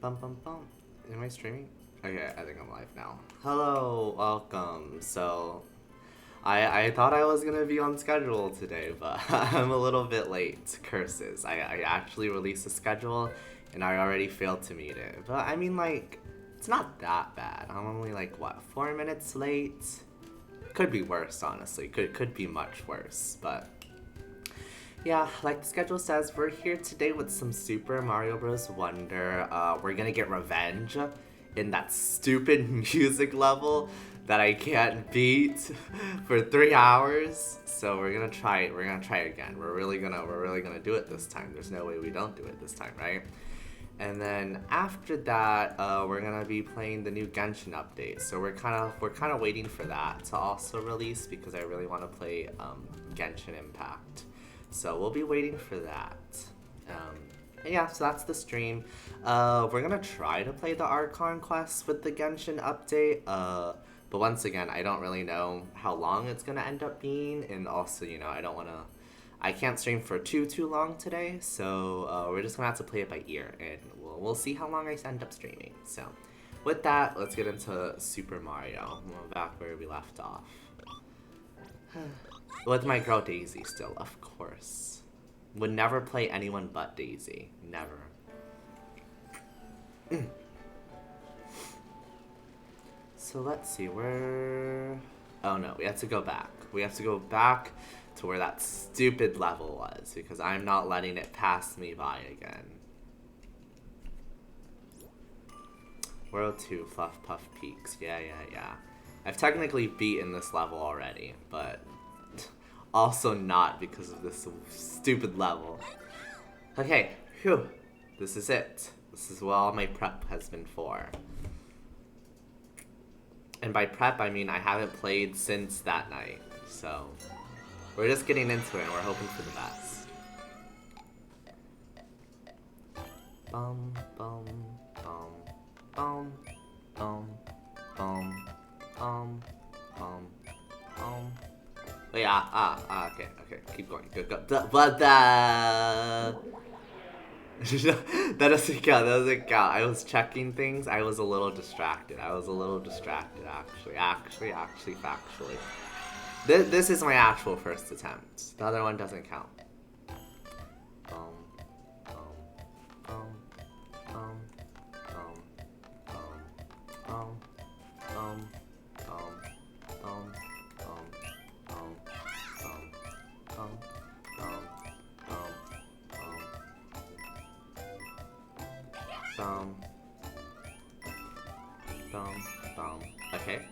Bum bum bum. Am I streaming? Okay, I think I'm live now. Hello, welcome. So, I thought I was gonna be on schedule today, but I'm a little bit late. Curses. I actually released a schedule, and I already failed to meet it. But I mean, like, it's not that bad. I'm only like what 4 minutes late. Could be worse, honestly. Could be much worse, but. Yeah, like the schedule says, we're here today with some Super Mario Bros. Wonder. We're gonna get revenge in that stupid music level that I can't beat for 3 hours. So we're gonna try it. We're gonna try it again. We're really gonna do it this time. There's no way we don't do it this time, right? And then after that, we're gonna be playing the new Genshin update. So we're kind of waiting for that to also release because I really want to play Genshin Impact. So we'll be waiting for that. And yeah, so that's the stream. We're gonna try to play the Archon quest with the Genshin update. But once again, I don't really know how long it's gonna end up being, and also, I can't stream for too long today. So we're just gonna have to play it by ear, and we'll see how long I end up streaming. So with that, let's get into Super Mario. We're back where we left off. With my girl Daisy still, of course. Would never play anyone but Daisy. Never. So let's see, where... Oh no, we have to go back. We have to go back to where that stupid level was, because I'm not letting it pass me by again. World 2, Fluff Puff Peaks. Yeah. I've technically beaten this level already, but... also not because of this stupid level. Okay, phew. This is it. This is what all my prep has been for. And by prep, I mean I haven't played since that night. So, we're just getting into it and we're hoping for the best. Bum, bum, bum, bum, bum, bum, bum, bum, bum. Wait, okay, keep going, go. But that doesn't count, I was checking things, I was a little distracted, actually, factually. This is my actual first attempt, the other one doesn't count. Okay.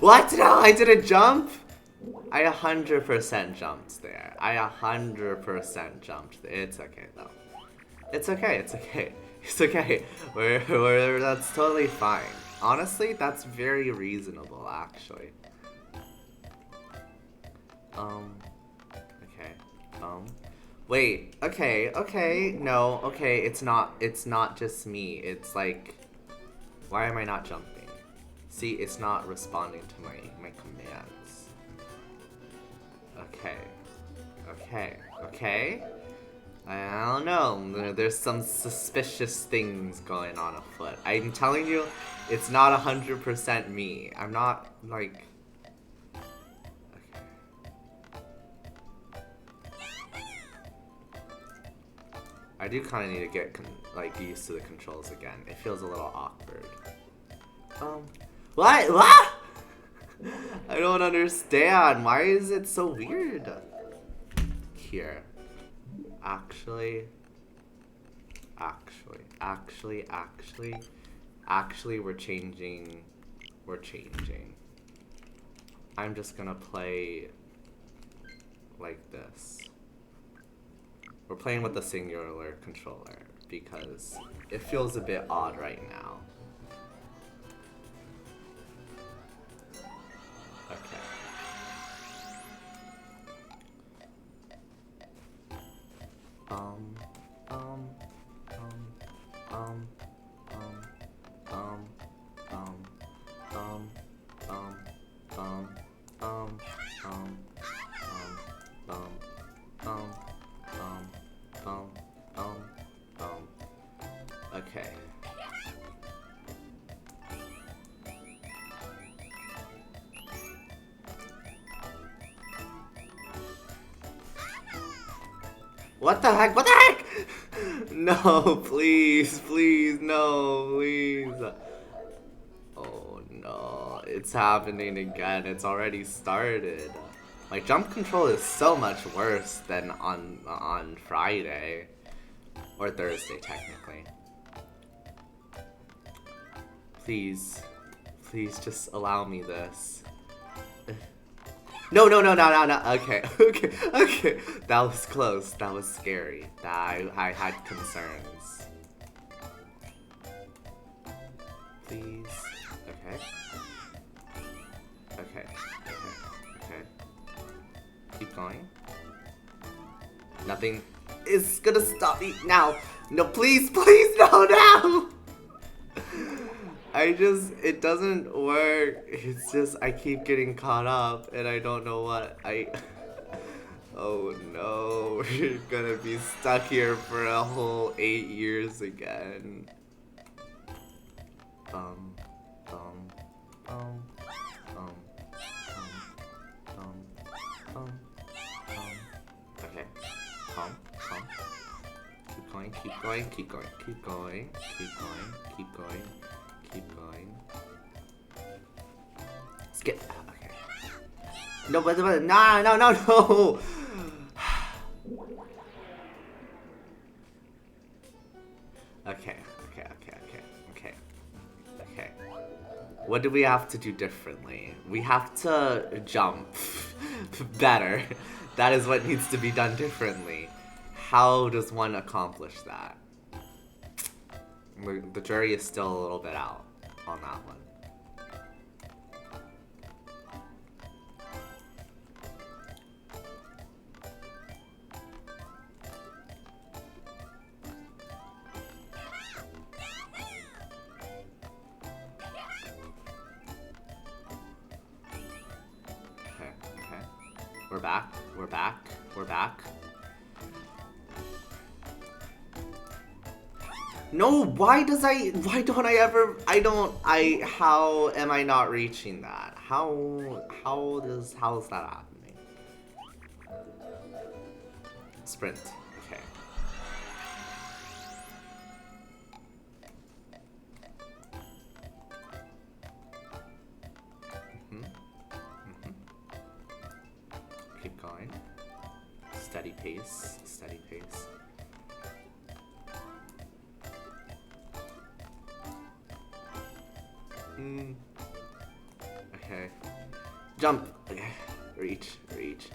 What? No, I didn't jump? I 100% jumped there. I 100% jumped there. It's okay, though. It's okay. That's totally fine. Honestly, that's very reasonable, actually. Wait, okay, no, okay, it's not just me, it's like, why am I not jumping? See, it's not responding to my commands. Okay. I don't know, there's some suspicious things going on afoot. I'm telling you, it's not 100% me. I'm not, like... I do kind of need to get used to the controls again. It feels a little awkward. What? I don't understand. Why is it so weird? Here. Actually, we're changing. I'm just gonna play like this. We're playing with the singular controller because it feels a bit odd right now. Okay. What the heck? What the heck? No, please, please, no, please. Oh no, it's happening again. It's already started. My jump control is so much worse than on Friday. Or Thursday, technically. Please. Please just allow me this. No, no, no, no, no, no. Okay, okay, okay. That was close. That was scary. I had concerns. Please. Okay. Okay. Okay. Okay. Keep going. Nothing is gonna stop me now. No, please, please, no, no. It doesn't work. It's just, I keep getting caught up and I don't know what oh no, we're gonna be stuck here for a whole 8 years again. Bum, bum, bum, bum, bum, bum, bum. Okay, calm, calm. Keep going, keep going, keep going, keep going, keep going, keep going. Keep going. Skip. Okay. No, but no, no, no, no. Okay, okay, okay, okay, okay, okay. What do we have to do differently? We have to jump better. That is what needs to be done differently. How does one accomplish that? The jury is still a little bit out on that one. Okay, okay. We're back, we're back, we're back. No, why don't I ever, how am I not reaching that? How is that happening? Sprint, okay. Keep going. Steady pace, steady pace. Okay. Jump. Okay. Reach, reach,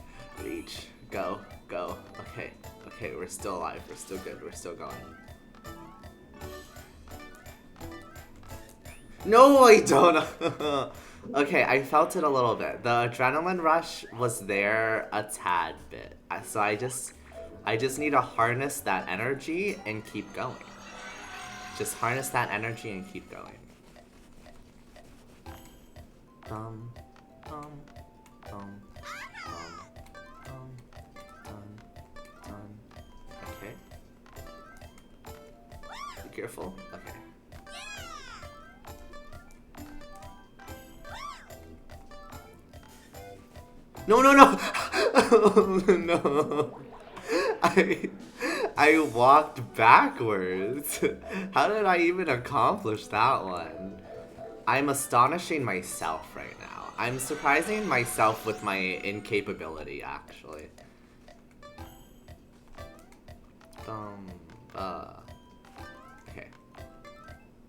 reach. Go, go. Okay. Okay, we're still alive. We're still good. We're still going. No, I don't. Okay, I felt it a little bit. The adrenaline rush was there a tad bit. So I just need to harness that energy and keep going. Just harness that energy and keep going. Bum, bum, bum, bum, bum, dun, dun. Okay. Be careful. Okay. No, no, no! No. I walked backwards. How did I even accomplish that one? I'm astonishing myself right now. I'm surprising myself with my incapability, actually. Okay.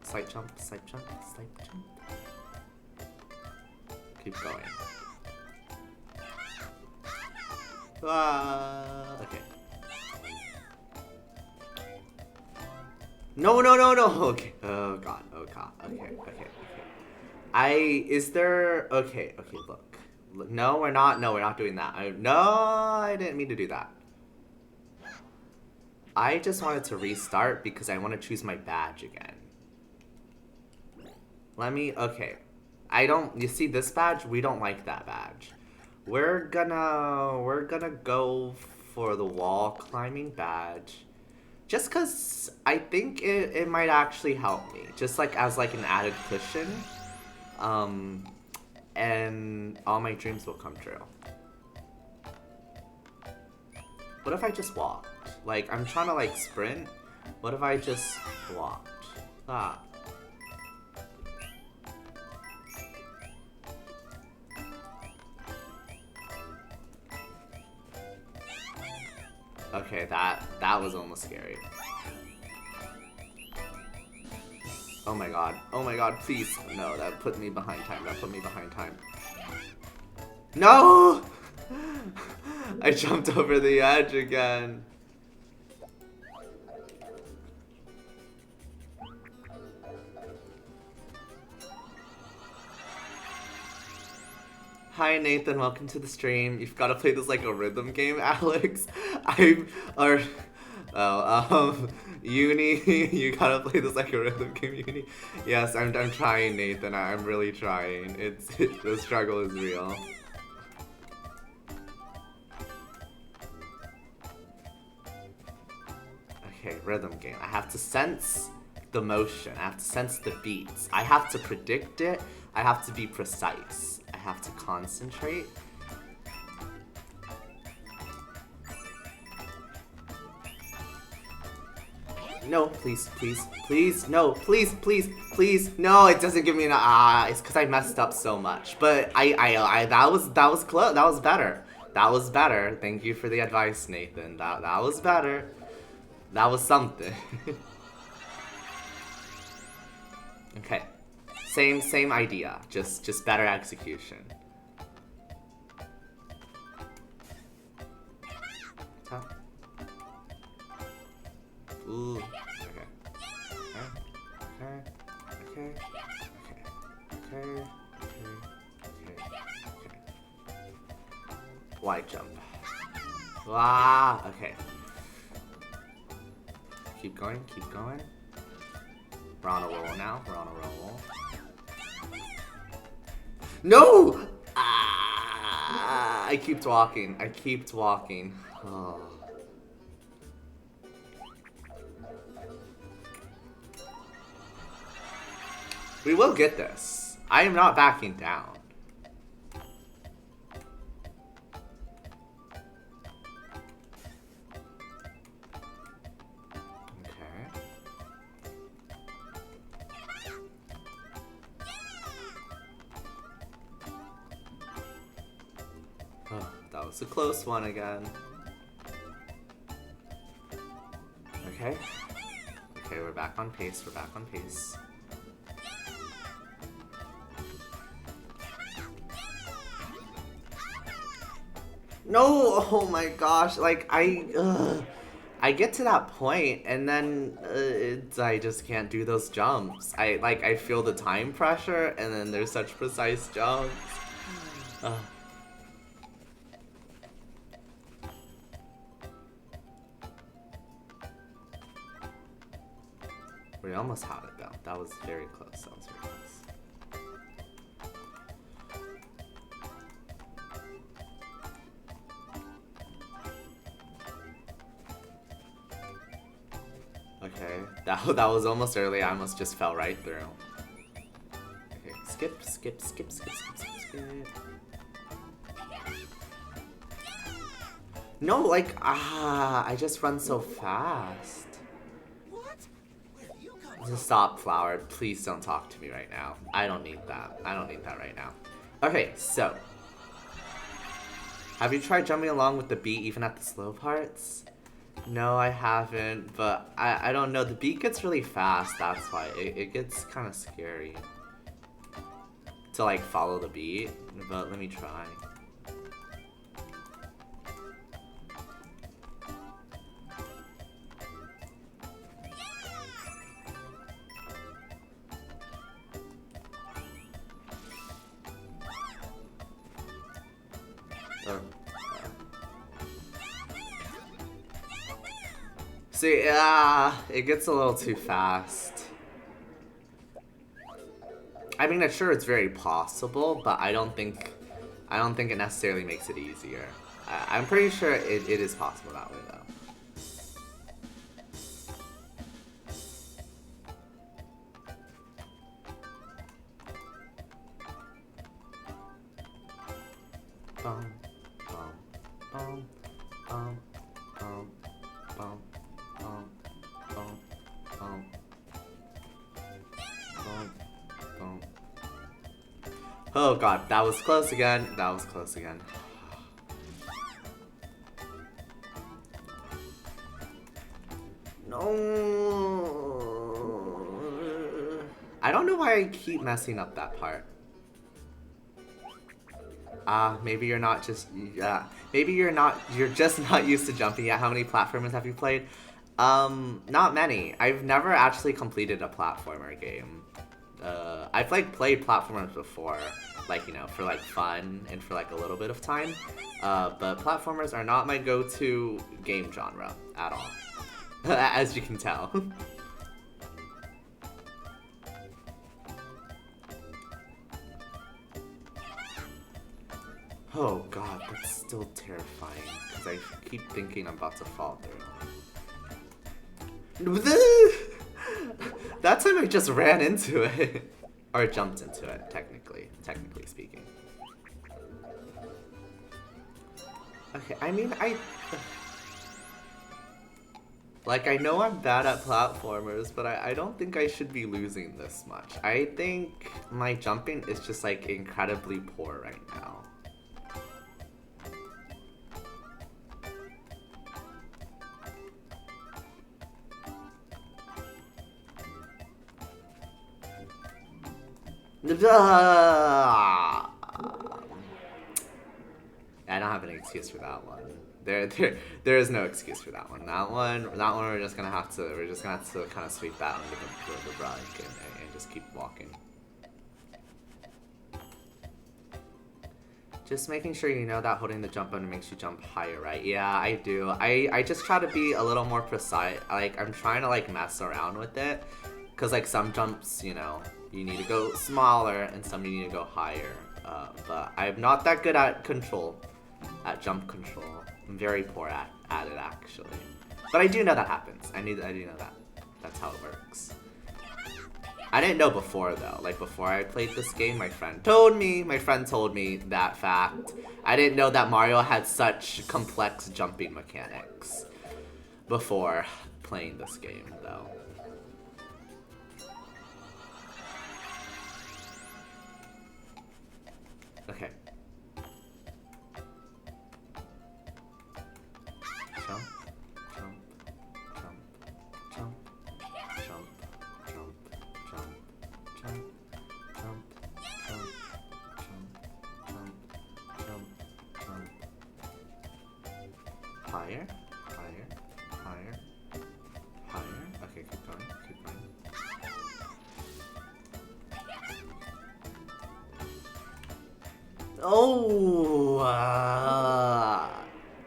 Slight jump, slight jump, slight jump. Keep going. Okay. No, no, no, no. Okay. Oh god. Oh god. Okay. Okay. Okay. Is there? Okay. Okay. Look. No, we're not. No, we're not doing that. No, I didn't mean to do that. I just wanted to restart because I want to choose my badge again. Let me. Okay. You see this badge? We don't like that badge. We're gonna go for the wall climbing badge. Just cause I think it might actually help me. Just like as like an added cushion. And all my dreams will come true. What if I just walked? Like, I'm trying to, like, sprint. What if I just walked? Ah. Okay, that was almost scary. Oh my god. Oh my god, please. No, that put me behind time. That put me behind time. No! I jumped over the edge again. Hi Nathan, welcome to the stream. You've got to play this like a rhythm game, Alex. Uni, you gotta play this like a rhythm game, Uni. Yes, I'm trying, Nathan. I'm really trying. The struggle is real. Okay, rhythm game. I have to sense the motion. I have to sense the beats. I have to predict it. I have to be precise. I have to concentrate. No, please, please, please, no, please, please, please, no, it doesn't give me an it's because I messed up so much. But that was close. That was better. That was better. Thank you for the advice, Nathan. That was better. That was something. Okay. Same idea. Just better execution. Top. Ooh. Okay. Okay. Wide jump. Ah. Okay. Keep going. Keep going. We're on a roll now. We're on a roll. No! Ah, I keep walking. I keep walking. Oh. We will get this. I am not backing down. That was a close one again. Okay. Okay, we're back on pace. We're back on pace. No! Oh my gosh. Like, I get to that point and then I just can't do those jumps. I feel the time pressure and then there's such precise jumps. We almost had it though. That was very close. That was very close. Okay, that was almost early. I almost just fell right through. Okay, skip. No, like, I just run so fast. Stop, Flower. Please don't talk to me right now. I don't need that. I don't need that right now. Okay, so. Have you tried jumping along with the beat even at the slow parts? No, I haven't, but I don't know. The beat gets really fast, that's why. It gets kind of scary to, like, follow the beat, but let me try. See, it gets a little too fast. I mean, I'm sure it's very possible, but I don't think it necessarily makes it easier. I'm pretty sure it is possible that way, though. Bum, bum, bum, bum, bum, bum. Oh god, that was close again. That was close again. No. I don't know why I keep messing up that part. Maybe you're not just, maybe you're just not used to jumping yet. How many platformers have you played? Not many. I've never actually completed a platformer game. I've like played platformers before, like, you know, for like fun and for like a little bit of time. But platformers are not my go-to game genre at all, as you can tell. Oh god, that's still terrifying, because I keep thinking I'm about to fall through. That time I just ran into it. Or jumped into it, technically speaking. Okay, I mean, like, I know I'm bad at platformers, but I don't think I should be losing this much. I think my jumping is just, like, incredibly poor right now. I don't have any excuse for that one. There is no excuse for that one. That one we're just gonna have to kind of sweep that under the rug and just keep walking. Just making sure you know that holding the jump button makes you jump higher, right? Yeah, I do. I just try to be a little more precise. Like, I'm trying to like mess around with it, cause like some jumps, you know, you need to go smaller and some you need to go higher. But I'm not that good at jump control. I'm very poor at it actually. But I do know that happens. I do know that. That's how it works. I didn't know before though. Like before I played this game, my friend told me that fact. I didn't know that Mario had such complex jumping mechanics before playing this game though. Okay. Jump, jump, jump, jump, jump, jump, jump, jump, jump, jump, jump, jump, jump. Higher, higher, higher, higher. Okay, keep going, keep going. Oh,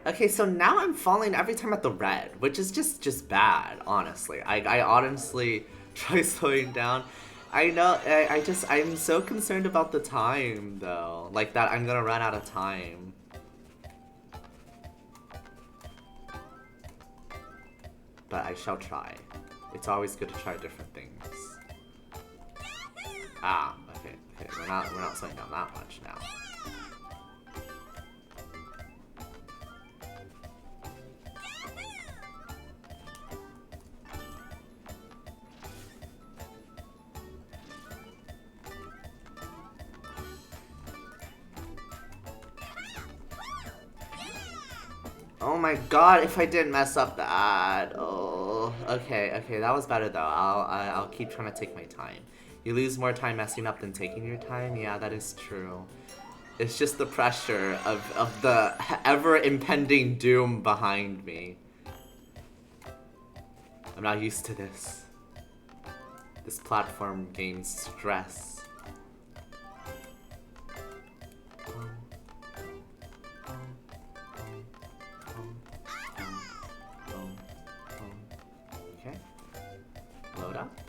okay, so now I'm falling every time at the red, which is just bad, honestly. I honestly try slowing down. I know, I'm so concerned about the time, though. Like, that I'm gonna run out of time. But I shall try. It's always good to try different things. Okay, we're not slowing down that much now. Oh my god, if I didn't mess up that. Oh, okay, that was better though. I'll keep trying to take my time. You lose more time messing up than taking your time? Yeah, that is true. It's just the pressure of the ever-impending doom behind me. I'm not used to this. This platform game's stress. Okay. Load up.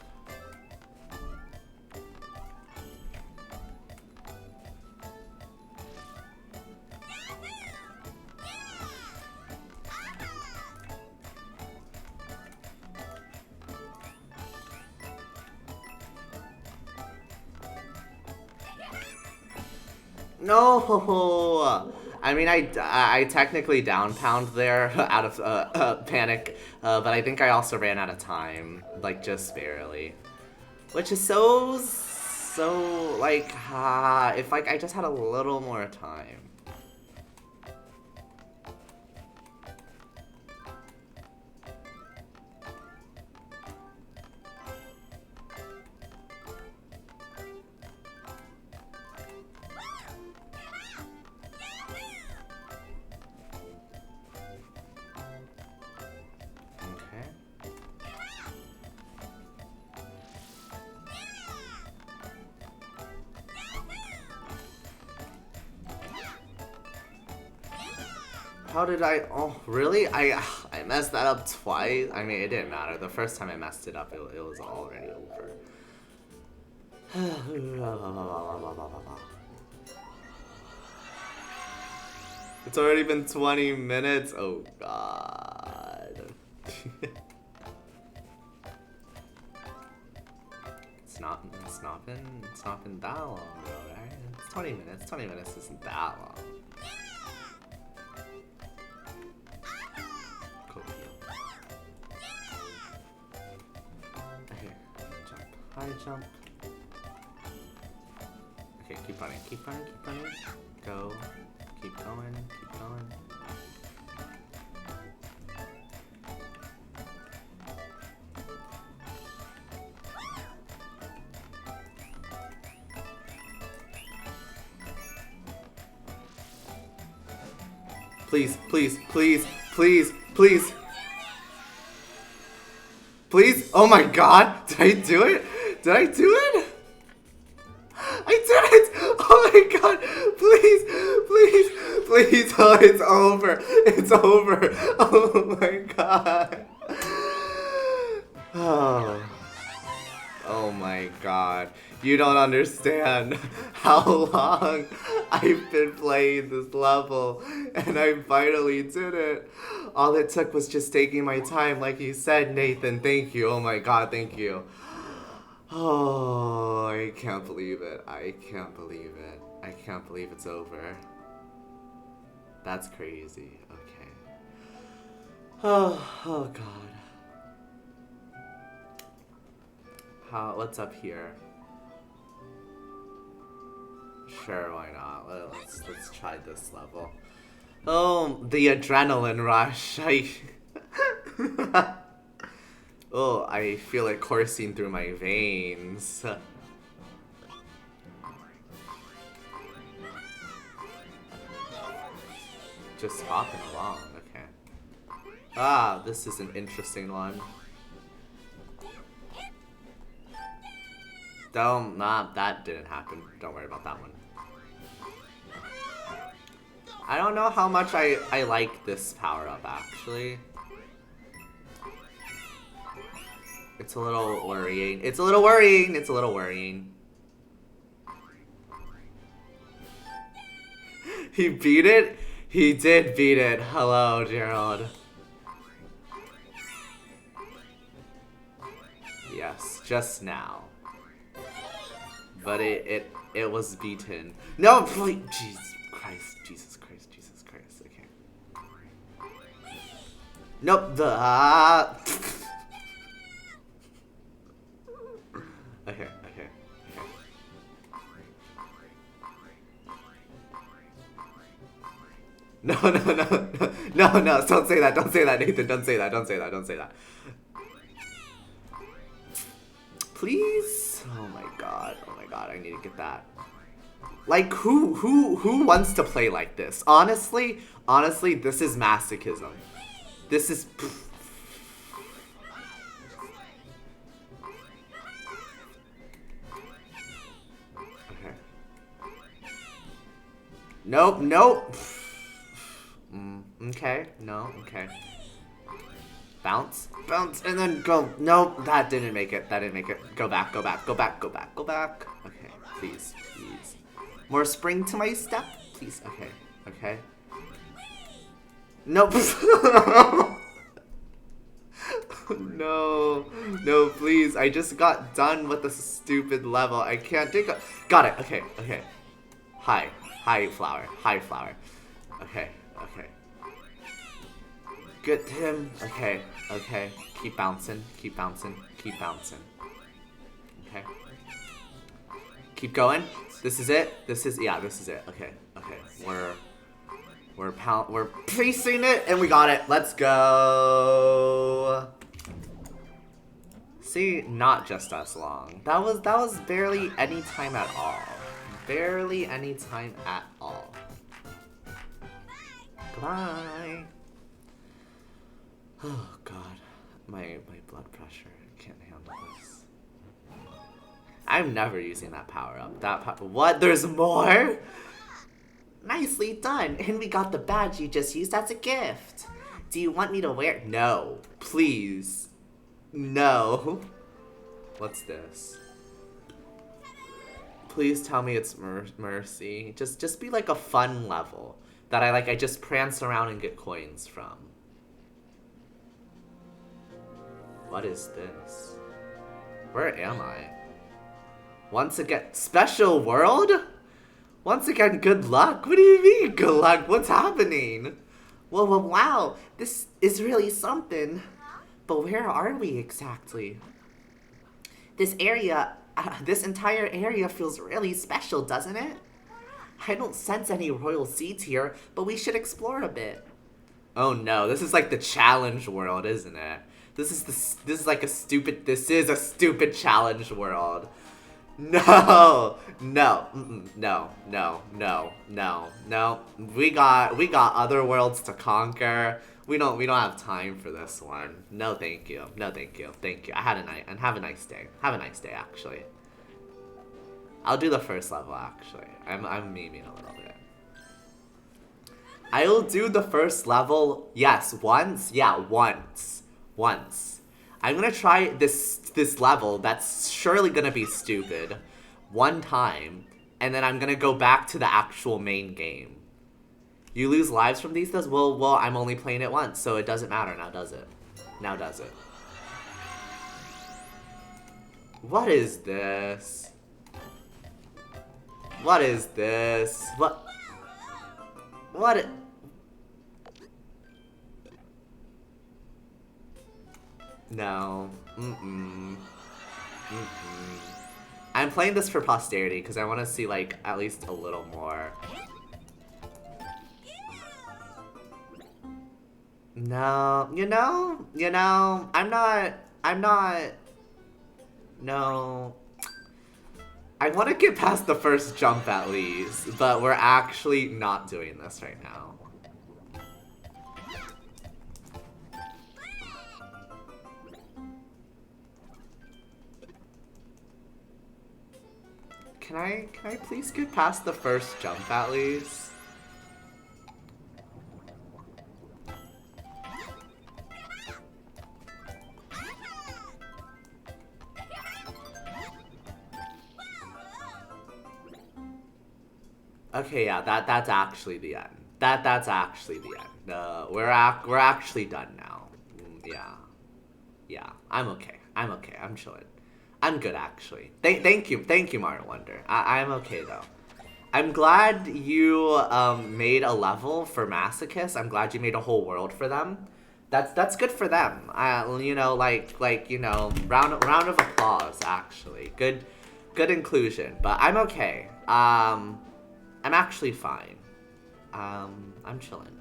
No! I mean, I technically down pound there out of panic, but I think I also ran out of time, like just barely, which is so so, like, if, like, I just had a little more time. How did I? Oh, really? I messed that up twice. I mean, it didn't matter. The first time I messed it up, it was already over. It's already been 20 minutes. Oh God. It's not been that long though, right? It's 20 minutes. 20 minutes isn't that long. High jump. Okay, keep running, keep running, keep running. Go. Keep going, keep going. Please, please, please, please, please. Please? Oh my God! Did I do it? Did I do it? I did it! Oh my God! Please, please, please! Oh, it's over! It's over! Oh my God! Oh. Oh my God. You don't understand how long I've been playing this level, and I finally did it. All it took was just taking my time, like you said, Nathan. Thank you. Oh my God, thank you. Oh, I can't believe it. I can't believe it. I can't believe it's over. That's crazy. Okay. Oh God. What's up here? Sure, why not? Let's try this level. Oh, the adrenaline rush. Oh, I feel it coursing through my veins. Just hopping along, okay. Ah, this is an interesting one. That didn't happen. Don't worry about that one. I don't know how much I like this power-up, actually. It's a little worrying. It's a little worrying. It's a little worrying. He beat it? He did beat it. Hello, Gerald. Yes, just now. But it was beaten. No, please, Jesus Christ, Jesus Christ, Jesus Christ. Okay. Nope. Okay. No. Don't say that. Don't say that, Nathan. Don't say that. Don't say that. Don't say that. Please. Oh my god. I need to get that. Like, who wants to play like this? Honestly, this is masochism. This is. Okay. Nope. Okay. No. Okay. Bounce, and then go. Nope, that didn't make it. Go back. Okay, please. More spring to my step, please. Okay. Nope. No, please. I just got done with the stupid level. I can't take it. Got it. Okay. High flower. Okay. Get him. Okay. Keep bouncing. Okay. Keep going. This is it. This is it. Okay. Okay. We're placing it and we got it. Let's go. See, not just us long. That was barely any time at all. Barely any time at all. Goodbye. Oh god. My blood pressure can't handle this. I'm never using that power up. What? There's more? Nicely done. And we got the badge you just used as a gift. Do you want me to wear it? No. Please. No. What's this? Please tell me it's Mercy. Just be like a fun level that I just prance around and get coins from. What is this? Where am I? Once again, special world? Once again, good luck? What do you mean, good luck? What's happening? Well, wow, this is really something. But where are we exactly? This entire area feels really special, doesn't it? I don't sense any royal seeds here, but we should explore a bit. Oh no, this is like the challenge world, isn't it? This is a stupid challenge world. No, no, no, no, no, no, no. We got other worlds to conquer. We don't have time for this one. No, thank you. No, thank you. Thank you. Have a nice day. Have a nice day, actually. I'll do the first level, actually. I'm memeing a little bit. I will do the first level. Yes, once. Yeah, once. I'm gonna try this level that's surely gonna be stupid one time, and then I'm gonna go back to the actual main game. You lose lives from these things? Well, I'm only playing it once, so it doesn't matter now, does it? Now does it? What is this? What is this? What? No. I'm playing this for posterity because I want to see like at least a little more. No, you know, I'm not, no. I want to get past the first jump at least, but we're actually not doing this right now. Can I please get past the first jump at least? Okay, yeah, that's actually the end. That's actually the end. We're actually done now. Yeah. I'm okay. I'm chilling. I'm good actually. Thank you, Mario Wonder. I'm okay though. I'm glad you made a level for Masochist. I'm glad you made a whole world for them. That's good for them. You know, round of applause actually. Good inclusion. But I'm okay. I'm actually fine. I'm chilling.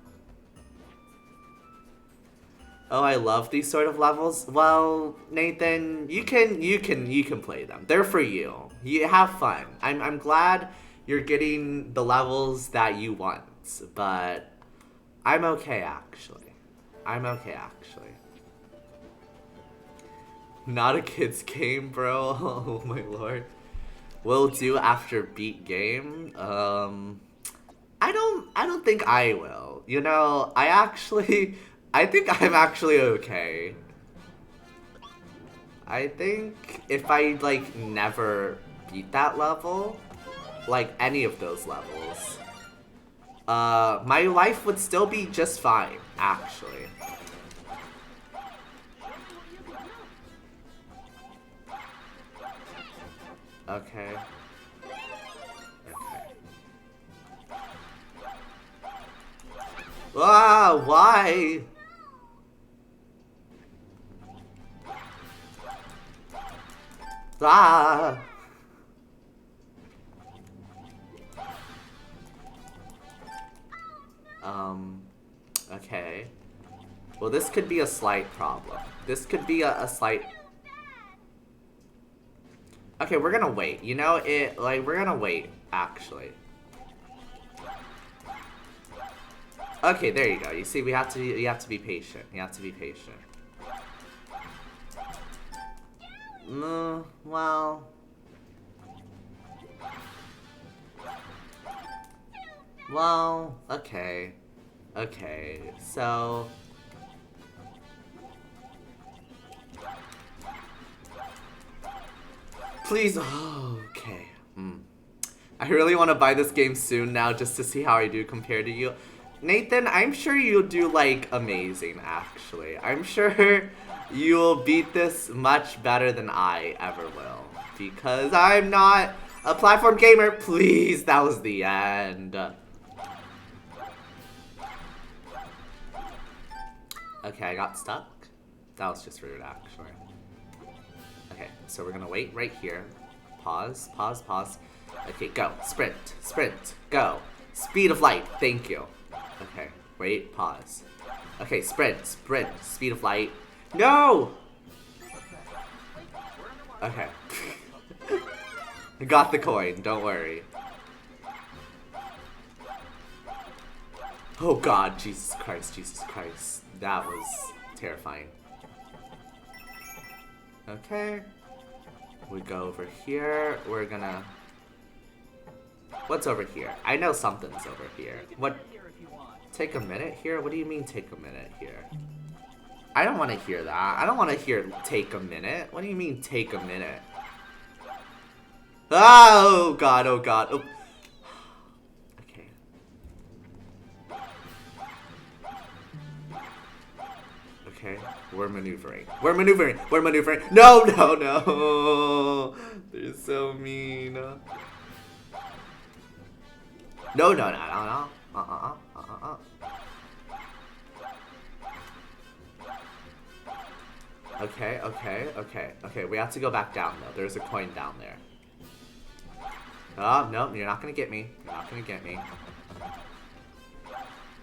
Oh, I love these sort of levels. Well, Nathan, you can play them. They're for you. You have fun. I'm glad you're getting the levels that you want, but I'm okay actually. Not a kid's game, bro. Oh my lord. Will do after beat game. I don't think I will. You know, I think I'm actually okay. I think if I like never beat that level, like any of those levels, my life would still be just fine, actually. Okay. Ah, why? Ah. Okay. Well, this could be a slight problem. This could be a slight... Okay, we're gonna wait. You know, we're gonna wait, actually. Okay, there you go. You see, you have to be patient. You have to be patient. Well... Well, okay. Okay, so... Please, oh, okay. I really want to buy this game soon now just to see how I do compared to you. Nathan, I'm sure you'll do, like, amazing, actually. I'm sure you'll beat this much better than I ever will. Because I'm not a platform gamer. Please, that was the end. Okay, I got stuck. That was just rude, actually. Okay, so we're gonna wait right here. Pause, pause, pause. Okay, go. Sprint, sprint, go. Speed of light, thank you. Okay, wait, pause. Okay, sprint, sprint, speed of light. No! Okay. Got the coin, don't worry. Oh god, Jesus Christ, Jesus Christ. That was terrifying. Okay. We go over here. We're gonna... What's over here? I know something's over here. What? Take a minute here? What do you mean take a minute here? I don't want to hear that. I don't want to hear take a minute. What do you mean take a minute? Oh god, oh god. Oh. Okay. Okay, we're maneuvering. We're maneuvering. We're maneuvering. No, no, no. They're so mean. No, no, no, no, no. Okay, okay, okay, okay. We have to go back down though. There's a coin down there. Oh, no, you're not gonna get me. You're not gonna get me.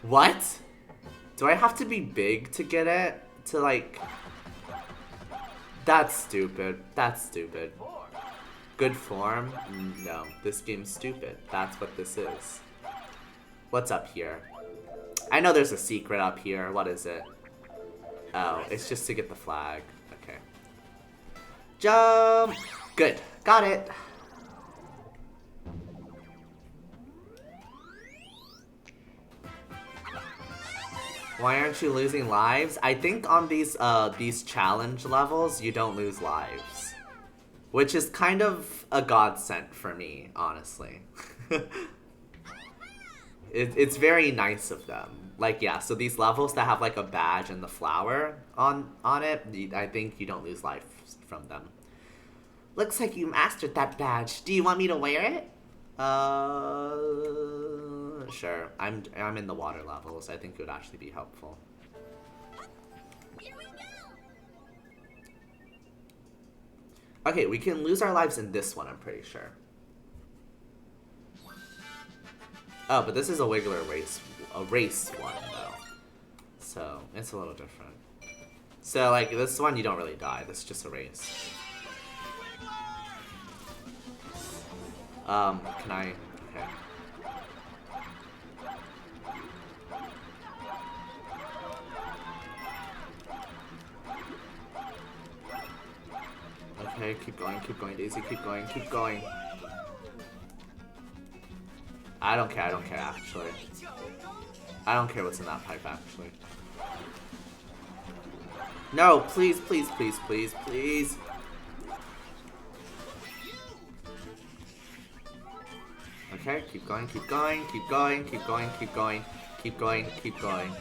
What? Do I have to be big to get it? To like... That's stupid. That's stupid. Good form? No, this game's stupid. That's what this is. What's up here? I know there's a secret up here. What is it? Oh, it's just to get the flag. Okay. Jump! Good. Got it. Why aren't you losing lives? I think on these challenge levels, you don't lose lives. Which is kind of a godsend for me, honestly. It's very nice of them. Like, yeah, so these levels that have, like, a badge and the flower on it, I think you don't lose life from them. Looks like you mastered that badge. Do you want me to wear it? Sure. I'm in the water levels. I think it would actually be helpful. Here we go. Okay, we can lose our lives in this one, I'm pretty sure. Oh, but this is a Wiggler race one, though. So, it's a little different. So, like, this one, you don't really die. This is just a race. Can I... Okay. Okay, keep going, Daisy, keep going, keep going. I don't care, actually. I don't care what's in that pipe, actually. No, please, please, please, please, please. Okay, keep going, keep going, keep going, keep going, keep going, keep going, keep going.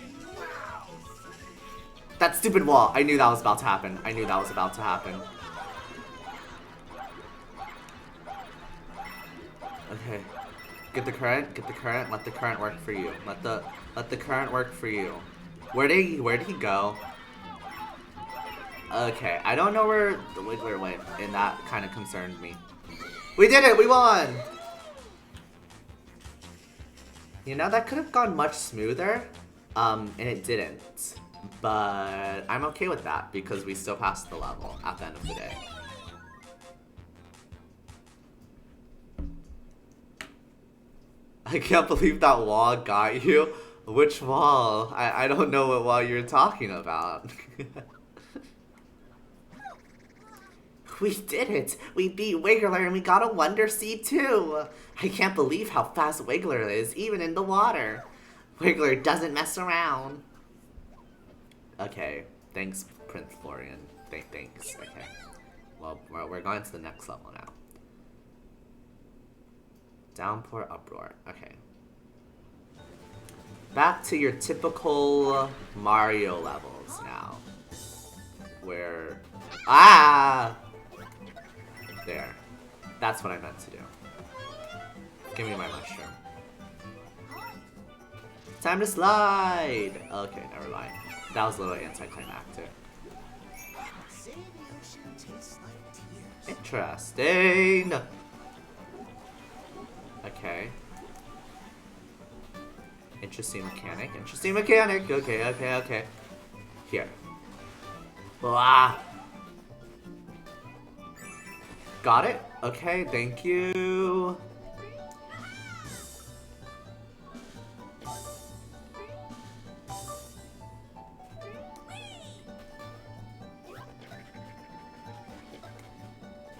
That stupid wall! I knew that was about to happen. I knew that was about to happen. Okay. Get the current, let the current work for you. Let the current work for you. Where did he go? Okay, I don't know where the Wiggler went, and that kind of concerned me. We did it! We won! You know, that could have gone much smoother, and it didn't. But I'm okay with that because we still passed the level at the end of the day. I can't believe that wall got you. Which wall? I don't know what wall you're talking about. We did it! We beat Wiggler and we got a Wonder Seed too! I can't believe how fast Wiggler is, even in the water. Wiggler doesn't mess around. Okay, thanks, Prince Florian. Thanks, okay. Well, we're going to the next level now. Downpour Uproar, okay. Back to your typical Mario levels now. Where... Ah! There. That's what I meant to do. Give me my mushroom. Time to slide! Okay, never mind. That was a little anticlimactic. Interesting! Okay. Interesting mechanic. Interesting mechanic! Okay. Here. Blah! Got it? Okay, thank you.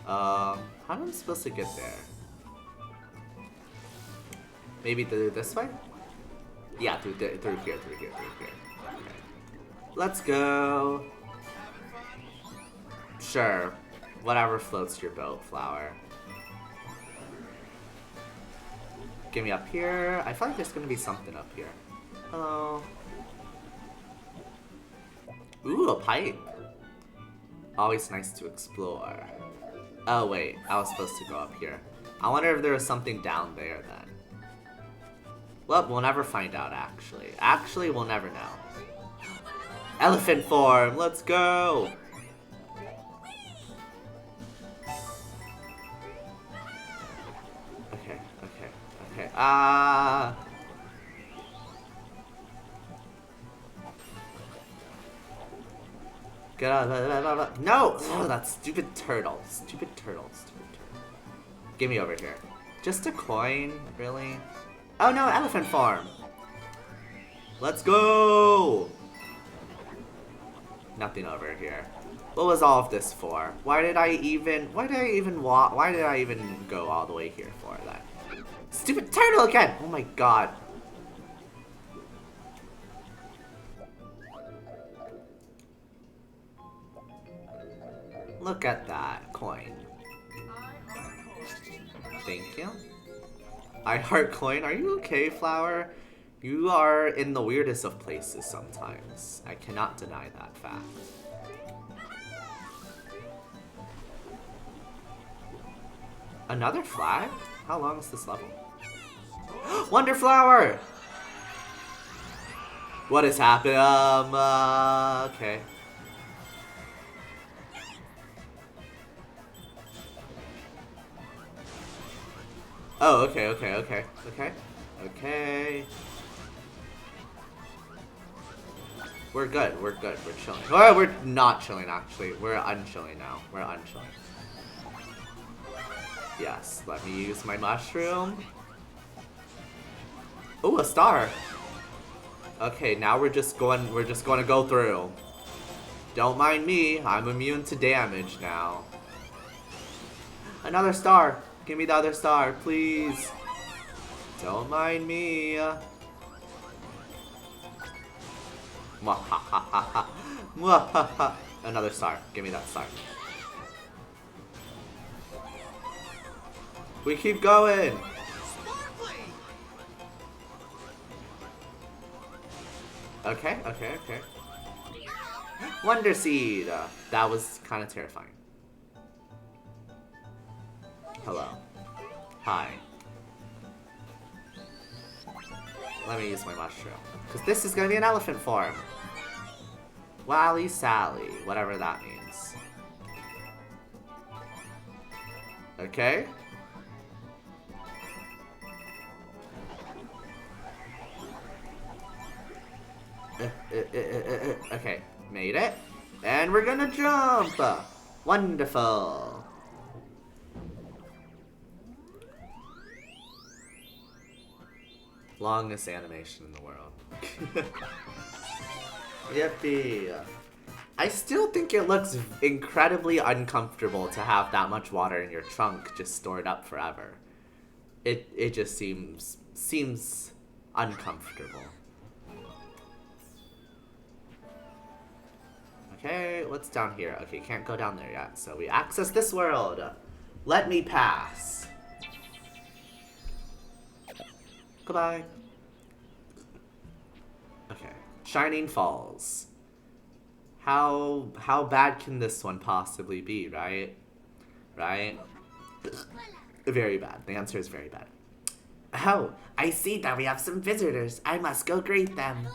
How am I supposed to get there? Maybe through this way? Yeah, through here. Okay. Let's go. Sure. Whatever floats your boat, Flower. Get me up here. I feel like there's gonna be something up here. Hello. Ooh, a pipe. Always nice to explore. Oh wait, I was supposed to go up here. I wonder if there was something down there then. Well, we'll never find out actually. Actually, we'll never know. Elephant form, let's go! Okay. Get out. No! Oh, that stupid turtle. Stupid turtle. Get me over here. Just a coin? Really? Oh no, elephant farm! Let's go! Nothing over here. What was all of this for? Why did I even go all the way here for that? Stupid turtle again! Oh my god. Look at that coin. Thank you. I heart coin. Are you okay, Flower? You are in the weirdest of places sometimes. I cannot deny that fact. Another flag? How long is this level? Wonder Flower! What has happened? Okay. Oh, okay. We're good, we're chilling. Oh, we're not chilling actually. We're unchilling now. We're unchilling. Yes, let me use my mushroom. Ooh, a star. Okay, now we're just going to go through. Don't mind me, I'm immune to damage now. Another star. Give me the other star, please. Don't mind me. Another star. Give me that star. We keep going. Okay. Wonder Seed. That was kind of terrifying. Hello. Hi. Let me use my mushroom. Because this is going to be an elephant form. Wally Sally. Whatever that means. Okay. Okay, made it. And we're gonna jump! Wonderful. Longest animation in the world. Yippee. I still think it looks incredibly uncomfortable to have that much water in your trunk just stored up forever. It just seems uncomfortable. Okay, what's down here? Okay, can't go down there yet. So we access this world. Let me pass. Goodbye. Okay, Shining Falls. How bad can this one possibly be, right? Right? Very bad. The answer is very bad. Oh, I see that we have some visitors. I must go greet them.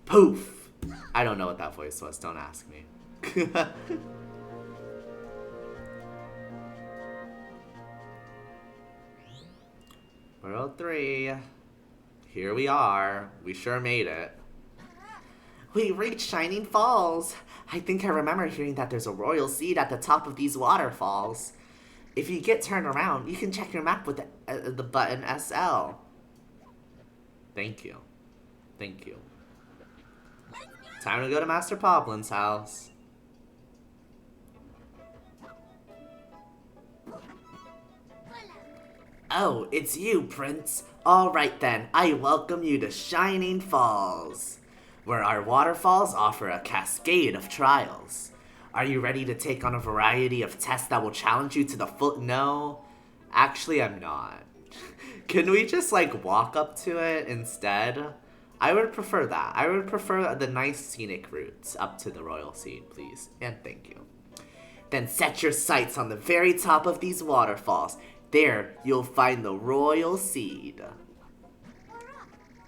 Poof! I don't know what that voice was. Don't ask me. World 3. Here we are. We sure made it. We reached Shining Falls. I think I remember hearing that there's a royal seed at the top of these waterfalls. If you get turned around, you can check your map with the button SL. Thank you. Thank you. Time to go to Master Poplin's house. Oh, it's you, Prince. Alright then, I welcome you to Shining Falls, where our waterfalls offer a cascade of trials. Are you ready to take on a variety of tests that will challenge you to the full— No, actually I'm not. Can we just like walk up to it instead? I would prefer that. I would prefer the nice scenic routes up to the royal seed, please. And thank you. Then set your sights on the very top of these waterfalls. There, you'll find the royal seed.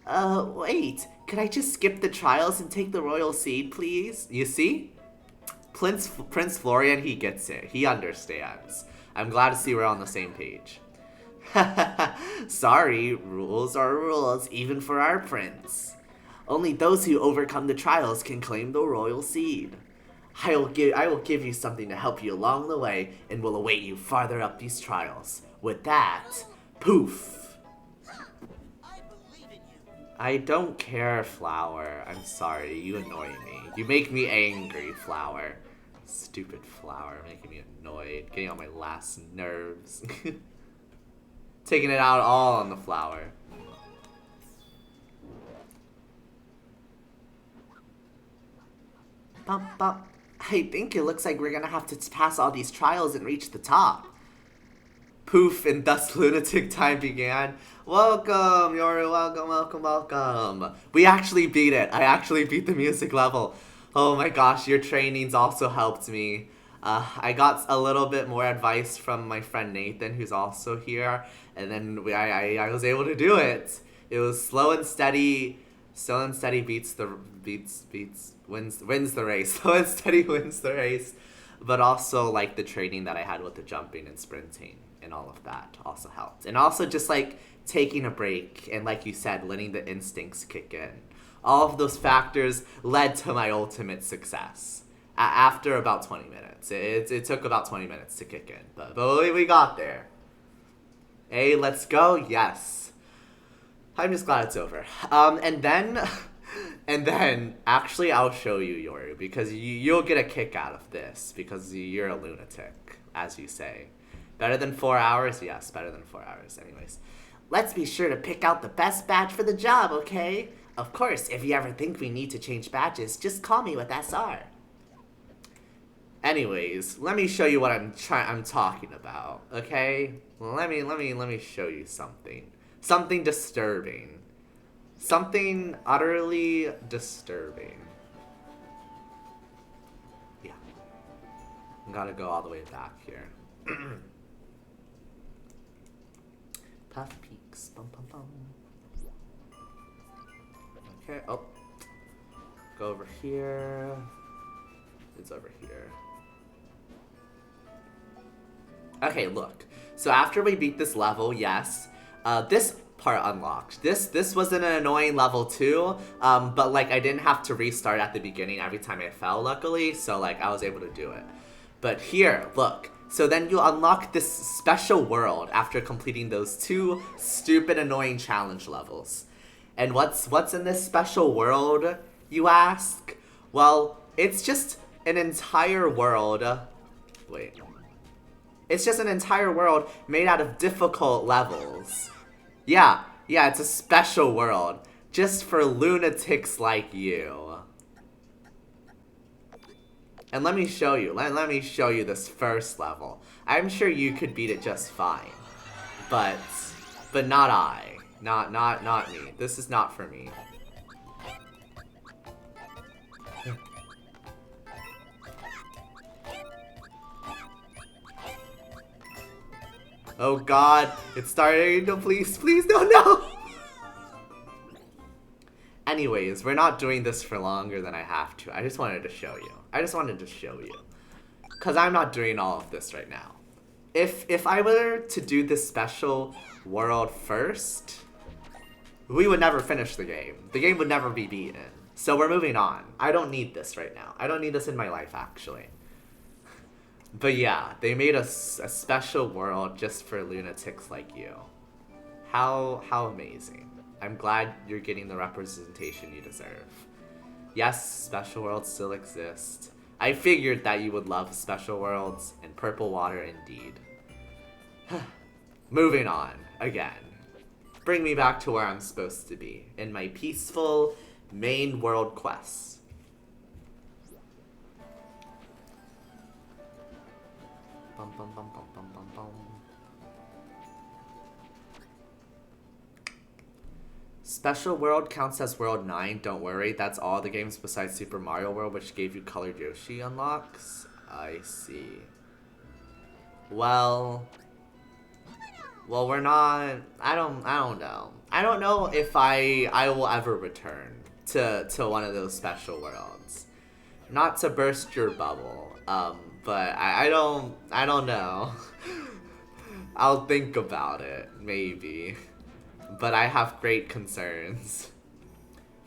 Wait. Could I just skip the trials and take the royal seed, please? You see? Prince Florian, he gets it. He understands. I'm glad to see we're on the same page. Sorry, rules are rules, even for our prince. Only those who overcome the trials can claim the royal seed. I will give you something to help you along the way, and will await you farther up these trials. With that, poof. I don't care, Flower. I'm sorry, you annoy me. You make me angry, Flower. Stupid Flower, making me annoyed, getting on my last nerves. Taking it out all on the Flower. Bump, bump. I think it looks like we're gonna have to pass all these trials and reach the top. Poof, and thus lunatic time began. Welcome, Yoru, welcome, welcome, welcome. We actually beat it. I actually beat the music level. Oh my gosh, your trainings also helped me. I got a little bit more advice from my friend Nathan, who's also here, and then I was able to do it. It was slow and steady. Slow and steady wins the race. Slow and steady wins the race. But also like the training that I had with the jumping and sprinting and all of that also helped. And also just like taking a break and, like you said, letting the instincts kick in. All of those factors led to my ultimate success. After about 20 minutes. It took about 20 minutes to kick in. But we got there. Hey, let's go. Yes. I'm just glad it's over. And then, actually, I'll show you, Yoru, because you'll get a kick out of this, because you're a lunatic, as you say. Better than 4 hours? Yes, better than 4 hours. Anyways, let's be sure to pick out the best badge for the job, okay? Of course, if you ever think we need to change badges, just call me with SR. Anyways, let me show you what I'm talking about, okay? Let me show you something. Something disturbing. Something utterly disturbing. Yeah. Gotta go all the way back here. Puff Peaks. Bum, bum, bum. Okay, oh. Go over here. It's over here. Okay, look. So after we beat this level, yes, this part unlocked. This was an annoying level too, but like I didn't have to restart at the beginning every time I fell, luckily, so like I was able to do it. But here, look. So then you unlock this special world after completing those 2 stupid annoying challenge levels. And what's in this special world, you ask? Well, it's just an entire world. Wait. It's just an entire world made out of difficult levels. Yeah, it's a special world. Just for lunatics like you. And let me show you. Let me show you this first level. I'm sure you could beat it just fine. But not I. Not me. This is not for me. Oh god, it's starting to please no. Anyways, we're not doing this for longer than I have to. I just wanted to show you. Cause I'm not doing all of this right now. If I were to do this special world first, we would never finish the game. The game would never be beaten. So we're moving on. I don't need this right now. I don't need this in my life, actually. But yeah, they made a special world just for lunatics like you. How amazing. I'm glad you're getting the representation you deserve. Yes, special worlds still exist. I figured that you would love special worlds and purple water indeed. Moving on, again. Bring me back to where I'm supposed to be, in my peaceful main world quests. Bum, bum, bum, bum, bum, bum, bum. Special World counts as World 9, don't worry, that's all the games besides Super Mario World which gave you colored Yoshi unlocks. I see. Well, we're not, I don't know. I don't know if I will ever return to one of those special worlds. Not to burst your bubble, but I don't know. I'll think about it, maybe. But I have great concerns.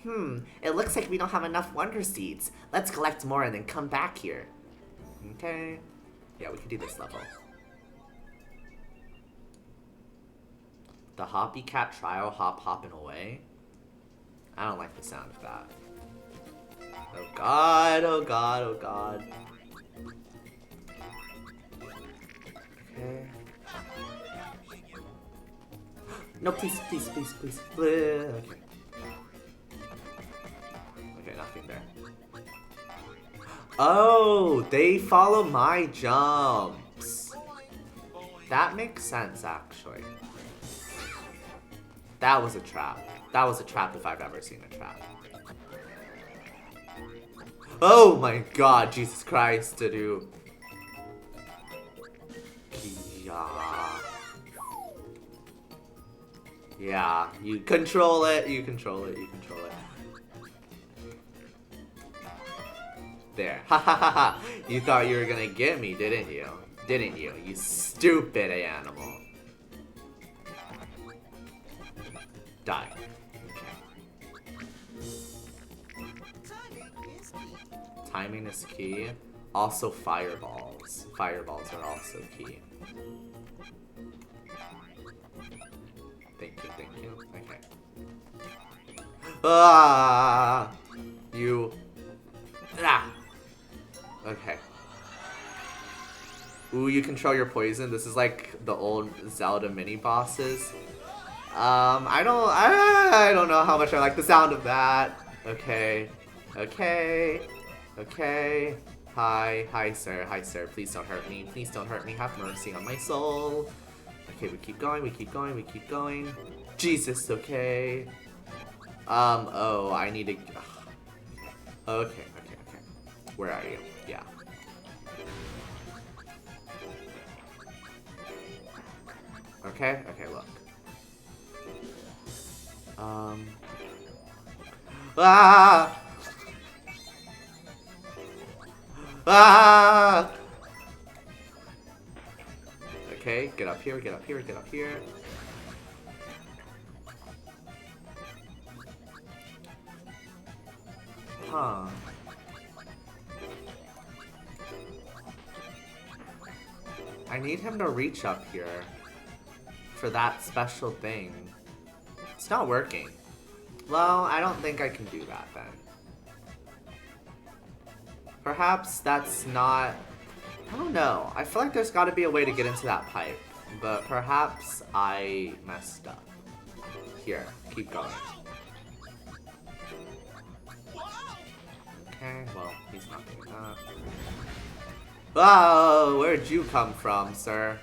It looks like we don't have enough Wonder Seeds. Let's collect more and then come back here. Okay. Yeah, we can do this level. The Hoppy Cat Trial hopping away. I don't like the sound of that. Oh god, oh god, oh god. Okay. No, please. Okay. Okay, nothing there. Oh, they follow my jumps. That makes sense, actually. That was a trap. That was a trap if I've ever seen a trap. Oh my god, Jesus Christ, to do. Yeah, you control it, you control it. There. Ha ha ha ha. You thought you were gonna get me, didn't you? Didn't you? You stupid animal. Die. Okay. Timing is key. Also fireballs. Fireballs are also key. Thank you. Okay. Ah! You. Ah! Okay. Ooh, you control your poison. This is like the old Zelda mini bosses. I don't know how much I like the sound of that. Okay. Hi, sir. Please don't hurt me. Have mercy on my soul. Okay, we keep going. Jesus, okay. Oh, I need to... Okay. Where are you? Yeah. Okay, look. Okay, get up here. Huh. I need him to reach up here for that special thing. It's not working. Well, I don't think I can do that then. Perhaps that's not... I don't know. I feel like there's got to be a way to get into that pipe. But perhaps I messed up. Here, keep going. Okay, well, he's not doing that. Whoa, where'd you come from, sir?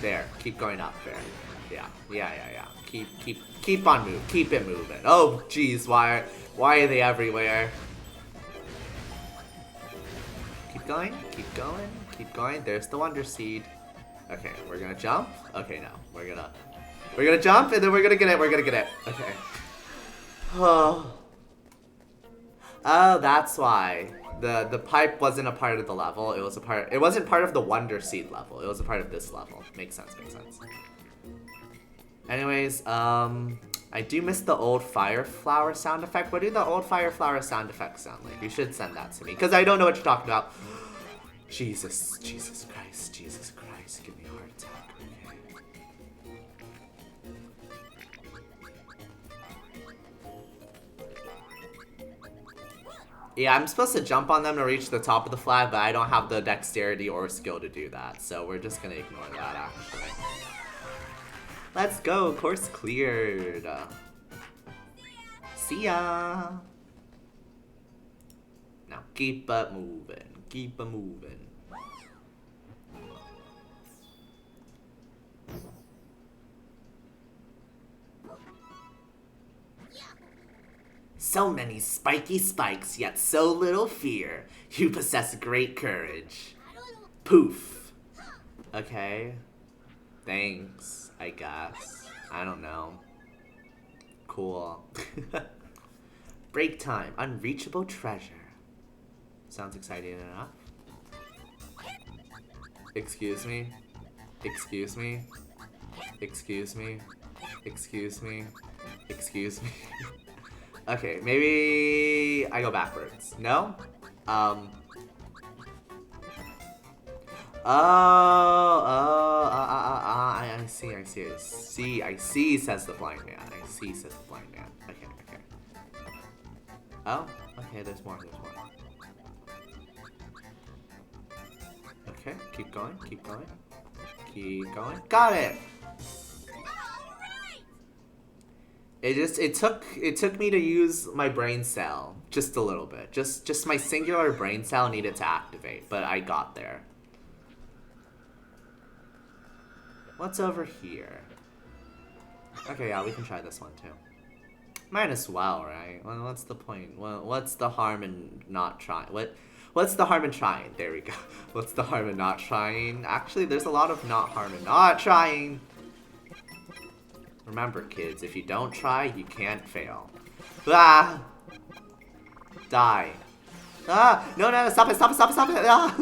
There, keep going up there. Yeah. Keep on moving. Keep it moving. Oh, jeez, why are they everywhere? Keep going. Keep going. There's the Wonder Seed. Okay, we're gonna jump. Okay, no, we're gonna jump and then we're gonna get it. Okay. Oh, that's why the pipe wasn't a part of the level. It wasn't part of the Wonder Seed level. It was a part of this level. Makes sense. Anyways, I do miss the old fire flower sound effect. What do the old fire flower sound effects sound like? You should send that to me, because I don't know what you're talking about. Jesus Christ, give me a heart attack. Yeah, I'm supposed to jump on them to reach the top of the flag, but I don't have the dexterity or skill to do that, so we're just gonna ignore that, actually. Let's go, course cleared. See ya. Now keep it moving. So many spiky spikes, yet so little fear. You possess great courage. Poof. Okay. Thanks, I guess. I don't know. Cool. Break time. Unreachable treasure. Sounds exciting enough. Excuse me. Okay, maybe I go backwards. No? I see, says the blind man. Okay. Oh, okay, there's more. Okay, keep going. Got it! It took me to use my brain cell just a little bit. Just my singular brain cell needed to activate, but I got there. What's over here? Okay, yeah, we can try this one too. Might as well, right? Well, what's the point? Well, what's the harm in not trying? What's the harm in trying? There we go. What's the harm in not trying? Actually, there's a lot of harm in not trying. Remember, kids, if you don't try, you can't fail. Ah! Die. Ah! No, stop it! Ah!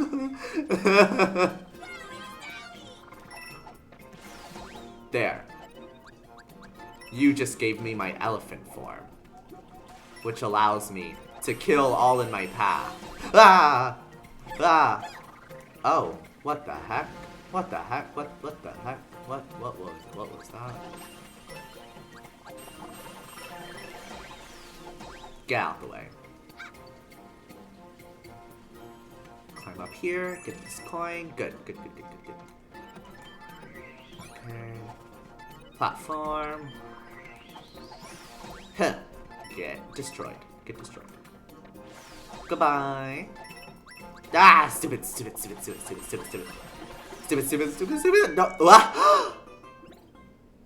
There. You just gave me my elephant form, which allows me to kill all in my path. Ah! Oh, what the heck? What the heck? What was that? Get out the way. Climb up here, get this coin. Good. Okay. Platform. Huh. Get destroyed. Goodbye. Ah, stupid.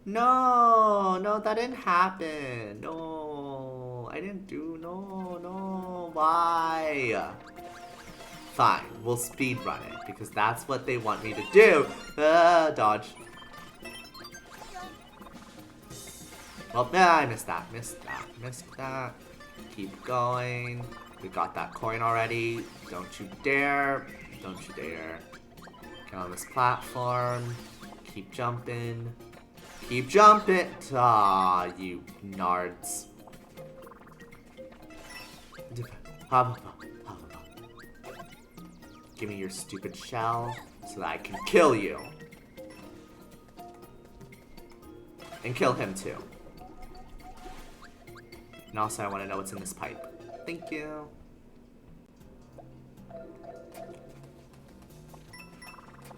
No. No, that didn't happen. No, I didn't do, no, why? Fine, we'll speed run it, because that's what they want me to do. Dodge. Well, I missed that. Keep going. We got that coin already. Don't you dare. Get on this platform. Keep jumping. Ah, you nards. Give me your stupid shell so that I can kill you. And kill him too. And also I want to know what's in this pipe. Thank you.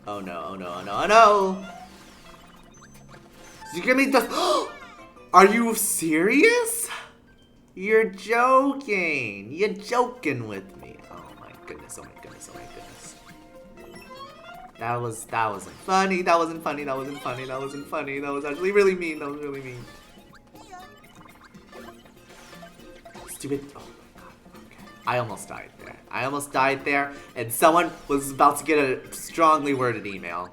Oh no, oh no, oh no, oh no! You give me just. Are you serious? You're joking. You're joking with me. Oh my goodness, oh my goodness, oh my goodness. That wasn't funny. That wasn't funny. That wasn't funny. That wasn't funny. That was actually really mean. That was really mean. Stupid. Oh my god. Okay. I almost died there. I almost died there, and someone was about to get a strongly worded email.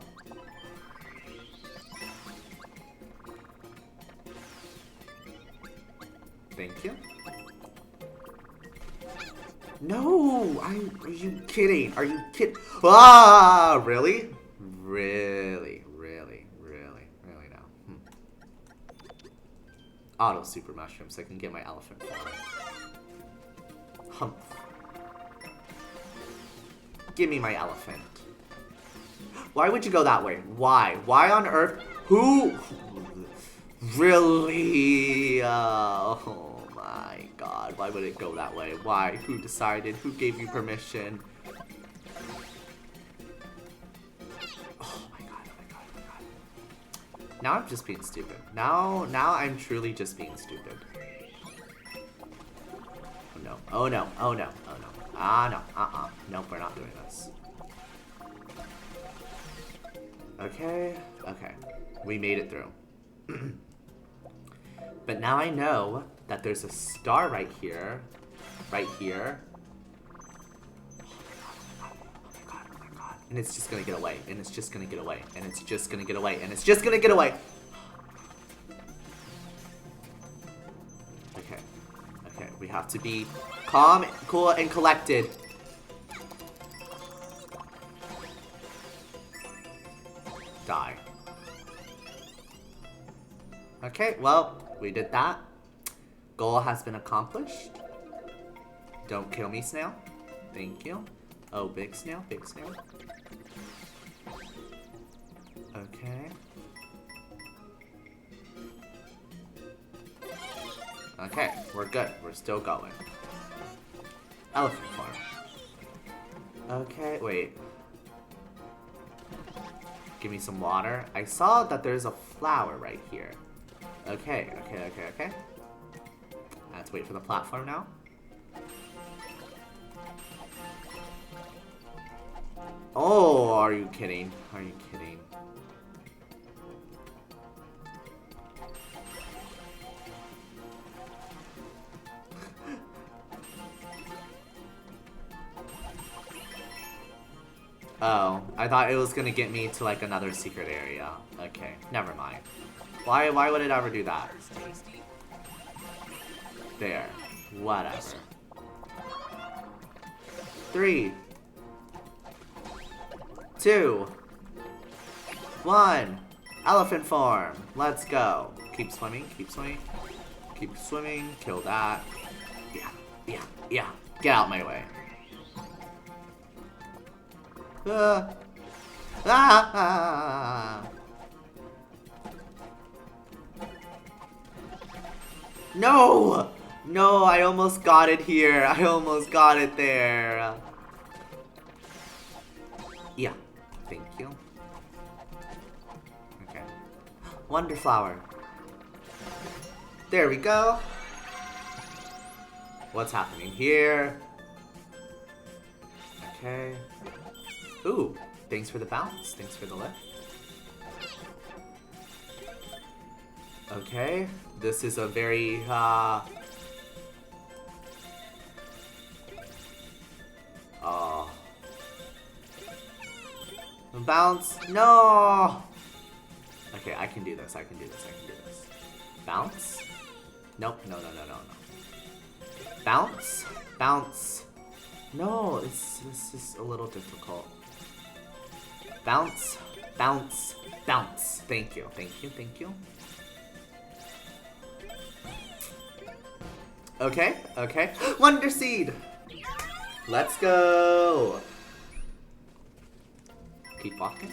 Thank you. No! Are you kidding? Are you kidding? Ah! Really? Really? Really? Really? Really now? Auto super mushroom so I can get my elephant forward. Humph. Give me my elephant. Why would you go that way? Why? Why on earth? Who? Really? Oh my god. Why would it go that way? Why? Who decided? Who gave you permission? Oh my god, oh my god, oh my god. Now I'm just being stupid. Now I'm truly just being stupid. Oh no, oh no, oh no, oh no. Ah no, Nope, we're not doing this. Okay, okay. We made it through. But now I know that there's a star right here. Right here. Oh my god, oh my god. And it's just gonna get away. And it's just gonna get away. And it's just gonna get away. And it's just gonna get away. Okay. Okay, we have to be calm, cool, and collected. Die. Okay, well, we did that. Goal has been accomplished. Don't kill me, snail. Thank you. Oh, big snail, big snail. Okay. Okay, we're good. We're still going. Elephant farm. Okay, wait. Give me some water. I saw that there's a flower right here. Okay, okay, okay, okay. Let's wait for the platform now. Oh, are you kidding? Are you kidding? Oh, I thought it was gonna get me to like another secret area. Okay, never mind. Why would it ever do that? There. Whatever. 3, 2, 1. Elephant form. Let's go. Keep swimming, keep swimming. Keep swimming. Kill that. Yeah, yeah, yeah. Get out my way. No! No, I almost got it here. I almost got it there. Yeah, thank you. Okay. Wonder flower. There we go. What's happening here? Okay. Ooh, thanks for the bounce. Thanks for the lift. Okay, this is a very, oh. Bounce. No! Okay, I can do this. I can do this. I can do this. Bounce? Nope. No, no, no, no, no. Bounce? Bounce. No, this is a little difficult. Bounce. Bounce. Bounce. Thank you. Thank you. Thank you. Okay, okay. Wonder Seed! Let's go! Keep walking.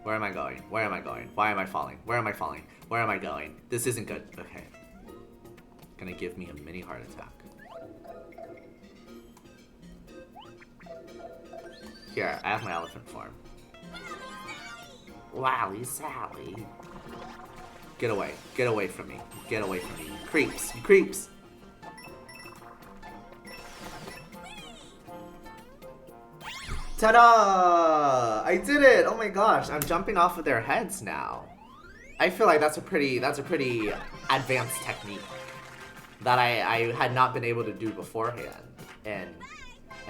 Where am I going? Where am I going? Why am I falling? Where am I falling? Where am I going? This isn't good. Okay. Gonna give me a mini heart attack. Here, I have my elephant form. Wowie Sally. Get away. Get away from me. Get away from me. You creeps. You creeps. Ta-da! I did it! Oh my gosh, I'm jumping off of their heads now. I feel like that's a pretty advanced technique that I had not been able to do beforehand. And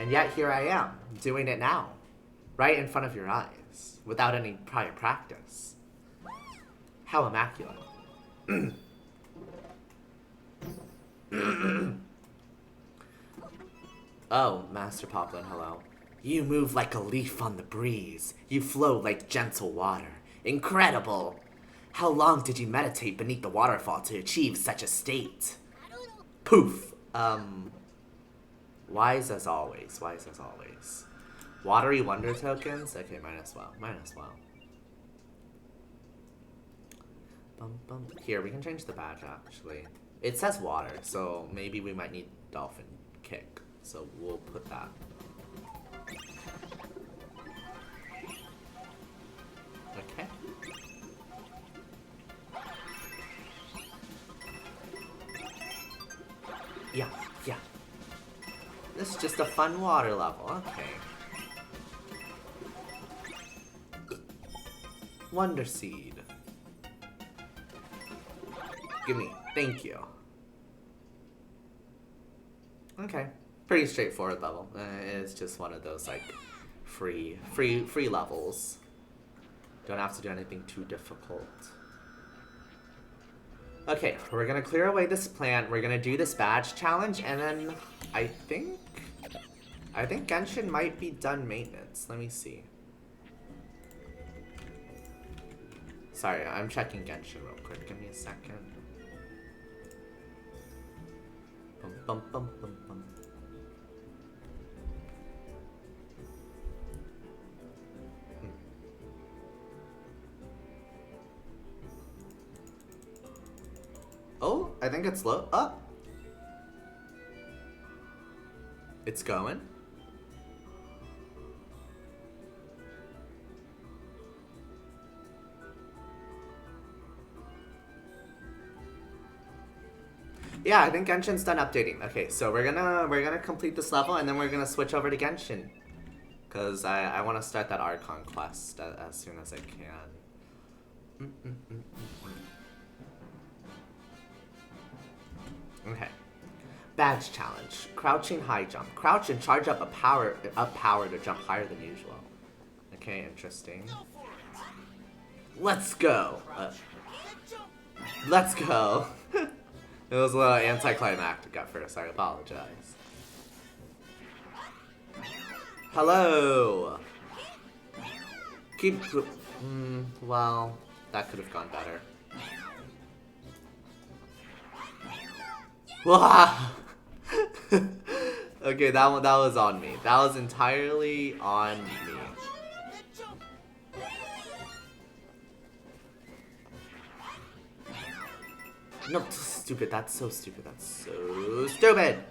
yet here I am, doing it now. Right in front of your eyes, without any prior practice. How immaculate. Oh, Master Poplin, hello. You move like a leaf on the breeze. You flow like gentle water. Incredible! How long did you meditate beneath the waterfall to achieve such a state? Poof! Wise as always. Wise as always. Watery wonder tokens? Okay, might as well. Might as well. Bum, bum. Here, we can change the badge, actually. It says water, so maybe we might need dolphin kick. So we'll put that. Okay. Yeah, yeah. This is just a fun water level, okay. Wonder Seed. Give me, thank you. Okay, pretty straightforward level. It's just one of those like free levels. Don't have to do anything too difficult. Okay, we're gonna clear away this plant. We're gonna do this badge challenge, and then I think Genshin might be done maintenance. Let me see. Sorry, I'm checking Genshin real quick. Give me a second. Bum, bum, bum, bum, bum. Oh, I think it's low. Oh! It's going. Yeah, I think Genshin's done updating. Okay, so we're gonna complete this level and then we're gonna switch over to Genshin. Cause I wanna start that Archon quest as soon as I can. Okay. Badge challenge. Crouching high jump. Crouch and charge up power to jump higher than usual. Okay, interesting. Let's go. Let's go. It was a little anticlimactic at first. I apologize. Hello. Keep. Well, that could have gone better. Wow. Okay, that was on me. That was entirely on me. No, stupid. That's so stupid. That's so stupid.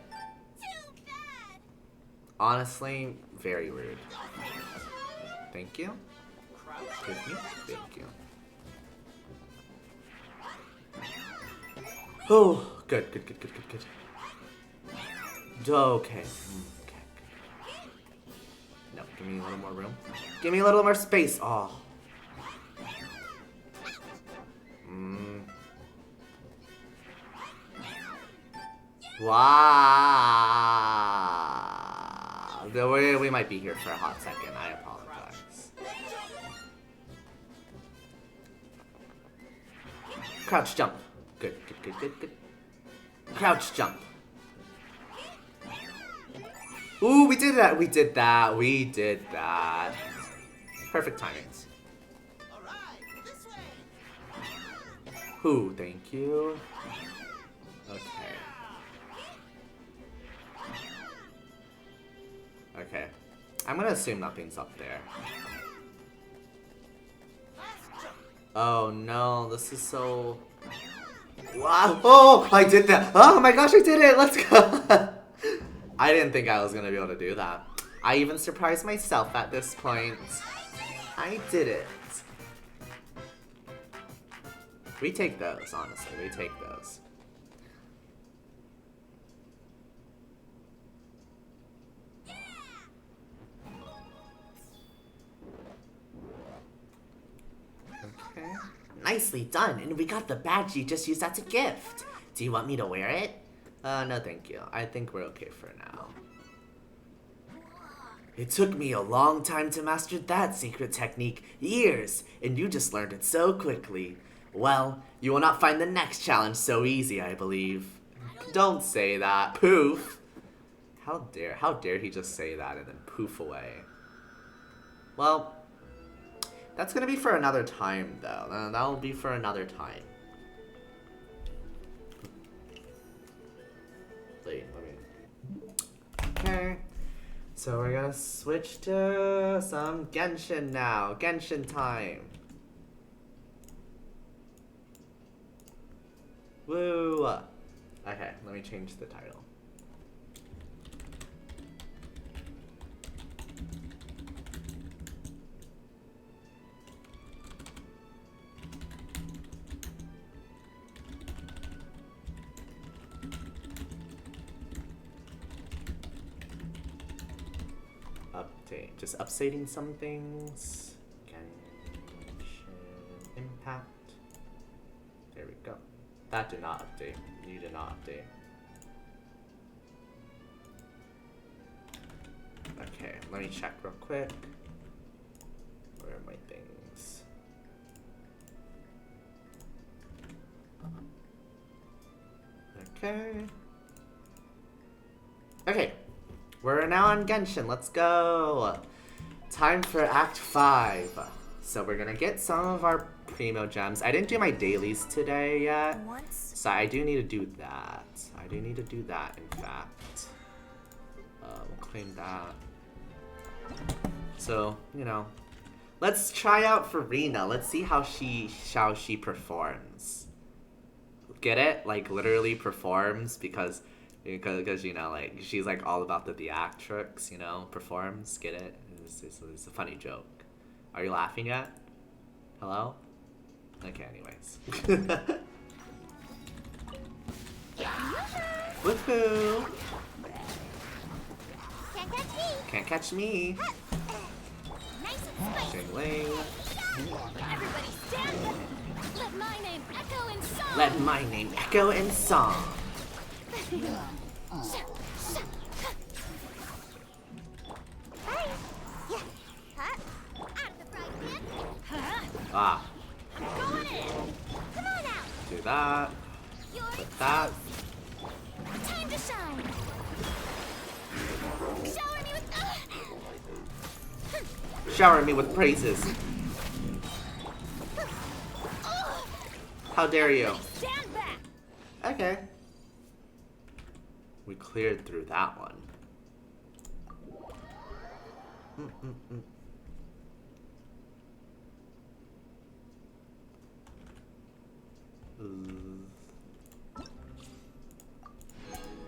Honestly, very rude. Thank you. Excuse me. Thank you. Oh, good. Okay. No, give me a little more room. Give me a little more space. Oh. Wow. We might be here for a hot second. I apologize. Crouch jump. Good. Crouch jump. Ooh, we did that. We did that. Perfect timing. Ooh, thank you. Okay. Okay. I'm gonna assume nothing's up there. Oh no, this is so... Wow! Oh! I did that! Oh my gosh, I did it! Let's go! I didn't think I was gonna be able to do that. I even surprised myself at this point. I did it. We take those, honestly. We take those. Okay. Nicely done, and we got the badge you just used as a gift. Do you want me to wear it? No thank you. I think we're okay for now. It took me a long time to master that secret technique. Years, and you just learned it so quickly. Well, you will not find the next challenge so easy, I believe. Don't say that. Poof! How dare he just say that and then poof away. Well, that's gonna be for another time, though. That'll be for another time. Wait, let me... Okay. So we're gonna switch to some Genshin now. Genshin time. Woo! Okay, let me change the title. Update. Just updating some things. Genshin Impact. There we go. That did not update. You did not update. Okay, let me check real quick. Where are my things? Okay. Okay. We're now on Genshin. Let's go. Time for Act 5. So we're gonna get some of our primo gems. I didn't do my dailies today yet, so I do need to do that. In fact. We'll claim that. So, you know, let's try out for Rena. Let's see how she performs. Get it? Like, literally performs, because you know, like, she's like all about the theatrics, you know, performs. Get it? It's a funny joke. Are you laughing yet? Hello? Okay, anyways. Woohoo! Can't catch me! Jingling. Everybody stand up! Let my name echo in song! Let my name echo in song! Ah. I'm going in! Come on out! Do that. Put that. Time to shine! Shower me with... Shower me with praises. How dare you? Stand back! Okay. We cleared through that one.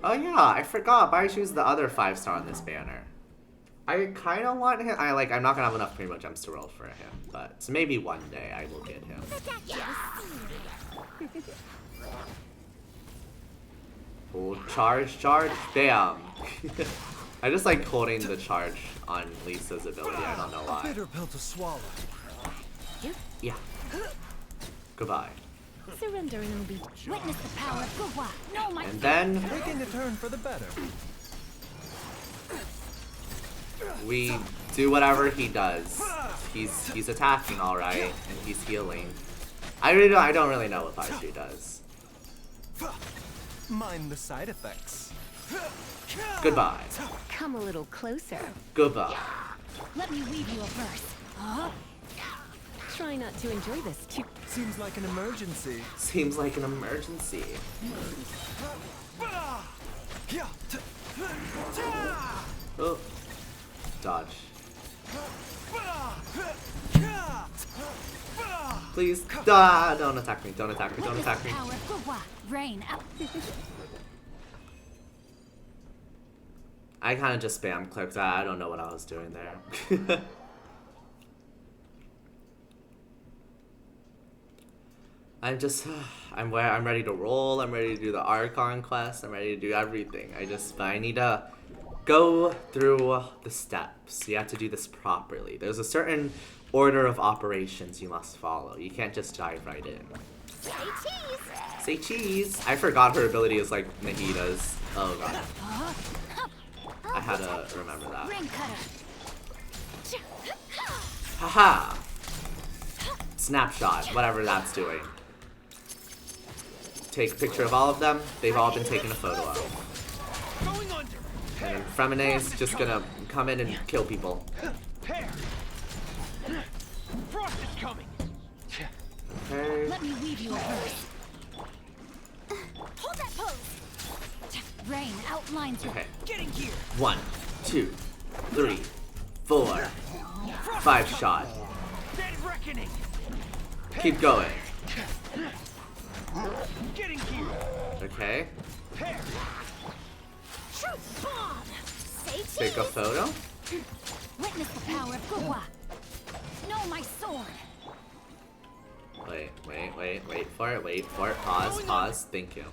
Oh yeah, I forgot. Baishu's the other 5-star on this banner. I kind of want him. I'm not gonna have enough primo gems to roll for him, but so maybe one day I will get him. Oh, charge, bam! I just like holding the charge on Lisa's ability. I don't know why. Bitter pill to swallow. Yeah. Goodbye. Surrender and it'll be witness the power of Gua. No, my And then Taking a turn for the better. we do whatever he does. He's attacking all right, and he's healing. I don't really know what Baishu does. Mind the side effects. Goodbye. come a little closer. Goodbye. Let me weave you a verse. Try not to enjoy this too. Seems like an emergency. Seems like an emergency. Oh. Dodge. Please. Ah, don't attack me. Don't attack me. Don't attack me. Power of Gugwa. Rain out. I kind of just spam clicked. I don't know what I was doing there. I'm ready to roll. I'm ready to do the Archon quest. I'm ready to do everything. I need to go through the steps. You have to do this properly. There's a certain order of operations you must follow. You can't just dive right in. Say cheese! Say cheese! I forgot her ability is like Nahida's. Oh god. I had to remember that. Ring cutter. Haha! Snapshot, whatever that's doing. Take a picture of all of them. They've all been taken a photo of. Going under. And then Fremine's just gonna come in and kill people. Pair. Frost is coming. Okay. Let me weave you a verse. Hold that pose! Rain outlines your Okay. Getting here. 1, 2, 3, 4, 5 shot. Dead reckoning. Keep going. Getting here. Okay. Pair. Truth bomb! Say cheese! Take a photo. witness the power of Gugwa. Know my sword. Wait for it, wait for it. Pause. Thank you.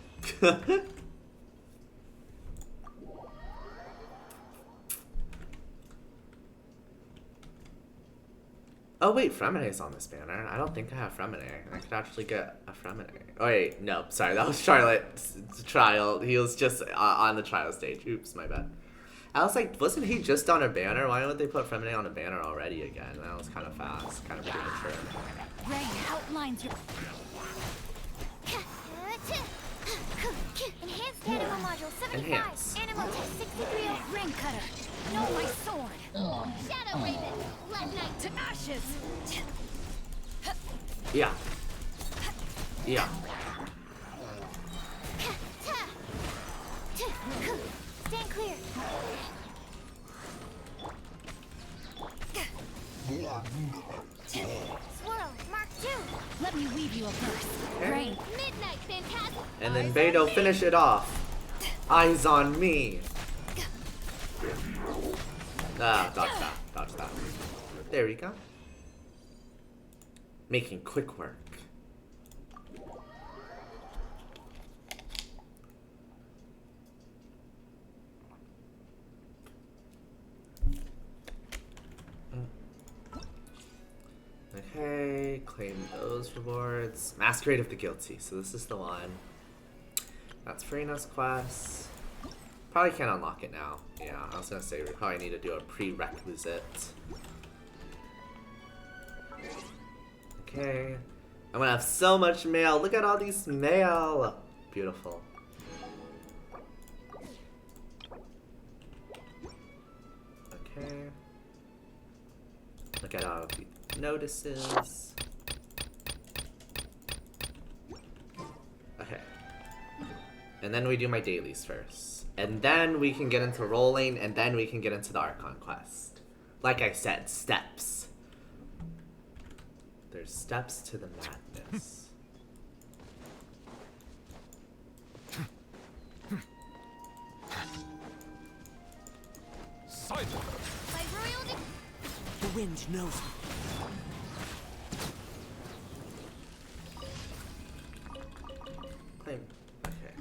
Oh wait, Fremine's on this banner. I don't think I have Fremine. I could actually get a Fremine. Oh wait, no, sorry, that was Charlotte's trial. He was just on the trial stage. Oops, my bad. I was like, wasn't he just on a banner? Why would they put Fremine on a banner already again? That was kind of fast, kind of premature. Rain outlines your... Enhanced animal module 75. Enhance. Animal test 63. Ring cutter. Know my sword. Shadow Raven. Blood Knight. To ashes. Yeah. Yeah. Stand clear. Swirl. Mark 2. Let me weave you a verse. Rain. Midnight Phantasm. And then Beto, finish it off. Eyes on me. Ah, dodge that. There we go. Making quick work. Okay, claim those rewards. Masquerade of the Guilty, so this is the one. That's Farina's quest. Probably can't unlock it now. Yeah, I was gonna say we probably need to do a prerequisite. Okay. I'm gonna have so much mail. Look at all these mail. Beautiful. Okay. Look at all of the notices. Okay. And then we do my dailies first. And then we can get into rolling, and then we can get into the Archon quest. Like I said, steps. There's steps to the madness. Silent. By royal The wind knows me. Claim. Okay.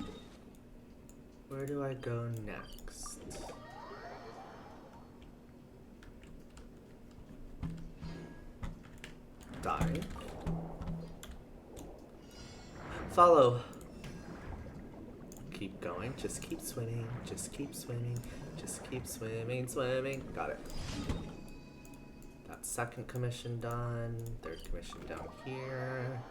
Where do I go next? Dive. Follow. Keep going. Just keep swimming. Just keep swimming. Just keep swimming. Got it. That second commission done. Third commission down here.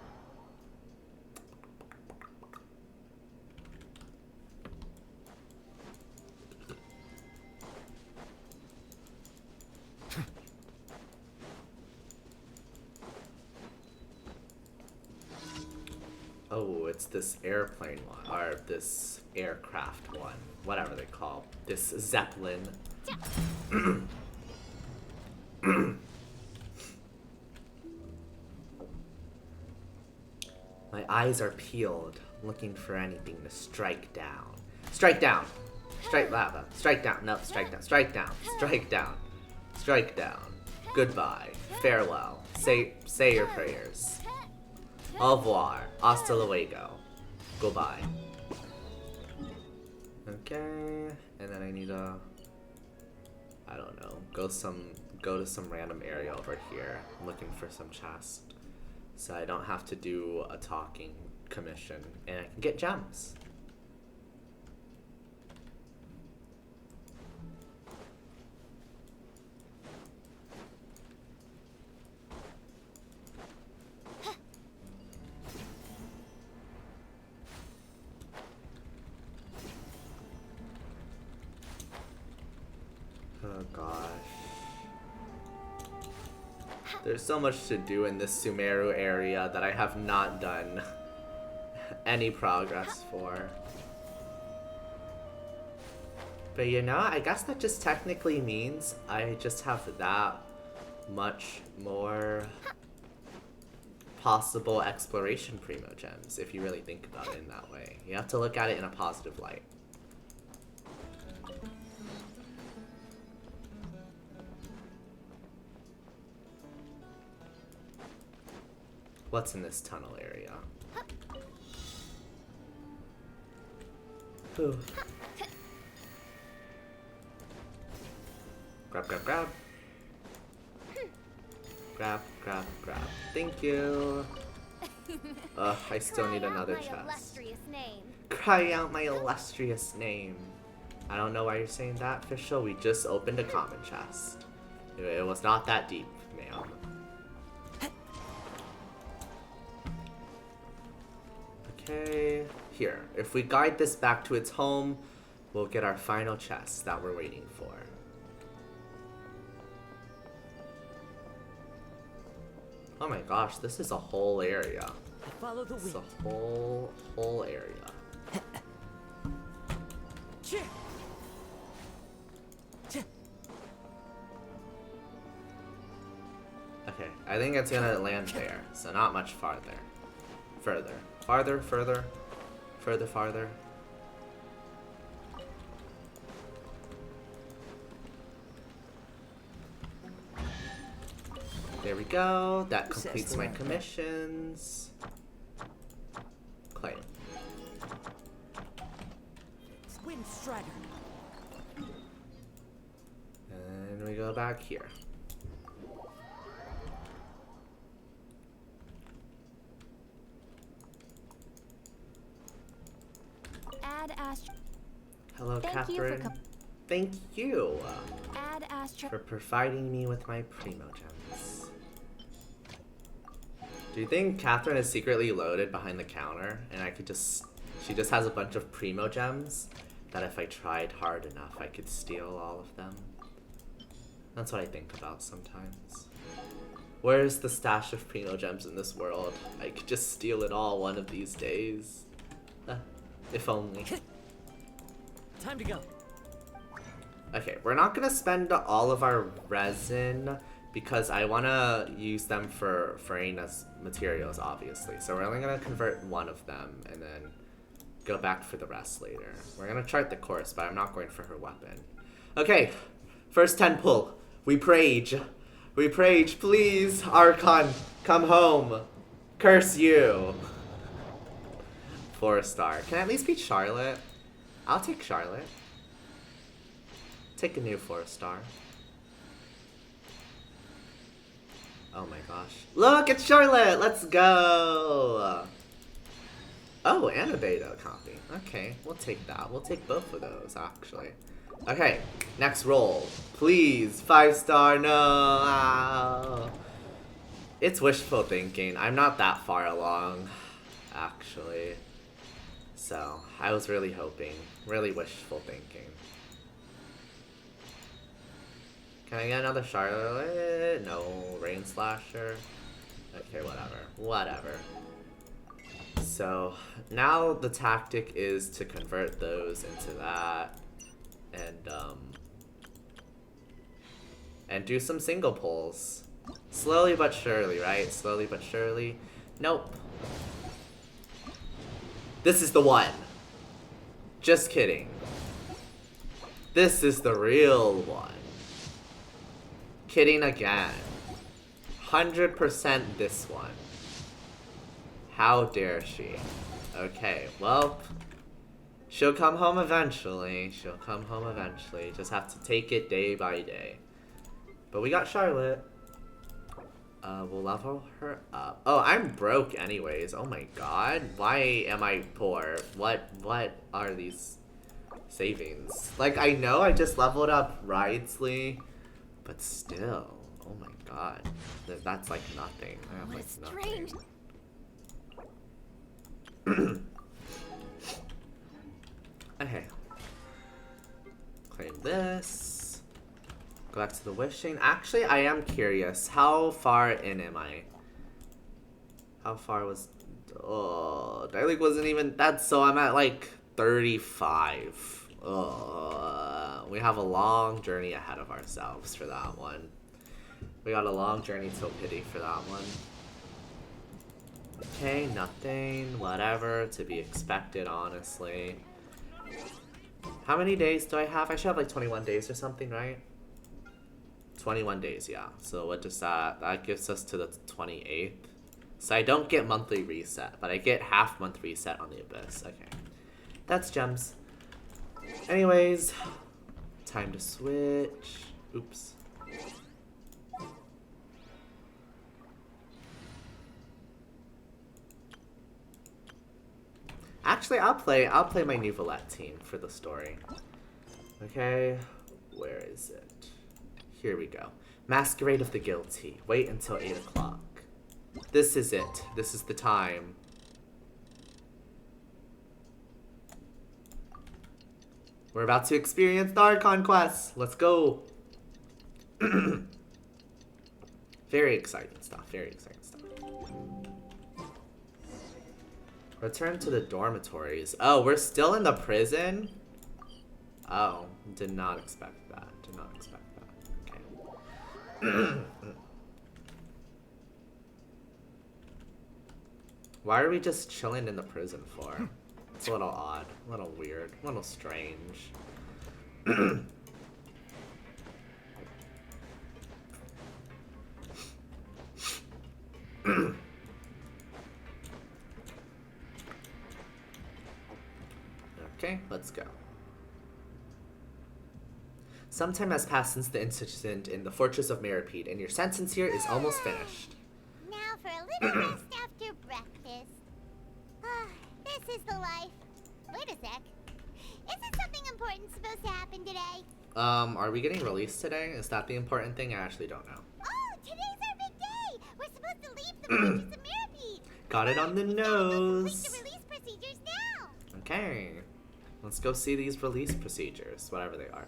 Oh, it's this airplane one, or this aircraft one, whatever they call this Zeppelin. My eyes are peeled, looking for anything to strike down. Strike down! Strike lava. Strike down. No, strike down. Strike down. Strike down. Strike down. Goodbye. Farewell. Say your prayers. Au revoir. Hasta luego. Goodbye. Okay. And then I need to, I don't know, go to some random area over here. I'm looking for some chest. So I don't have to do a talking commission. And I can get gems. Oh gosh. There's so much to do in this Sumeru area that I have not done any progress for. But you know, I guess that just technically means I just have that much more possible exploration primo gems, if you really think about it in that way. You have to look at it in a positive light. What's in this tunnel area? Ooh. Grab, grab, grab. Grab, grab, grab. Thank you. Ugh, I still need another chest. Illustrious name. Cry out my illustrious name. I don't know why you're saying that, Fischl. We just opened a common chest. It was not that deep, ma'am. Okay, here. If we guide this back to its home, we'll get our final chest that we're waiting for. Oh my gosh, this is a whole area. Follow the It's wind. a whole area. Okay, I think it's gonna land there, so not much farther. Further. Farther, further. Further, farther. There we go. That completes my commissions. Claim. Wind Strider. And we go back here. Add Astro. Hello, Thank you for Catherine. Thank you Add Astro. for providing me with my primo gems. Do you think Catherine is secretly loaded behind the counter and I could just... She just has a bunch of primo gems that if I tried hard enough I could steal all of them? That's what I think about sometimes. Where's the stash of primo gems in this world? I could just steal it all one of these days. If only. Time to go. Okay, we're not gonna spend all of our resin because I wanna use them for Arena's materials, obviously. So we're only gonna convert one of them and then go back for the rest later. We're gonna chart the course, but I'm not going for her weapon. Okay, first 10 pull. We prage. We prage, please, Archon, come home. Curse you. 4-star. Can I at least beat Charlotte? I'll take Charlotte. Take a new 4-star. Oh my gosh. Look, it's Charlotte! Let's go! Oh, and a beta copy. Okay, we'll take that. We'll take both of those, actually. Okay, next roll. Please, 5-star, no! Ow. It's wishful thinking. I'm not that far along, actually. So, I was really hoping. Really wishful thinking. Can I get another Charlotte? No. Rain Slasher? Okay, whatever. Whatever. So, now the tactic is to convert those into that. And, and do some single pulls. Slowly but surely, right? Slowly but surely. Nope. This is the one. Just kidding. This is the real one. Kidding again. 100% this one. How dare she? Okay, well, she'll come home eventually. She'll come home eventually. Just have to take it day by day. But we got Charlotte. We'll level her up. Oh, I'm broke anyways. Oh my god. Why am I poor? What are these savings? Like, I know I just leveled up Ridesley, but still. Oh my god. That's like nothing. I have What like a nothing. strange. Okay. Claim this. Go back to the wishing. Actually, I am curious. How far in am I? How far was... Oh, I like wasn't even... That's so I'm at like 35. We have a long journey ahead of ourselves for that one. We got a long journey till pity for that one. Okay, nothing. Whatever. To be expected, honestly. How many days do I have? I should have like 21 days or something, right? 21 days, yeah. So what does that... That gives us to the 28th. So I don't get monthly reset, but I get half month reset on the Abyss. Okay. That's gems. Anyways. Time to switch. Oops. Actually, I'll play my new Valette team for the story. Okay. Where is it? Here we go. Masquerade of the Guilty. Wait until 8 o'clock. This is it. This is the time. We're about to experience the Archon quest. Let's go. Very exciting stuff. Very exciting stuff. Return to the dormitories. Oh, we're still in the prison? Oh, did not expect that. Did not expect that. Okay. Why are we just chilling in the prison for? It's a little odd, a little weird, a little strange. Okay, let's go. Some time has passed since the incident in the Fortress of Meripede, and your sentence here is almost finished. Now for a little rest after breakfast. This is the life. Wait a sec. Isn't something important supposed to happen today? Are we getting released today? Is that the important thing? I actually don't know. Oh, today's our big day! We're supposed to leave the Fortress of Meripede! Got it on the nose. Complete the release procedures now! Okay. Let's go see these release procedures, whatever they are.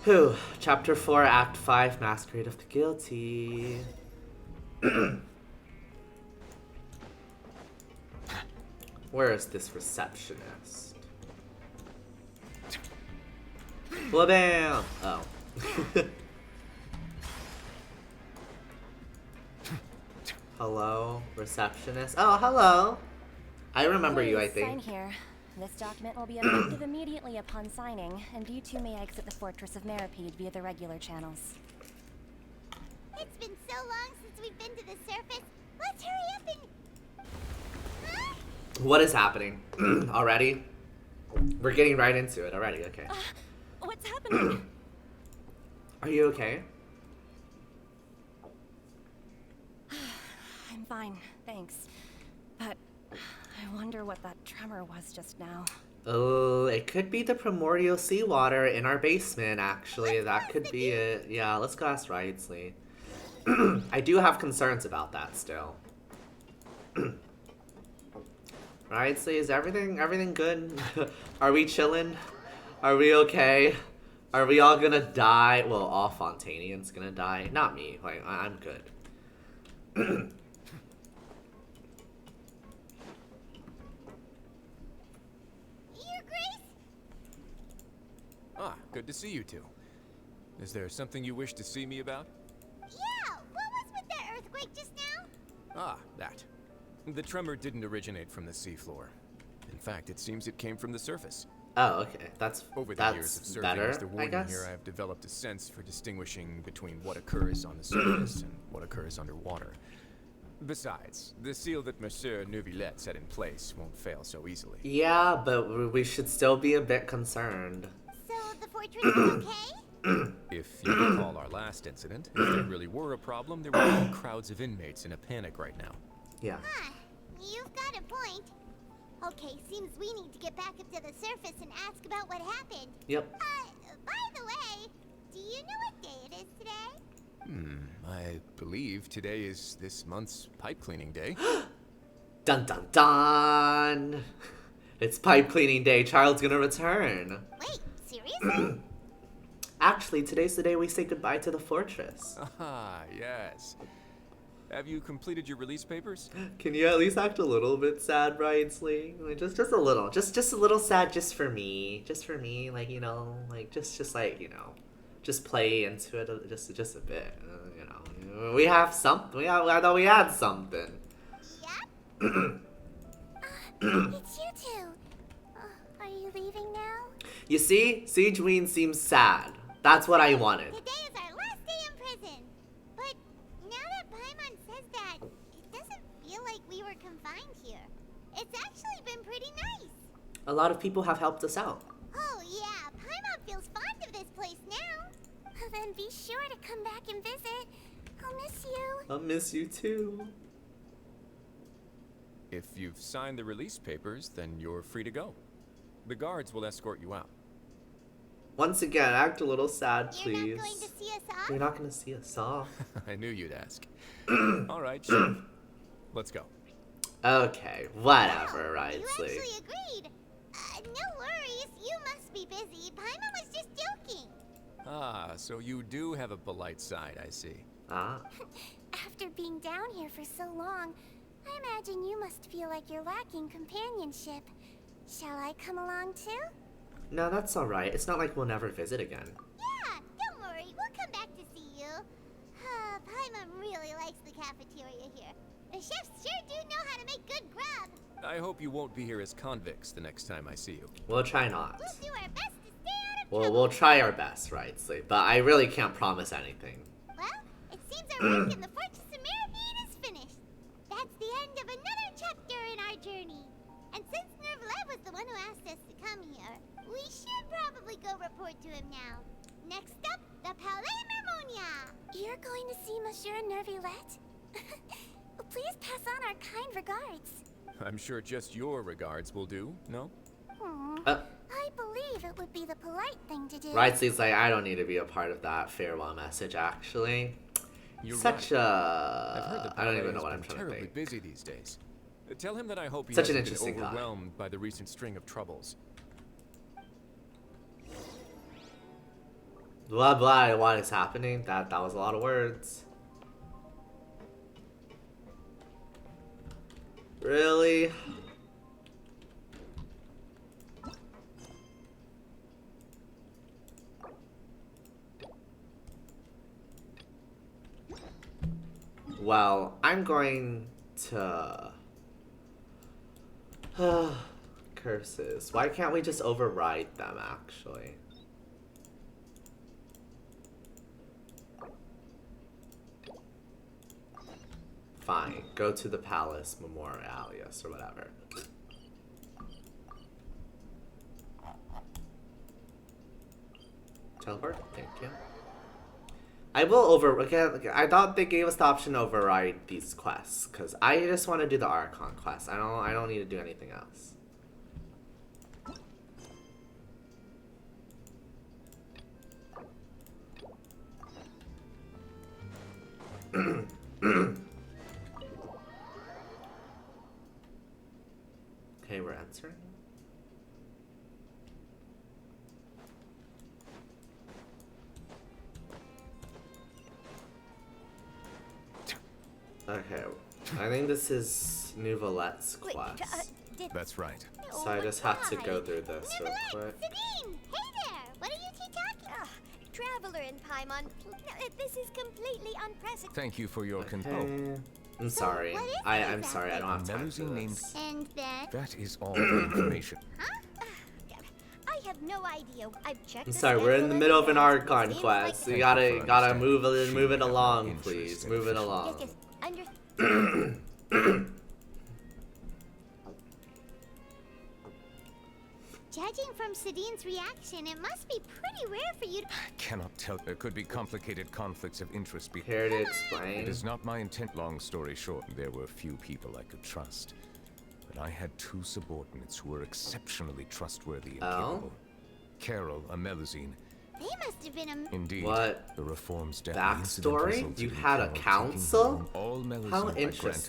Whew. Chapter 4, Act 5, Masquerade of the Guilty. Where is this receptionist? Blam! Oh. Hello, receptionist. Oh, hello. I remember you, I Please sign think. here. This document will be effective immediately upon signing, and you two may exit the Fortress of Meripede via the regular channels. It's been so long since we've been to the surface. Let's hurry up and... Huh? What is happening? Already? We're getting right into it already, okay. What's happening? Are you okay? I'm fine, thanks. But I wonder what that tremor was just now. Oh, it could be the primordial seawater in our basement, actually. That could be it. Yeah, let's go ask Ridesley. I do have concerns about that still. Ridesley, is everything good? Are we chilling? Are we okay? Are we all gonna die? Well, all Fontainians gonna die. Not me. Like, I'm good. Your Grace? Ah, good to see you two. Is there something you wish to see me about? Yeah, what was with that earthquake just now? Ah, that. The tremor didn't originate from the seafloor. In fact, it seems it came from the surface. Oh, okay. Over the years of That's surfing better, as the I warden guess. here, I have developed a sense for distinguishing between what occurs on the surface and what occurs underwater. Besides, the seal that Monsieur Neuvillette set in place won't fail so easily. Yeah, but we should still be a bit concerned. So the fortress is okay? If you recall our last incident, if there really were a problem, there would be crowds of inmates in a panic right now. Yeah. Huh, you've got a point. Okay, seems we need to get back up to the surface and ask about what happened. Yep. By the way, do you know what day it is today? I believe today is this month's pipe cleaning day. Dun dun dun! It's pipe cleaning day. Child's gonna return. Wait, seriously? Actually, today's the day we say goodbye to the fortress. Ah, yes. Have you completed your release papers? Can you at least act a little bit sad, Bridesley? Like just a little, just a little sad, just for me, like you know, like just like you know, just play into it just a bit, you know. We have something. I thought we had something. Yep. It's you two. Are you leaving now? You see, Siegeween seems sad. That's what I wanted. Today is our last day in prison. But now that Paimon says that, it doesn't feel like we were confined here. It's actually been pretty nice. A lot of people have helped us out. Oh yeah, Paimon feels fond of this place now. Then be sure to come back and visit. I'll miss you. I'll miss you too. If you've signed the release papers, then you're free to go. The guards will escort you out. Once again, act a little sad, please. You're not going to see us off? You're not gonna see us off. I knew you'd ask. All right, sure. Let's go. Okay, whatever, Wow, Ridesley. You actually agreed. No worries, you must be busy. Paimon was just joking. Ah, so you do have a polite side, I see. Ah. After being down here for so long, I imagine you must feel like you're lacking companionship. Shall I come along too? No, that's alright. It's not like we'll never visit again. Yeah, don't worry, we'll come back to see you. Paimon really likes the cafeteria here. The chefs sure do know how to make good grub. I hope you won't be here as convicts the next time I see you. We'll try not. We'll do our best to stay out of Well, trouble. we'll try our best, Ridesley. But I really can't promise anything. Well, it seems our work in the Fortress of Mermaid is finished. That's the end of another chapter in our journey. And since Neuvillette was the one who asked us to come here, we should probably go report to him now. Next up, the Palais Mermonia. You're going to see Monsieur Neuvillette? Please pass on our kind regards. I'm sure just your regards will do, no? I believe it would be the polite thing to do. Ridesley's like, I don't need to be a part of that farewell message, actually. You're Such right. a... I've heard the I don't Palais even know has what been I'm trying to terribly think. busy these days. Tell him that I hope he Such an hasn't been interesting guy. overwhelmed by the recent string of troubles. Blah blah, what is happening? That was a lot of words. Really? Well, I'm going to... Curses. Why can't we just override them, actually? Fine. Go to the Palace Memorialius or whatever. Teleport? Thank you. I will okay, I thought they gave us the option to override these quests, because I just want to do the Archon quest. I don't need to do anything else. Okay, we're answering. Okay, I think this is Neuvillette's quest. That's right. So I just have to go through this real Neuvillette, quick. Sabine! Hey there! What are you two talking? Traveler traveler in Paimon. This is completely unprecedented. Thank you for your Okay. I'm sorry. what is it I'm sorry. I don't have time for Melusine named- this. And then? That is all the information. Huh? I have no idea. I've checked. I'm the sorry. We're in the schedule middle of an advance. Archon Seems quest. like We Thank gotta you for gotta understanding. move it She along, had please. interest in Move it fishing. along. Yes, under. Judging from Sadine's reaction, it must be pretty rare for you to. I cannot tell. There could be complicated conflicts of interest. Here to It explain. is not my intent. Long story short, there were few people I could trust. But I had two subordinates who were exceptionally trustworthy and Oh? capable. Carol, a Melusine. They must have been a. Indeed. What? The reforms Backstory? You had a council? All Melusine How granted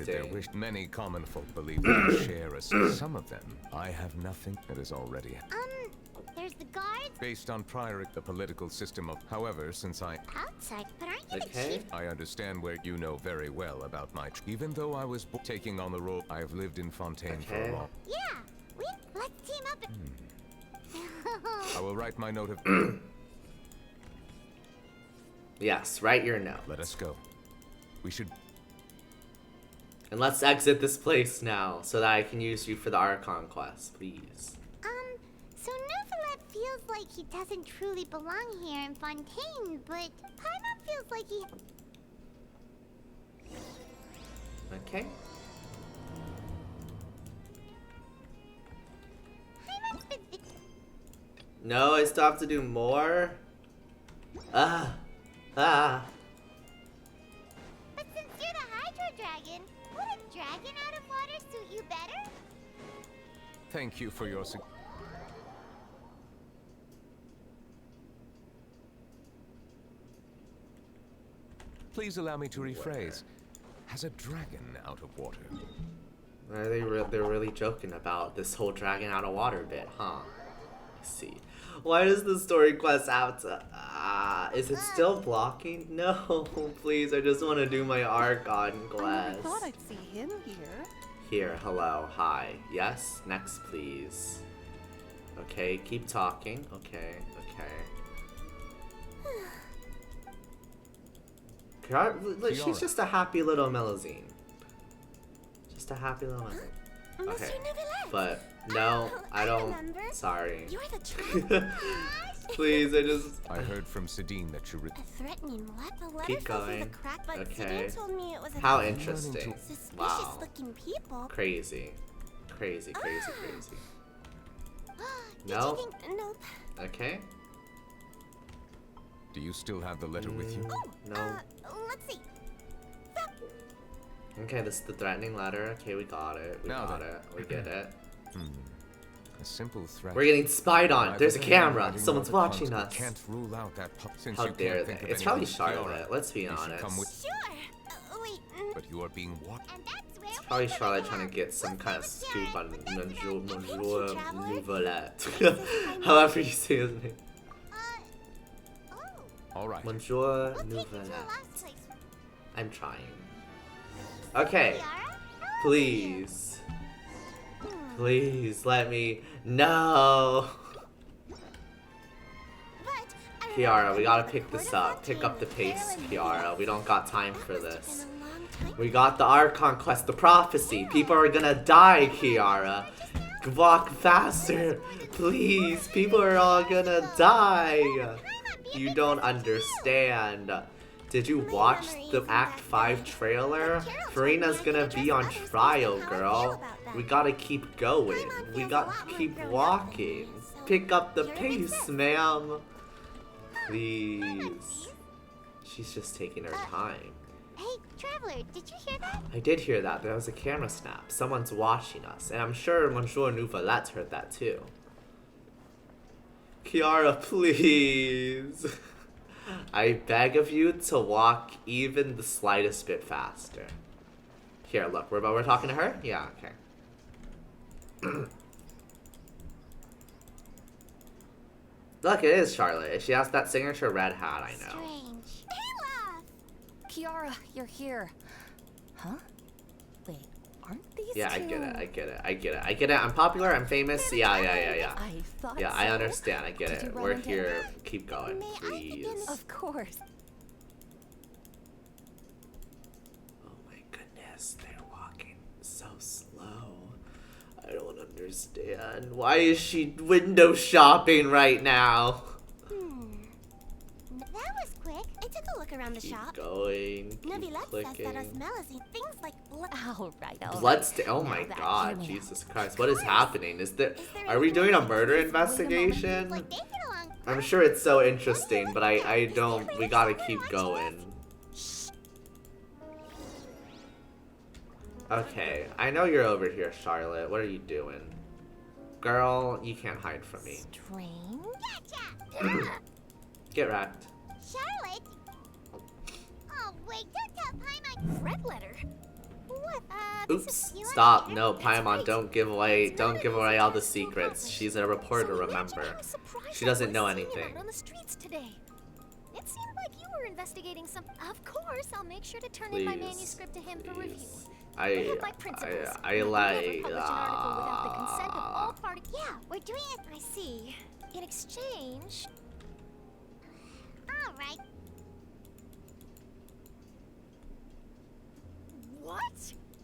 their interesting. wish. Many common folk believe they share us. Some of them, I have nothing that is already. There's the guards Based on prior the political system of. However, since outside, but aren't you the Okay. chief? I understand where you know very well about my. Even though I was taking on the role, I have lived in Fontaine for Okay. a long. Yeah. Let's team up. I will write my note of. Yes, write your note. Let us go. We should. And let's exit this place now so that I can use you for the Archon quest, please. So Neuvillette feels like he doesn't truly belong here in Fontaine, but Paimon feels like he. Okay. Paimon's been. No, I still have to do more. Ah. Ah. But since you're the Hydro Dragon, would a dragon out of water suit you better? Thank you for your. Please allow me to rephrase. Has a dragon out of water? Are they they're really joking about this whole dragon out of water bit, huh? I see. Why does the story quest have to... is it still blocking? No, please, I just want to do my Archon I never quest. thought I'd see him here. Here, hello, hi. Yes, next please. Okay, keep talking. Okay, okay. Look, she's Fiora. just a happy little Melusine. Just a happy little Melusine. Monsieur Okay, Neuvillette. but no, Oh, I I don't. remember. Sorry. You're the traveler. Please, I just. I heard from Sadine that you. A threatening what? The letter Keep fell through going. the crack, but Okay. Sadine told me it was a How interesting. suspicious Wow. looking people. Crazy. Crazy, crazy, crazy. Did No. you think? Nope. Okay. Do you still have the letter with you? No. Let's see. Okay, this is the threatening letter. Okay, we got it. We Now got then. it. We get it. A simple threat. We're getting spied on. Neither There's a the camera. handwriting Someone's nor the watching content us. Can't rule out that since How you dare can't they? think of It's probably anyone, Charlotte. Fiora, Let's be you should come honest. with- Sure. Wait. But you are being watched. And that's where Probably we Charlotte belong. trying to get some Let's kind go of with scoop Jared, on but that's Monsieur an adventure traveler. Nouvellette. However you say his name. Oh. All right. Monsieur We'll take you to the Nouvellette. last place. I'm trying. Okay, Kiara? How are please. you? Please let me. No! But I Kiara, we gotta remember pick this the up. Pick up the Fontaine pace, with Kiara. We don't got time That for must have this. been a long time. We got the Archon quest, the prophecy. People are gonna die, Kiara. Walk faster, please. People are all gonna die. You don't understand. Did you watch the Act 5 trailer? Farina's gonna be on trial, girl. We gotta keep going. We gotta keep walking. Pick up the pace, ma'am. Please. She's just taking her time. Hey, traveler, did you hear that? I did hear that. There was a camera snap. Someone's watching us. And I'm sure Monsieur Nouvellette heard that too. Kiara, please. I beg of you to walk even the slightest bit faster. Here, look. We're talking to her? Yeah, okay. Look, it is Charlotte. She has that signature red hat, I know. Strange. Ayla! Kiara, you're here. Huh? Wait, Aren't these Yeah, I two... get it. I get it. I'm popular. I'm famous. Yeah. I thought Yeah, so. I understand. I get Did you it. run We're into- here. Keep going, May I please. begin? Of course. Oh my goodness, they're walking so slow. I don't understand. Why is she window shopping right now? That was quick. I took a look around the Keep shop. going. Keep Neuvillette says that our clicking. smell is in things like blood. All right. Bloodstain. Oh Now my that god, you know. Jesus Christ. What is happening? Is there. Is there Are we doing a anything murder like this? Wait a moment. investigation? Like they get along I'm great. sure it's so interesting, but I don't. We gotta keep going. Okay, I know you're over here, Charlotte. What are you doing? Girl, you can't hide from me. Strange? Gotcha! Get wrecked. Charlotte? Oh, wait, don't tell Paimon. Red letter? What? Oops. You Stop. want No, That's Paimon, right. don't give away all the secrets. She's a reporter, So imagine remember. how surprised She I doesn't was know seeing you anything. out on the streets today. It seemed like you were investigating some. Of course, I'll make sure to turn in my Please, manuscript to him for review. please. I have my principles. I We'll like. never publish an article without the consent of all parties. Yeah, we're doing it. I see. In exchange, All right. what?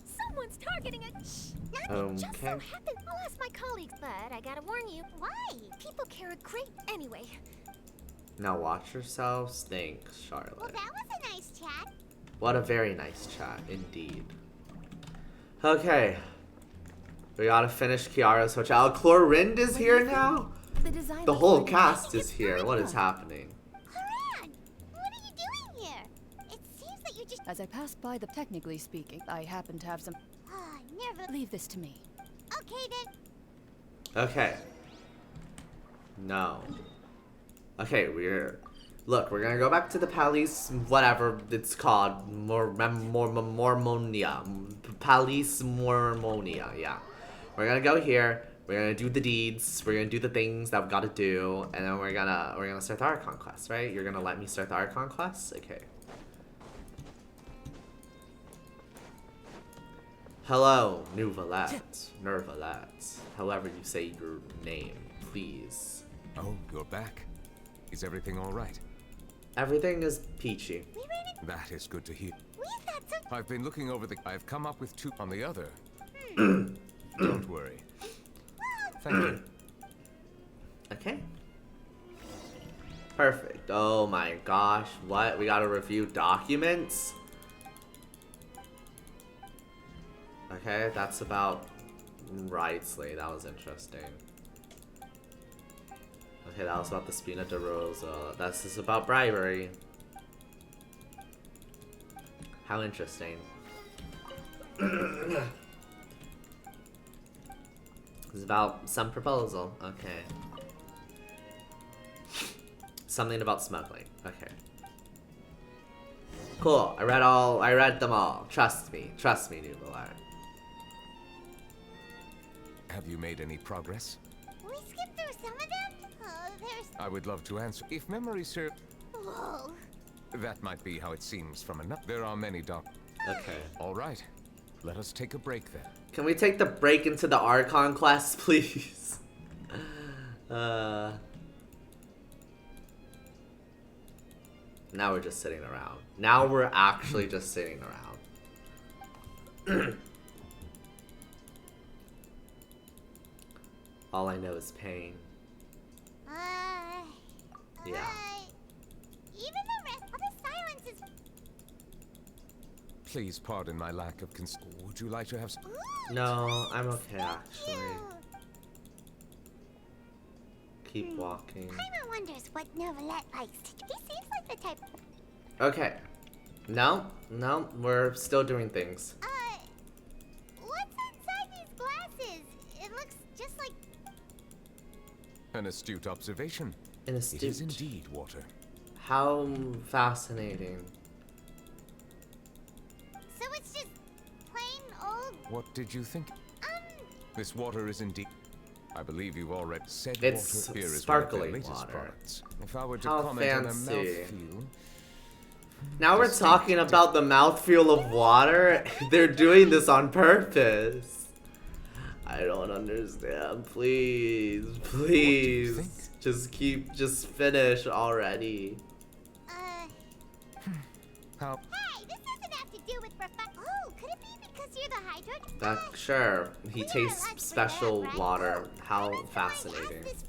Someone's targeting a. Nothing just so Okay. happened. I'll ask my colleagues, but I gotta warn you. Why? People care a great. Anyway, Now watch yourselves. Thanks, Charlotte. Well, that was a nice chat. What a very nice chat, indeed. Okay. We gotta finish Kiara's hotel. Chlorind is here now? The design The looks whole like- cast is here. What is happening? Haran, what are you doing here? It seems that you just. As I passed by the... Technically speaking, I happen to have some... Ah, never. Leave this to me. Okay then. Okay. No. Okay, Look, we're gonna go back to the Palace, whatever it's called, Mormonia. Palace Mormonia, yeah. We're gonna go here, we're gonna do the deeds, we're gonna do the things that we've gotta do, and then we're gonna start the Archon quest, right? You're gonna let me start the Archon quest? Okay. Hello, Nervalette, however you say your name, please. Oh, you're back. Is everything all right? Everything is peachy. We ran it. That is good to hear. We've had some. I've been looking over the. I've come up with two on the other. Don't worry. Thank you. Okay. Perfect. Oh my gosh. What? We gotta review documents? Okay, that's about Wrightsley. That was interesting. Okay, that was about the Spina de Rosa. This is about bribery. How interesting. It's about some proposal. Okay. Something about smuggling. Okay. Cool. I read them all. Trust me, Nuvolar. Have you made any progress? We skipped through some of them. Oh, there's. I would love to answer. If memory serves, Whoa. that might be how it seems from another. There are many Okay. All right. Let us take a break then. Can we take the break into the Archon quest, please? Now we're just sitting around. Now we're actually just sitting around. All I know is pain. Yeah. Even the rest of the silence is. Please pardon my lack of Would you like to have some? Ooh, No, I'm okay actually. cute. Keep walking. Paimon wonders what Neuvillette likes to do. He seems like the type. Okay. No, we're still doing things. What's inside these glasses? It looks just like. An astute observation. An It is astute. indeed water. How fascinating. So it's just plain old. What did you think? This water is indeed. I believe you've already said It's water here is sparkling one of their latest water. products. If I were to How comment on a fancy. mouthfeel, Now we're talking about the mouthfeel of water. They're doing this on purpose. I don't understand. Please, please. Just finish already. How? Hey, this doesn't have to do with Oh, could it be because you're the Hydra? Sure. He We tastes are allowed to special bring that, right? How Haven't someone fascinating. asked this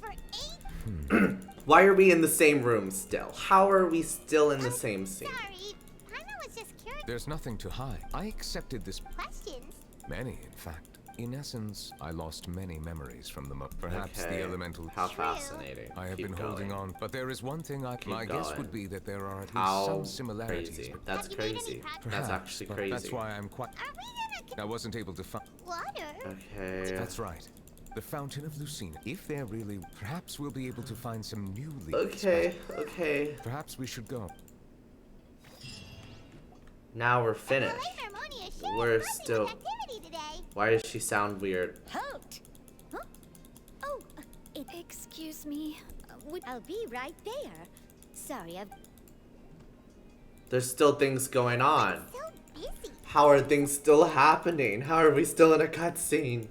for Why are we in the same room still? How are we still in the same scene? Sorry, Paimon was just curious. There's nothing to hide. I accepted this. Questions? Many, in fact. In essence, I lost many memories from the perhaps Okay. the elemental. How fascinating. I have Keep been holding going. on, but there is one thing my guess going. would be that there are at least How some similarities. crazy. but That's Have you made any crazy. progress? That's perhaps, actually but crazy. That's why I'm quite. Are we gonna I wasn't able to find. water? Okay. That's right. The Fountain of Lucina. If they're really, perhaps we'll be able to find some new leads. Okay, okay. Perhaps we should go. Now we're finished. We're still. Today. Why does she sound weird? Halt! Huh? Oh, excuse me. I'll be right there. Sorry, I've There's still things going on. so busy. How are things still happening? How are we still in a cutscene?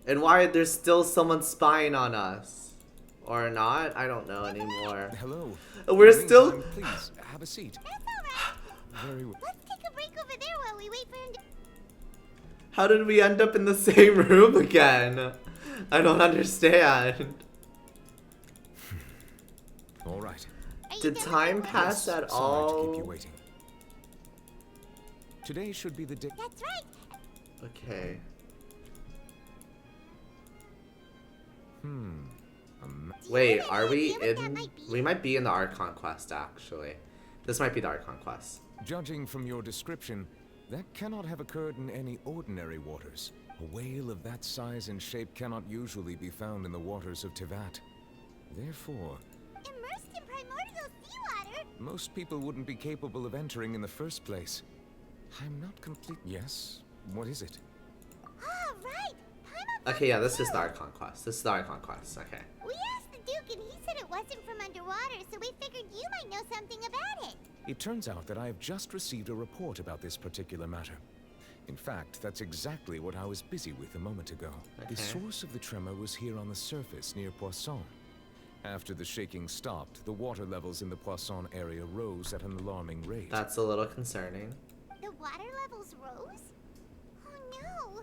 And why there's still someone spying on us? Or not? I don't know anymore. Hello. We're In the still- meantime, please have a seat. That's alright. Very well. Let's take a break over there while we wait for him to. How did we end up in the same room again? I don't understand. All right. Are you Did done with time your work? pass Yes, at sorry to keep all? you waiting. Today should be the day. That's right. Okay. Do you Wait, have are any we idea what that in? might be? We might be in the Archon quest actually. This might be the Archon quest. Judging from your description, that cannot have occurred in any ordinary waters. A whale of that size and shape cannot usually be found in the waters of Tivat. Therefore, Immersed in primordial seawater? most people wouldn't be capable of entering in the first place. I'm not complete. Yes? What is it? Ah, right. Paimon Okay, yeah, found this is it the too. Archon quest. This is the Archon quest. Okay. We asked the Duke and he said it wasn't from underwater, so we figured you might know something about it. It turns out that I have just received a report about this particular matter. In fact, that's exactly what I was busy with a moment ago. Okay. The source of the tremor was here on the surface near Poisson. After the shaking stopped, the water levels in the Poisson area rose at an alarming rate. That's a little concerning. The water levels rose? Oh no.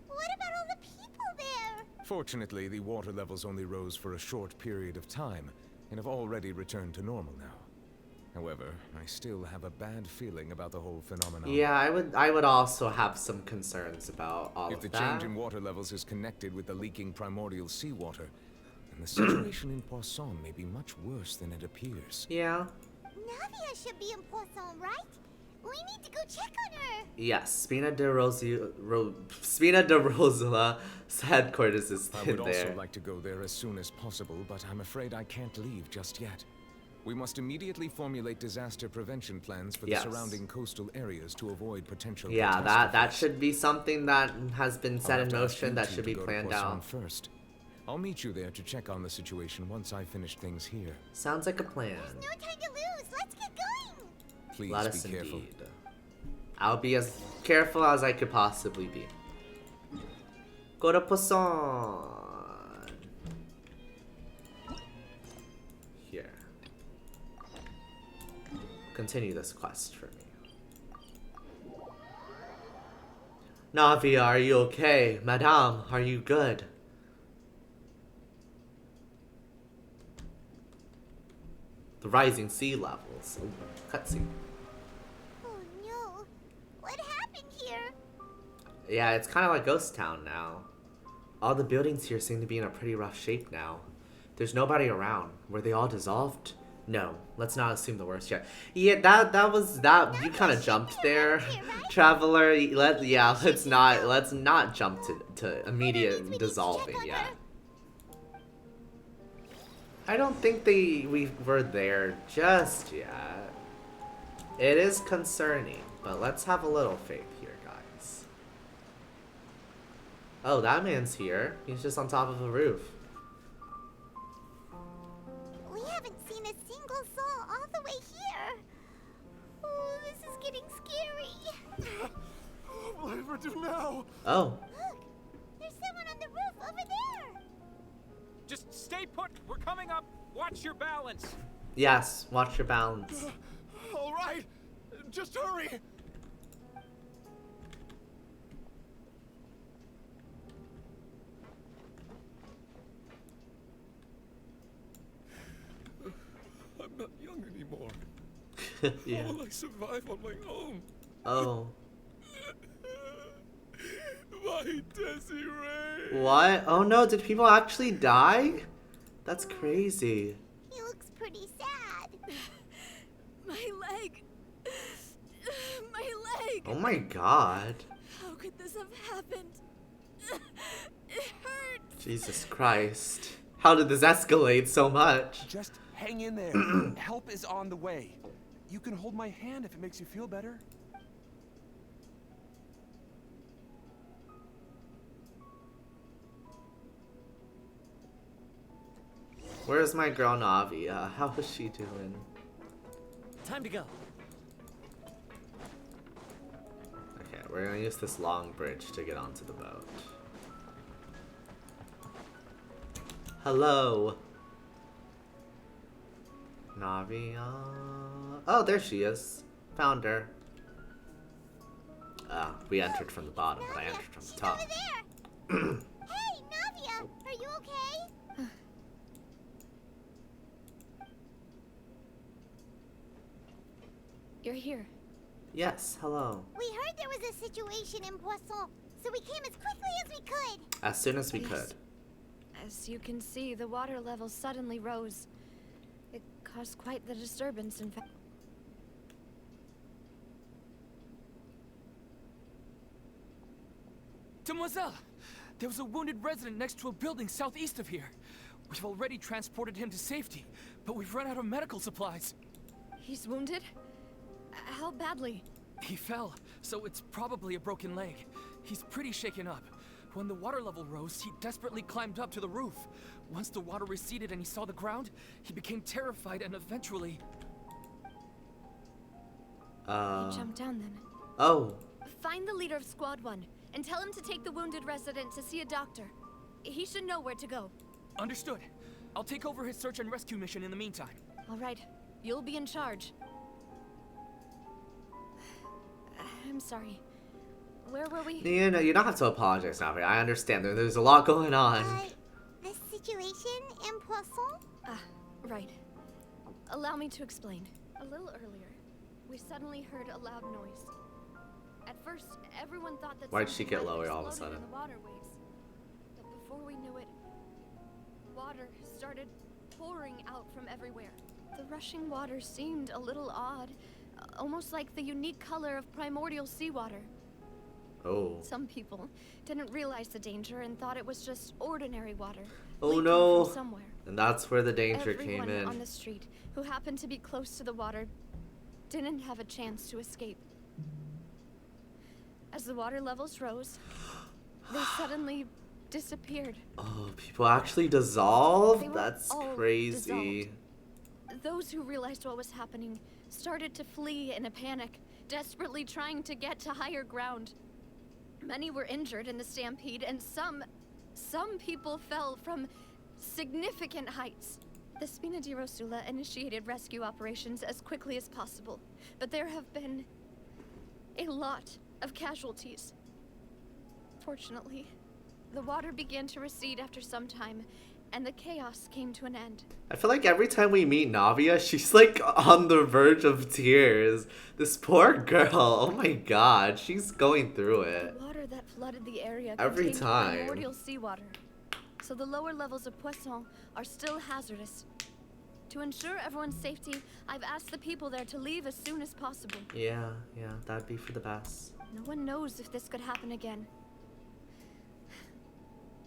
What about all the people there? Fortunately, the water levels only rose for a short period of time and have already returned to normal now. However, I still have a bad feeling about the whole phenomenon. Yeah, I would also have some concerns about all If of the that. change in water levels is connected with the leaking primordial seawater, then the situation in Poisson may be much worse than it appears. Yeah. Navia should be in Poisson, right? We need to go check on her. Yes, Spina de Rosula's headquarters is I in would there. also like to go there as soon as possible, but I'm afraid I can't leave just yet. We must immediately formulate disaster prevention plans for the Yes. surrounding coastal areas to avoid potential Yeah, that catastrophes. should be something that has been I'll set have in to ask motion. you That two should to be go to planned Poisson out. first. I'll meet you there to check on the situation once I finish things here. Sounds like a plan. No time to lose. Let's get going. Please Let us be careful. indeed. I'll be as careful as I could possibly be. Go to Poisson. Here. Continue this quest for me. Navia, are you okay? Madame, are you good? The rising sea levels. Ooh, cutscene. Oh no. What happened here? Yeah, it's kind of like Ghost Town now. All the buildings here seem to be in a pretty rough shape now. There's nobody around. Were they all dissolved? No, let's not assume the worst yet. Yeah, that was that. You kind of jumped there, traveler. Let's not jump to immediate dissolving yet. I don't think we were there just yet. It is concerning, but let's have a little faith here, guys. Oh, that man's here. He's just on top of a roof. We haven't seen a a single soul all the way here. Oh, this is getting scary. What will I ever do now? Oh. Look, there's someone on the roof over there. Just stay put. We're coming up. Watch your balance. Yes, watch your balance. All right, just hurry. I'm not young anymore. Yeah. How will I survive on my own? Oh. My Desiree. What? Oh no, did people actually die? That's crazy. He looks pretty sad. My leg. My leg. Oh my god. How could this have happened? It hurts. Jesus Christ. How did this escalate so much? Just hang in there. Help is on the way. You can hold my hand if it makes you feel better. Where's my girl Navi? How is she doing? Time to go. Okay, we're gonna use this long bridge to get onto the boat. Hello. Navi, oh, there she is. Found her. We entered from the bottom, but I entered from the top. Over there. Hey, Navia, are you okay? You're here. Yes, hello. We heard there was a situation in Poisson, so we came as quickly as we could. As soon as we Yes. could. As you can see, the water level suddenly rose. It caused quite the disturbance, in fact. Demoiselle, there was a wounded resident next to a building southeast of here. We've already transported him to safety, but we've run out of medical supplies. He's wounded? How badly? He fell, so it's probably a broken leg. He's pretty shaken up. When the water level rose, he desperately climbed up to the roof. Once the water receded and he saw the ground, he became terrified and eventually... He jumped down then. Oh. Find the leader of Squad 1 and tell him to take the wounded resident to see a doctor. He should know where to go. Understood. I'll take over his search and rescue mission in the meantime. All right, you'll be in charge. I'm sorry. Where were we? You know, you don't have to apologize, Navi. I understand. There's a lot going on. The situation in Poisson? Right. Allow me to explain. A little earlier, we suddenly heard a loud noise. At first, everyone thought that Why'd she something get had lower all of a exploded sudden? in the waterways. But before we knew it, water started pouring out from everywhere. The rushing water seemed a little odd, almost like the unique color of primordial seawater. Oh. Some people didn't realize the danger and thought it was just ordinary water. Oh leaking no. from somewhere. And that's where the danger Everyone came in. on the street who happened to be close to the water didn't have a chance to escape. As the water levels rose, they suddenly disappeared. Oh, people actually dissolved? They were That's all crazy. Those who realized what was happening started to flee in a panic, desperately trying to get to higher ground. Many were injured in the stampede, and some people fell from significant heights. The Spina di Rosula initiated rescue operations as quickly as possible, but there have been a lot of casualties. Fortunately, the water began to recede after some time, and the chaos came to an end. I feel like every time we meet Navia, she's like on the verge of tears. This poor girl, oh my god, she's going through it. The water that flooded the area Every contained time. primordial seawater, so the lower levels of Poisson are still hazardous. To ensure everyone's safety, I've asked the people there to leave as soon as possible. Yeah, that'd be for the best. No one knows if this could happen again.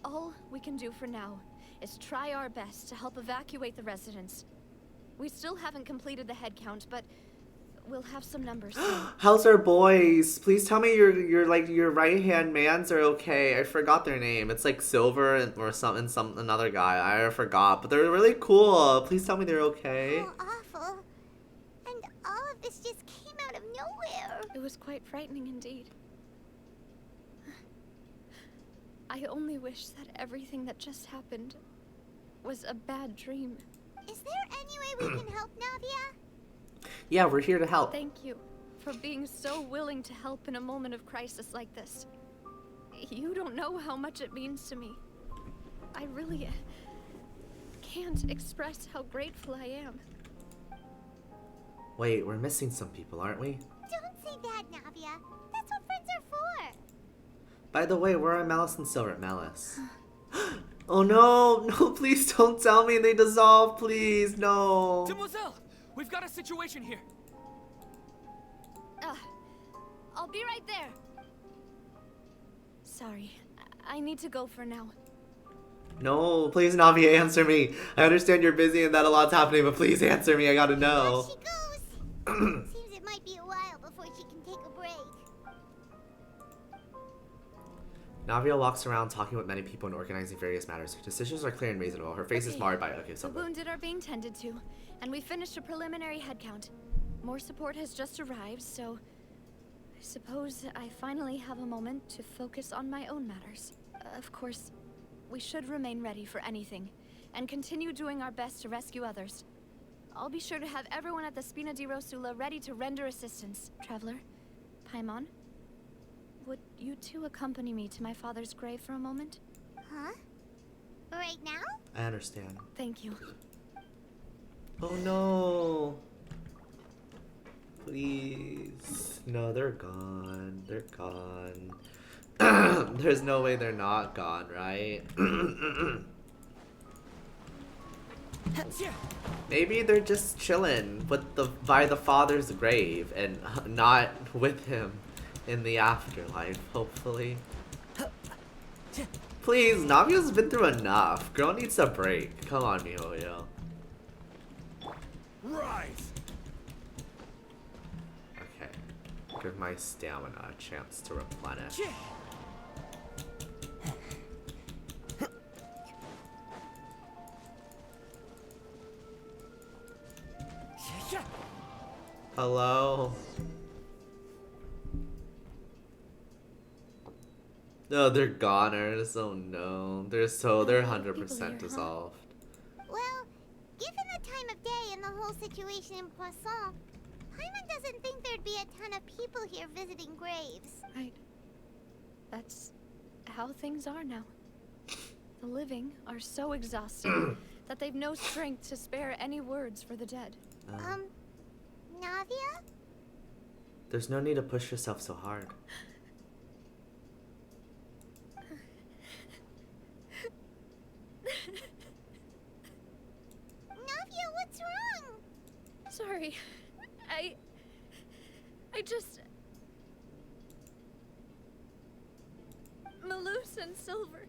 All we can do for now is try our best to help evacuate the residents. We still haven't completed the head count, but we'll have some numbers soon. How's our boys? Please tell me your like your right hand mans are okay. I forgot their name. It's like Silver or some another guy. I forgot, but they're really cool. Please tell me they're okay. How awful. And all of this just came out of nowhere. It was quite frightening indeed. I only wish that everything that just happened was a bad dream. Is there any way we can help, Navia? Yeah, we're here to help. Thank you for being so willing to help in a moment of crisis like this. You don't know how much it means to me. I really can't express how grateful I am. Wait, we're missing some people, aren't we? Don't say that, Navia. That's what friends are for. By the way, where are Malice and Silver? Malice. Oh no, no, please don't tell me they dissolve, please, no. Demoiselle, we've got a situation here. I'll be right there. Sorry, I need to go for now. No, please, Navi, answer me. I understand you're busy and that a lot's happening, but please answer me, I gotta know. There she goes. Seems it might be a while before she can take a break. Navia walks around talking with many people and organizing various matters. Her decisions are clear and reasonable. Her face is marred by The something. wounded are being tended to, and we finished a preliminary head count. More support has just arrived, so I suppose I finally have a moment to focus on my own matters. Of course, we should remain ready for anything, and continue doing our best to rescue others. I'll be sure to have everyone at the Spina di Rosula ready to render assistance. Traveler, Paimon, would you two accompany me to my father's grave for a moment? Huh? Right now? I understand. Thank you. Oh no. Please. No, they're gone. They're gone. There's no way they're not gone, right? Maybe they're just chilling by the father's grave and not with him in the afterlife, hopefully. Please, Navia's been through enough. Girl needs a break. Come on, MiHoYo. Rise! Okay. Give my stamina a chance to replenish. Hello? No, they're goners. Oh no. They're 100% dissolved. Well, given the time of day and the whole situation in Poisson, Paimon doesn't think there'd be a ton of people here visiting graves. Right. That's how things are now. The living are so exhausted that they've no strength to spare any words for the dead. Navia? There's no need to push yourself so hard. Navia, what's wrong? Sorry. I just... Malus and Silver,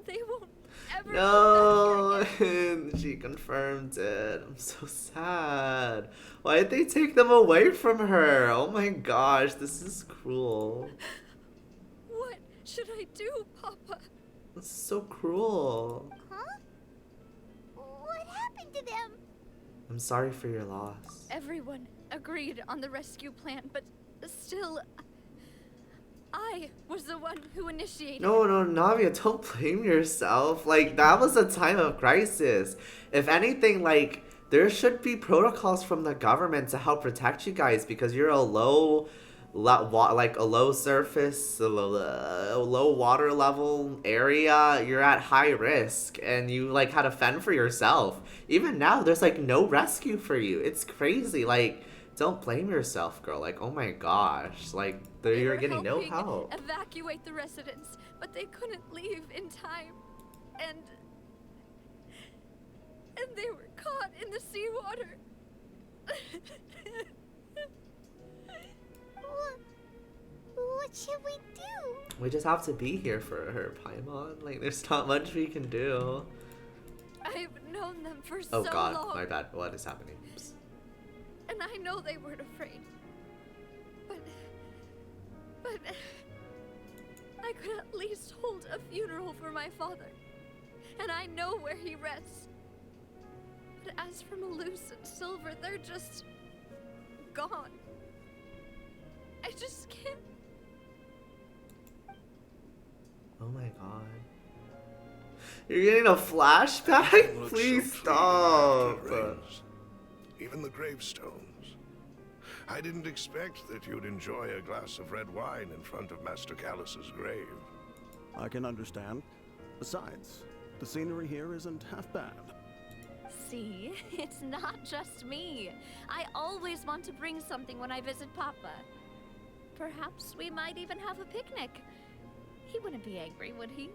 they won't ever No, come back here again. she confirmed it. I'm so sad. Why did they take them away from her? Oh my gosh, this is cruel. What should I do, Papa? This is so cruel. Huh? What happened to them? I'm sorry for your loss. Everyone agreed on the rescue plan, but still, I was the one who initiated. No, Navia, don't blame yourself. Like, that was a time of crisis. If anything, like, there should be protocols from the government to help protect you guys because you're a low surface, a low water level area. You're at high risk and you, like, had to fend for yourself. Even now, there's, like, no rescue for you. It's crazy. Like, don't blame yourself, girl. Like, oh my gosh. Like, you're getting no help. Evacuate the residents, but they couldn't leave in time. And they were caught in the seawater. What should we do? We just have to be here for her, Paimon. Like, there's not much we can do. I've known them for Oh so god, long. my bad. What is happening? Oops. And I know they weren't afraid. But I could at least hold a funeral for my father. And I know where he rests. But as for Malus and Silver, they're just gone. I just can't. Oh my god. You're getting a flashback? Please stop. Even the gravestones. I didn't expect that you'd enjoy a glass of red wine in front of Master Callus's grave. I can understand. Besides, the scenery here isn't half bad. See, it's not just me. I always want to bring something when I visit Papa. Perhaps we might even have a picnic. He wouldn't be angry, would he?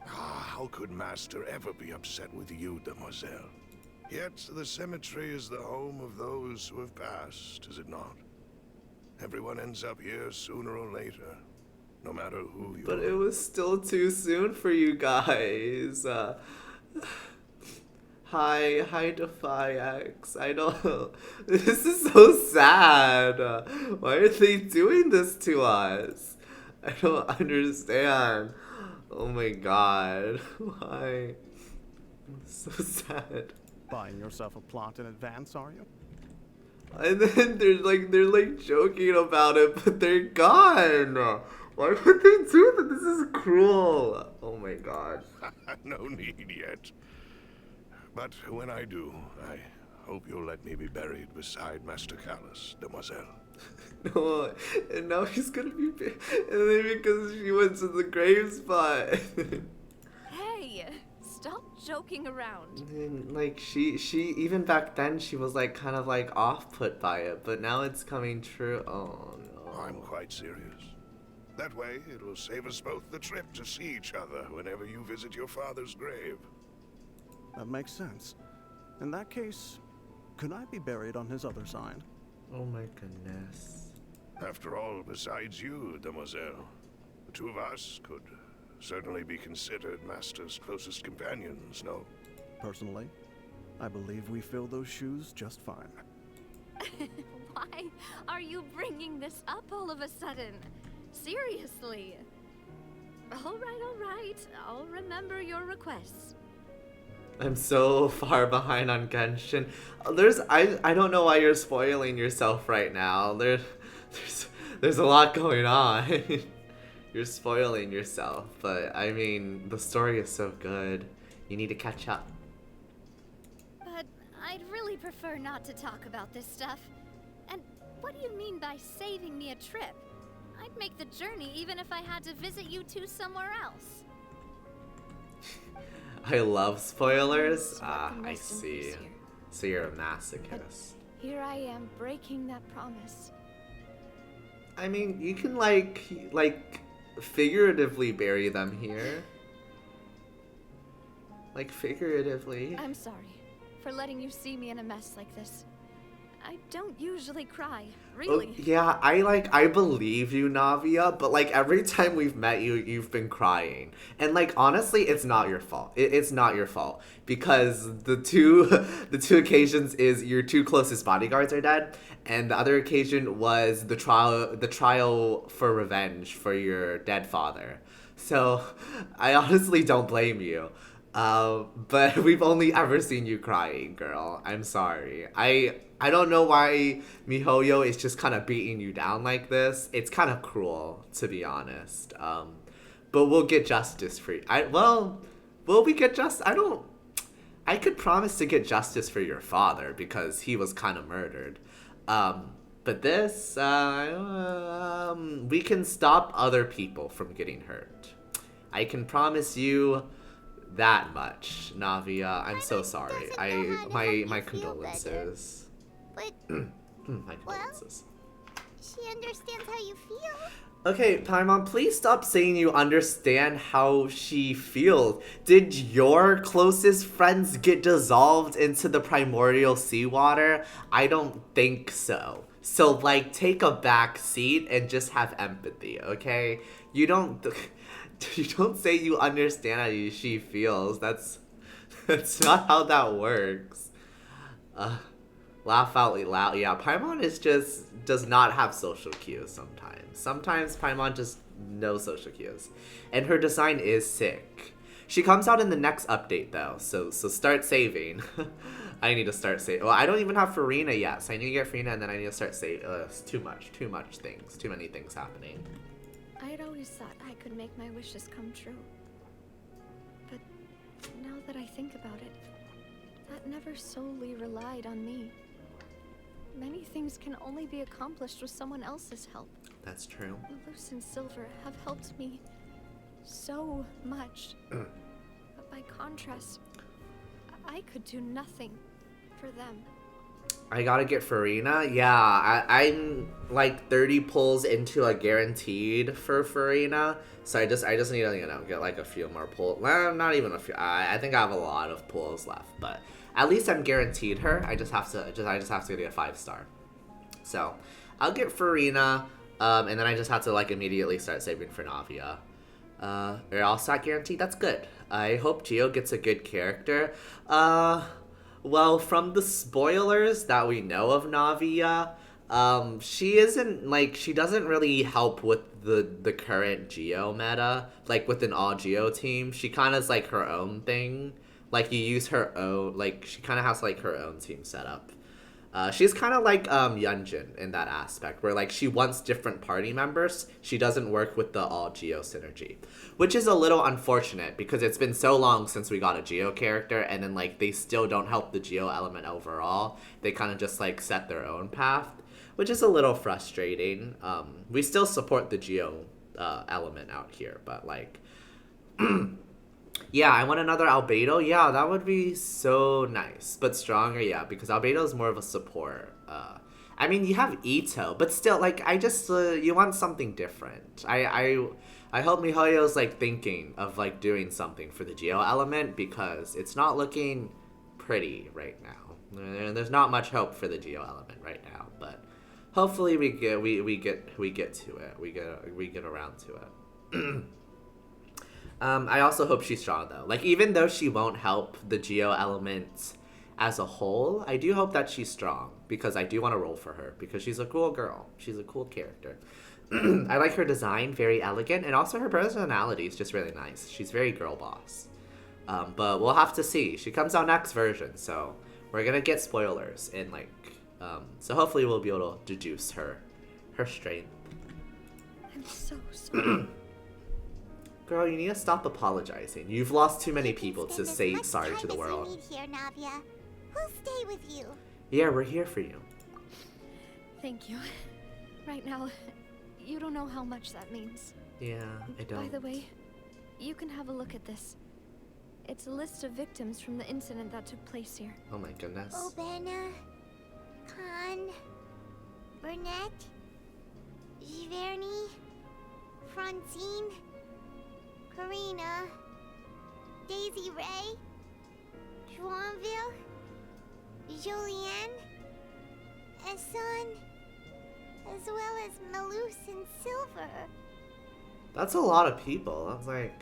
Ah, how could Master ever be upset with you, Demoiselle? Yet the cemetery is the home of those who have passed, is it not? Everyone ends up here sooner or later, no matter who you are. But it was still too soon for you guys. Hi Defy X. I know. This is so sad. Why are they doing this to us? I don't understand. Oh my god. Why? So sad. Buying yourself a plot in advance, are you? And then they're like joking about it, but they're gone. Why would they do that? This is cruel. Oh my god. No need yet. But when I do, I hope you'll let me be buried beside Master Callus, Demoiselle. No, and now he's gonna be and then because she went to the grave spot. Hey, stop joking around. And like she even back then she was like kind of like off put by it, but now it's coming true. Oh no. I'm quite serious. That way, it'll save us both the trip to see each other whenever you visit your father's grave. That makes sense. In that case, could I be buried on his other side? Oh my goodness. After all, besides you, Demoiselle, the two of us could certainly be considered Master's closest companions, no? Personally, I believe we fill those shoes just fine. Why are you bringing this up all of a sudden? Seriously. All right. I'll remember your requests. I'm so far behind on Genshin. I don't know why you're spoiling yourself right now. There's a lot going on. You're spoiling yourself, but I mean, the story is so good. You need to catch up. But I'd really prefer not to talk about this stuff. And what do you mean by saving me a trip? I'd make the journey even if I had to visit you two somewhere else. I love spoilers. What Ah, can I most see. increase here? So you're a masochist. Here I am breaking that promise. I mean, you can like figuratively bury them here. Like figuratively. I'm sorry for letting you see me in a mess like this. I don't usually cry, really. Oh, yeah, I believe you, Navia, but like every time we've met you, you've been crying. And like honestly, it's not your fault. It's not your fault because the two occasions is your two closest bodyguards are dead, and the other occasion was the trial for revenge for your dead father. So, I honestly don't blame you. But we've only ever seen you crying, girl. I'm sorry. I don't know why MiHoYo is just kind of beating you down like this. It's kind of cruel, to be honest. But we'll get justice for you. Will we get justice? I could promise to get justice for your father because he was kind of murdered. But this, we can stop other people from getting hurt. I can promise you that much, Navia. I'm so sorry. My condolences. But, My condolences. she understands how you feel. Okay, Paimon, please stop saying you understand how she feels. Did your closest friends get dissolved into the primordial seawater? I don't think so. So, like, take a back seat and just have empathy, okay? You don't say you understand how she feels. That's not how that works. Laugh out loud. Yeah, Paimon is just does not have social cues sometimes. Sometimes Paimon just no social cues. And her design is sick. She comes out in the next update though, so start saving. I need to start saving. Well, I don't even have Farina yet, so I need to get Farina and then I need to start saving. It's too much things, too many things happening. I'd always thought I could make my wishes come true. But now that I think about it, that never solely relied on me. Many things can only be accomplished with someone else's help. That's true. Malus and Silver have helped me so much. But by contrast, I could do nothing for them. I gotta get Farina. Yeah, I'm like 30 pulls into a guaranteed for Farina. So I just need to, get like a few more pulls. Well, not even a few. I think I have a lot of pulls left, but at least I'm guaranteed her. I just have to get a 5-star. So I'll get Farina, and then I just have to like immediately start saving for Navia. They're all stat guaranteed. That's good. I hope Geo gets a good character. Well, from the spoilers that we know of Navia, she doesn't really help with the current Geo meta, like with an all Geo team. She kind of is like her own thing. Like you use her own, like she kind of has like her own team setup. She's kind of like Yunjin in that aspect, where like she wants different party members. She doesn't work with the all Geo synergy, which is a little unfortunate because it's been so long since we got a Geo character, and then like they still don't help the Geo element overall. They kind of just like set their own path, which is a little frustrating. We still support the Geo element out here, but like. Yeah, I want another Albedo. Yeah, that would be so nice. But stronger, yeah, because Albedo is more of a support. I mean, you have Ito, but still, like, I just, you want something different. I hope MiHoYo's, like, thinking of, like, doing something for the Geo element, because it's not looking pretty right now. There's not much hope for the Geo element right now, but hopefully we get to it. We get around to it. I also hope she's strong though. Like even though she won't help the Geo element as a whole, I do hope that she's strong because I do want to roll for her because she's a cool girl. She's a cool character. I like her design, very elegant, and also her personality is just really nice. She's very girl boss. But we'll have to see. She comes out next version, so we're gonna get spoilers and like so hopefully we'll be able to deduce her strength. I'm so sorry. Girl, you need to stop apologizing. You've lost too many people to say sorry to the world. You need here, Navia. We'll stay with you. Yeah, we're here for you. Thank you. Right now, you don't know how much that means. Yeah, I don't. By the way, you can have a look at this. It's a list of victims from the incident that took place here. Oh my goodness. Obena, Khan, Burnett, Giverny, Francine, Karina, Daisy Ray, Joinville, Julianne, Esson, as well as Malus and Silver. That's a lot of people. That's like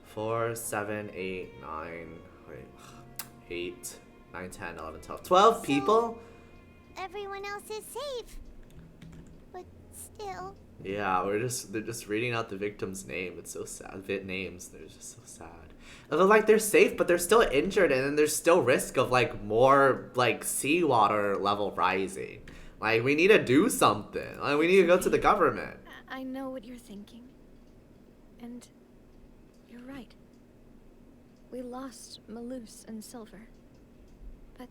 4, 7, 8, 9, 8, 9, 10, 11, 12. 12 people? Everyone else is safe. But still. Yeah, they're just reading out the victim's name. It's so sad. Names, they're just so sad. And they're like, they're safe, but they're still injured, and then there's still risk of like more like seawater level rising. Like we need to do something. Like we need to go to the government. I know what you're thinking. And you're right. We lost Malus and Silver. But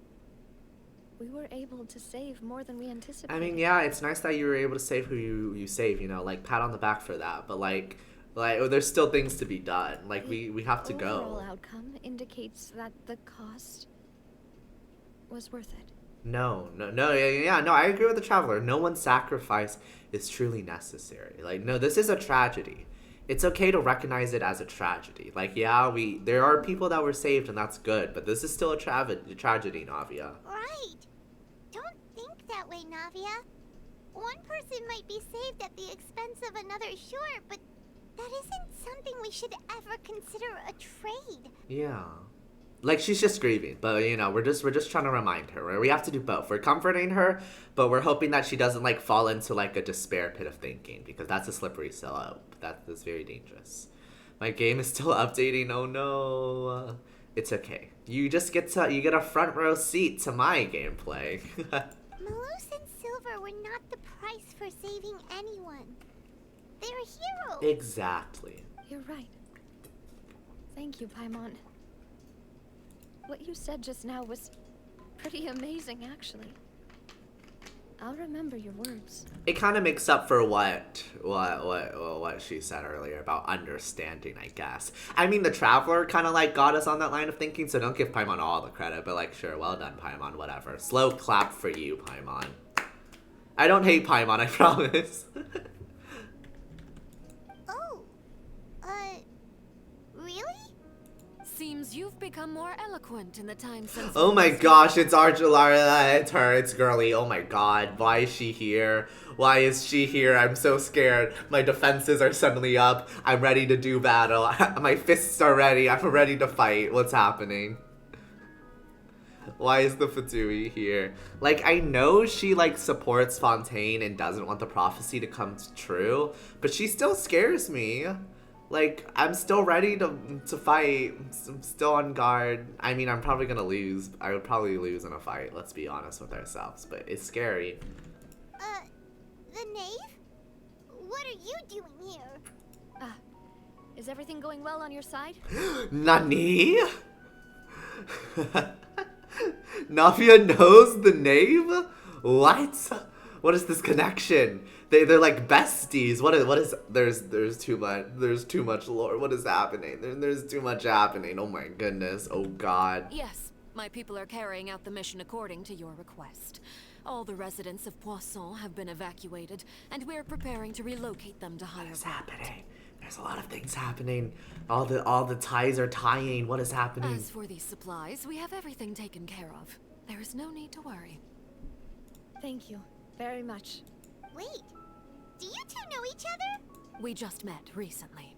we were able to save more than we anticipated. I mean, yeah, it's nice that you were able to save who you save, you know, like pat on the back for that. But like there's still things to be done. Like we have to go. The overall outcome indicates that the cost was worth it. No, I agree with the Traveler. No one's sacrifice is truly necessary. Like, no, this is a tragedy. It's okay to recognize it as a tragedy. Like, yeah, there are people that were saved, and that's good, but this is still a tragedy, Navia. Right. Don't think that way, Navia. One person might be saved at the expense of another, sure, but that isn't something we should ever consider a trade. Yeah. Like, she's just grieving, but you know, we're just trying to remind her. We have to do both. We're comforting her, but we're hoping that she doesn't like fall into like a despair pit of thinking, because that's a slippery slope. That's very dangerous. My game is still updating. Oh no. It's okay. You get a front row seat to my gameplay. Malus and Silver were not the price for saving anyone. They're heroes. Exactly. You're right. Thank you, Paimon. What you said just now was pretty amazing, actually. I'll remember your words. It kind of makes up for what she said earlier about understanding, I guess. I mean, the Traveler kind of like got us on that line of thinking, so don't give Paimon all the credit, but like, sure, well done, Paimon, whatever. Slow clap for you, Paimon. I don't hate Paimon, I promise. Oh, really? Seems you've become more eloquent in the time since. Oh my gosh, it's Argelara, it's her, it's Girly. Oh my god, why is she here? Why is she here? I'm so scared. My defenses are suddenly up. I'm ready to do battle. My fists are ready. I'm ready to fight. What's happening? Why is the Fatui here? Like, I know she, like, supports Fontaine and doesn't want the prophecy to come true, but she still scares me. Like, I'm still ready to fight. I'm still on guard. I mean, I'm probably gonna lose. I would probably lose in a fight, let's be honest with ourselves, but it's scary. The knave? What are you doing here? Is everything going well on your side? Nani? Navia knows the name? What? What is this connection? They're like besties. What is there's too much lore. What is happening? There's too much happening. Oh my goodness. Oh god. Yes, my people are carrying out the mission according to your request. All the residents of Poisson have been evacuated, and we're preparing to relocate them to higher ground. What is happening? There's a lot of things happening. All the ties are tying. What is happening? As for these supplies, we have everything taken care of. There is no need to worry. Thank you very much. Wait, do you two know each other? We just met recently.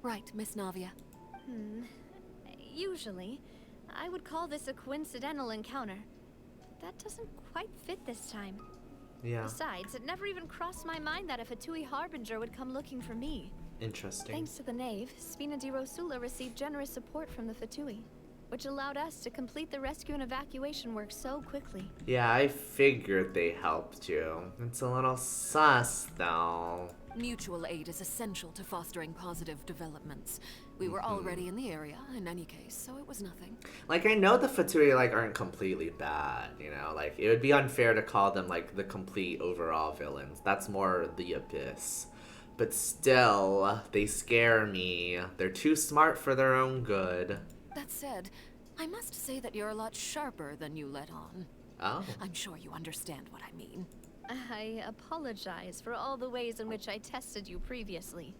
Right, Miss Navia? Usually, I would call this a coincidental encounter. But that doesn't quite fit this time. Yeah. Besides, it never even crossed my mind that a Fatui Harbinger would come looking for me. Interesting. Thanks to the Knave, Spina di Rosula received generous support from the Fatui, which allowed us to complete the rescue and evacuation work so quickly. Yeah, I figured they helped you. It's a little sus, though. Mutual aid is essential to fostering positive developments. We were already in the area, in any case, so it was nothing. Like, I know the Fatui, like, aren't completely bad, you know? Like, it would be unfair to call them, like, the complete overall villains. That's more the Abyss. But still, they scare me. They're too smart for their own good. That said, I must say that you're a lot sharper than you let on. Oh. I'm sure you understand what I mean. I apologize for all the ways in which I tested you previously.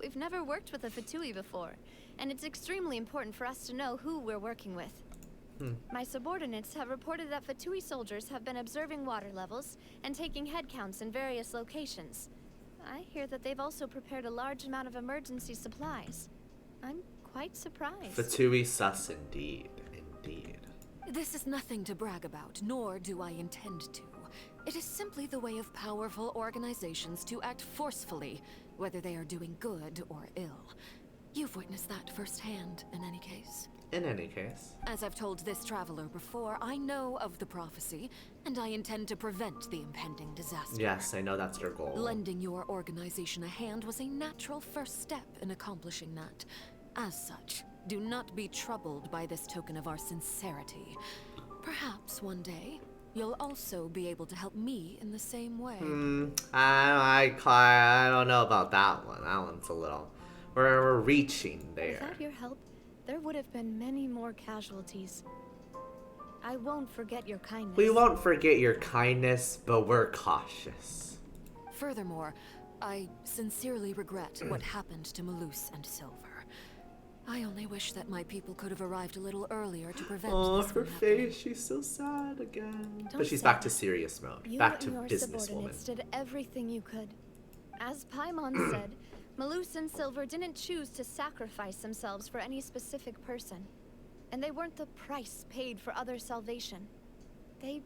We've never worked with a Fatui before, and it's extremely important for us to know who we're working with. My subordinates have reported that Fatui soldiers have been observing water levels and taking head counts in various locations. I hear that they've also prepared a large amount of emergency supplies. I'm quite surprised. Fatui sus indeed. Indeed. This is nothing to brag about, nor do I intend to. It is simply the way of powerful organizations to act forcefully, whether they are doing good or ill. You've witnessed that firsthand, in any case. In any case. As I've told this traveler before, I know of the prophecy, and I intend to prevent the impending disaster. Yes, I know that's your goal. Lending your organization a hand was a natural first step in accomplishing that. As such, do not be troubled by this token of our sincerity. Perhaps one day, you'll also be able to help me in the same way. I don't know about that one. That one's a little... We're reaching there. Without your help, there would have been many more casualties. I won't forget your kindness. We won't forget your kindness, but we're cautious. Furthermore, I sincerely regret what happened to Malus and Silver. I only wish that my people could have arrived a little earlier to prevent this her from happening. face, she's so sad again. Don't But she's say back to that. serious mode. You Back to and your businesswoman. subordinates did everything you could. As Paimon said, Malus and Silver didn't choose to sacrifice themselves for any specific person. And they weren't the price paid for other salvation. They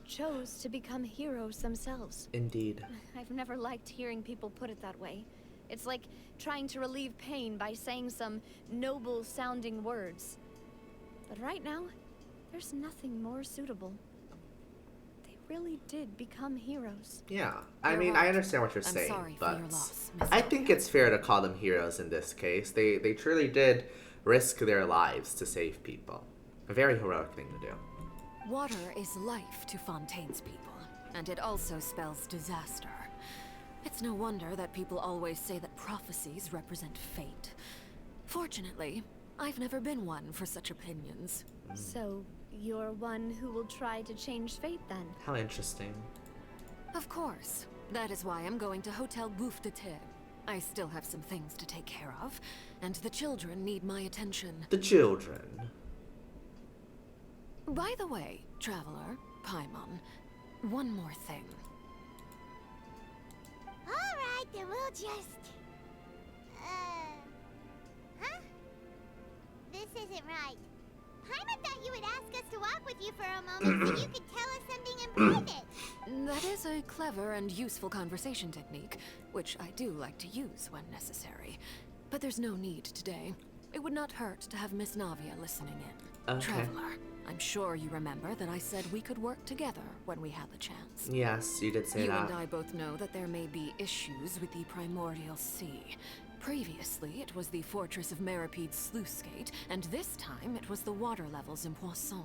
chose to become heroes themselves. Indeed. I've never liked hearing people put it that way. It's like trying to relieve pain by saying some noble-sounding words. But right now, there's nothing more suitable. They really did become heroes. Yeah, I You're mean, right. I understand what you're I'm saying, sorry for but your loss, Miss I think it's fair to call them heroes in this case. They truly did risk their lives to save people. A very heroic thing to do. Water is life to Fontaine's people, and it also spells disaster. It's no wonder that people always say that prophecies represent fate. Fortunately, I've never been one for such opinions. So, you're one who will try to change fate then? How interesting. Of course. That is why I'm going to Hotel Bouffe de Terre. I still have some things to take care of, and the children need my attention. The children. By the way, Traveler, Paimon, one more thing. Alright, then we'll just... Huh? This isn't right. Paimon thought you would ask us to walk with you for a moment so you could tell us something in private. That is a clever and useful conversation technique, which I do like to use when necessary. But there's no need today. It would not hurt to have Miss Navia listening in. Okay. Traveler, I'm sure you remember that I said we could work together when we had the chance. Yes, you did say You that. and I both know that there may be issues with the Primordial Sea. Previously, it was the fortress of Maripede's sluice gate, and this time it was the water levels in Poisson.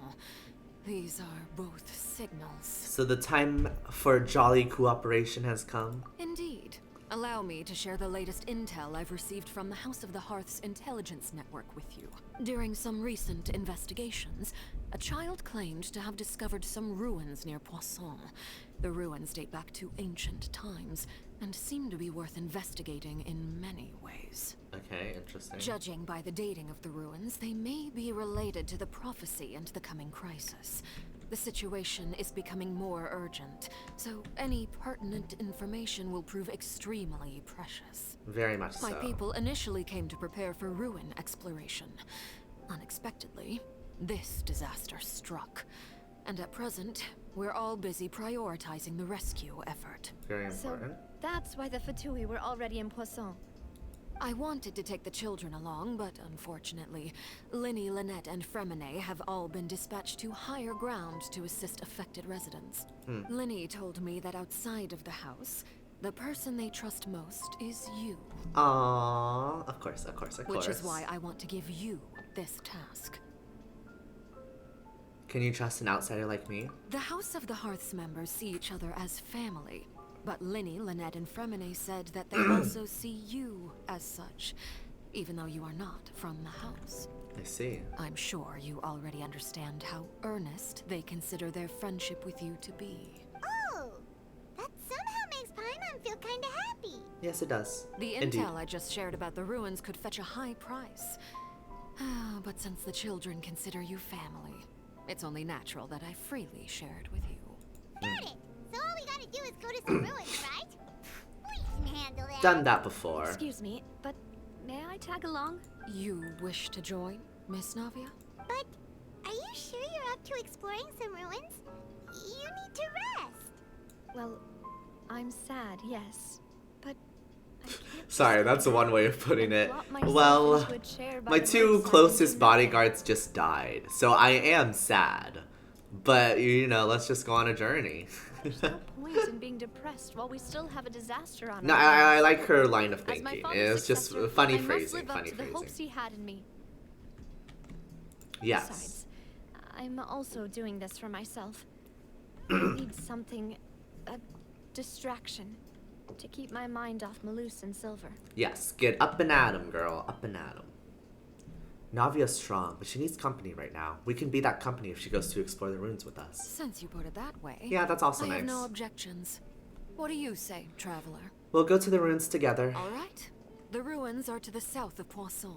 These are both signals. So the time for jolly cooperation has come? Indeed. Allow me to share the latest intel I've received from the House of the Hearth's intelligence network with you. During some recent investigations, a child claimed to have discovered some ruins near Poisson. The ruins date back to ancient times, and seem to be worth investigating in many ways. Okay, interesting. Judging by the dating of the ruins, they may be related to the prophecy and the coming crisis. The situation is becoming more urgent, so any pertinent information will prove extremely precious. Very much so. My people initially came to prepare for ruin exploration. Unexpectedly, this disaster struck. And at present, we're all busy prioritizing the rescue effort. Very important. So, that's why the Fatui were already in Poisson. I wanted to take the children along, but unfortunately, Linny, Lynette, and Fremine have all been dispatched to higher ground to assist affected residents. Linny told me that outside of the house, the person they trust most is you. Aww, of course. Which is why I want to give you this task. Can you trust an outsider like me? The House of the Hearth's members see each other as family, but Linny, Lynette, and Fremine said that they also see you as such, even though you are not from the house. I see. I'm sure you already understand how earnest they consider their friendship with you to be. Oh, that somehow makes Paimon feel kinda happy. Yes, it does. The Indeed. intel I just shared about the ruins could fetch a high price. But since the children consider you family, it's only natural that I freely share it with you. Got it. So all we gotta do is go to some ruins, right? We can handle that. Done that before. Excuse me, but may I tag along? You wish to join, Miss Navia? But are you sure you're up to exploring some ruins? You need to rest. Well, I'm sad, yes. But I can't Sorry, just that's lie one way of and putting it. plop myself Well, into a chair by my the two roadside closest and do bodyguards just died, so I am sad. But, you know, let's just go on a journey. nothing. There's no point in being depressed while we still have a disaster on No, our I hands. like her line of As my thinking. father's It's just successor, funny I must phrasing, live up funny to the hopes phrasing. he had in me. Yes. Besides, I'm also doing this for myself. I need something, a distraction, to keep my mind off Malus and Silver. Yes, get up and at 'em, girl. Up and at 'em. Navia's strong, but she needs company right now. We can be that company if she goes to explore the ruins with us. Since you put it that way, Yeah, that's also I nice. have no objections. What do you say, Traveler? We'll go to the ruins together. All right. The ruins are to the south of Poisson.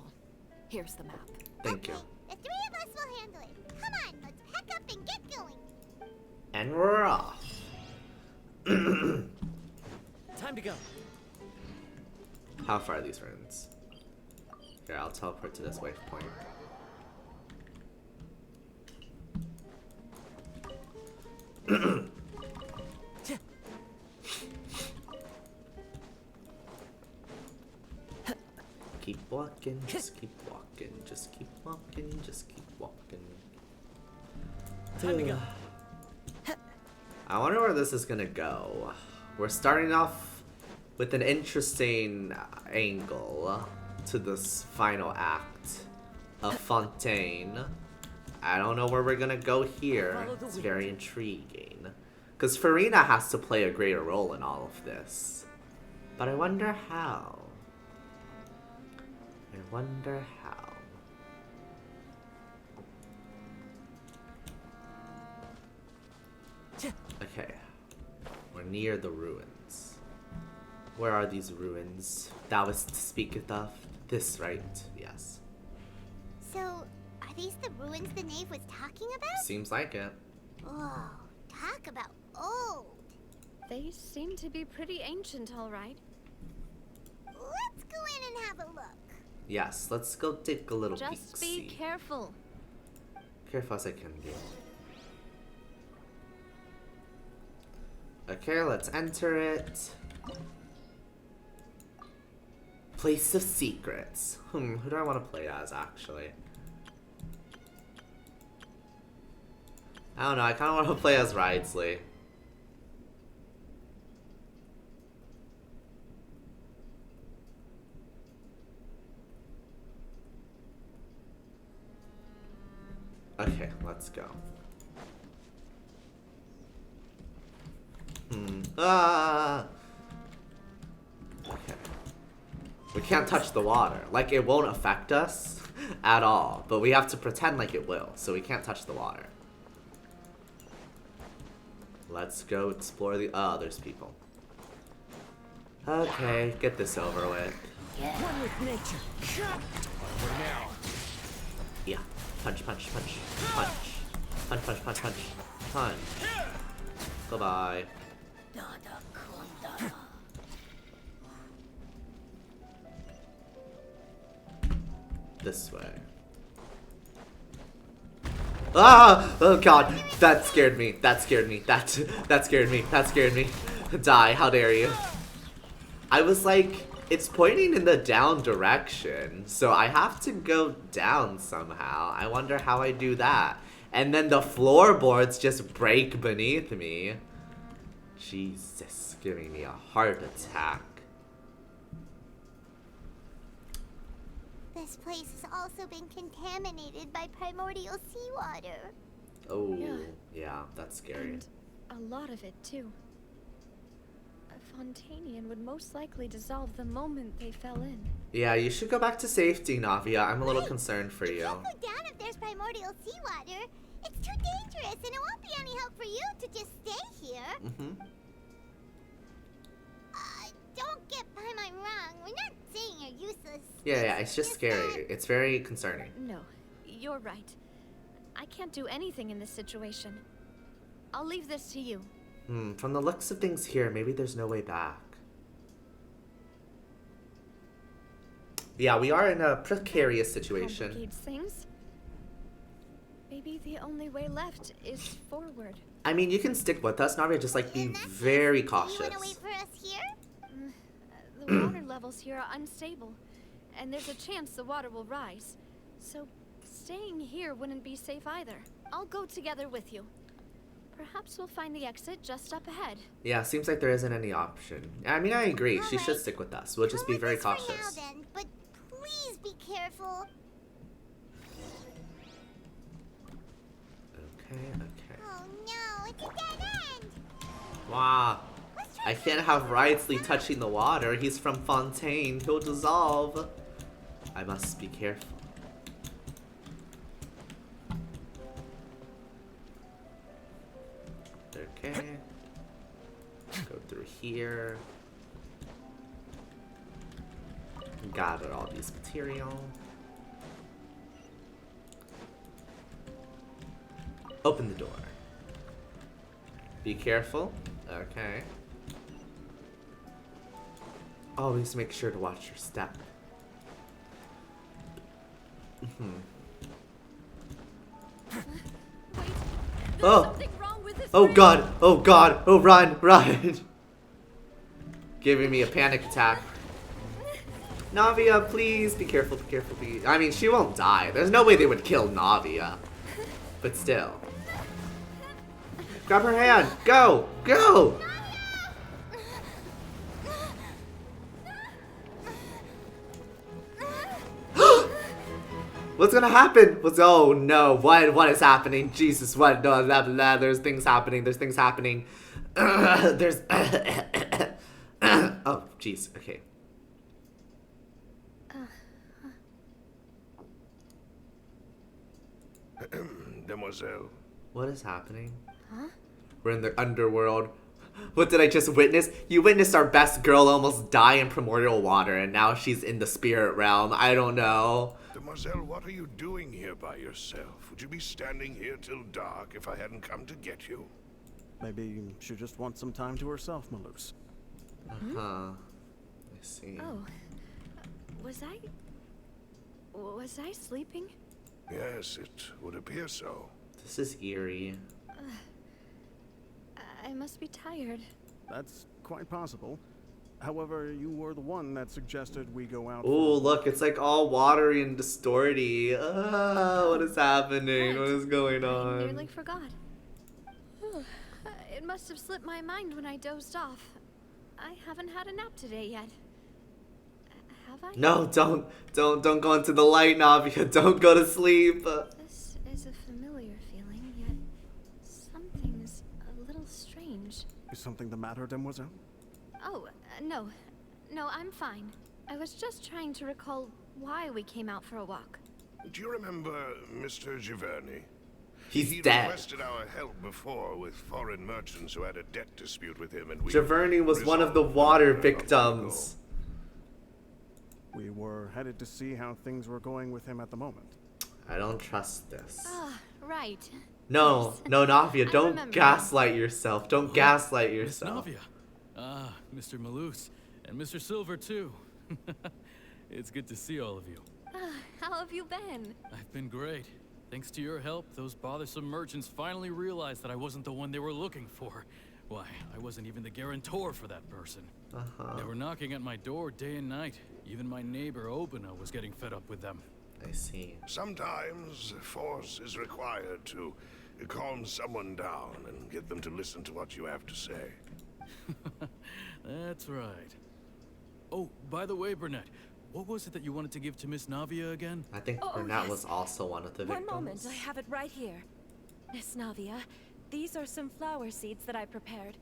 Here's the map. Thank you. The three of us will handle it. Come on, let's pack up and get going. And we're off. Time to go. How far are these ruins? Here, I'll teleport to this waypoint. Keep walking, just keep walking, just keep walking, just keep walking. Time to go. I wonder where this is gonna go. We're starting off with an interesting angle to this final act of Fontaine. I don't know where we're gonna go here. It's very intriguing. Because Farina has to play a greater role in all of this. But I wonder how. I wonder how. Okay. We're near the ruins. Where are these ruins thou wast speaketh of? This, right? Yes. So, are these the ruins the knave was talking about? Seems like it. Oh, talk about old. They seem to be pretty ancient, all right. Let's go in and have a look. Yes, let's go take a little peek. Just be careful. Careful as I can be. Okay, let's enter it. Place of Secrets. Who do I want to play as, actually? I don't know, I kind of want to play as Ridesley. Okay, let's go. Ah! Okay. We can't touch the water. Like, it won't affect us at all. But we have to pretend like it will. So we can't touch the water. Let's go explore the... Oh, there's people. Okay, get this over with. One with nature. Now. Yeah. Punch, punch, punch. Punch. Punch, punch, punch, punch. Punch. Goodbye. This way. Ah! Oh god, that scared me. That scared me. That scared me. That scared me. Die, how dare you. I was like, it's pointing in the down direction, so I have to go down somehow. I wonder how I do that. And then the floorboards just break beneath me. Jesus, giving me a heart attack. This place has also been contaminated by primordial seawater. Oh, Yeah. yeah, that's scary. And a lot of it, too. A Fontainian would most likely dissolve the moment they fell in. Yeah, you should go back to safety, Navia. I'm a little concerned for We you. can't go down if there's primordial seawater. It's too dangerous, and it won't be any help for you to just stay here. Mm-hmm. Don't get by my wrong. We're not saying you're useless. Yeah, it's just scary. It's very concerning. No, you're right. I can't do anything in this situation. I'll leave this to you. From the looks of things here, maybe there's no way back. Yeah, we are in a precarious situation. Complicates things. Maybe the only way left is forward. I mean, you can stick with us, Navia, just like be In that very case, cautious. You want to wait for us here? The water levels here are unstable, and there's a chance the water will rise. So, staying here wouldn't be safe either. I'll go together with you. Perhaps we'll find the exit just up ahead. Yeah, seems like there isn't any option. I mean, I agree. She should Alright. stick with us. We'll just Come be very with us for cautious. now, then, but please be careful. Okay, okay. Oh no, it's a dead end. Wow. Let's try I can't have Ridesley touching the water. He's from Fontaine. He'll dissolve. I must be careful. Okay. Go through here. Gather all these material. Open the door. Be careful. Okay. Always make sure to watch your step. Wait, there's Oh. something wrong with this Oh god, oh god, oh run, run! Giving me a panic attack. Navia, please, be careful, please. I mean, she won't die. There's no way they would kill Navia. But still. Grab her hand, go, go! What's gonna happen? Oh no, what is happening? Jesus, what? No, blah, blah, there's things happening, there's things happening. There's... oh, jeez, okay. Demoiselle. What is happening? Huh? We're in the underworld. What did I just witness? You witnessed our best girl almost die in primordial water, and now she's in the spirit realm. I don't know. Demoiselle, what are you doing here by yourself? Would you be standing here till dark if I hadn't come to get you? Maybe she just wants some time to herself, Malus. Uh-huh. I see. Oh. Was I sleeping? Yes, it would appear so. This is eerie. I must be tired. That's quite possible. However, you were the one that suggested we go out. Ooh, look, it's like all watery and distorty. What is happening? Right. What is going I on? nearly forgot. It must have slipped my mind when I dozed off. I haven't had a nap today yet. Have I? No, don't go into the light, Navia. Don't go to sleep. This is a familiar feeling, yet something's a little strange. Is something the matter, Demoiselle? Oh, no. No, I'm fine. I was just trying to recall why we came out for a walk. Do you remember Mr. Giverny? He's He dead. requested our help before with foreign merchants who had a debt dispute with him, and we Giverny was one of the resolved water matter victims. We were headed to see how things were going with him at the moment. I don't trust this. Ah, right. No, no, Navia, I don't remember. gaslight yourself. Don't gaslight Miss yourself. Navia. Ah, Mr. Malus. And Mr. Silver, too. It's good to see all of you. How have you been? I've been great. Thanks to your help, those bothersome merchants finally realized that I wasn't the one they were looking for. Why, I wasn't even the guarantor for that person. They were knocking at my door day and night. Even my neighbor, Obina, was getting fed up with them. I see. Sometimes force is required to calm someone down and get them to listen to what you have to say. That's right. Oh, by the way, Burnett, what was it that you wanted to give to Miss Navia again? I think Oh, Burnett yes. was also one of the victims. One moment, I have it right here. Miss Navia, these are some flower seeds that I prepared.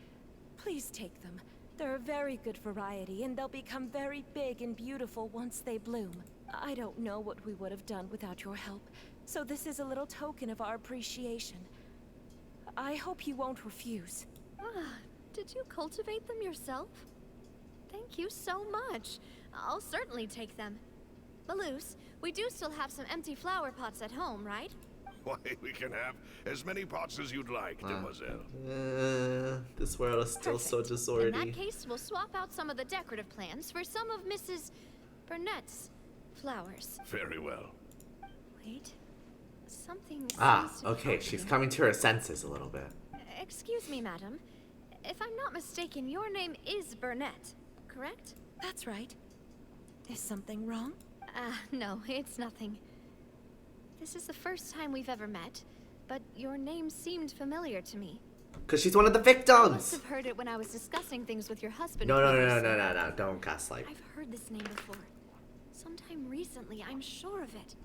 Please take them. They're a very good variety, and they'll become very big and beautiful once they bloom. I don't know what we would have done without your help, so this is a little token of our appreciation. I hope you won't refuse. Did you cultivate them yourself? Thank you so much. I'll certainly take them. Malus, we do still have some empty flower pots at home, right? Why, we can have as many pots as you'd like, Demoiselle. This world is still so In that disorderly. case, we'll swap out some of the decorative plants for some of Mrs. Burnett's flowers. Very well. Wait. Something seems to be Okay, off she's here. coming to her senses a little bit. Excuse me, madam. If I'm not mistaken, your name is Burnett, correct? That's right. Is something wrong? No, it's nothing. This is the first time we've ever met, but your name seemed familiar to me. Because she's one of the I must victims! have heard it when I was discussing things with your husband. No, previously. no, don't gaslight. I've heard this name before. Sometime recently, I'm sure of it.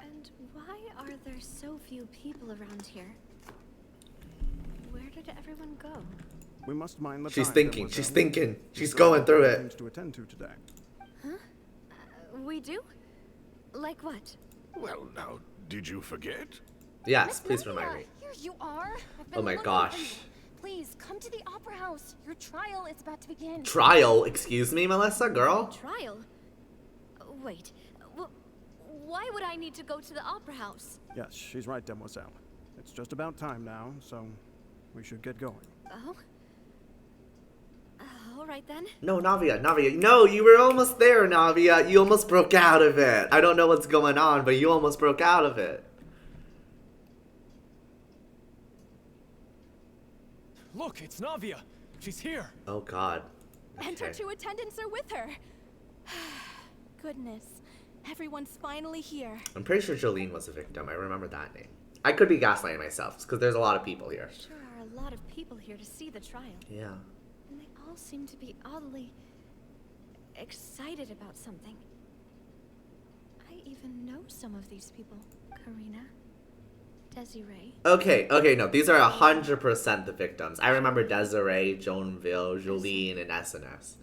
And why are there so few people around here? Where did everyone go? We must mind the She's time, thinking, Demoiselle. she's thinking. We She's still going have through other it. things to attend to today. We do? Like what? Well, now, did you forget? Yes, Miss please remind me. Here you are. I've been Oh my looking gosh. for you. Please come to the opera house. Your trial is about to begin. Trial? Excuse me, Melissa, girl? Trial? Wait. Why would I need to go to the opera house? Yes, she's right, Demoiselle. It's just about time now, so we should get going. Oh? All right then. No, Navia. No, you were almost there, Navia. You almost broke out of it. I don't know what's going on, but you almost broke out of it. Look, it's Navia. She's here. Oh God. And her Okay. 2 attendants are with her. Goodness. Everyone's finally here. I'm pretty sure Jolene was a victim. I remember that name. I could be gaslighting myself because there's a lot of people here. Sure are a lot of people here to see the trial. Yeah. And they all seem to be oddly excited about something. I even know some of these people. Karina, Desiree. Okay, no, these are 100% the victims. I remember Desiree, Joanville, Jolene, and SNS.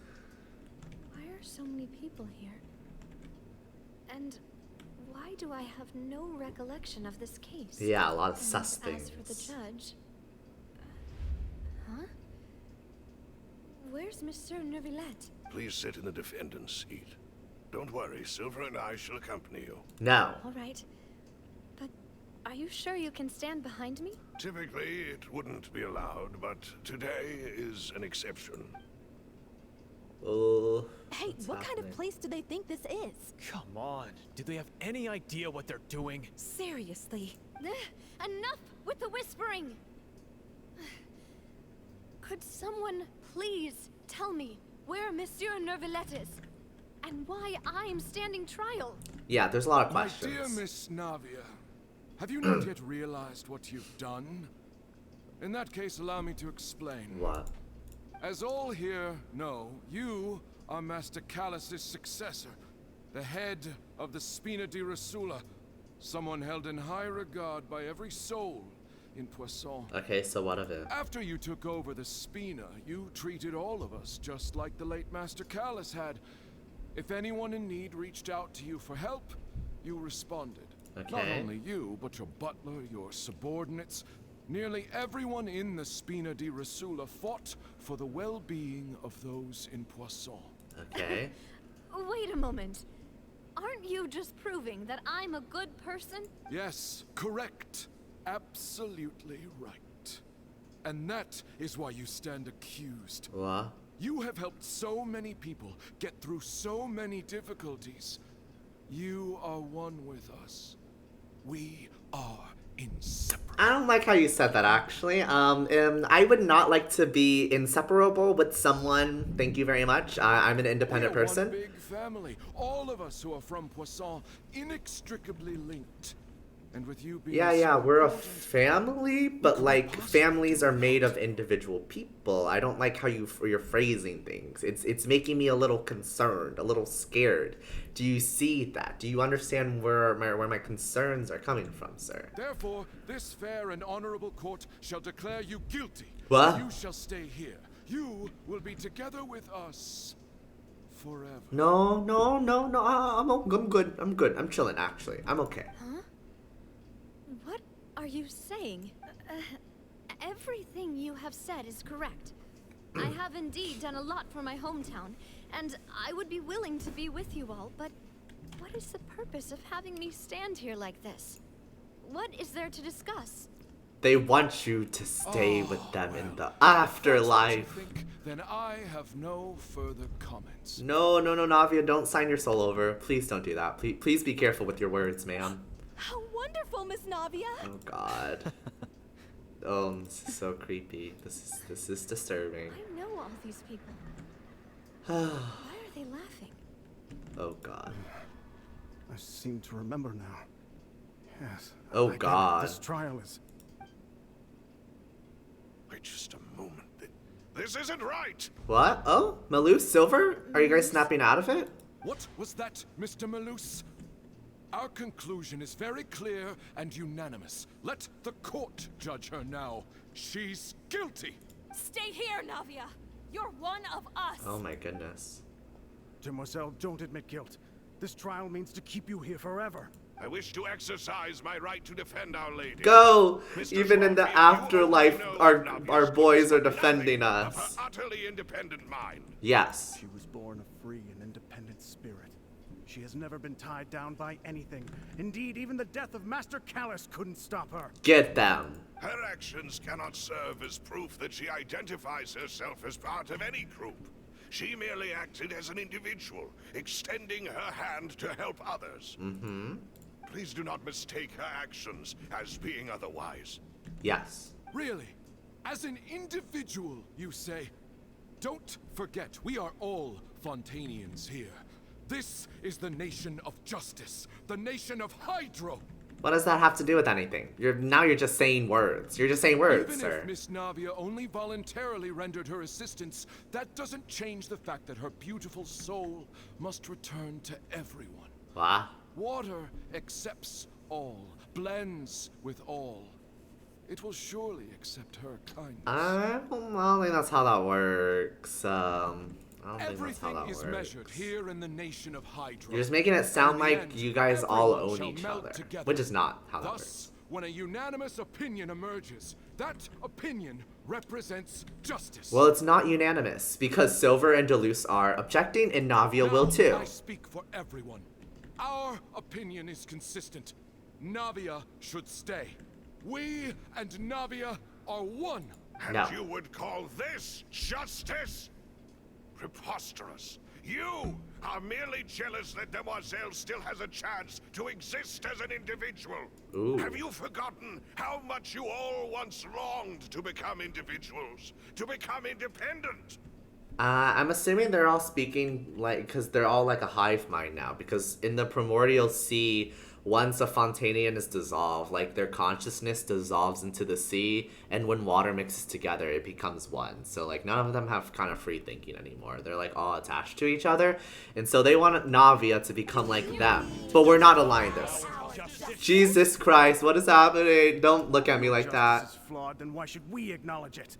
Why are so many people here? And why do I have no recollection of this case? Yeah, a lot of And sus as for the things. judge... huh? Where's Monsieur Neuvillette? Please sit in the defendant's seat. Don't worry, Silver and I shall accompany you. No. All right. But are you sure you can stand behind me? Typically, it wouldn't be allowed, but today is an exception. Oh. Hey, what's what kind happening? of place do they think this is? Come on. Do they have any idea what they're doing? Seriously. Enough with the whispering! Could someone please tell me where Monsieur Neuvillette is? And why I'm standing trial? Yeah, there's a lot of My questions. dear Miss Navia, have you not yet realized what you've done? In that case, allow me to explain. What? As all here know, you are Master Callus's successor, the head of the Spina di Rasula, someone held in high regard by every soul in Poisson. Okay, so what of it? After you took over the Spina, you treated all of us just like the late Master Callus had. If anyone in need reached out to you for help, you responded. Not Okay. only you, but your butler, your subordinates, nearly everyone in the Spina di Rasula fought for the well-being of those in Poisson. Okay. Wait a moment. Aren't you just proving that I'm a good person? Yes, correct. Absolutely right. And that is why you stand accused. What? You have helped so many people get through so many difficulties. You are one with us. We are inseparable. I don't like how you said that, actually. I would not like to be inseparable with someone. Thank you very much. I'm an independent We are person. one big family. All of us who are from Poisson, inextricably linked. And with you being Yeah, so we're a important, family, but like families are made of individual people. I don't like how you're phrasing things. It's making me a little concerned, a little scared. Do you see that? Do you understand where my concerns are coming from, sir? Therefore, this fair and honorable court shall declare you guilty. What? You shall stay here. You will be together with us forever. No. I'm good. I'm chilling, actually. I'm okay. Huh? What are you saying? Everything you have said is correct. I have indeed done a lot for my hometown, and I would be willing to be with you all, but what is the purpose of having me stand here like this? What is there to discuss? They want you to stay with them in the If that's what you afterlife. think, then I have no further comments. No, Navia, don't sign your soul over. Please don't do that. Please be careful with your words, ma'am. How wonderful, Miss Navia! Oh God. Oh, this is so creepy. This is disturbing. I know all these people. Why are they laughing? Oh God. I seem to remember now. Yes. Oh, I get it. God. This trial is... Wait just a moment. This isn't right! What? Oh, Malus, Silver? Are you guys snapping out of it? What was that, Mr. Malus? Our conclusion is very clear and unanimous. Let the court judge her now. She's guilty. Stay here, Navia! You're one of us! Oh my goodness. Demoiselle, don't admit guilt. This trial means to keep you here forever. I wish to exercise my right to defend Our Lady. Go! Mr. Even in the Swanfield, you afterlife, only know our Navia's boys are goodness, but defending nothing of us. her utterly independent mind. Yes. She was born a free and independent spirit. She has never been tied down by anything. Indeed, even the death of Master Callus couldn't stop her. Get them. Her actions cannot serve as proof that she identifies herself as part of any group. She merely acted as an individual, extending her hand to help others. Mm-hmm. Please do not mistake her actions as being otherwise. Yes. Really? As an individual, you say? Don't forget, we are all Fontainians here. This is the nation of justice, the nation of Hydro. What does that have to do with anything? You're just saying words. You're just saying words, Even sir. if Miss Navia only voluntarily rendered her assistance, that doesn't change the fact that her beautiful soul must return to everyone. What? Water accepts all, blends with all. It will surely accept her kindness. I don't think that's how that works. I don't think that's how Everything that is works. measured here in the nation of Hydro. You're just making it sound In the like end, you guys all everyone own shall each melt other, together. which is not how that works. Thus, when a unanimous opinion emerges, that opinion represents justice. Well, it's not unanimous, because Silver and Deleuze are objecting, and Navia will Now too. I speak for everyone. Our opinion is consistent. Navia should stay. We and Navia are one. No. And you would call this justice? Preposterous. You are merely jealous that Demoiselle still has a chance to exist as an individual. Ooh. Have you forgotten how much you all once longed to become individuals? To become independent? I'm assuming they're all speaking, like, because they're all like a hive mind now, because in the Primordial Sea, once a Fontainian is dissolved, like, their consciousness dissolves into the sea, and when water mixes together, it becomes one. So, like, none of them have kind of free thinking anymore. They're, like, all attached to each other, and so they want Navia to become like them. But we're not aligned this. Jesus Christ, what is happening? Don't look at me like that. Justice is flawed, then why should we acknowledge it?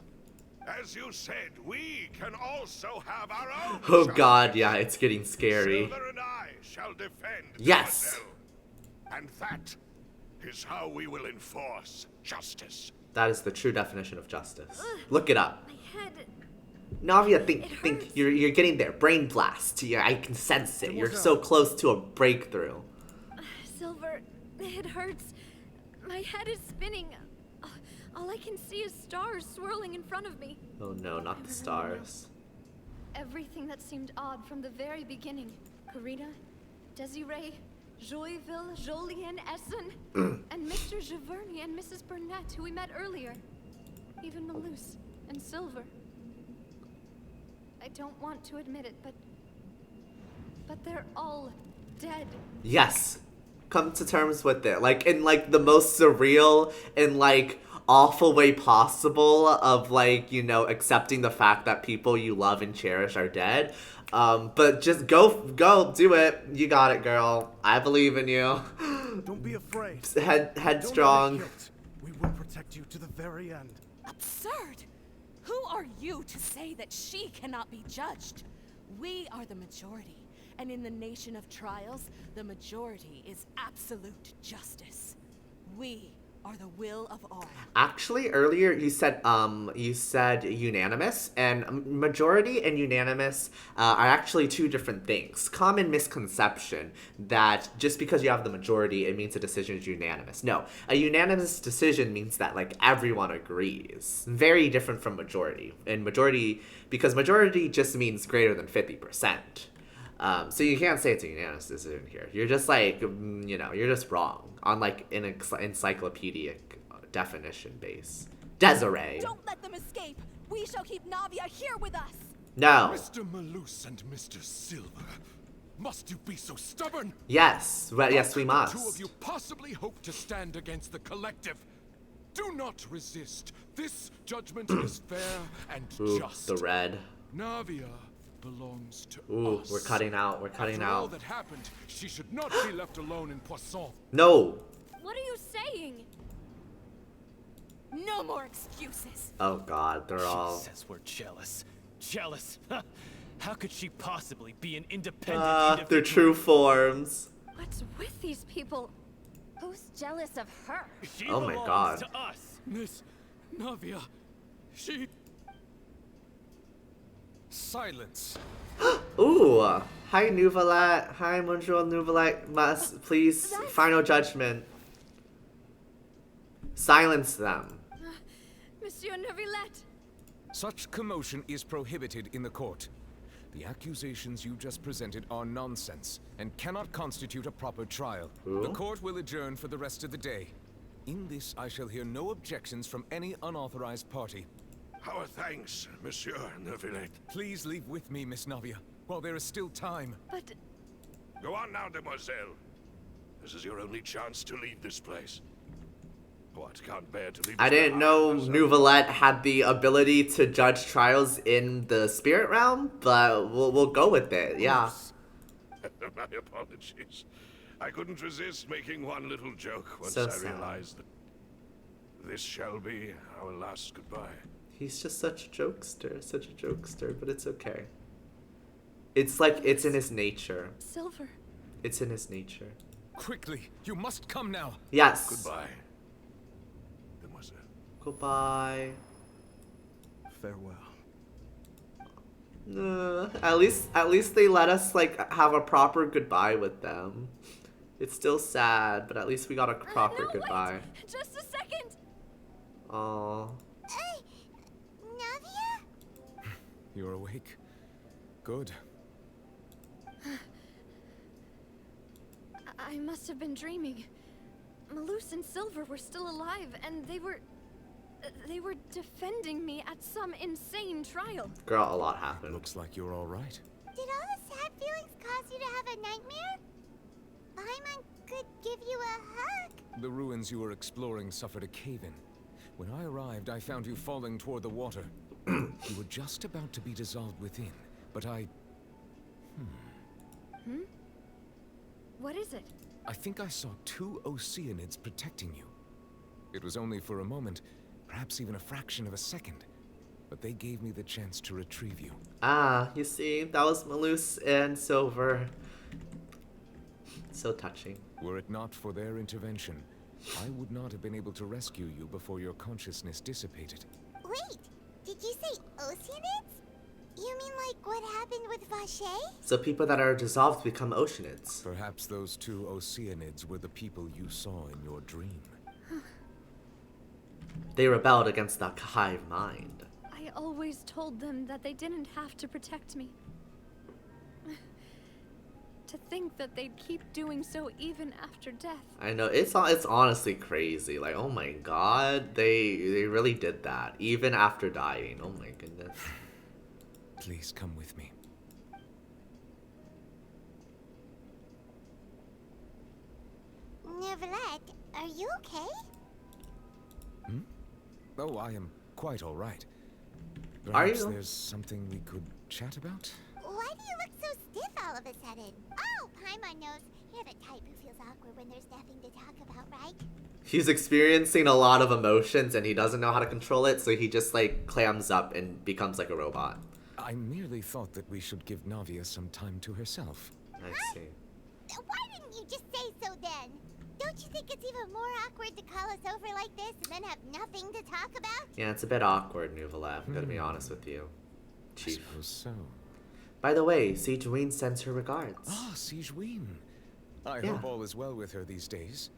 As you said, we can also have our own. Oh justice. god, yeah, it's getting scary. Silver and I shall defend Yes. Demoiselle. And that is how we will enforce justice. That is the true definition of justice. Look it up. My head. Navia, It think hurts. you're getting there. Brain blast. Yeah, I can sense it. You're so close to a breakthrough. Silver, it hurts. My head is spinning. All I can see is stars swirling in front of me. Oh no, not the stars. Everything that seemed odd from the very beginning. Karina, Desiree, Joyville, Jolien, Essen, and Mr. Giverny and Mrs. Burnett, who we met earlier. Even Malus and Silver. I don't want to admit it, but they're all dead. Yes. Come to terms with it. Like, in, like, the most surreal and, like, awful way possible of, like, you know, accepting the fact that people you love and cherish are dead. But just go, do it. You got it, girl. I believe in you. Don't be afraid. Headstrong. Don't let it guilt. We will protect you to the very end. Absurd! Who are you to say that she cannot be judged? We are the majority, and in the nation of trials, the majority is absolute justice. We are the will of all. Actually, earlier you said unanimous, and majority and unanimous are actually two different things. Common misconception that just because you have the majority, it means a decision is unanimous. No, a unanimous decision means that, like, everyone agrees. Very different from majority. And majority, because majority just means greater than 50%. So you can't say it's a unanimous decision here. You're just, like, you know, you're just wrong on, like, an encyclopedic definition base. Desiree. Don't let them escape! We shall keep Navia here with us! No. Mr. Malus and Mr. Silver, must you be so stubborn? Yes. Well, yes, we How could the must. two of you possibly hope to stand against the collective? Do not resist. This judgment is fair and Ooh, just. the red. Navia belongs to Ooh, us. we're cutting out. We're cutting After all out. that happened, she should not be left alone in Poisson. No. What are you saying? No more excuses! Oh god, they're all. She says we're jealous. Jealous? How could she possibly be an independent Their true forms. What's with these people? Who's jealous of her? She Oh my belongs God. to us. Miss Navia, she... Silence. Ooh. Hi, Nouvelet. Hi, Bonjour, Nouvelet. Must please final judgment. Silence them. Monsieur Neuvillette! Such commotion is prohibited in the court. The accusations you just presented are nonsense and cannot constitute a proper trial. Ooh. The court will adjourn for the rest of the day. In this, I shall hear no objections from any unauthorized party. Our thanks, Monsieur Neuvillette. Please leave with me, Miss Navia, while there is still time. But Go on now, demoiselle. This is your only chance to leave this place. What, can't bear to leave I this didn't behind, know mademoiselle? Neuvillette had the ability to judge trials in the spirit realm, but we'll go with it. Yeah. My apologies. I couldn't resist making one little joke once So I sad. realized that this shall be our last goodbye. He's just such a jokester, but it's okay. It's like, it's in his nature. Silver. It's in his nature. Quickly, you must come now. Yes. Goodbye, demoiselle. Goodbye. Farewell. At least they let us, like, have a proper goodbye with them. It's still sad, but at least we got a proper No, goodbye. wait! Just a second! Aww. Navia? You're awake. Good. I must have been dreaming. Malus and Silver were still alive, and they were defending me at some insane trial. Girl, a lot happened. Looks like you're all right. Did all the sad feelings cause you to have a nightmare? Paimon could give you a hug. The ruins you were exploring suffered a cave-in. When I arrived, I found you falling toward the water. You were just about to be dissolved within, but I... What is it? I think I saw 2 Oceanids protecting you. It was only for a moment, perhaps even a fraction of a second, but they gave me the chance to retrieve you. Ah, you see, that was Malus and Silver. So touching. Were it not for their intervention, I would not have been able to rescue you before your consciousness dissipated. Wait, did you say Oceanids? You mean like what happened with Vache? So people that are dissolved become Oceanids. Perhaps those 2 Oceanids were the people you saw in your dream. They rebelled against the hive mind. I always told them that they didn't have to protect me. To think that they'd keep doing so even after death. I know, it's honestly crazy. Like, oh my god, they really did that. Even after dying. Oh my goodness. Please come with me. Neuvillette, are you okay? Oh, I am quite all right. Are Perhaps you? there's something we could chat about? Why do you look so stiff all of a sudden? Oh, Paimon knows. You're the type who feels awkward when there's nothing to talk about, right? He's experiencing a lot of emotions and he doesn't know how to control it, so he just like clams up and becomes like a robot. I merely thought that we should give Navia some time to herself. I see. Why didn't you just say so then? Don't you think it's even more awkward to call us over like this and then have nothing to talk about? Yeah, it's a bit awkward, Neuvillette. I'm gonna be honest with you. I Chief. suppose so. By the way, Sigewinne sends her regards. Ah, Sigewinne. I Yeah. hope all is well with her these days.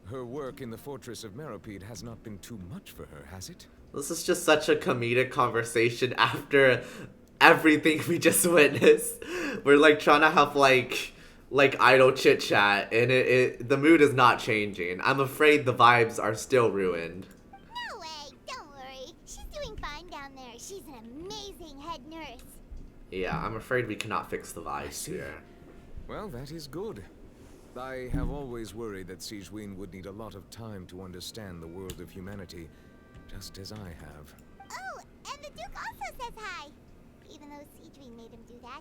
Her work in the Fortress of Meropide has not been too much for her, has it? This is just such a comedic conversation after everything we just witnessed. We're like trying to have like idle chit chat, and the mood is not changing. I'm afraid the vibes are still ruined. No way, don't worry. She's doing fine down there. She's an amazing head nurse. Yeah, I'm afraid we cannot fix the vibes see. here. Well, that is good. I have always worried that Sigewinne would need a lot of time to understand the world of humanity, just as I have. Oh, and the Duke also says hi. Even though Sigewinne made him do that.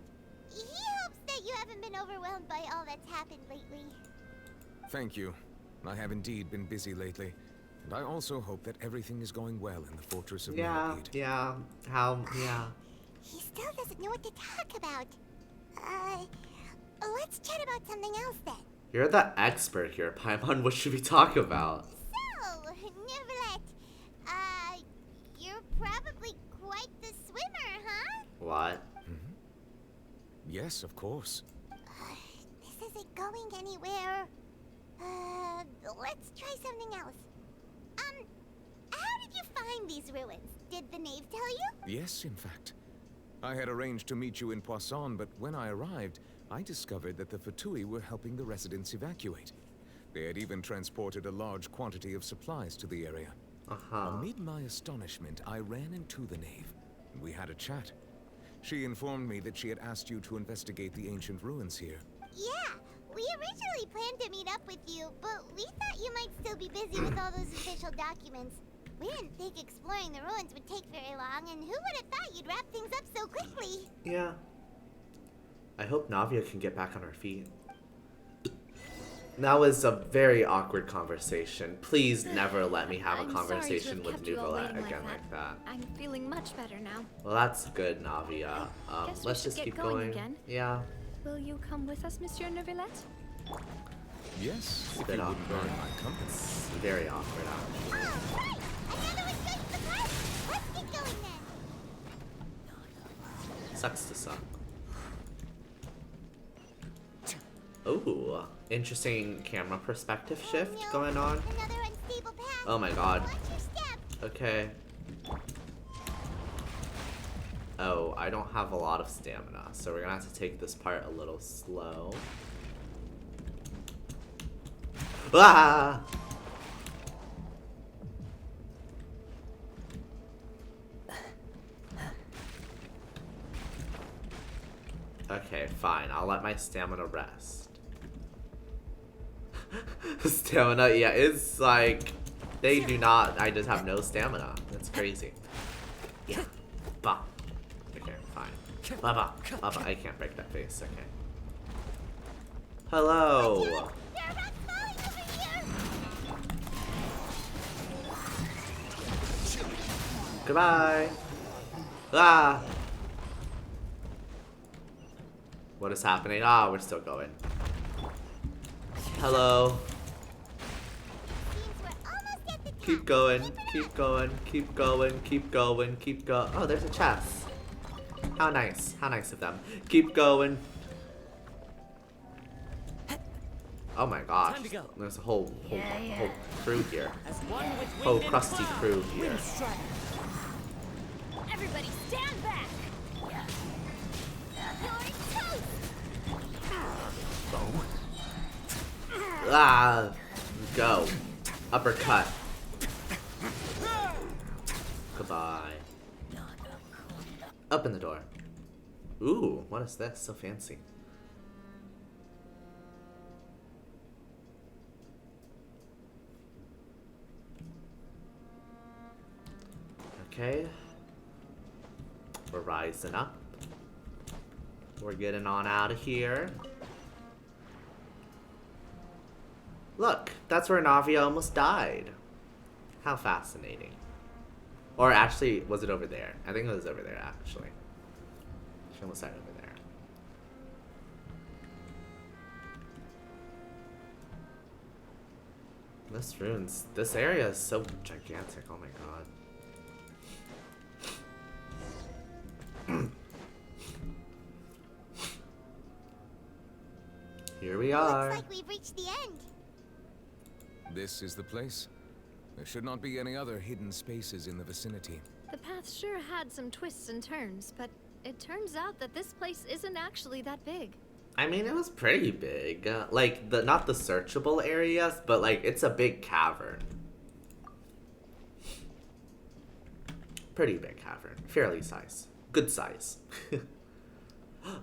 He hopes that you haven't been overwhelmed by all that's happened lately. Thank you. I have indeed been busy lately, and I also hope that everything is going well in the Fortress of Yeah, Meropide. yeah, yeah. He still doesn't know what to talk about. Let's chat about something else then. You're the expert here, Paimon. What should we talk about? So, Neuvillette, you're probably quite the swimmer, huh? What? Yes, of course. This isn't going anywhere. Let's try something else. How did you find these ruins? Did the knave tell you? Yes, in fact. I had arranged to meet you in Poisson, but when I arrived, I discovered that the Fatui were helping the residents evacuate. They had even transported a large quantity of supplies to the area. Amid my astonishment, I ran into the knave. We had a chat. She informed me that she had asked you to investigate the ancient ruins here. Yeah, we originally planned to meet up with you, but we thought you might still be busy with all those official documents. We didn't think exploring the ruins would take very long, and who would have thought you'd wrap things up so quickly? Yeah. I hope Navia can get back on her feet. That was a very awkward conversation. Please never let me have a conversation with Nuvolette again like that. I'm feeling much better now. Well, that's good, Navia. Guess we Let's should just get keep going going. again. Yeah. Will you come with us, Monsieur Neuvillette? Yes, It's a if bit you awkward. wouldn't mind my company. It's very awkward, actually. Oh, right! Another one's going to the park! Let's get going then! Sucks to suck. Ooh, interesting camera perspective shift going on. Another unstable path. Oh my god. Watch your step. Okay. Oh, I don't have a lot of stamina, so we're gonna have to take this part a little slow. Ah! Okay, fine. I'll let my stamina rest. Stamina, yeah, it's like they do not. I just have no stamina. That's crazy. Yeah. Bah. Okay, fine. Bah, bah. Bah, bah. I can't break that face. Okay. Hello. There are rocks falling over here! Goodbye. Ah. What is happening? Ah, we're still going. Hello. Seems we're almost at the top. Keep going. Keep going. Keep going. Keep going. Keep going. Oh, there's a chest. How nice. How nice of them. Keep going. Oh my gosh. Time to go. There's a whole crew here. As one with Whole wind and crusty cloud, crew here. wind strike. Everybody stand back! Ah, go. Uppercut. Goodbye. Open the door. Ooh, what is this? So fancy. Okay. We're rising up. We're getting on out of here. Look, that's where Navia almost died. How fascinating. Or actually, was it over there? I think it was over there, actually. She almost died over there. This area is so gigantic, oh my god. Here we are. Looks like we've reached the end. This is the place. There should not be any other hidden spaces in the vicinity. The path sure had some twists and turns, but it turns out that this place isn't actually that big. I mean, it was pretty big. Like, not the searchable areas, but like, it's a big cavern. Pretty big cavern. Fairly size. Good size.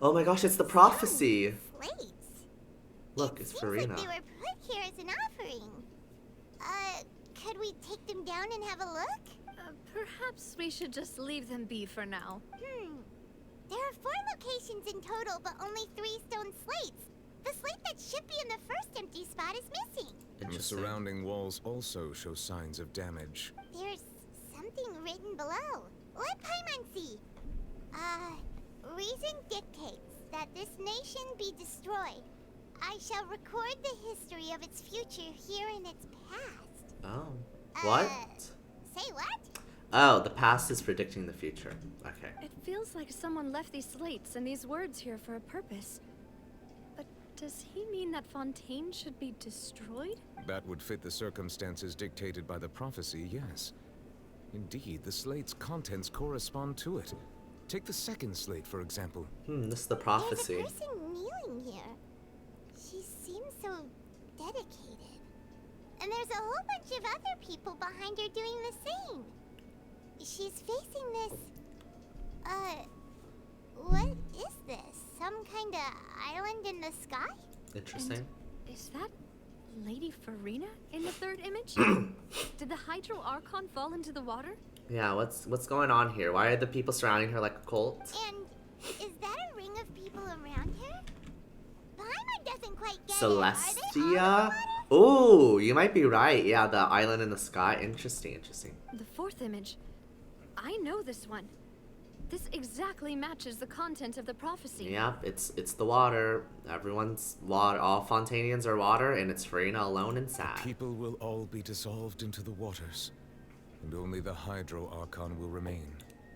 Oh my gosh, it's the prophecy. Slates. Look, it's Farina. Like they were put here as an offering. Could we take them down and have a look? Perhaps we should just leave them be for now. There are 4 locations in total, but only 3 stone slates. The slate that should be in the first empty spot is missing. The surrounding walls also show signs of damage. There's something written below. Let Paimon see. Reason dictates that this nation be destroyed. I shall record the history of its future here in its past. Oh. What? Say what? Oh, the past is predicting the future. Okay. It feels like someone left these slates and these words here for a purpose. But does he mean that Fontaine should be destroyed? That would fit the circumstances dictated by the prophecy, yes. Indeed, the slate's contents correspond to it. Take the second slate, for example. This is the prophecy. There's a person kneeling here. She seems so dedicated. And there's there's a whole bunch of other people behind her doing the same. She's facing this... what is this? Some kind of island in the sky? Interesting. And is that Lady Farina in the third image? Did the Hydro Archon fall into the water? Yeah, what's going on here? Why are the people surrounding her like a cult? And is that a ring of people around her? Paimon doesn't quite get Celestia? Oh, you might be right. Yeah, the island in the sky. Interesting, interesting. The fourth image. I know this one. This exactly matches the content of the prophecy. Yep, it's the water. Everyone's water. All Fontainians are water, and it's Farina alone and sad. People will all be dissolved into the waters, and only the Hydro Archon will remain,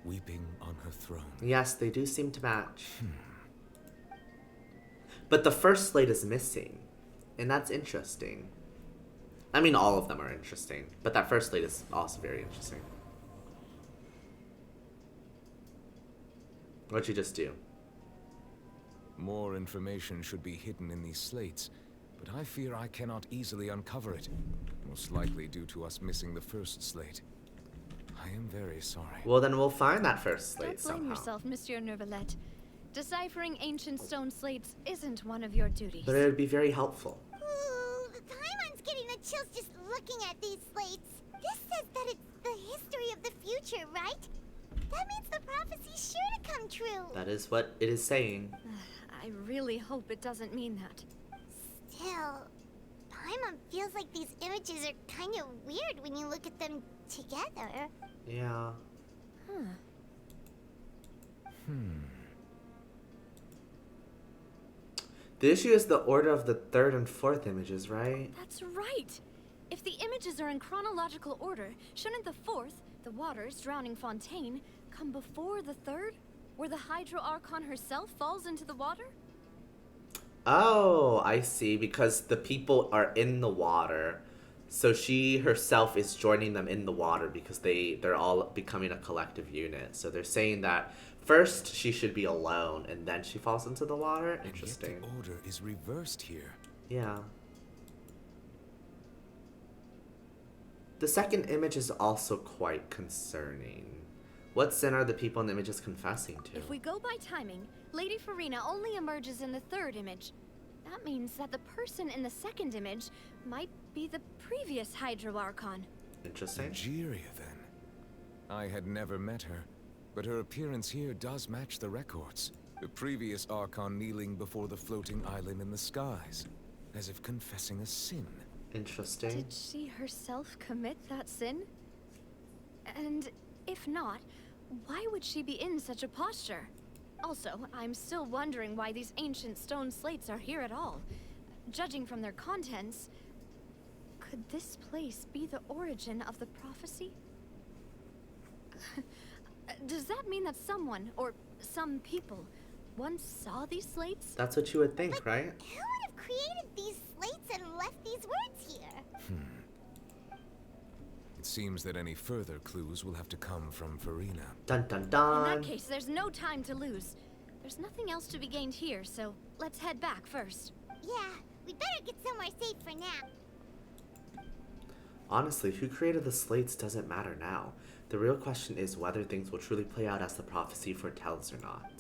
weeping on her throne. Yes, they do seem to match. But the first slate is missing, and that's interesting. I mean, all of them are interesting, but that first slate is also very interesting. What'd you just do? More information should be hidden in these slates, but I fear I cannot easily uncover it. Most likely due to us missing the first slate. I am very sorry. Well, then we'll find that first slate Don't blame somehow. yourself, Monsieur Neuvillette. Deciphering ancient stone slates isn't one of your duties. But it would be very helpful. Ooh, Paimon's getting the chills just looking at these slates. This says that it's the history of the future, right? That means the prophecy's sure to come true. That is what it is saying. I really hope it doesn't mean that. Still, Paimon feels like these images are kind of weird when you look at them together. Yeah. The issue is the order of the third and fourth images, right? That's right. If the images are in chronological order, shouldn't the fourth, the waters drowning Fontaine, come before the third, where the Hydro Archon herself falls into the water? Oh, I see. Because the people are in the water, so she herself is joining them in the water because they're all becoming a collective unit. So they're saying that first she should be alone, and then she falls into the water. Interesting. And yet the order is reversed here. Yeah. The second image is also quite concerning. What sin are the people in the images confessing to? If we go by timing, Lady Farina only emerges in the third image. That means that the person in the second image might be the previous Hydro Archon. Interesting. Egeria, then. I had never met her, but her appearance here does match the records. The previous Archon kneeling before the floating island in the skies, as if confessing a sin. Interesting. Did she herself commit that sin? And if not, why would she be in such a posture? Also, I'm still wondering why these ancient stone slates are here at all. Judging from their contents, could this place be the origin of the prophecy? Does that mean that someone, or some people, once saw these slates? That's what you would think, right? Who would have created these slates and left these words here? It seems that any further clues will have to come from Farina. Dun dun In dun. that case, there's no time to lose. There's nothing else to be gained here, so let's head back first. Yeah, we'd better get somewhere safe for now. Honestly, who created the slates doesn't matter now. The real question is whether things will truly play out as the prophecy foretells or not.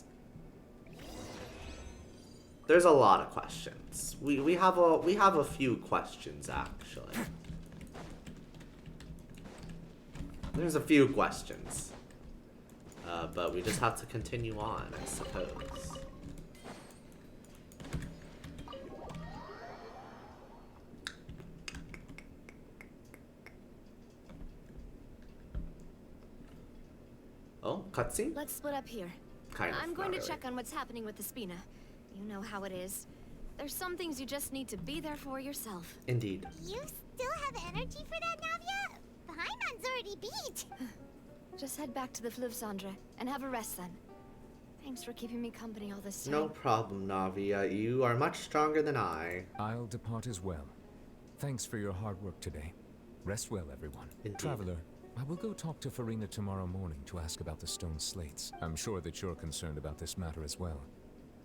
There's a lot of questions. We have a few questions actually. There's a few questions. But we just have to continue on, I suppose. Oh, cutscene? Let's split up here. Kind of. I'm going not to really. check on what's happening with the Spina. You know how it is. There's some things you just need to be there for yourself. Indeed. You still have energy for that, Navia? Paimon's already beat. Just head back to the Fleuve Cendre and have a rest then. Thanks for keeping me company all this time. No problem, Navia. You are much stronger than I. I'll depart as well. Thanks for your hard work today. Rest well, everyone. Indeed. Traveler, I will go talk to Farina tomorrow morning to ask about the stone slates. I'm sure that you're concerned about this matter as well.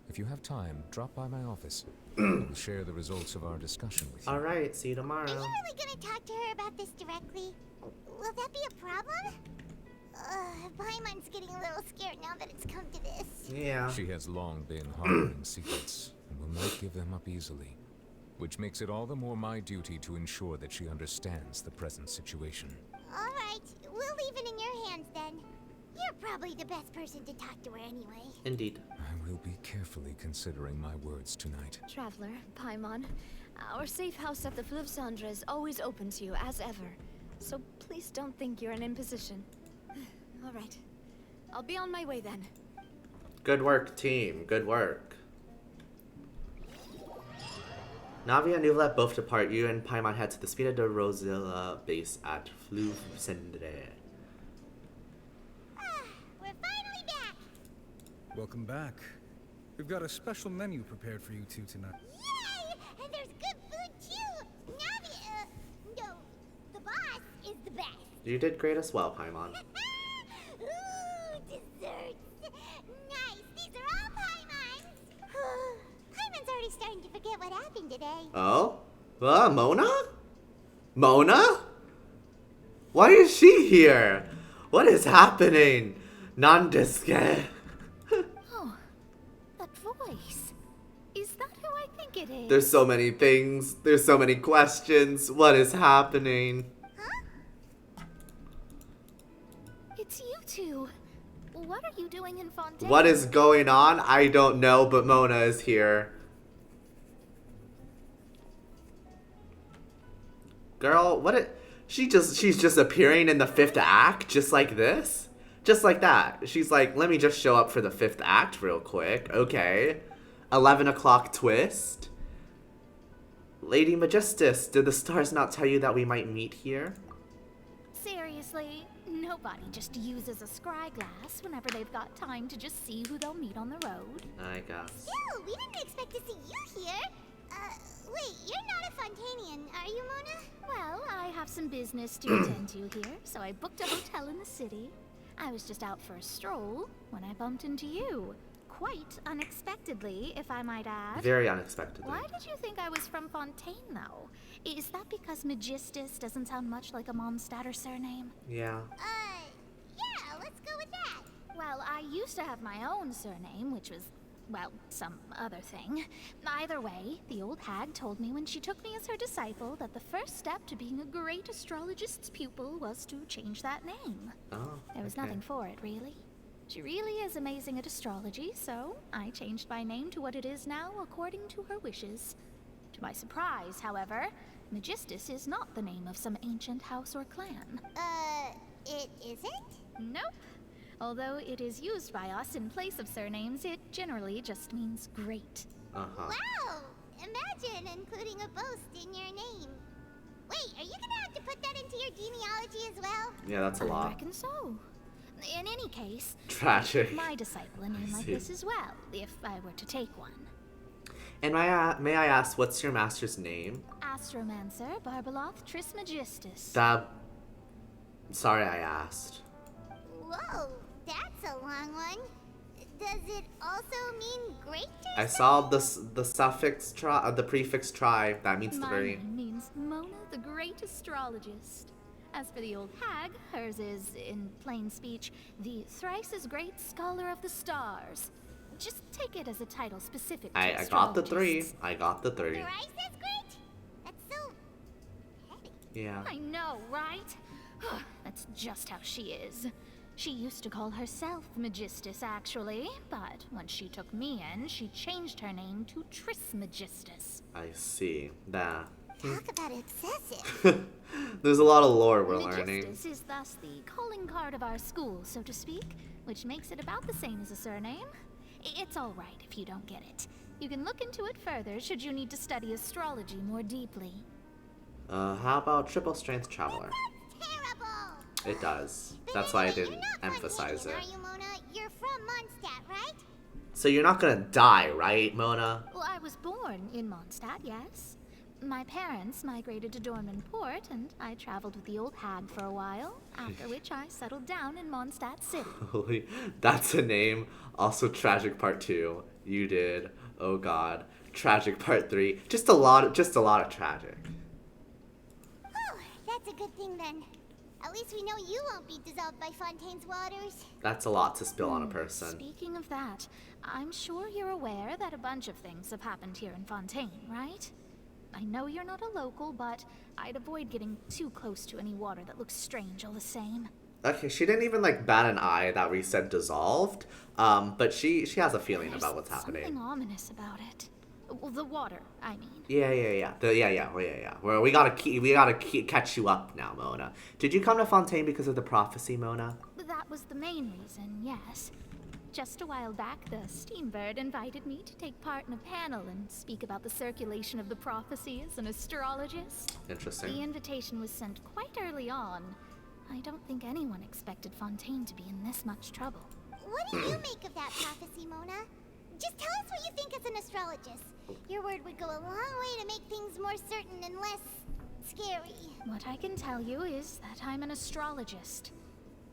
If you have time, drop by my office. I will share the results of our discussion with you. Alright, see you tomorrow. Are you really gonna talk to her about this directly? Will that be a problem? Paimon's getting a little scared now that it's come to this. Yeah. She has long been harboring secrets and will not give them up easily, which makes it all the more my duty to ensure that she understands the present situation. Alright, we'll leave it in your hands then. You're probably the best person to talk to her anyway. Indeed. I will be carefully considering my words tonight. Traveler, Paimon, our safe house of the Fluvsandra is always open to you, as ever. So please don't think you're an imposition. All right. I'll be on my way then. Good work, team. Good work. Navi and Nuvelet both depart. You and Paimon head to the Spina de Rosilla base at Fluvsandre. We're finally back! Welcome back. We've got a special menu prepared for you two tonight. Yay! And there's good food too! Navi, no, the boss is the best. You did great as well, Paimon. Ooh, desserts! Nice, these are all Paimon's! Paimon's already starting to forget what happened today. Oh? Mona? Mona? Why is she here? What is happening? Nandesuke. Oh, that voice. Is that who I think it is? There's so many things. There's so many questions. What is happening? It's you two. What are you doing in Fontaine? What is going on? I don't know, but Mona is here. Girl, she's just appearing in the 5th act, just like this? Just like that. She's like, let me just show up for the 5th act real quick. Okay. 11 o'clock twist. Lady Majestus, did the stars not tell you that we might meet here? Seriously, nobody just uses a scry glass whenever they've got time to just see who they'll meet on the road. I guess. Still, we didn't expect to see you here. Wait, you're not a Fontainian, are you, Mona? Well, I have some business to attend to here, so I booked a hotel in the city. I was just out for a stroll when I bumped into you. Quite unexpectedly, if I might add. Very unexpectedly. Why did you think I was from Fontaine, though? Is that because Magistus doesn't sound much like a Mondstadter surname? Yeah. Yeah, let's go with that. Well, I used to have my own surname, which was, well, some other thing. Either way, the old hag told me when she took me as her disciple that the first step to being a great astrologist's pupil was to change that name. Oh, There was okay. nothing for it, really. She really is amazing at astrology, so I changed my name to what it is now according to her wishes. To my surprise, however, Magistus is not the name of some ancient house or clan. It isn't? Nope. Although it is used by us in place of surnames, it generally just means great. Uh-huh. Wow! Imagine including a boast in your name. Wait, are you gonna have to put that into your genealogy as well? Yeah, that's a I lot. reckon so. In any case, Tragic. my disciple a name like See. this as well, if I were to take one. And may I ask, what's your master's name? Astromancer Barbaloth Trismegistus. Sorry I asked. Whoa, that's a long one. Does it also mean great or I saw the suffix the prefix tri. That means the My very. name means Mona the Great Astrologist. As for the old hag, hers is, in plain speech, the thrice as great scholar of the stars. Just take it as a title specific to I got the 3. astrologists. I got the 3. thrice as great? That's so heavy. Yeah. I know, right? That's just how she is. She used to call herself Magistus, actually, but when she took me in, she changed her name to Trismegistus. I see. That. Talk about obsessive. There's a lot of lore we're learning. Magistus is thus the calling card of our school, so to speak, which makes it about the same as a surname. It's all right if you don't get it. You can look into it further should you need to study astrology more deeply. How about triple strength traveler? Terrible! It does. But That's why I anyway, didn't you're not emphasize it. Fontainian, are you, Mona? You're from Mondstadt, right? So you're not gonna die, right, Mona? Well, I was born in Mondstadt, yes. My parents migrated to Dorman Port, and I traveled with the old hag for a while, after which I settled down in Mondstadt City. Holy, that's a name. Also tragic part 2. You did. Oh god. Tragic part 3. Just a lot of tragic. Oh, that's a good thing then. At least we know you won't be dissolved by Fontaine's waters. That's a lot to spill on a person. Speaking of that, I'm sure you're aware that a bunch of things have happened here in Fontaine, right? I know you're not a local, but I'd avoid getting too close to any water that looks strange all the same. Okay, she didn't even like bat an eye that we said dissolved, but she has a feeling about what's happening. Something ominous about it. Well, the water, I mean. Yeah. Well, we gotta catch you up now, Mona. Did you come to Fontaine because of the prophecy, Mona? That was the main reason, yes. Just a while back, the Steambird invited me to take part in a panel and speak about the circulation of the prophecy as an astrologist. Interesting. The invitation was sent quite early on. I don't think anyone expected Fontaine to be in this much trouble. What do you make of that prophecy, Mona? Just tell us what you think as an astrologist. Your word would go a long way to make things more certain and less scary. What I can tell you is that I'm an astrologist,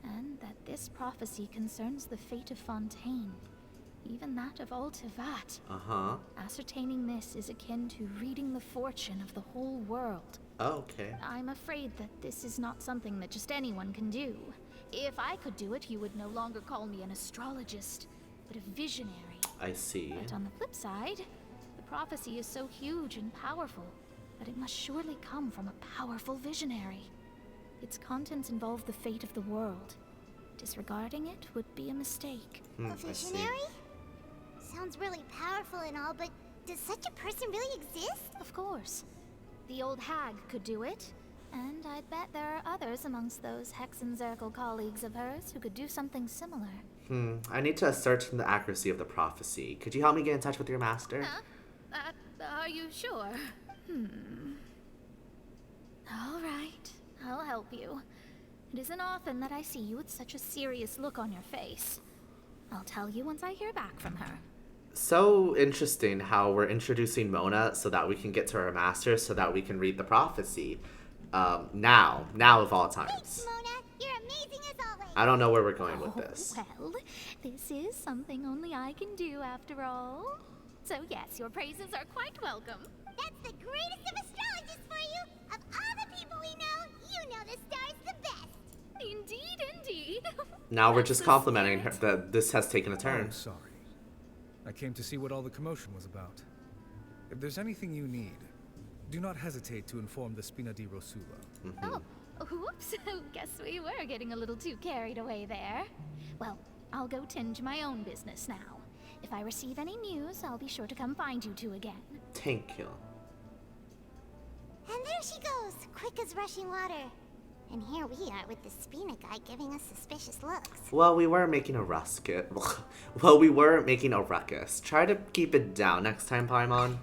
and that this prophecy concerns the fate of Fontaine, even that of Altivat. Uh-huh. Ascertaining this is akin to reading the fortune of the whole world. Oh, okay. I'm afraid that this is not something that just anyone can do. If I could do it, you would no longer call me an astrologist, but a visionary. I see. But on the flip side, the prophecy is so huge and powerful that it must surely come from a powerful visionary. Its contents involve the fate of the world. Disregarding it would be a mistake. A visionary? Sounds really powerful and all, but does such a person really exist? Of course. The old hag could do it, and I'd bet there are others amongst those Hexenzirkel colleagues of hers who could do something similar. I need to ascertain the accuracy of the prophecy. Could you help me get in touch with your master? Are you sure? All right, I'll help you. It isn't often that I see you with such a serious look on your face. I'll tell you once I hear back from her. So interesting how we're introducing Mona so that we can get to her master so that we can read the prophecy. Now of all times. Thanks, Mona. You're amazing as always. I don't know where we're going with this. Well, this is something only I can do after all. So yes, your praises are quite welcome. That's the greatest of astrologists for you. Of all the people we know, you know the star's the best. Indeed. Now we're just complimenting her that this has taken a turn. I'm sorry. I came to see what all the commotion was about. If there's anything you need, do not hesitate to inform the Spina di Rosula. Oh, whoops. Guess we were getting a little too carried away there. Well, I'll go tend to my own business now. If I receive any news, I'll be sure to come find you two again. Thank you. And there she goes, quick as rushing water. And here we are with the Spina guy giving us suspicious looks. Well, we were making a ruckus. Well, we were making a ruckus. Try to keep it down next time, Paimon.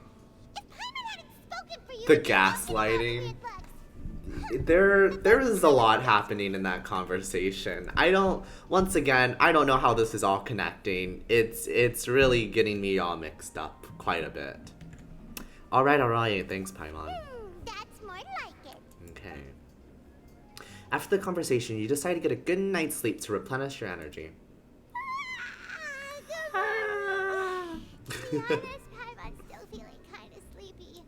If Paimon hadn't spoken for you, The gaslighting. There is a lot happening in that conversation. Once again, I don't know how this is all connecting. It's really getting me all mixed up quite a bit. Alright, thanks, Paimon. That's more like it. Okay. After the conversation, you decide to get a good night's sleep to replenish your energy. To be honest, Paimon's still feeling kind of sleepy.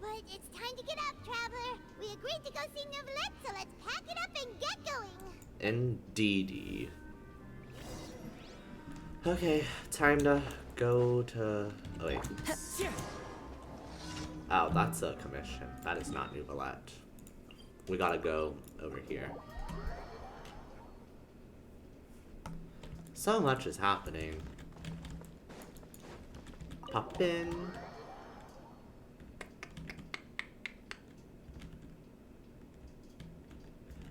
But it's time to get up, traveler. We agreed to go see Novelette, so let's pack it up and get going. Indeedy. Okay, time to go to... Oh, wait. Oh, that's a commission. That is not Novelette. We gotta go over here. So much is happening. Pop in.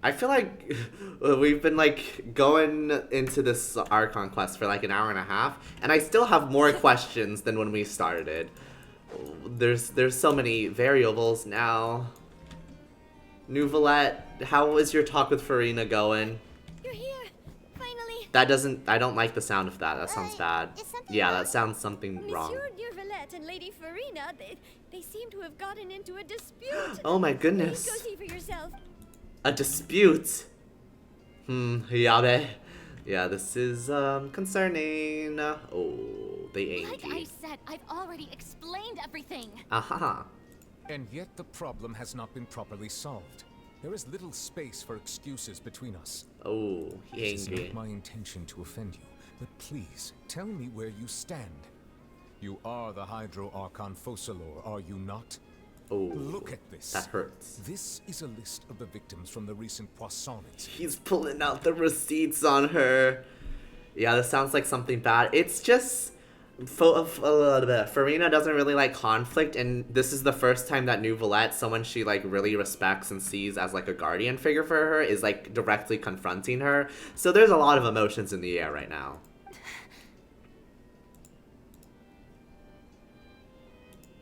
I feel like we've been like going into this Archon quest for like an hour and a half, and I still have more questions than when we started. There's so many variables now. Novelette, how was your talk with Farina going? You're here, finally. I don't like the sound of that. That sounds bad. Yeah, that sounds something wrong. Monsieur Novelette and Lady Farina, they seem to have gotten into a dispute. Oh my goodness. Please go see for yourself. A dispute? Yeah, this is, concerning. The Like I said, I've already explained everything. Aha. And yet the problem has not been properly solved. There is little space for excuses between us. Oh, he It is angry. not my intention to offend you, but please, tell me where you stand. You are the Hydro Archon Focalor, are you not? Oh, look at this. That hurts. This is a list of the victims from the recent Poisson incident. He's pulling out the receipts on her. Yeah, this sounds like something bad. It's just... Farina doesn't really like conflict, and this is the first time that Nouvellette, someone she like really respects and sees as like a guardian figure for her, is like directly confronting her. So there's a lot of emotions in the air right now.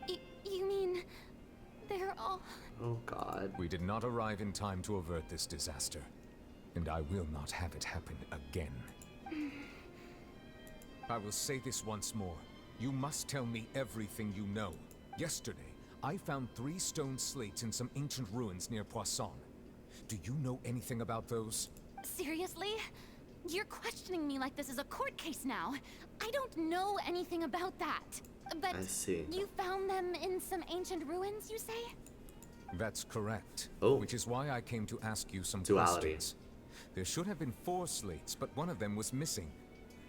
You mean they're all... Oh god. We did not arrive in time to avert this disaster, and I will not have it happen again. I will say this once more. You must tell me everything you know. Yesterday, I found 3 stone slates in some ancient ruins near Poisson. Do you know anything about those? Seriously? You're questioning me like this is a court case now. I don't know anything about that. But I see. You found them in some ancient ruins, you say? That's correct. Oh. Which is why I came to ask you some Duality. questions. There should have been 4 slates, but one of them was missing.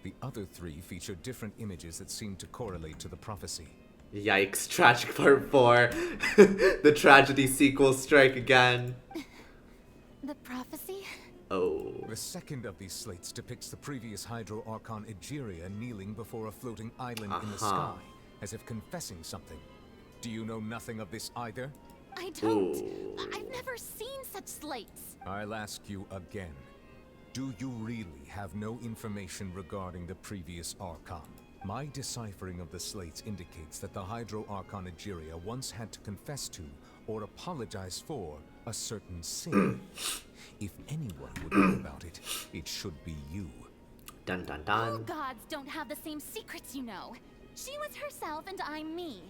The other 3 feature different images that seem to correlate to the prophecy. Yikes, Tragic Part 4. The tragedy sequel strike again. The prophecy? Oh. The second of these slates depicts the previous Hydro Archon Egeria kneeling before a floating island in the sky, as if confessing something. Do you know nothing of this either? I don't. I've never seen such slates. I'll ask you again. Do you really have no information regarding the previous Archon? My deciphering of the slates indicates that the Hydro Archon Egeria once had to confess to, or apologize for, a certain sin. If anyone would know about it, it should be you. Dun dun All dun. gods don't have the same secrets, you know. She was herself and I'm me.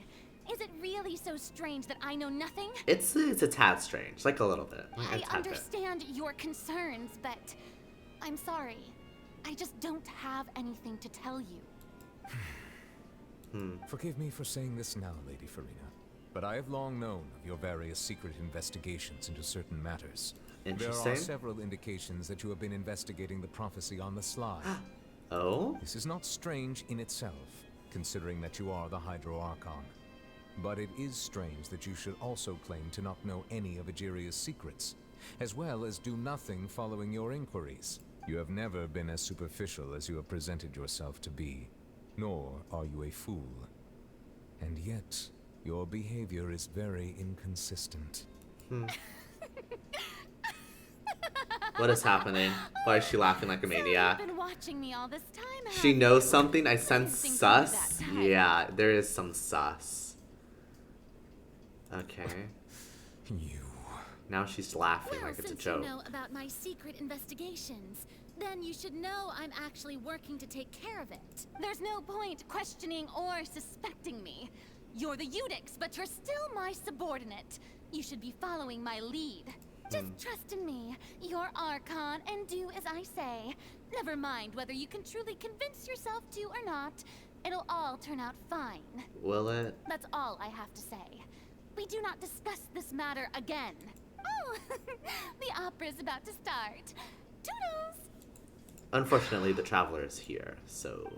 Is it really so strange that I know nothing? It's a tad strange, like a little bit. I understand your concerns, but I'm sorry. I just don't have anything to tell you. Forgive me for saying this now, Lady Farina, but I have long known of your various secret investigations into certain matters. There are several indications that you have been investigating the prophecy on the sly. Oh? This is not strange in itself, considering that you are the Hydro Archon. But it is strange that you should also claim to not know any of Egeria's secrets, as well as do nothing following your inquiries. You have never been as superficial as you have presented yourself to be, nor are you a fool. And yet, your behavior is very inconsistent. What is happening? Why is she laughing like a maniac? You've been watching me all this time. She knows something? I sense Think sus? that time. Yeah, there is some sus. Okay. You. Now she's laughing Well, like it's a since joke. you know about my secret investigations, then you should know I'm actually working to take care of it. There's no point questioning or suspecting me. You're the Eudix, but you're still my subordinate. You should be following my lead. Just trust in me. You're Archon, and do as I say. Never mind whether you can truly convince yourself to or not. It'll all turn out fine. Will it? That's all I have to say. We do not discuss this matter again. Oh, the opera's about to start. Toodles! Unfortunately, the Traveler is here, so...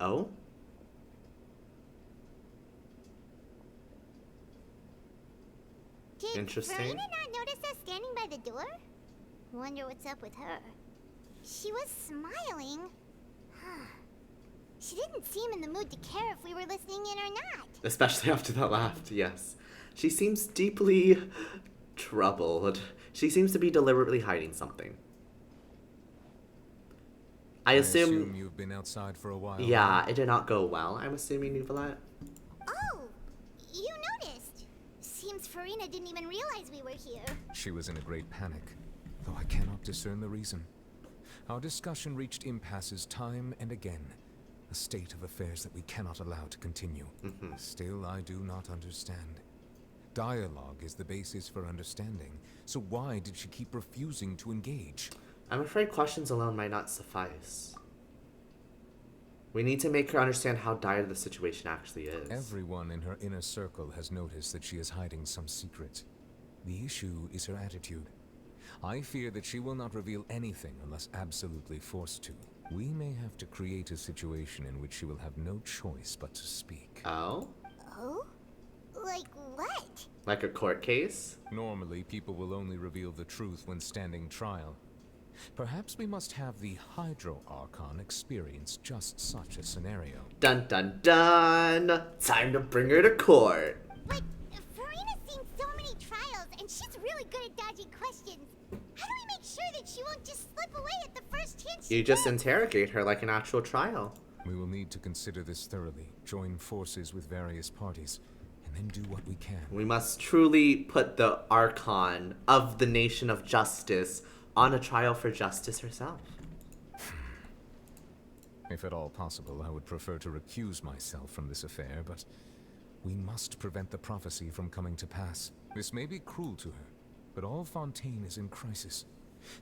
Oh? Did Interesting. Farina not notice us standing by the door? Wonder what's up with her. She was smiling. She didn't seem in the mood to care if we were listening in or not. Especially after that laugh, yes. She seems deeply troubled. She seems to be deliberately hiding something. I assume you've been outside for a while. Yeah, it did not go well, I'm assuming, Nouvellette. Oh, you noticed. Seems Farina didn't even realize we were here. She was in a great panic, though I cannot discern the reason. Our discussion reached impasses time and again, a state of affairs that we cannot allow to continue. Still, I do not understand. Dialogue is the basis for understanding, so why did she keep refusing to engage? I'm afraid questions alone might not suffice. We need to make her understand how dire the situation actually is. Everyone in her inner circle has noticed that she is hiding some secret. The issue is her attitude. I fear that she will not reveal anything unless absolutely forced to. We may have to create a situation in which she will have no choice but to speak. Oh? Oh? Like what? Like a court case? Normally, people will only reveal the truth when standing trial. Perhaps we must have the Hydro Archon experience just such a scenario. Dun dun dun! Time to bring her to court! But Farina's seen so many trials, and she's really good at dodging questions. How do we make sure that she won't just slip away at the first chance she You just gets? interrogate her like an actual trial. We will need to consider this thoroughly, join forces with various parties, and then do what we can. We must truly put the Archon of the Nation of Justice on a trial for justice herself. If at all possible, I would prefer to recuse myself from this affair, but we must prevent the prophecy from coming to pass. This may be cruel to her, but all Fontaine is in crisis.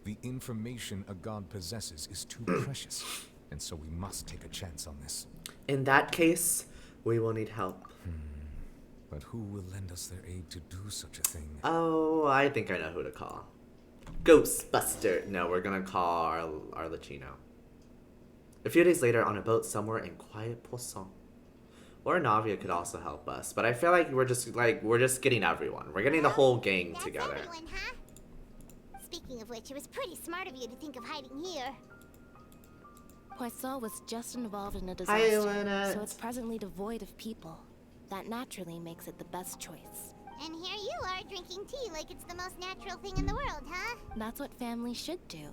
The information a god possesses is too precious, and so we must take a chance on this. In that case, we will need help. But who will lend us their aid to do such a thing? Oh, I think I know who to call. Ghostbuster. No, we're gonna call our Latino. A few days later, on a boat somewhere in quiet Poisson. Or Navia could also help us, but I feel like we're just getting everyone. We're getting the whole gang That's together. everyone, huh? Speaking of which, it was pretty smart of you to think of hiding here. Poisson was just involved in a Hi, disaster, Lynette. so it's presently devoid of people. That naturally makes it the best choice. And here you are drinking tea like it's the most natural thing in the world, huh? That's what family should do.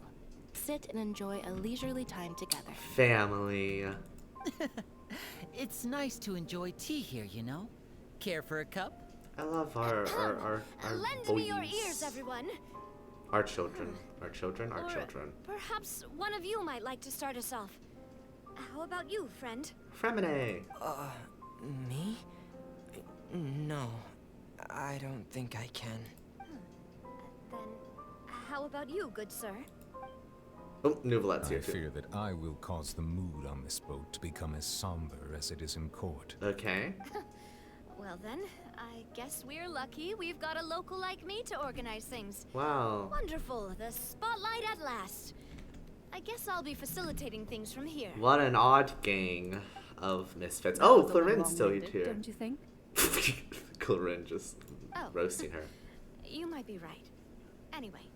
Sit and enjoy a leisurely time together. Family. It's nice to enjoy tea here, you know? Care for a cup? I love our Lend boys. me your ears, everyone. Our children. Our children. Our Or children. Perhaps one of you might like to start us off. How about you, friend? Fremine. Me? No, I don't think I can. Then, how about you, good sir? Oh, Nouvelette's here I too. fear that I will cause the mood on this boat to become as somber as it is in court. Okay. Well then, I guess we're lucky we've got a local like me to organize things. Wow. Wonderful, the spotlight at last. I guess I'll be facilitating things from here. What an odd gang of misfits. Oh, Clarinne's still here. Don't you think? Clarine just Oh. roasting her. You might be right. Anyway,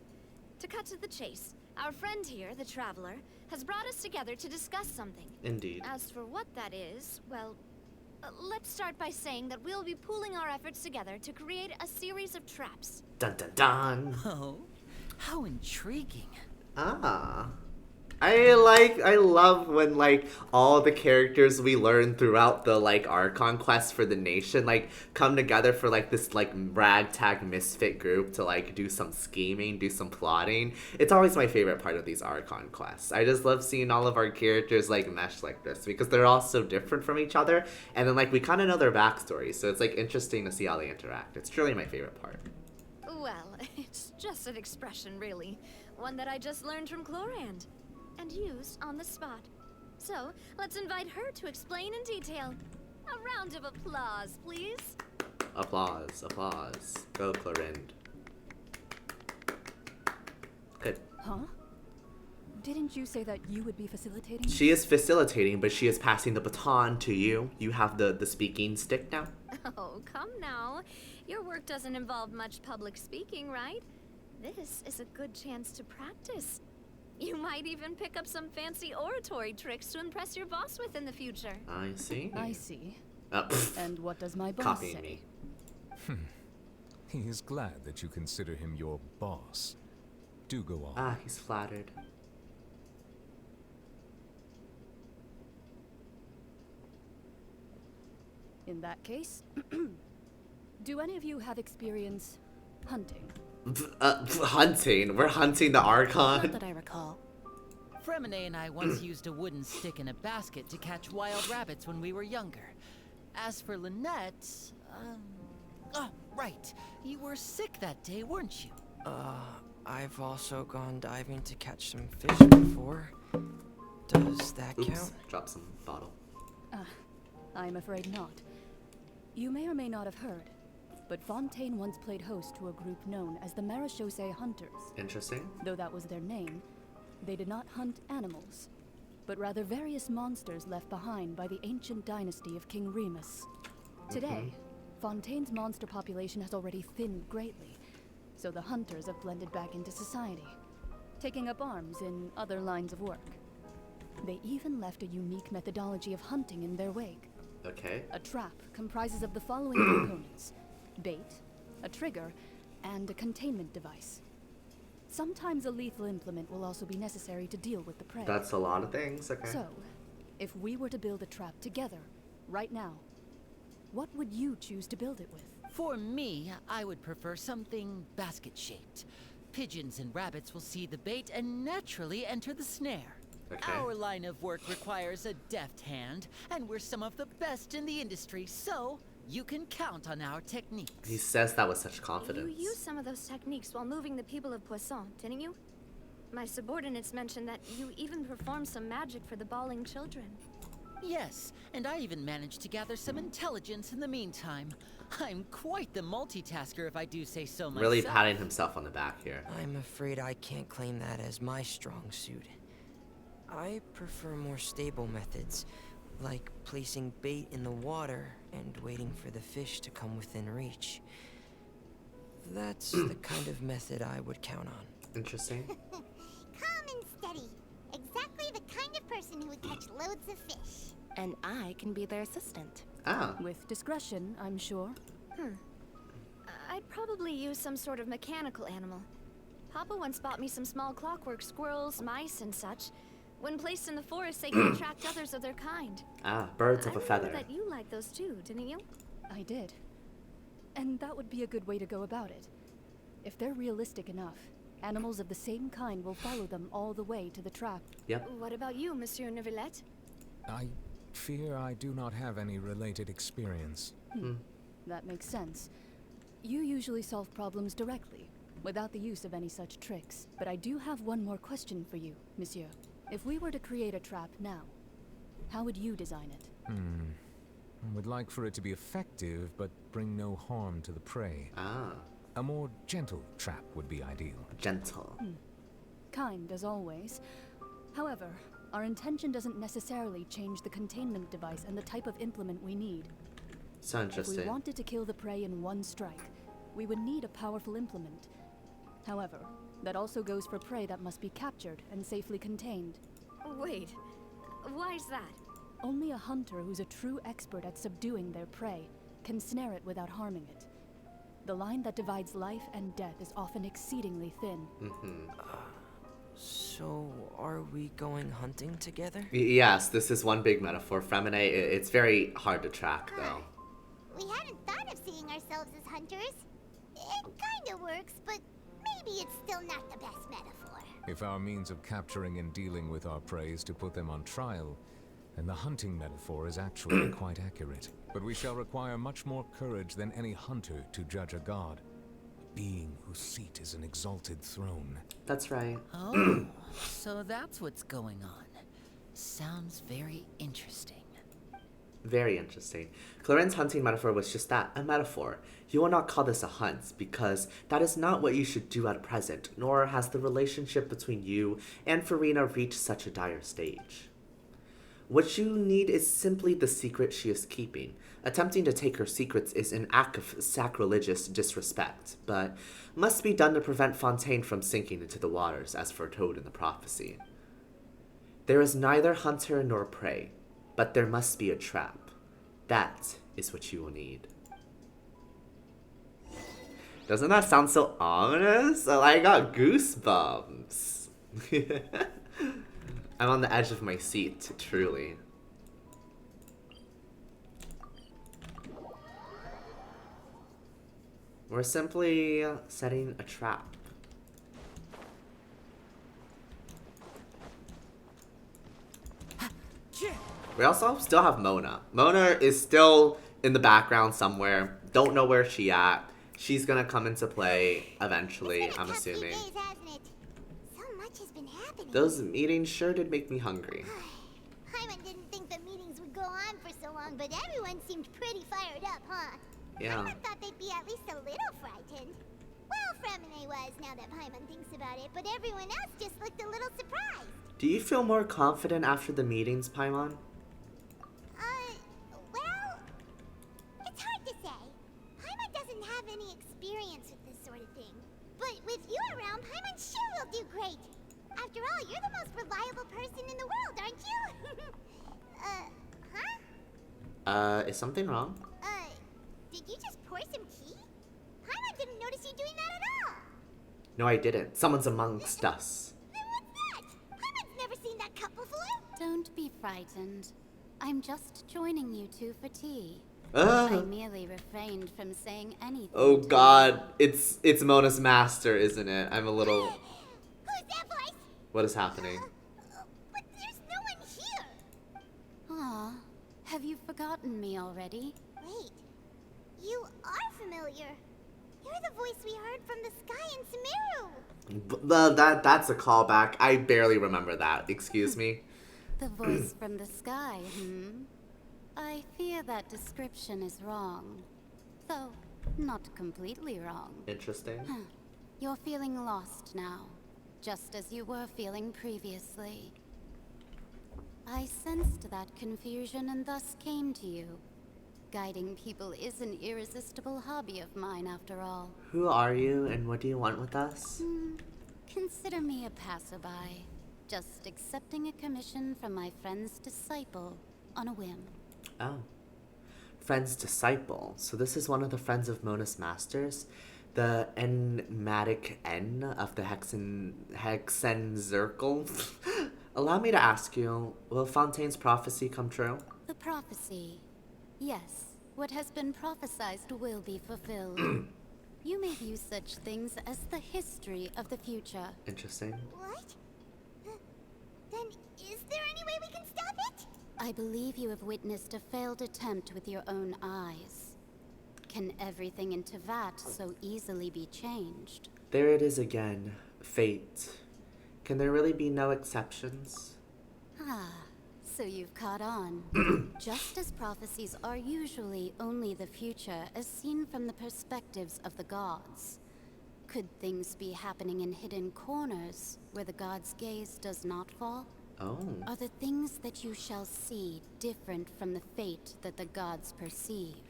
to cut to the chase, our friend here, the Traveler, has brought us together to discuss something. Indeed. As for what that is, well, let's start by saying that we'll be pooling our efforts together to create a series of traps. Dun dun dun. Oh, how intriguing. Ah. I love when like all the characters we learn throughout the like Archon quest for the nation like come together for like this like ragtag misfit group to like do some scheming, do some plotting. It's always my favorite part of these Archon quests. I just love seeing all of our characters like mesh like this because they're all so different from each other, and then like we kind of know their backstory, so it's like interesting to see how they interact. It's truly my favorite part. Well, it's just an expression, really. One that I just learned from Chlorand. And used on the spot. So, let's invite her to explain in detail. A round of applause, please. Applause, applause. Go, Clorind. Good. Huh? Didn't you say that you would be facilitating? She is facilitating, but she is passing the baton to you. You have the speaking stick now. Oh, come now. Your work doesn't involve much public speaking, right? This is a good chance to practice. You might even pick up some fancy oratory tricks to impress your boss with in the future. I see. I see. Pff, And what does my boss copying say? me. He is glad that you consider him your boss. Do go on. Ah, he's flattered. In that case, do any of you have experience hunting? Hunting. We're hunting the Not Archon. that I recall. Fremine and I once used a wooden stick in a basket to catch wild rabbits when we were younger. As for Lynette, oh, right. You were sick that day, weren't you? I've also gone diving to catch some fish before. Does that Oops, count? drop some bottle. I'm afraid not. You may or may not have heard, but Fontaine once played host to a group known as the Marechaussee Hunters. Interesting. Though that was their name, they did not hunt animals, but rather various monsters left behind by the ancient dynasty of King Remus. Today, Fontaine's monster population has already thinned greatly, so the hunters have blended back into society, taking up arms in other lines of work. They even left a unique methodology of hunting in their wake. Okay. A trap comprises of the following components: bait, a trigger, and a containment device. Sometimes a lethal implement will also be necessary to deal with the prey. That's a lot of things, okay. So, if we were to build a trap together, right now, what would you choose to build it with? For me, I would prefer something basket-shaped. Pigeons and rabbits will see the bait and naturally enter the snare. Okay. Our line of work requires a deft hand, and we're some of the best in the industry, so you can count on our techniques. He says that with such confidence. You used some of those techniques while moving the people of Poisson, didn't you? My subordinates mentioned that you even performed some magic for the bawling children. Yes, and I even managed to gather some intelligence in the meantime. I'm quite the multitasker, if I do say so myself. Really patting himself on the back here. I'm afraid I can't claim that as my strong suit. I prefer more stable methods, like placing bait in the water and waiting for the fish to come within reach. That's the kind of method I would count on. Interesting. Calm and steady. Exactly the kind of person who would catch loads of fish. And I can be their assistant. Ah. With discretion, I'm sure. I'd probably use some sort of mechanical animal. Papa once bought me some small clockwork squirrels, mice, and such. When placed in the forest, they can attract others of their kind. Ah, birds of a I feather. remember that you liked those too, didn't you? I did. And that would be a good way to go about it. If they're realistic enough, animals of the same kind will follow them all the way to the trap. Yep. What about you, Monsieur Neuvillette? I fear I do not have any related experience. That makes sense. You usually solve problems directly, without the use of any such tricks. But I do have one more question for you, Monsieur. If we were to create a trap now, how would you design it? I would like for it to be effective, but bring no harm to the prey. Ah. A more gentle trap would be ideal. Gentle. Kind, as always. However, our intention doesn't necessarily change the containment device and the type of implement we need. So interesting. If we wanted to kill the prey in one strike, we would need a powerful implement. However, that also goes for prey that must be captured and safely contained. Wait, why is that? Only a hunter who's a true expert at subduing their prey can snare it without harming it. The line that divides life and death is often exceedingly thin. So, are we going hunting together? Yes, this is one big metaphor. Femine, it's very hard to track, though. We hadn't thought of seeing ourselves as hunters. It kinda works, but maybe it's still not the best metaphor. If our means of capturing and dealing with our prey is to put them on trial, then the hunting metaphor is actually quite accurate. But we shall require much more courage than any hunter to judge a god. A being whose seat is an exalted throne. That's right. Oh, so that's what's going on. Sounds very interesting. Very interesting. Clarence's hunting metaphor was just that, a metaphor. You will not call this a hunt, because that is not what you should do at present, nor has the relationship between you and Farina reached such a dire stage. What you need is simply the secret she is keeping. Attempting to take her secrets is an act of sacrilegious disrespect, but must be done to prevent Fontaine from sinking into the waters as foretold in the prophecy. There is neither hunter nor prey, but there must be a trap. That is what you will need. Doesn't that sound so ominous? I got goosebumps. I'm on the edge of my seat, truly. We're simply setting a trap. We also still have Mona. Mona is still in the background somewhere. Don't know where she at. She's gonna come into play eventually, I'm assuming. Days, hasn't it? So much much has been happening. Those meetings sure did make me hungry. Paimon didn't think the meetings would go on for so long, but everyone seemed pretty fired up, huh? Yeah. Paimon thought they'd be at least a little frightened. Well, Fremine was, now that Paimon thinks about it, but everyone else just looked a little surprised. Do you feel more confident after the meetings, Paimon? Well, it's hard to say. Paimon doesn't have any experience with this sort of thing. But with you around, Paimon sure will do great. After all, you're the most reliable person in the world, aren't you? Is something wrong? Did you just pour some tea? Paimon didn't notice you doing that at all. No, I didn't. Someone's amongst us. Then what's that? Paimon's never seen that cup before. Don't be frightened. I'm just joining you two for tea. Ah. I merely refrained from saying anything. Oh God, it's Mona's master, isn't it? I'm a little. Who's that voice? What is happening? But there's no one here. Aw, have you forgotten me already? Wait, you are familiar. You're the voice we heard from the sky in Sumeru. That's a callback. I barely remember that. Excuse me. The voice from the sky, I fear that description is wrong. Though, not completely wrong. Interesting. You're feeling lost now, just as you were feeling previously. I sensed that confusion and thus came to you. Guiding people is an irresistible hobby of mine, after all. Who are you and what do you want with us? Consider me a passerby, just accepting a commission from my friend's disciple on a whim. Oh. Friend's disciple. So this is one of the friends of Mona's masters? The enigmatic N of the Hexenzirkel? Allow me to ask you, will Fontaine's prophecy come true? The prophecy. Yes, what has been prophesized will be fulfilled. You may view such things as the history of the future. Interesting. What? Then is there any way we can stop it? I believe you have witnessed a failed attempt with your own eyes. Can everything in Tevat so easily be changed? There it is again. Fate. Can there really be no exceptions? So you've caught on. Just as prophecies are usually only the future as seen from the perspectives of the gods. Could things be happening in hidden corners where the gods' gaze does not fall? Oh. Are the things that you shall see different from the fate that the gods perceive?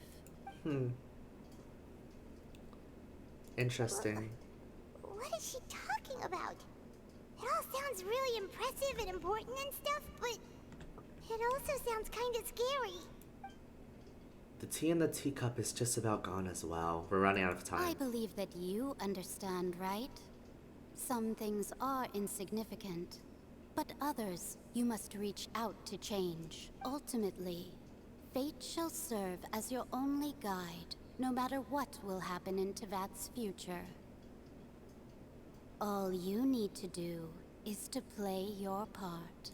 Interesting. What is she talking about? It all sounds really impressive and important and stuff, but it also sounds kind of scary. The tea in the teacup is just about gone as well. We're running out of time. I believe that you understand, right? Some things are insignificant, but others you must reach out to change. Ultimately, fate shall serve as your only guide, no matter what will happen in Tevat's future. All you need to do is to play your part.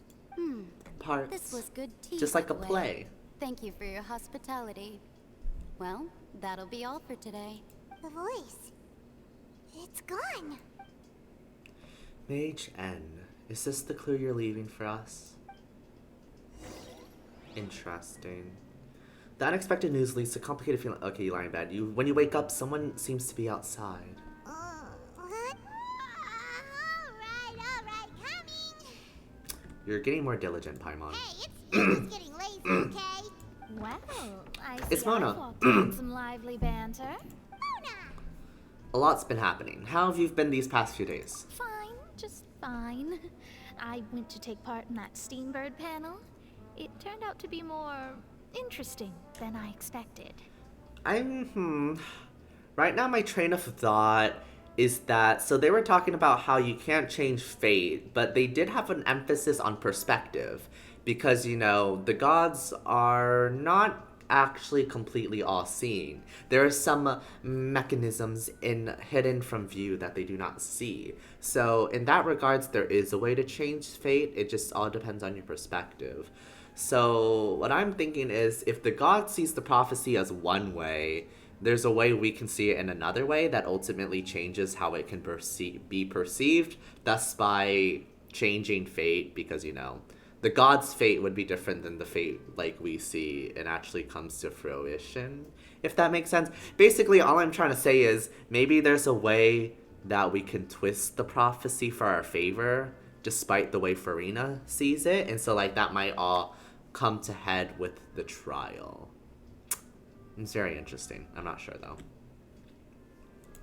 Parts. This was good tea. Just like by a the way. play. Thank you for your hospitality. Well, that'll be all for today. The voice. It's gone. Mage N. Is this the clue you're leaving for us? Interesting. The unexpected news leads to complicated feeling. Okay, you lie in bed. When you wake up, someone seems to be outside. What? Alright, coming. You're getting more diligent, Paimon. Hey, it's you who's getting lazy, okay? Well, I see It's Mona. I've walked in some lively banter. A lot's been happening. How have you been these past few days? Fine, just fine. I went to take part in that Steambird panel. It turned out to be more interesting than I expected. Right now my train of thought is that, so they were talking about how you can't change fate, but they did have an emphasis on perspective. Because, you know, the gods are not actually completely all-seeing. There are some mechanisms hidden from view that they do not see. So in that regards, there is a way to change fate. It just all depends on your perspective. So what I'm thinking is, if the god sees the prophecy as one way, there's a way we can see it in another way that ultimately changes how it can be perceived, thus by changing fate, because, you know, the god's fate would be different than the fate like we see and actually comes to fruition, if that makes sense. Basically, all I'm trying to say is maybe there's a way that we can twist the prophecy for our favor, despite the way Farina sees it, and so, like, that might all come to head with the trial. It's very interesting. I'm not sure, though.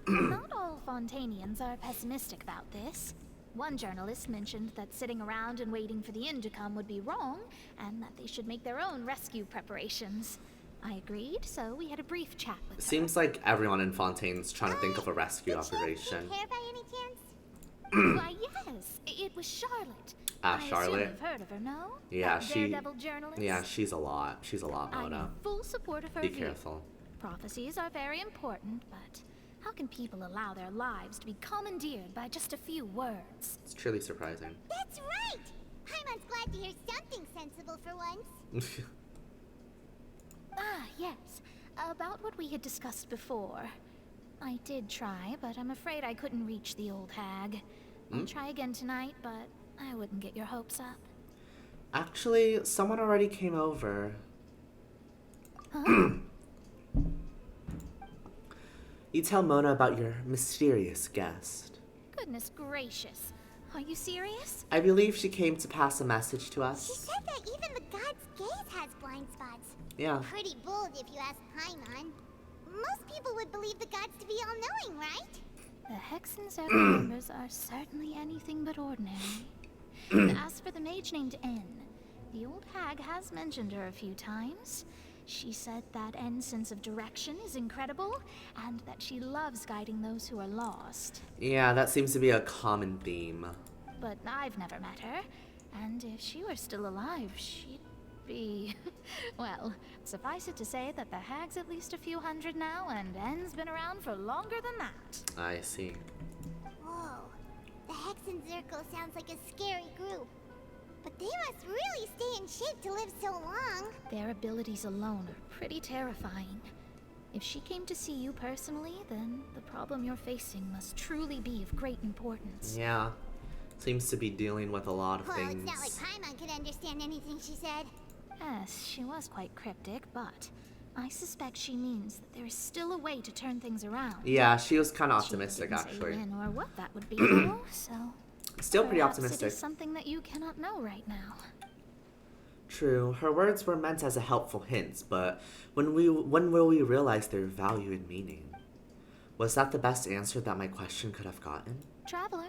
Not all Fontainians are pessimistic about this. One journalist mentioned that sitting around and waiting for the end to come would be wrong, and that they should make their own rescue preparations. I agreed, so we had a brief chat with her. Seems like everyone in Fontaine's trying to think of a rescue operation. Hair by any chance? Why, yes. It was Charlotte. Charlotte? I assume you've heard of her, no? Yeah, That daredevil journalist? Yeah, she's a lot. She's a lot, I'm Mona. in full support of her Be view. careful. Prophecies are very important, but how can people allow their lives to be commandeered by just a few words? It's truly surprising. That's right! Paimon's glad to hear something sensible for once. Yes. About what we had discussed before. I did try, but I'm afraid I couldn't reach the old hag. I'll try again tonight, but I wouldn't get your hopes up. Actually, someone already came over. Huh? You tell Mona about your mysterious guest. Goodness gracious. Are you serious? I believe she came to pass a message to She us. said that even the god's gaze has blind spots. Yeah. Pretty bold if you ask Paimon. Most people would believe the gods to be all-knowing, right? The Hexen Circle members are certainly anything but ordinary. As for the mage named N, the old hag has mentioned her a few times. She said that N's sense of direction is incredible, and that she loves guiding those who are lost. Yeah, that seems to be a common theme. But I've never met her, and if she were still alive, she'd be... well, suffice it to say that the hag's at least a few hundred now, and N's been around for longer than that. I see. Whoa. The Hexen Circle sounds like a scary group. But they must really stay in shape to live so long. Their abilities alone are pretty terrifying. If she came to see you personally, then the problem you're facing must truly be of great importance. Yeah. Seems to be dealing with a lot of Well, things. it's not like Paimon could understand anything she said. Yes, she was quite cryptic, but I suspect she means that there is still a way to turn things around. Yeah, she was kind of optimistic, She didn't actually. say when or what that would be, though, so... Still pretty perhaps optimistic. It is something that you cannot know right now. True, her words were meant as a helpful hint, but when will we realize their value and meaning? Was that the best answer that my question could have gotten? Traveler,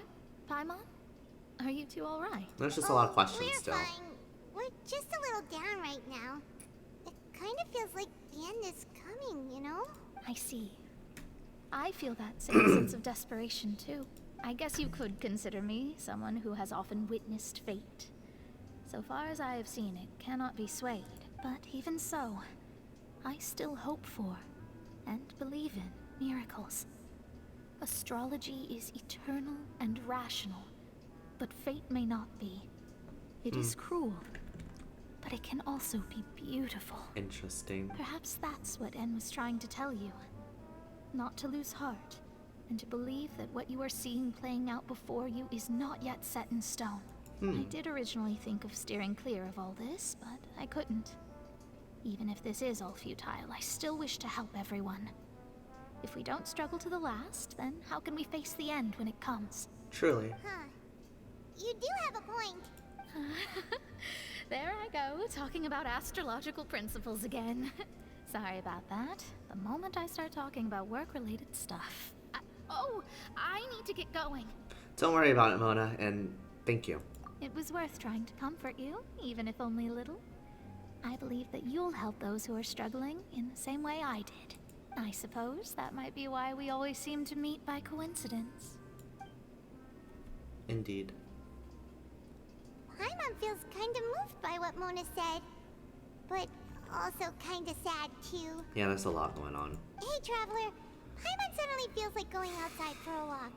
Paimon, are you two all right? There's just a lot of questions We're still. fine. We're just a little down right now. It kind of feels like the end is coming, you know? I see. I feel that same sense of desperation, too. I guess you could consider me someone who has often witnessed fate. So far as I have seen, it cannot be swayed. But even so, I still hope for, and believe in, miracles. Astrology is eternal and rational, but fate may not be. It is cruel, but it can also be beautiful. Interesting. Perhaps that's what N was trying to tell you. Not to lose heart, and to believe that what you are seeing playing out before you is not yet set in stone. I did originally think of steering clear of all this, but I couldn't. Even if this is all futile, I still wish to help everyone. If we don't struggle to the last, then how can we face the end when it comes? Truly. Huh. You do have a point. There I go, talking about astrological principles again. Sorry about that. The moment I start talking about work-related stuff. I need to get going. Don't worry about it, Mona, and thank you. It was worth trying to comfort you, even if only a little. I believe that you'll help those who are struggling in the same way I did. I suppose that might be why we always seem to meet by coincidence. Indeed. Paimon feels kind of moved by what Mona said. But also kind of sad, too. Yeah, there's a lot going on. Hey, Traveler. Paimon suddenly feels like going outside for a walk.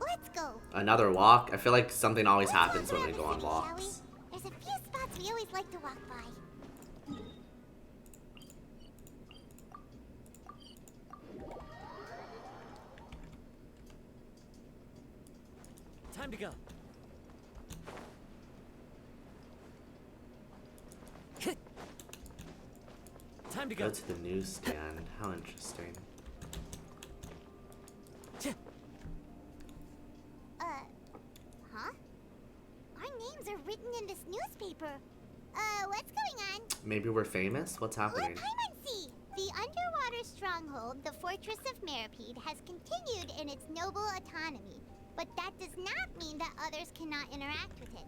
Let's go. Another walk? I feel like something always happens when we go on Shall walks. we? There's a few spots we always like to walk by. Time to go. Time to Go to the newsstand. How interesting. Huh? Our names are written in this newspaper. What's going on? Maybe we're famous? What's happening? Paimon, the underwater stronghold, the Fortress of Meripede, has continued in its noble autonomy, but that does not mean that others cannot interact with it.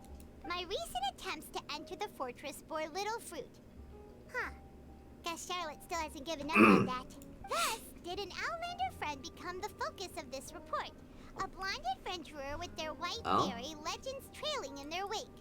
My recent attempts to enter the fortress bore little fruit. Huh. Guess Charlotte still hasn't given up on that. Thus, did an Outlander friend become the focus of this report? A blind adventurer with their white fairy legends trailing in their wake.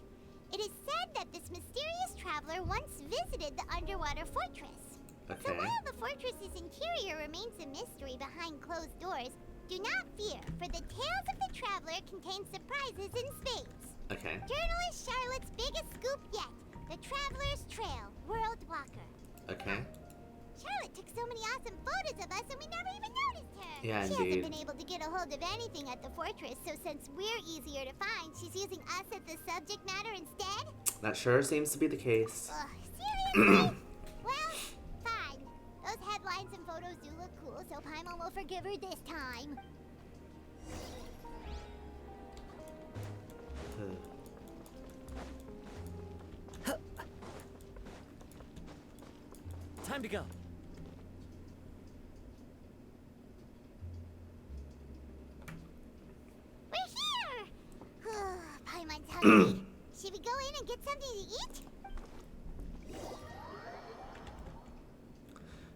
It is said that this mysterious traveler once visited the underwater fortress. So while the fortress's interior remains a mystery behind closed doors, do not fear, for the tales of the traveler contain surprises in spades. Journalist Charlotte's biggest scoop yet, the Traveler's Trail, World Walker. Charlotte took so many awesome photos of us and we never even noticed her. Yeah, she indeed. hasn't been able to get a hold of anything at the fortress, so since we're easier to find, she's using us as the subject matter instead? That sure seems to be the case. Seriously? Well, fine. Those headlines and photos do look cool, so Paimon will forgive her this time. Time to go. We're here! Paimon's hungry. Should we go in and get something to eat?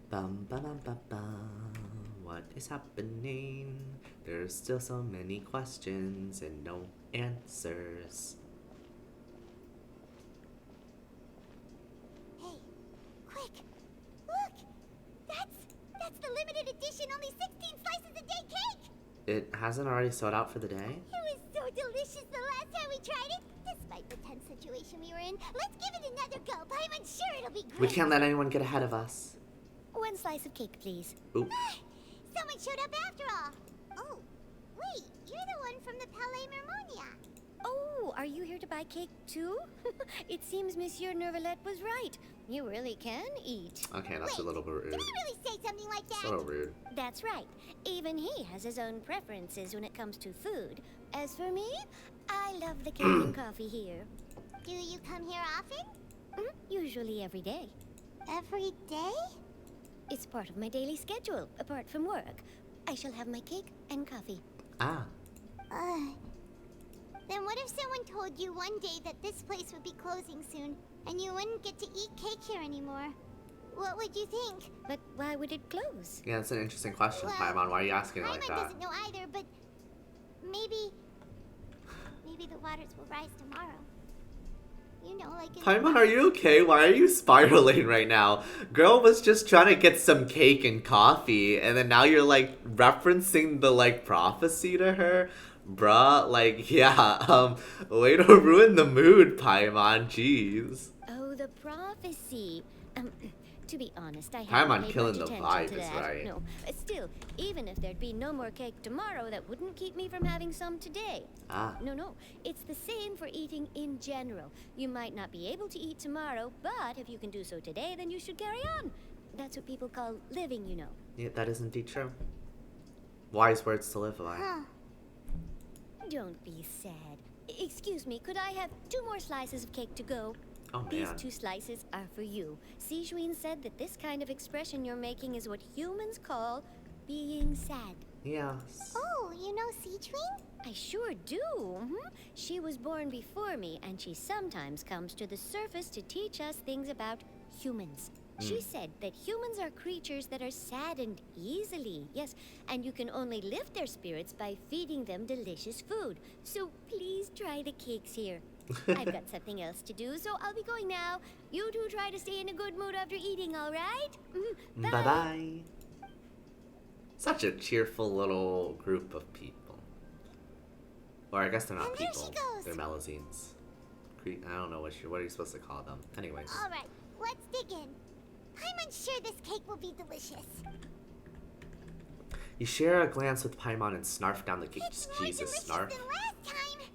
Bum ba dum ba bum. What is happening? There's still so many questions and no answers. Hey, quick! Look! That's the limited edition only 16 slices a day cake! It hasn't already sold out for the day? It was so delicious the last time we tried it! Despite the tense situation we were in, let's give it another go. Paimon's sure it'll be great! We can't let anyone get ahead of us. One slice of cake, please. Oop. Someone showed up after all! Oh, wait, you're the one from the Palais Mermonia. Oh, are you here to buy cake too? It seems Monsieur Nervalette was right. You really can eat. Okay, that's a little bit rude. Did he really say something like that? So rude. That's right. Even he has his own preferences when it comes to food. As for me, I love the cake and coffee here. Do you come here often? Usually every day. Every day? It's part of my daily schedule, apart from work. I shall have my cake and coffee. Then what if someone told you one day that this place would be closing soon, and you wouldn't get to eat cake here anymore? What would you think? But why would it close? Yeah, that's an interesting question, Paimon. Why are you asking it like Paimon that? doesn't know either, but maybe the waters will rise tomorrow. You know, like in Paimon, are you okay? Why are you spiraling right now? Girl was just trying to get some cake and coffee, and then now you're like referencing the like prophecy to her? Bruh, like, yeah, way to ruin the mood, Paimon, jeez. Oh, the prophecy. To be honest, I Paimon haven't paid killing much the attention vibe to is that. right. No, still, even if there'd be no more cake tomorrow, that wouldn't keep me from having some today. No, it's the same for eating in general. You might not be able to eat tomorrow, but if you can do so today, then you should carry on. That's what people call living, you know. Yeah, that is indeed true. Wise words to live by. Don't be sad. Excuse me, could I have 2 more slices of cake to go? Oh, These man. 2 slices are for you. Sijuin said that this kind of expression you're making is what humans call being sad. Yes. Oh, you know Sijuin? I sure do. She was born before me, and she sometimes comes to the surface to teach us things about humans. She said that humans are creatures that are saddened easily, yes, and you can only lift their spirits by feeding them delicious food. So please try the cakes here. I've got something else to do, so I'll be going now. You two try to stay in a good mood after eating, all right? Bye. Bye-bye. Such a cheerful little group of people. Or I guess they're not people. They're Melazines. I don't know what are you supposed to call them. Anyways. All right, let's dig in. Paimon's sure this cake will be delicious. You share a glance with Paimon and snarf down the cake. Jesus, snarf. Than last time.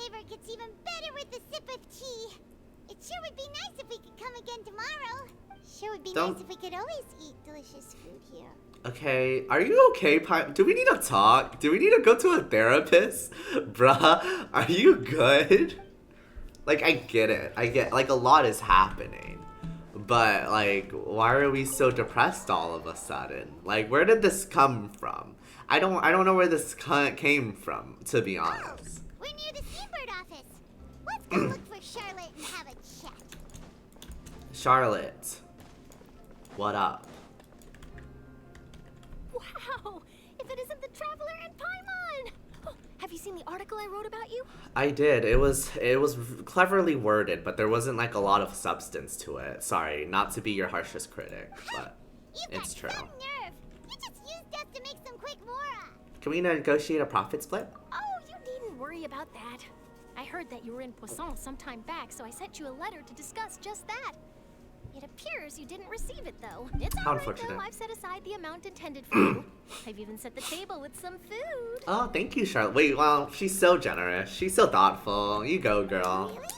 flavor gets even better with a sip of tea. It sure would be nice if we could come again tomorrow. Sure would be nice if we could always eat delicious food here. Okay, are you okay, Do we need to talk? Do we need to go to a therapist? Bruh, are you good? Like, I get it. I get, like, a lot is happening. But, like, why are we so depressed all of a sudden? Like, where did this come from? I don't know where this came from, to be honest. We're near the Seabird office. Let's go look for Charlotte and have a chat. Charlotte, what up? Wow! If it isn't the Traveler and Paimon! Oh, have you seen the article I wrote about you? I did. It was cleverly worded, but there wasn't like a lot of substance to it. Sorry, not to be your harshest critic, but it's true. Nerve. You just used us to make some quick mora. Can we negotiate a profit split? Oh, you needn't worry about that. I heard that you were in Poisson some time back, so I sent you a letter to discuss just that. It appears you didn't receive it, though. It's all right, though. I've set aside the amount intended for you. I've even set the table with some food. Oh, thank you, Charlotte. Wait, wow, she's so generous. She's so thoughtful. You go, girl. Really?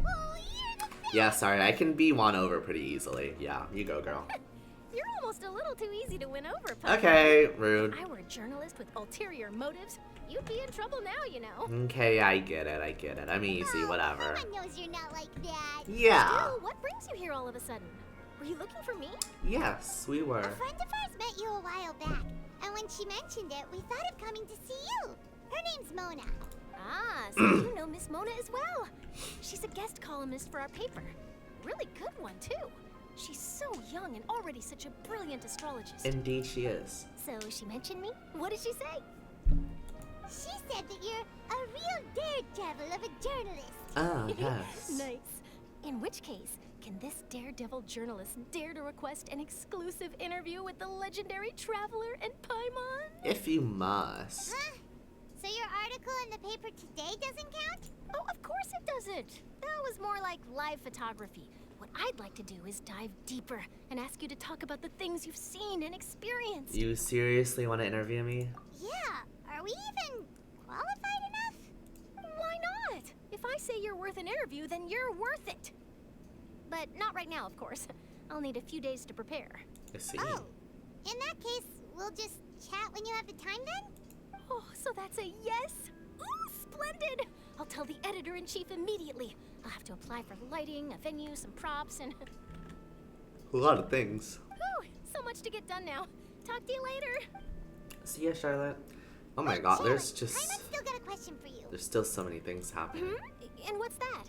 Oh, you're the best. Yeah, sorry, I can be won over pretty easily. Yeah, you go, girl. You're almost a little too easy to win over, Papa. Okay, rude. If I were a journalist with ulterior motives, you'd be in trouble now, you know. Okay, I get it. I'm easy, whatever. Everyone knows you're not like that. Yeah. Still, what brings you here all of a sudden? Were you looking for me? Yes, we were. A friend of ours met you a while back, and when she mentioned it, we thought of coming to see you. Her name's Mona. Ah, so you know Miss Mona as well. She's a guest columnist for our paper. Really good one, too. She's so young and already such a brilliant astrologist. Indeed she is. So she mentioned me? What did she say? She said that you're a real daredevil of a journalist. Oh, yes. Nice. In which case, can this daredevil journalist dare to request an exclusive interview with the legendary Traveler and Paimon? If you must. Huh? So your article in the paper today doesn't count? Oh, of course it doesn't. That was more like live photography. What I'd like to do is dive deeper and ask you to talk about the things you've seen and experienced. You seriously want to interview me? Yeah. Are we even qualified enough? Why not? If I say you're worth an interview, then you're worth it. But not right now, of course. I'll need a few days to prepare. I see. Oh, in that case, we'll just chat when you have the time then? Oh, so that's a yes? Ooh, splendid! I'll tell the editor-in-chief immediately. I'll have to apply for lighting, a venue, some props, and... A lot of things. Whew, so much to get done now. Talk to you later. See ya, Charlotte. Oh my god, there's just... I've still got a question for you. There's still so many things happening. And what's that?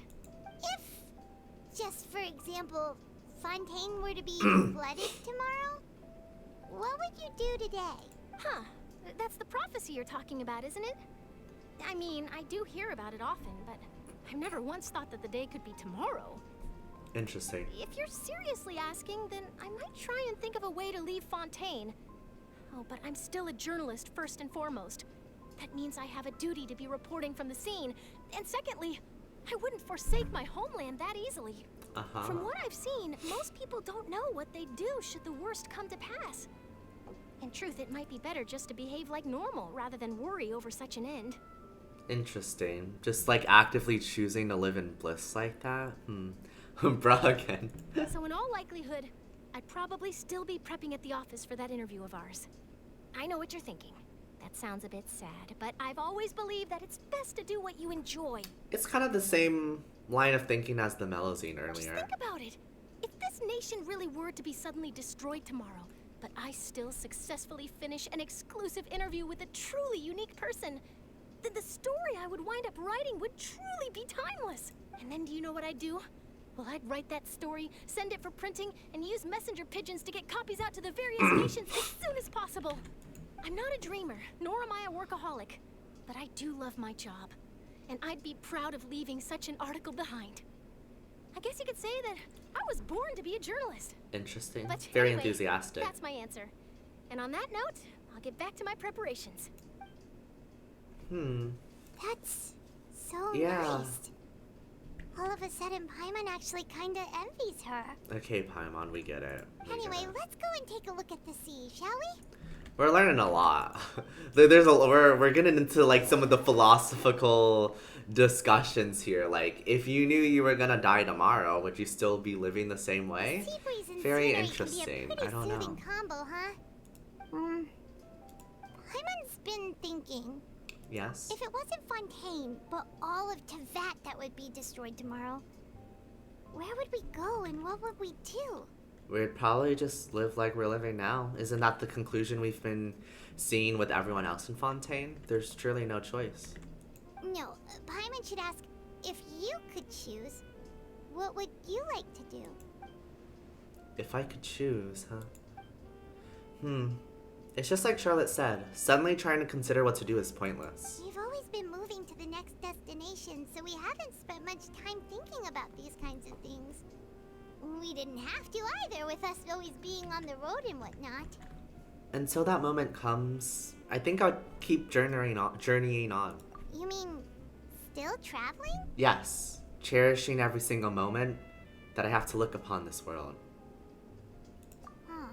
If, just for example, Fontaine were to be flooded tomorrow, what would you do today? Huh. That's the prophecy you're talking about, isn't it? I mean, I do hear about it often, but I've never once thought that the day could be tomorrow. Interesting. If you're seriously asking, then I might try and think of a way to leave Fontaine. Oh, but I'm still a journalist first and foremost. That means I have a duty to be reporting from the scene. And secondly, I wouldn't forsake my homeland that easily. From what I've seen, most people don't know what they'd do should the worst come to pass. In truth, it might be better just to behave like normal rather than worry over such an end. Interesting. Just like actively choosing to live in bliss like that? Bruh again. So in all likelihood, I'd probably still be prepping at the office for that interview of ours. I know what you're thinking. That sounds a bit sad, but I've always believed that it's best to do what you enjoy. It's kind of the same line of thinking as the Melozine earlier. Just think about it. If this nation really were to be suddenly destroyed tomorrow, but I still successfully finish an exclusive interview with a truly unique person, then the story I would wind up writing would truly be timeless. And then do you know what I'd do? Well, I'd write that story, send it for printing, and use messenger pigeons to get copies out to the various nations as soon as possible. I'm not a dreamer, nor am I a workaholic, but I do love my job, and I'd be proud of leaving such an article behind. I guess you could say that I was born to be a journalist. Interesting. But Very anyway, enthusiastic. That's my answer. And on that note, I'll get back to my preparations. That's so Yeah. nice. All of a sudden, Paimon actually kinda envies her. Okay, Paimon, we get it. Anyway, let's go and take a look at the sea, shall we? We're learning a lot. We're getting into like some of the philosophical discussions here. Like, if you knew you were gonna die tomorrow, would you still be living the same way? Very interesting. I don't know. Combo, huh? Paimon's been thinking. Yes. If it wasn't Fontaine, but all of Tevat that would be destroyed tomorrow, where would we go and what would we do? We'd probably just live like we're living now. Isn't that the conclusion we've been seeing with everyone else in Fontaine? There's truly no choice. No, Paimon should ask, if you could choose, what would you like to do? If I could choose, huh? It's just like Charlotte said. Suddenly trying to consider what to do is pointless. We've always been moving to the next destination, so we haven't spent much time thinking about these kinds of things. We didn't have to either, with us always being on the road and whatnot. Until that moment comes, I think I'll keep journeying on. You mean, still traveling? Yes, cherishing every single moment that I have to look upon this world. Huh.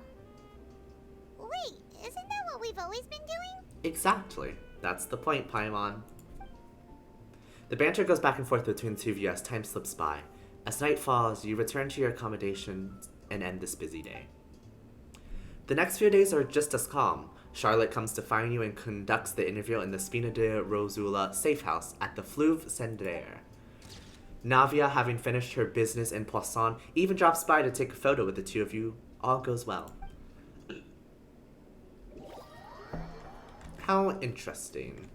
Wait, isn't that what we've always been doing? Exactly. That's the point, Paimon. The banter goes back and forth between the two of you as time slips by. As night falls, you return to your accommodation and end this busy day. The next few days are just as calm. Charlotte comes to find you and conducts the interview in the Spina de Rosula safe house at the Fleuve Cendrillon. Navia, having finished her business in Poisson, even drops by to take a photo with the two of you. All goes well. How interesting.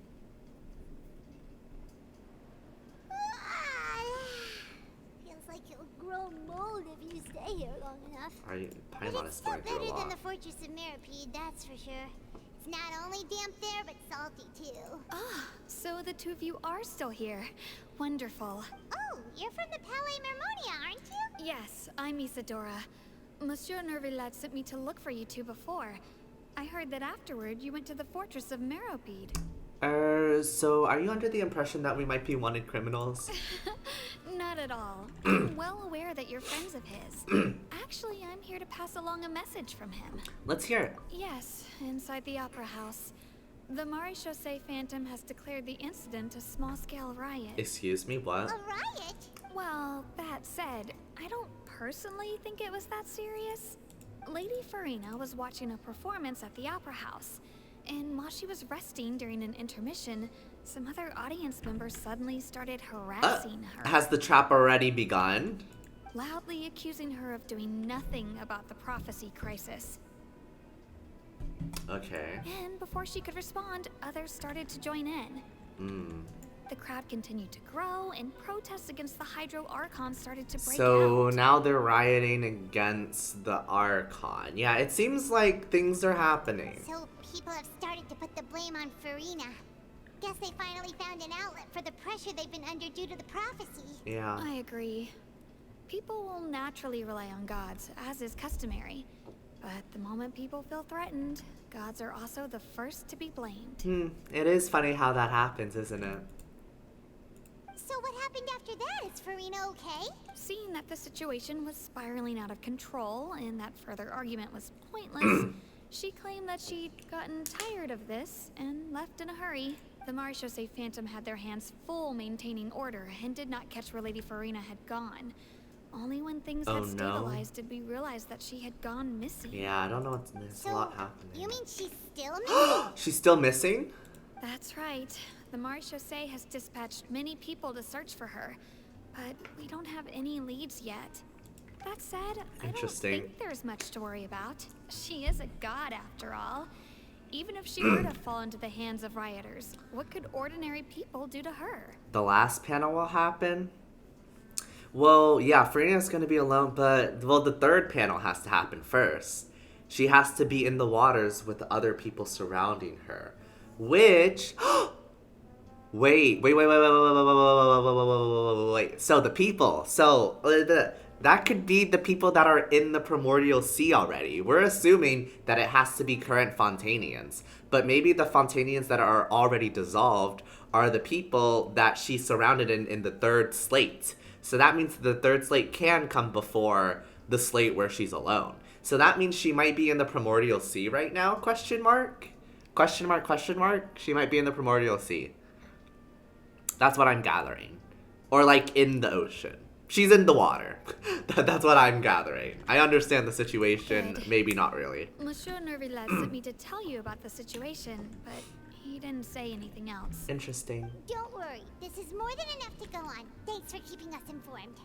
Feels like you'll grow mold if you stay here long enough. Paimon is going through a Better than lot. the Fortress of Mirapede, that's for sure. It's not only damp there, but salty too. Ah, so the two of you are still here. Wonderful. Oh, you're from the Palais Mermonia, aren't you? Yes, I'm Isadora. Monsieur Nervillet sent me to look for you two before. I heard that afterward you went to the Fortress of Mirapede. So are you under the impression that we might be wanted criminals? Not at all. I'm well aware that you're friends of his. Actually, I'm here to pass along a message from him. Let's hear it. Yes, inside the Opera House. The Maréchaussée Phantom has declared the incident a small-scale riot. Excuse me, what? A riot? Well, that said, I don't personally think it was that serious. Lady Farina was watching a performance at the Opera House, and while she was resting during an intermission, some other audience members suddenly started harassing her. Has the trap already begun? Loudly accusing her of doing nothing about the prophecy crisis. Okay. And before she could respond, others started to join in. The crowd continued to grow, and protests against the Hydro Archon started to break out. So now they're rioting against the Archon. Yeah, it seems like things are happening. So people have started to put the blame on Farina. Guess they finally found an outlet for the pressure they've been under due to the prophecy. Yeah. I agree. People will naturally rely on gods, as is customary. But the moment people feel threatened, gods are also the first to be blamed. It is funny how that happens, isn't it? So what happened after that? Is Farina okay? Seeing that the situation was spiraling out of control and that further argument was pointless, she claimed that she'd gotten tired of this and left in a hurry. The Maréchaussée Phantom had their hands full maintaining order and did not catch where Lady Farina had gone. Only when things had stabilized did we realize that she had gone missing. Yeah, I don't know what's there's a lot happening. You mean she's still missing? She's still missing? That's right. The Maréchaussée has dispatched many people to search for her, but we don't have any leads yet. That said, I don't think there's much to worry about. She is a god after all. Even if she were to fall into the hands of rioters, what could ordinary people do to her? The last panel will happen? Well, yeah, Farina's gonna be alone, but, well, the third panel has to happen first. She has to be in the waters with the other people surrounding her. Which... Wait. So the people. So that could be the people that are in the Primordial Sea already. We're assuming that it has to be current Fontainians. But maybe the Fontainians that are already dissolved are the people that she surrounded in the third slate. So that means the third slate can come before the slate where she's alone. So that means she might be in the Primordial Sea right now, question mark? Question mark, question mark? She might be in the Primordial Sea. That's what I'm gathering. Or like in the ocean. She's in the water. That's what I'm gathering. I understand the situation, Good. maybe not really. Monsieur Nervillet sent me to tell you about the situation, but he didn't say anything else. Interesting. Don't worry, this is more than enough to go on. Thanks for keeping us informed.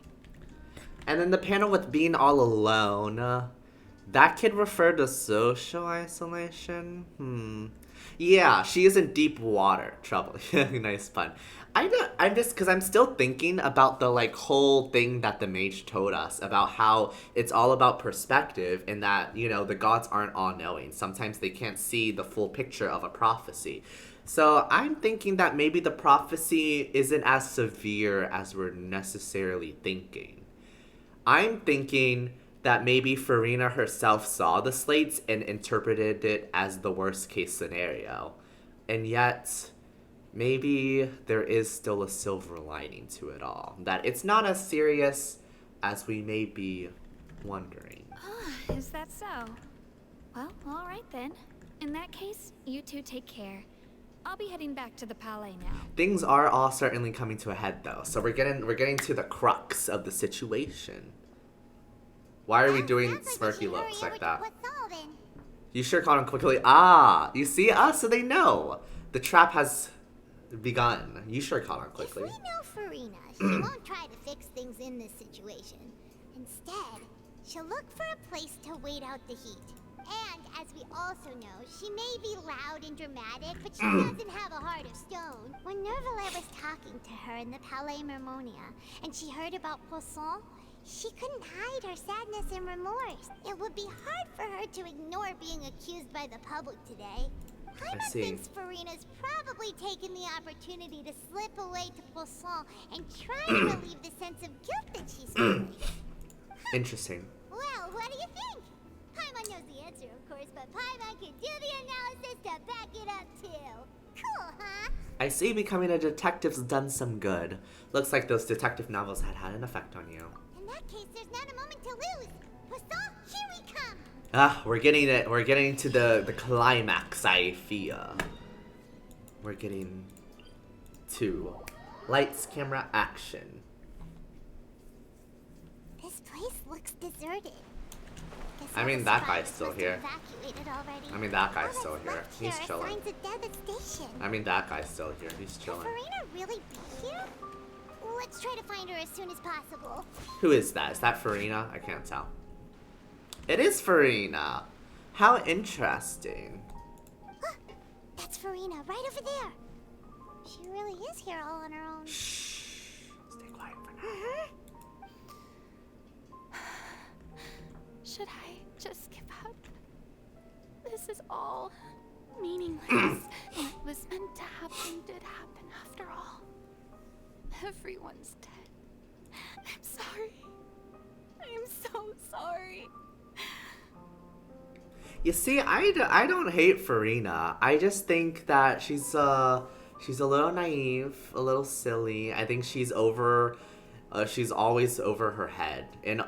And then the panel with being all alone. That could refer to social isolation? Yeah, she is in deep water trouble. Nice pun. I'm just, because I'm still thinking about the, like, whole thing that the mage told us about how it's all about perspective and that, you know, the gods aren't all-knowing. Sometimes they can't see the full picture of a prophecy. So I'm thinking that maybe the prophecy isn't as severe as we're necessarily thinking. I'm thinking that maybe Farina herself saw the slates and interpreted it as the worst case scenario. And yet, maybe there is still a silver lining to it all. That it's not as serious as we may be wondering. Ah, is that so? Well, all right then. In that case, you two take care. I'll be heading back to the Palais now. Things are all certainly coming to a head though. So we're getting to the crux of the situation. Why are we doing smirky looks like that? You sure caught him quickly. Ah, you see us, so they know. The trap has begun. You sure caught on quickly. If we know Farina, she won't try to fix things in this situation. Instead, she'll look for a place to wait out the heat. And as we also know, she may be loud and dramatic, but she doesn't have a heart of stone. When Nervillet was talking to her in the Palais Mermonia, and she heard about Poisson, she couldn't hide her sadness and remorse. It would be hard for her to ignore being accused by the public today. Paimon thinks Farina's probably taken the opportunity to slip away to Poisson and try to relieve the sense of guilt that she's feeling. Interesting. Well, what do you think? Paimon knows the answer, of course, but Paimon can do the analysis to back it up, too. Cool, huh? I see becoming a detective's done some good. Looks like those detective novels had an effect on you. In that case, there's not a moment to lose. Poisson, here we come! Ah, we're getting to the climax, I fear. We're getting to lights, camera, action. This place looks deserted. I mean, that guy's still here. I mean, that guy's still here. He's chilling. I mean, that guy's still here. He's chilling. Will Farina really be here? Let's try to find her as soon as possible. Who is that? Is that Farina? I can't tell. It is Farina. How interesting. That's Farina, right over there. She really is here all on her own. Shh. Stay quiet for now. Should I just give up? This is all meaningless. What was meant to happen did happen after all. Everyone's dead. I'm sorry. I'm so sorry. You see, I don't hate Farina. I just think that she's a little naive, a little silly. I think she's she's always over her head and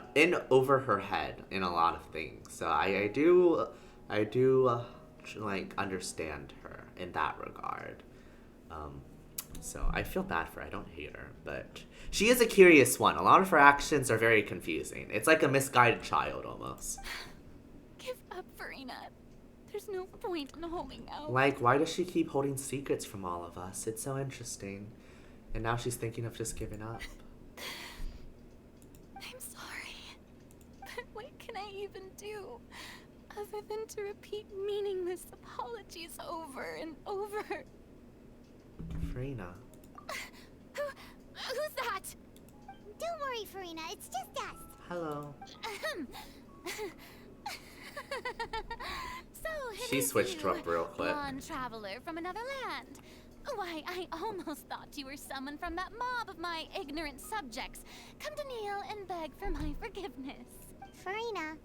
over her head in a lot of things. So I do like understand her in that regard. So I feel bad for her. I don't hate her, but she is a curious one. A lot of her actions are very confusing. It's like a misguided child almost. Give up, Farina. There's no point in holding out. Like, why does she keep holding secrets from all of us? It's so interesting. And now she's thinking of just giving up. I'm sorry. But what can I even do? Other than to repeat meaningless apologies over and over. Farina. Who's that? Don't worry, Farina. It's just us. Hello. So, She switched up real quick. Blonde traveler from another land. Why, I almost thought you were someone from that mob of my ignorant subjects. Come to kneel and beg for my forgiveness. Farina,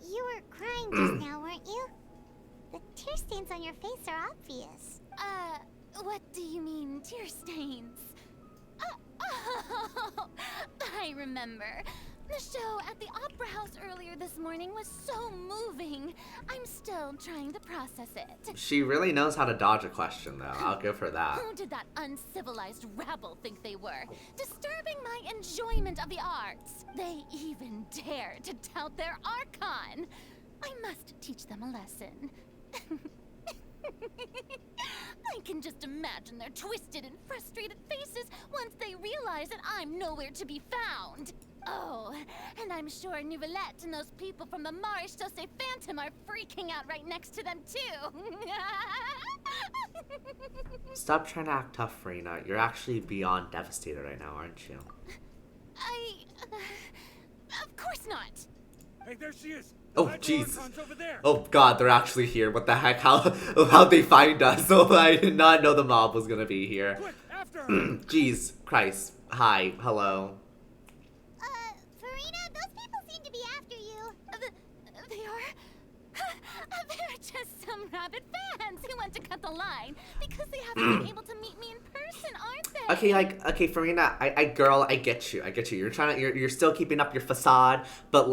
you were crying just now, weren't you? The tear stains on your face are obvious. What do you mean, tear stains? Oh, I remember. The show at the Opera House earlier this morning was so moving. I'm still trying to process it. She really knows how to dodge a question, though. I'll give her that. Who did that uncivilized rabble think they were? Disturbing my enjoyment of the arts. They even dare to tout their Archon. I must teach them a lesson. I can just imagine their twisted and frustrated faces once they realize that I'm nowhere to be found. Oh, and I'm sure Nouvellette and those people from the Maréchal de Phantom are freaking out right next to them, too. Stop trying to act tough, Farina. You're actually beyond devastated right now, aren't you? Of course not. Hey, there she is. Oh, jeez. Oh, God, they're actually here. What the heck? How'd they find us? Oh, I did not know the mob was gonna be here. Quick, after her. Jeez, Christ. Hi, hello. Farina, those people seem to be after you. They are? They're just some rabid fans who want to cut the line because they haven't been able to meet me in person, aren't they? Okay, Farina, girl, I get you. You're still keeping up your facade, but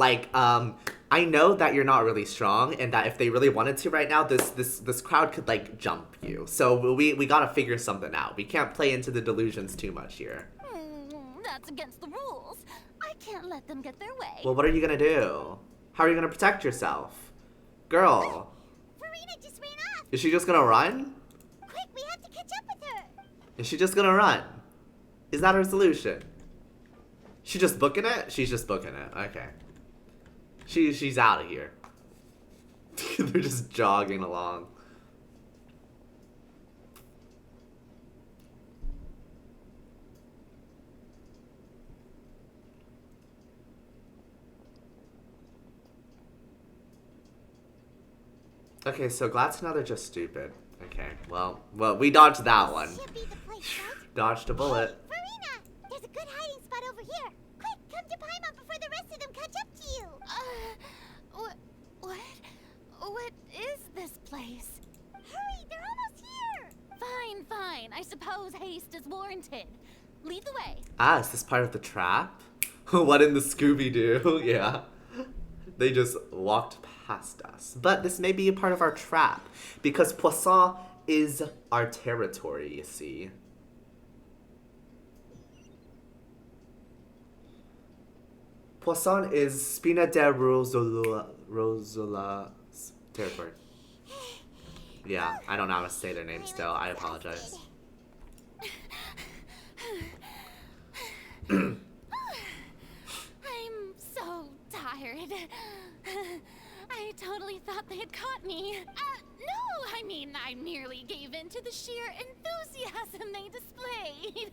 I know that you're not really strong, and that if they really wanted to right now, this crowd could jump you. So we gotta figure something out. We can't play into the delusions too much here. That's against the rules. I can't let them get their way. Well, what are you gonna do? How are you gonna protect yourself, girl? Farina just ran off. Is she just gonna run? Quick, we have to catch up with her. Is she just gonna run? Is that her solution? She just booking it? She's just booking it. Okay. She's out of here. They're just jogging along. Okay, so glad to know they're just stupid. Okay, well, we dodged that one. Dodged a bullet. Hey, Farina, there's a good hiding spot over here. Quick, come to Paimon before the rest of them catch up to you. What is this place? Hurry, they're almost here. Fine. I suppose haste is warranted. Lead the way. Ah, is this part of the trap? What in the Scooby-Doo? Yeah. They just walked past us. But this may be a part of our trap, because Poisson is our territory, you see. Poisson is Spina de Rosola's territory. Yeah, I don't know how to say their name still. I apologize. I'm so tired. I totally thought they had caught me. No, I mean, I merely gave in to the sheer enthusiasm they displayed.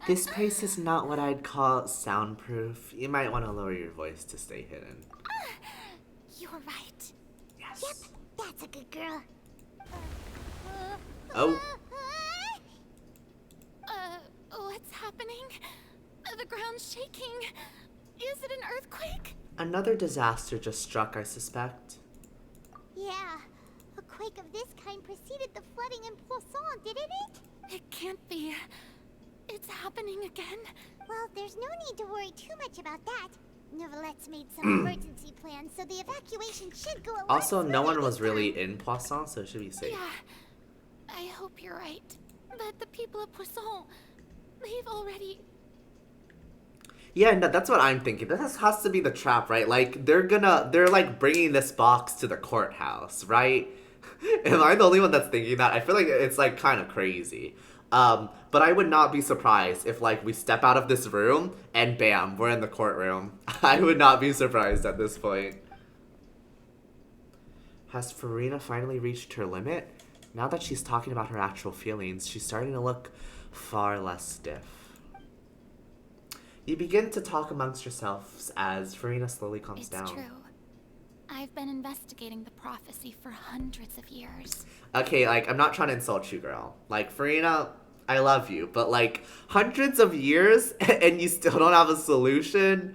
This place is not what I'd call soundproof. You might want to lower your voice to stay hidden. You're right. Yes. Yep, that's a good girl. Oh. What's happening? The ground's shaking. Is it an earthquake? Another disaster just struck, I suspect. Yeah, a quake of this kind preceded the flooding in Poisson, didn't it? It can't be. It's happening again. Well, there's no need to worry too much about that. Nouvellette's made some emergency plans, so the evacuation should go a lot Also, no one smoother was this really time. in Poisson, so it should be safe. Yeah, I hope you're right. But the people of Poisson, they've already... Yeah, no, that's what I'm thinking. This has to be the trap, right? They're like bringing this box to the courthouse, right? Am I the only one that's thinking that? I feel like it's kind of crazy. But I would not be surprised if we step out of this room and bam, we're in the courtroom. I would not be surprised at this point. Has Farina finally reached her limit? Now that she's talking about her actual feelings, she's starting to look far less stiff. You begin to talk amongst yourselves as Farina slowly calms down. It's true. I've been investigating the prophecy for hundreds of years. Okay, I'm not trying to insult you, girl. Farina, I love you, but hundreds of years and you still don't have a solution?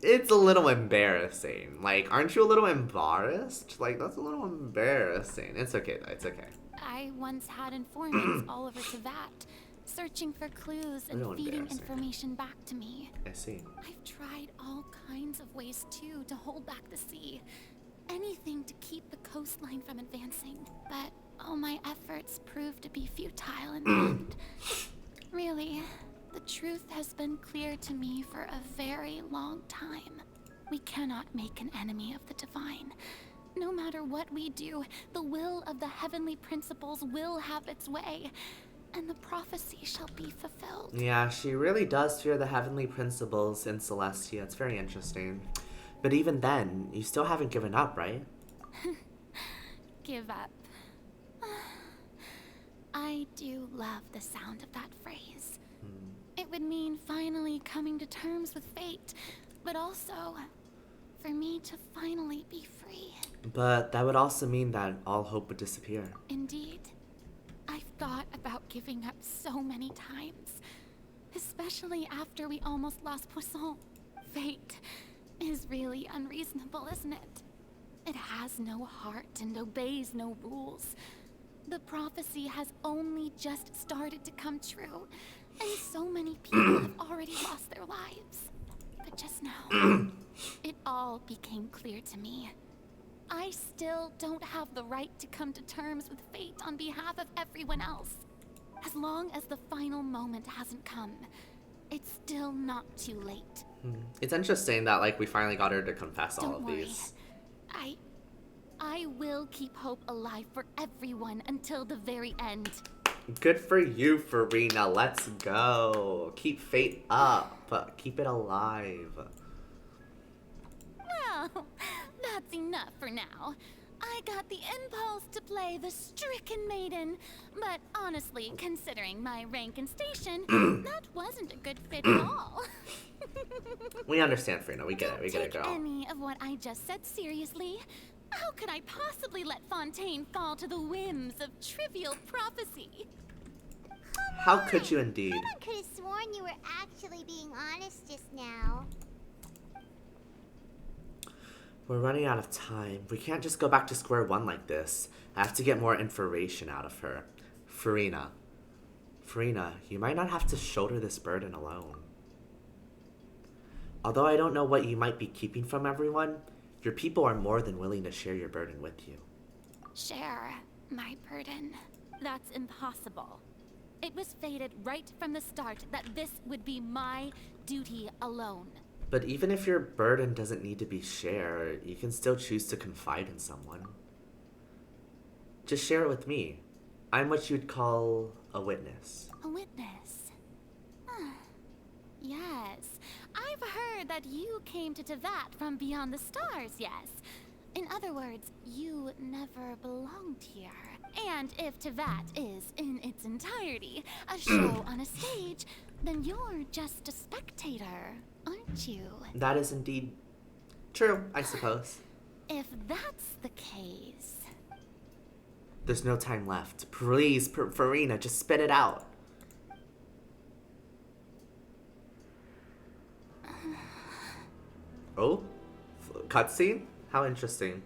It's a little embarrassing. Aren't you a little embarrassed? That's a little embarrassing. It's okay, though. It's okay. I once had informants all over Tevat, searching for clues and Real feeding embarrassing. information back to me. I see. I've tried all kinds of ways too to hold back the sea. Anything to keep the coastline from advancing. But all my efforts proved to be futile in the end. Really, the truth has been clear to me for a very long time. We cannot make an enemy of the divine. No matter what we do, the will of the heavenly principles will have its way, and the prophecy shall be fulfilled. Yeah, she really does fear the heavenly principles in Celestia. It's very interesting. But even then, you still haven't given up, right? Give up. I do love the sound of that phrase. It would mean finally coming to terms with fate, but also for me to finally be free. But that would also mean that all hope would disappear. Indeed. I've thought about giving up so many times, especially after we almost lost Poisson. Fate is really unreasonable, isn't it? It has no heart and obeys no rules. The prophecy has only just started to come true, and so many people have already lost their lives. But just now, it all became clear to me. I still don't have the right to come to terms with fate on behalf of everyone else. As long as the final moment hasn't come, it's still not too late. It's interesting that, like, we finally got her to confess all Don't of worry. these. I will keep hope alive for everyone until the very end. Good for you, Farina. Let's go. Keep fate up, but keep it alive. Well, that's enough for now. I got the impulse to play the stricken maiden, but honestly, considering my rank and station, that wasn't a good fit at all. We understand, Farina. We get it. We get it, Take girl. any of what I just said seriously. How could I possibly let Fontaine fall to the whims of trivial prophecy? How could you indeed? Someone could have sworn you were actually being honest just now. We're running out of time. We can't just go back to square one like this. I have to get more information out of her. Farina. Farina, you might not have to shoulder this burden alone. Although I don't know what you might be keeping from everyone, your people are more than willing to share your burden with you. Share my burden. That's impossible. It was fated right from the start that this would be my duty alone. But even if your burden doesn't need to be shared, you can still choose to confide in someone. Just share it with me. I'm what you'd call a witness. A witness? Yes. I've heard that you came to Tevat from beyond the stars, yes. In other words, you never belonged here. And if Tevat is, in its entirety, a show on a stage, then you're just a spectator, aren't you? That is indeed true, I suppose. If that's the case... There's no time left. Please, Farina, just spit it out. Oh? Cutscene? How interesting.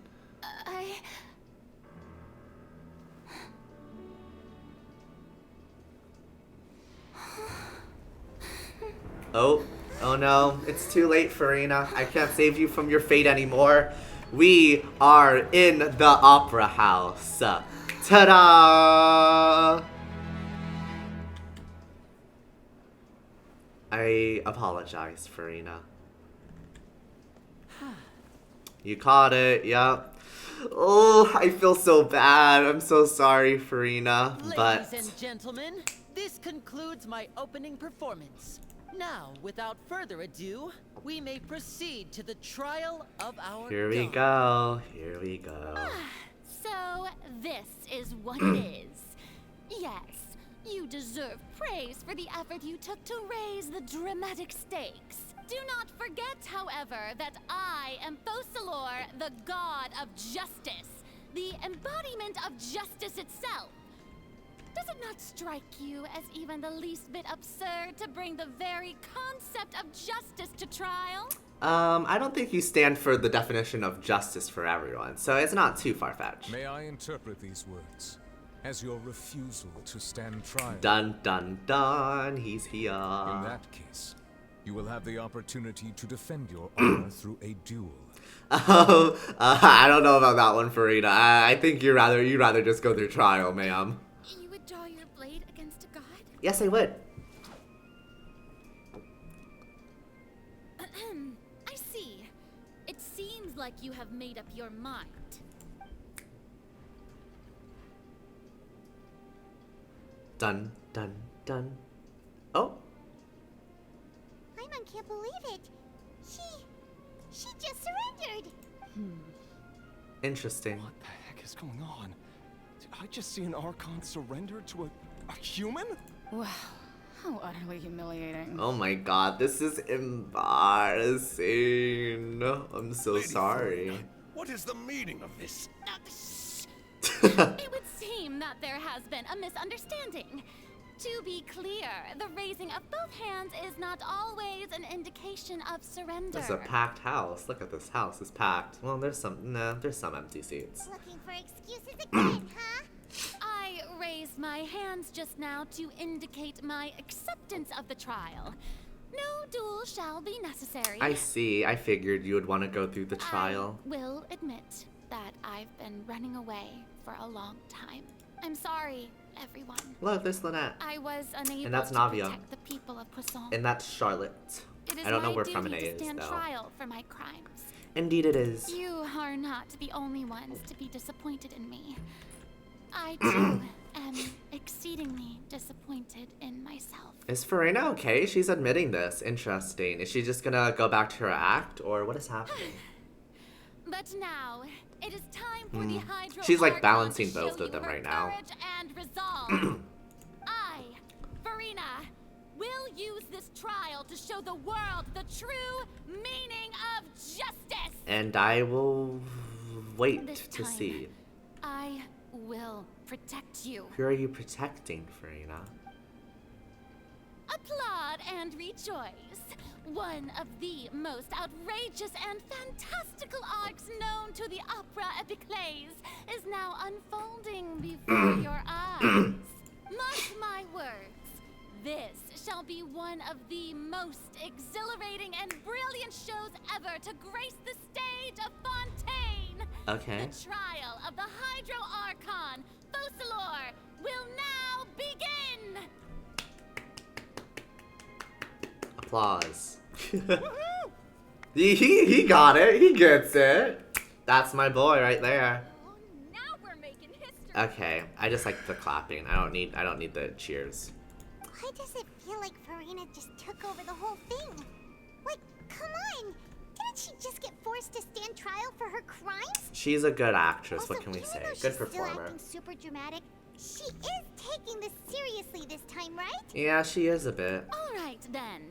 Oh no, it's too late, Farina. I can't save you from your fate anymore. We are in the opera house. Ta-da! I apologize, Farina. You caught it, yep. Oh, I feel so bad. I'm so sorry, Farina. Ladies and gentlemen, this concludes my opening performance. Now, without further ado, we may proceed to the trial of our Here we god. go. Here we go. So, this is what it is. Yes, you deserve praise for the effort you took to raise the dramatic stakes. Do not forget, however, that I am Fosalor, the god of justice, the embodiment of justice itself. Does it not strike you as even the least bit absurd to bring the very concept of justice to trial? I don't think you stand for the definition of justice for everyone, so it's not too far-fetched. May I interpret these words? as your refusal to stand trial. Dun dun dun, he's here. In that case, you will have the opportunity to defend your honor through a duel. Oh, I don't know about that one, Farina. I think you'd rather just go through trial, ma'am. You would draw your blade against a god? Yes, I would. I see. It seems like you have made up your mind. Dun dun dun. Oh. Paimon can't believe it. She just surrendered. Interesting. What the heck is going on? Did I just see an Archon surrender to a human? Wow, how utterly humiliating. Oh my god, this is embarrassing. I'm so sorry. What is the meaning of this? It would seem that there has been a misunderstanding. To be clear, the raising of both hands is not always an indication of surrender. This is a packed house. Look at this house. It's packed. Well, there's some empty seats. Looking for excuses again, huh? I raised my hands just now to indicate my acceptance of the trial. No duel shall be necessary. I see. I figured you would want to go through the trial. I will admit that I've been running away for a long time. I'm sorry, everyone. Look, there's Lynette. I was unable And that's to Navia. protect the people of Poisson. And that's Charlotte. It is I don't know my where duty Femine to is, stand though. trial for my crimes. Indeed it is. You are not the only ones to be disappointed in me. I too am exceedingly disappointed in myself. Is Farina okay? She's admitting this. Interesting. Is she just gonna go back to her act, or what is happening? But now, it is time for the Hydro She's like Archon balancing to show both of you them her right now. courage and resolve. I, Farina, will use this trial to show the world the true meaning of justice. And I will wait This to time, see. I will protect you. Who are you protecting, Farina? Applaud and rejoice. One of the most outrageous and fantastical arcs known to the opera epiclese is now unfolding before your eyes. Mark my words. This shall be one of the most exhilarating and brilliant shows ever to grace the stage of Fontaine. Okay. The trial of the Hydro Archon, Focalor, will now begin. Applause. he got it. He gets it. That's my boy right there. Now we're making history. Okay, I just like the clapping. I don't need the cheers. Why does it feel like Farina just took over the whole thing? Like, come on! Didn't she just get forced to stand trial for her crimes? She's a good actress. Also, what can we even say? though Good she's performer. Still acting super dramatic, she is taking this seriously this time, right? Yeah, she is a bit. All right then.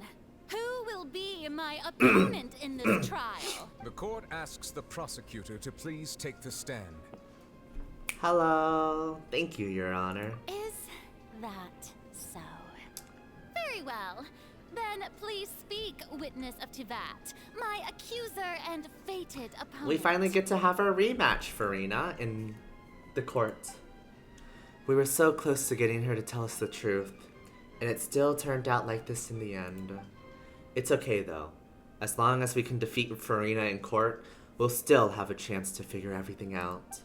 Who will be my opponent in this trial? The court asks the prosecutor to please take the stand. Hello. Thank you, Your Honor. Is that so? Very well. Then please speak, witness of Tivat, my accuser and fated opponent. We finally get to have our rematch, Farina, in the court. We were so close to getting her to tell us the truth, and it still turned out like this in the end. It's okay, though. As long as we can defeat Farina in court, we'll still have a chance to figure everything out.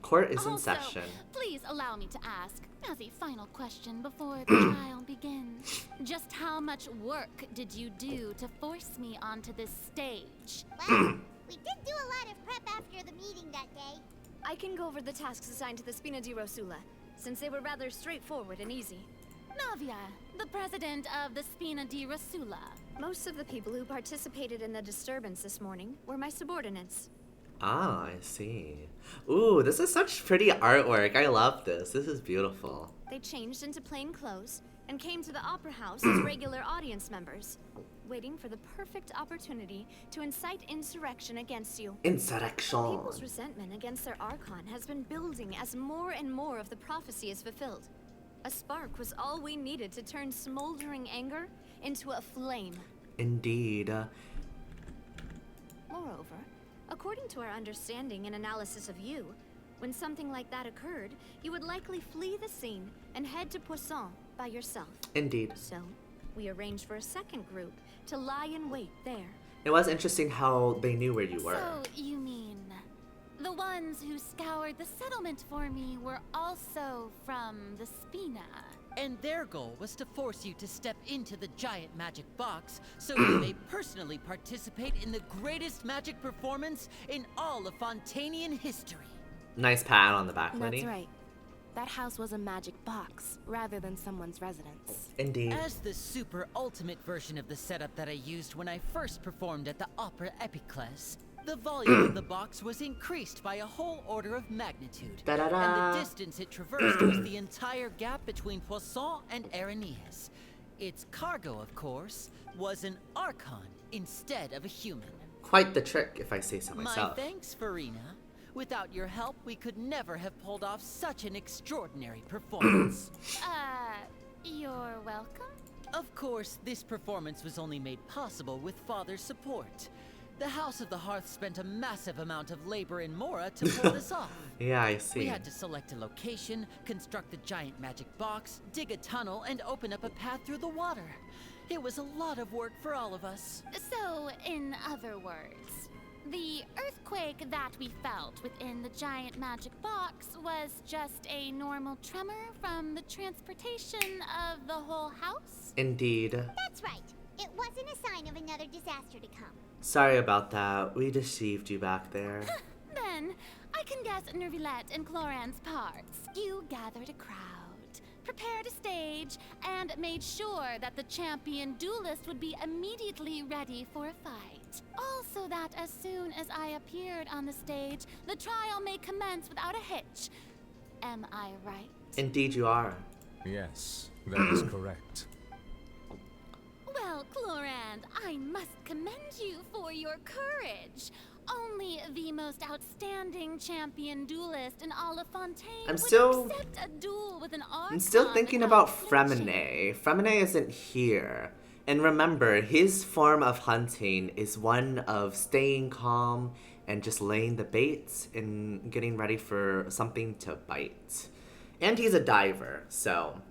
Court is in session. Please allow me to ask, as a final question before the trial begins, just how much work did you do to force me onto this stage? Well, we did do a lot of prep after the meeting that day. I can go over the tasks assigned to the Spina di Rosula, since they were rather straightforward and easy. Navia, the president of the Spina di Rosula. Most of the people who participated in the disturbance this morning were my subordinates. Ah, I see. Ooh, this is such pretty artwork. I love this. This is beautiful. They changed into plain clothes and came to the opera house as regular audience members, waiting for the perfect opportunity to incite insurrection against you. Insurrection. People's resentment against their Archon has been building as more and more of the prophecy is fulfilled. A spark was all we needed to turn smoldering anger into a flame. Indeed. Moreover, according to our understanding and analysis of you, when something like that occurred, you would likely flee the scene and head to Poisson by yourself. Indeed. So, we arranged for a second group to lie in wait there. It was interesting how they knew where you were. So, you mean the ones who scoured the settlement for me were also from the Spina? And their goal was to force you to step into the giant magic box so you may personally participate in the greatest magic performance in all of Fontainian history. Nice pat on the back, lady. That's right. That house was a magic box, rather than someone's residence. Indeed. As the super ultimate version of the setup that I used when I first performed at the Opera Epiclese, the volume of the box was increased by a whole order of magnitude. Da-da-da. And the distance it traversed was the entire gap between Poisson and Areneas. Its cargo, of course, was an Archon instead of a human. Quite the trick, if I say so myself. My thanks, Farina. Without your help, we could never have pulled off such an extraordinary performance. You're welcome? Of course, this performance was only made possible with Father's support. The House of the Hearth spent a massive amount of labor in Mora to pull this off. Yeah, I see. We had to select a location, construct the giant magic box, dig a tunnel, and open up a path through the water. It was a lot of work for all of us. So, in other words, the earthquake that we felt within the giant magic box was just a normal tremor from the transportation of the whole house? Indeed. That's right. It wasn't a sign of another disaster to come. Sorry about that. We deceived you back there. Then, I can guess Nervilette and Cloran's parts. You gathered a crowd, prepared a stage, and made sure that the champion duelist would be immediately ready for a fight. Also that as soon as I appeared on the stage, the trial may commence without a hitch. Am I right? Indeed you are. Yes, that is correct. Well, Clorand, I must commend you for your courage. Only the most outstanding champion duelist in all of Fontaine would accept a duel with an Archon. I'm still thinking about Fremine. Fremine isn't here. And remember, his form of hunting is one of staying calm and just laying the baits and getting ready for something to bite. And he's a diver, so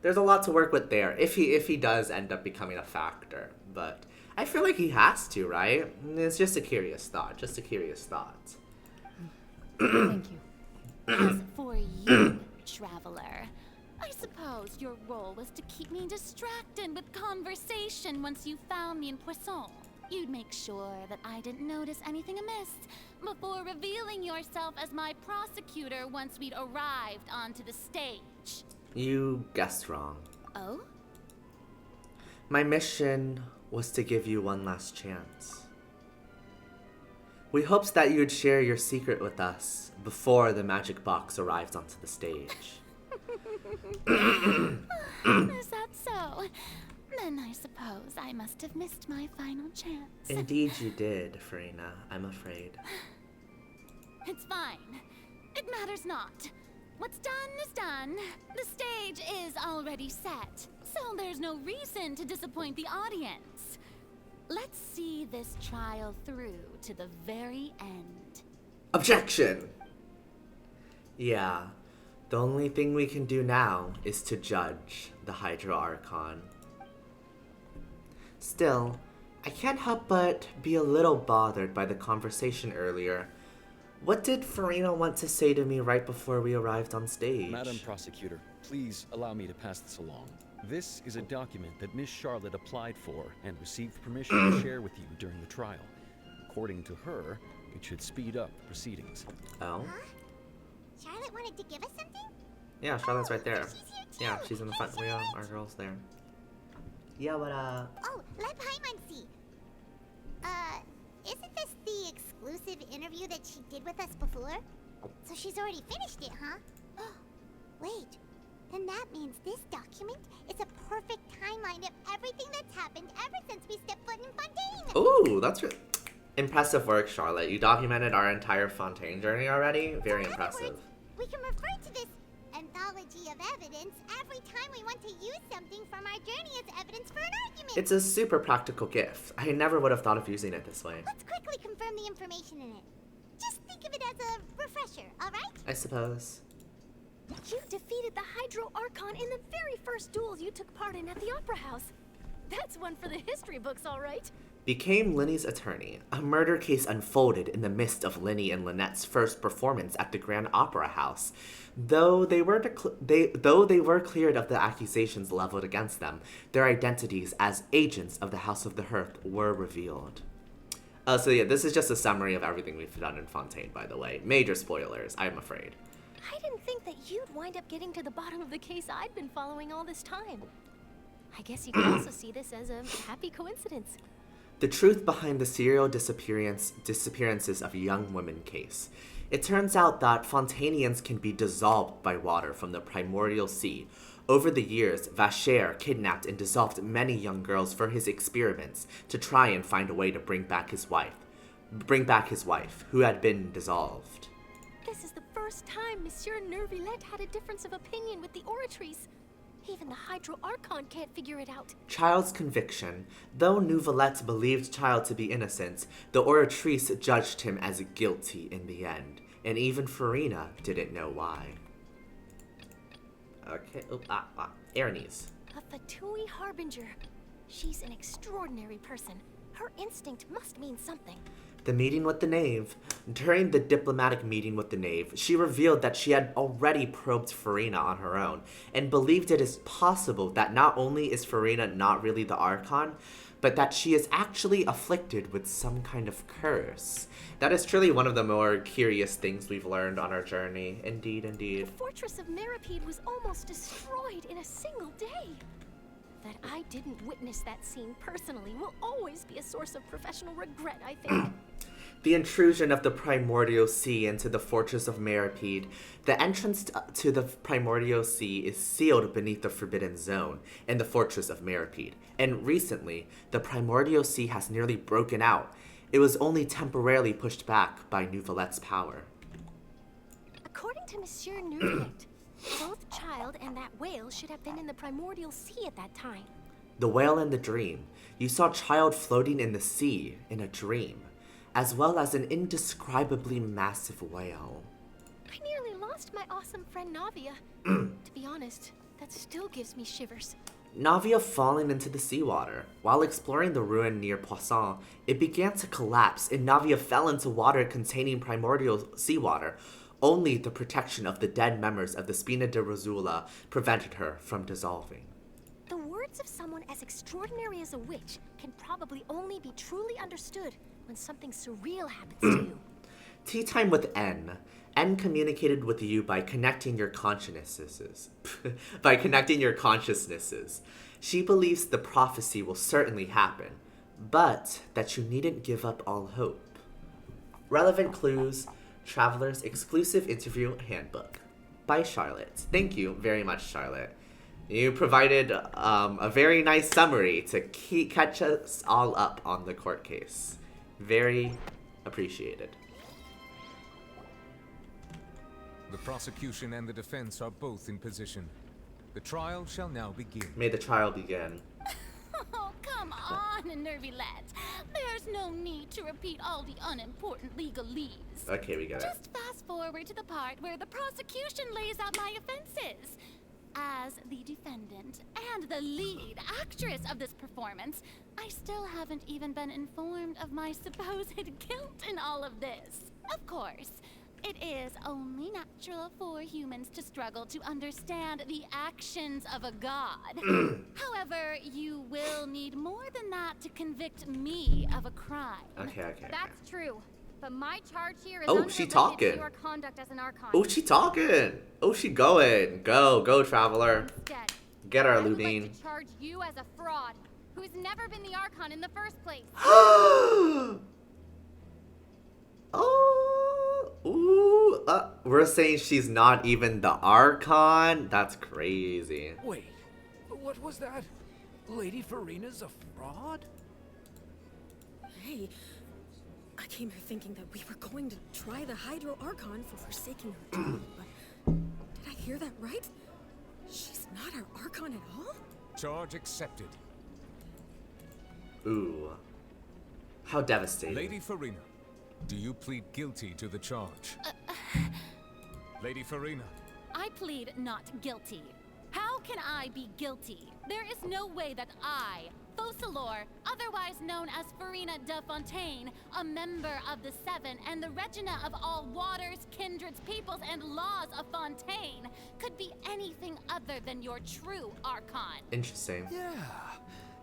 there's a lot to work with there if he does end up becoming a factor. But I feel like he has to, right? It's just a curious thought. Just a curious thought. Thank you. As for you, traveler, I suppose your role was to keep me distracted with conversation once you found me in Poisson. You'd make sure that I didn't notice anything amiss before revealing yourself as my prosecutor once we'd arrived onto the stage. You guessed wrong. Oh? My mission was to give you one last chance. We hoped that you'd share your secret with us before the magic box arrives onto the stage. Is that so? Then I suppose I must have missed my final chance. Indeed you did, Farina, I'm afraid. It's fine. It matters not. What's done is done. The stage is already set, so there's no reason to disappoint the audience. Let's see this trial through to the very end. Objection! Yeah, the only thing we can do now is to judge the Hydro Archon. Still, I can't help but be a little bothered by the conversation earlier. What did Farina want to say to me right before we arrived on stage? Madam Prosecutor, please allow me to pass this along. This is a document that Miss Charlotte applied for and received permission to share with you during the trial. According to her, it should speed up proceedings. Oh? Huh? Charlotte wanted to give us something? Yeah, Charlotte's right there. She's here too. Yeah, she's in the front. Our girl's there. Yeah, what Oh, Lep Hymancy. Isn't this the exclusive interview that she did with us before? So she's already finished it, huh? Wait, then that means this document is a perfect timeline of everything that's happened ever since we stepped foot in Fontaine. Ooh, that's impressive work, Charlotte. You documented our entire Fontaine journey already. Very impressive. We can refer to this anthology trilogy of evidence every time we want to use something from our journey as evidence for an argument. It's a super practical gift. I never would have thought of using it this way. Let's quickly confirm the information in it. Just think of it as a refresher, alright? I suppose. You defeated the Hydro Archon in the very first duel you took part in at the Opera House. That's one for the history books, all right. Became Linny's attorney. A murder case unfolded in the midst of Linny and Lynette's first performance at the Grand Opera House. Though they were cleared of the accusations leveled against them, their identities as agents of the House of the Hearth were revealed. So yeah, this is just a summary of everything we've done in Fontaine, by the way. Major spoilers, I'm afraid. I didn't think that you'd wind up getting to the bottom of the case I'd been following all this time. I guess you could also see this as a happy coincidence. The truth behind the serial disappearances of young women case. It turns out that Fontainians can be dissolved by water from the primordial sea. Over the years, Vacher kidnapped and dissolved many young girls for his experiments to try and find a way to bring back his wife, who had been dissolved. This is the first time Monsieur Neuvillette had a difference of opinion with the Oratrice. Even the Hydro Archon can't figure it out. Child's conviction. Though Neuvillette believed Child to be innocent, the Oratrice judged him as guilty in the end, and even Farina didn't know why. Okay, Aranese. A Fatui Harbinger. She's an extraordinary person. Her instinct must mean something. The meeting with the Knave. During the diplomatic meeting with the Knave, she revealed that she had already probed Farina on her own, and believed it is possible that not only is Farina not really the Archon, but that she is actually afflicted with some kind of curse. That is truly one of the more curious things we've learned on our journey. Indeed, indeed. The fortress of Meripede was almost destroyed in a single day. That I didn't witness that scene personally will always be a source of professional regret, I think. The intrusion of the Primordial Sea into the Fortress of Meripede. The entrance to the Primordial Sea is sealed beneath the Forbidden Zone in the Fortress of Meripede, and recently, the Primordial Sea has nearly broken out. It was only temporarily pushed back by Neuvillette's power. According to Monsieur Neuvillette, both Child and that whale should have been in the Primordial Sea at that time. The whale and the dream. You saw Child floating in the sea in a dream, as well as an indescribably massive whale. I nearly lost my awesome friend Navia. To be honest, that still gives me shivers. Navia falling into the seawater. While exploring the ruin near Poisson, it began to collapse and Navia fell into water containing primordial seawater. Only the protection of the dead members of the Spina de Rosula prevented her from dissolving. The words of someone as extraordinary as a witch can probably only be truly understood when something surreal happens to you. Tea time with N. N communicated with you by connecting your consciousnesses. She believes the prophecy will certainly happen, but that you needn't give up all hope. Relevant clues. Traveler's exclusive interview handbook by Charlotte. Thank you very much, Charlotte. You provided a very nice summary to catch us all up on the court case. Very appreciated. The prosecution and the defense are both in position. The trial shall now begin. May the trial begin. Oh, come on, Neuvillette. There's no need to repeat all the unimportant legalese. Okay, we get it. Just fast forward to the part where the prosecution lays out my offenses. As the defendant and the lead actress of this performance, I still haven't even been informed of my supposed guilt in all of this. Of course, it is only natural for humans to struggle to understand the actions of a god. However, you will need more than that to convict me of a crime. Okay. That's true. But my charge here is she talking. to your conduct as an Archon. Oh, she talking. Oh, she going. Go, Traveler. Instead, Get her, I would Ludine. like to charge you as a fraud who's never been the Archon in the first place. We're saying she's not even the Archon? That's crazy. Wait, what was that? Lady Farina's a fraud? Hey, I came here thinking that we were going to try the Hydro Archon for forsaking her tomb, but did I hear that right? not our Archon at all? Charge accepted. Ooh. How devastating. Lady Farina, do you plead guilty to the charge? Lady Farina. I plead not guilty. How can I be guilty? There is no way that I, Focalor, otherwise known as Farina de Fontaine, a member of the Seven and the Regina of all waters, kindreds, peoples, and laws of Fontaine, could be anything other than your true Archon. Interesting. Yeah.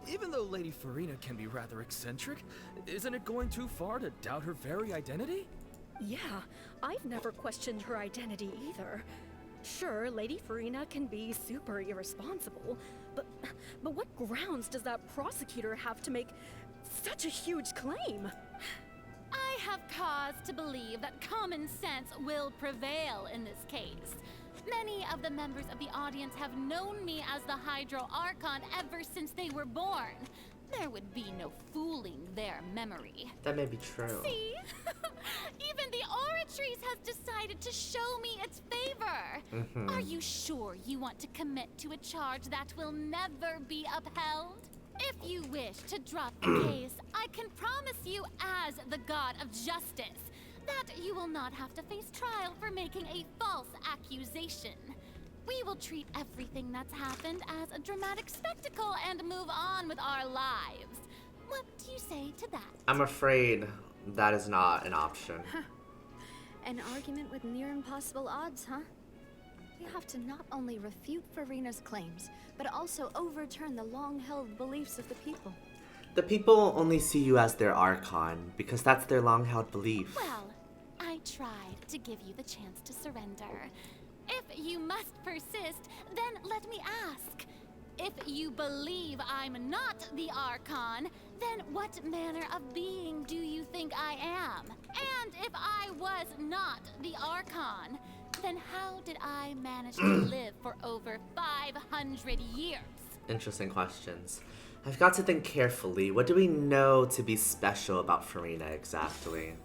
Even though Lady Farina can be rather eccentric, isn't it going too far to doubt her very identity? Yeah, I've never questioned her identity either. Sure, Lady Farina can be super irresponsible, but what grounds does that prosecutor have to make such a huge claim? I have cause to believe that common sense will prevail in this case. Many of the members of the audience have known me as the Hydro Archon ever since they were born. There would be no fooling their memory. That may be true. See? Even the Oratrice has decided to show me its favor. Are you sure you want to commit to a charge that will never be upheld? If you wish to drop the case, I can promise you as the God of Justice that you will not have to face trial for making a false accusation. We will treat everything that's happened as a dramatic spectacle and move on with our lives. What do you say to that? I'm afraid that is not an option. An argument with near impossible odds, huh? You have to not only refute Farina's claims, but also overturn the long-held beliefs of the people. The people only see you as their Archon, because that's their long-held belief. Well, I tried to give you the chance to surrender. If you must persist, then let me ask. If you believe I'm not the Archon, then what manner of being do you think I am? And if I was not the Archon, then how did I manage to live for over 500 years? Interesting questions. I've got to think carefully. What do we know to be special about Farina exactly?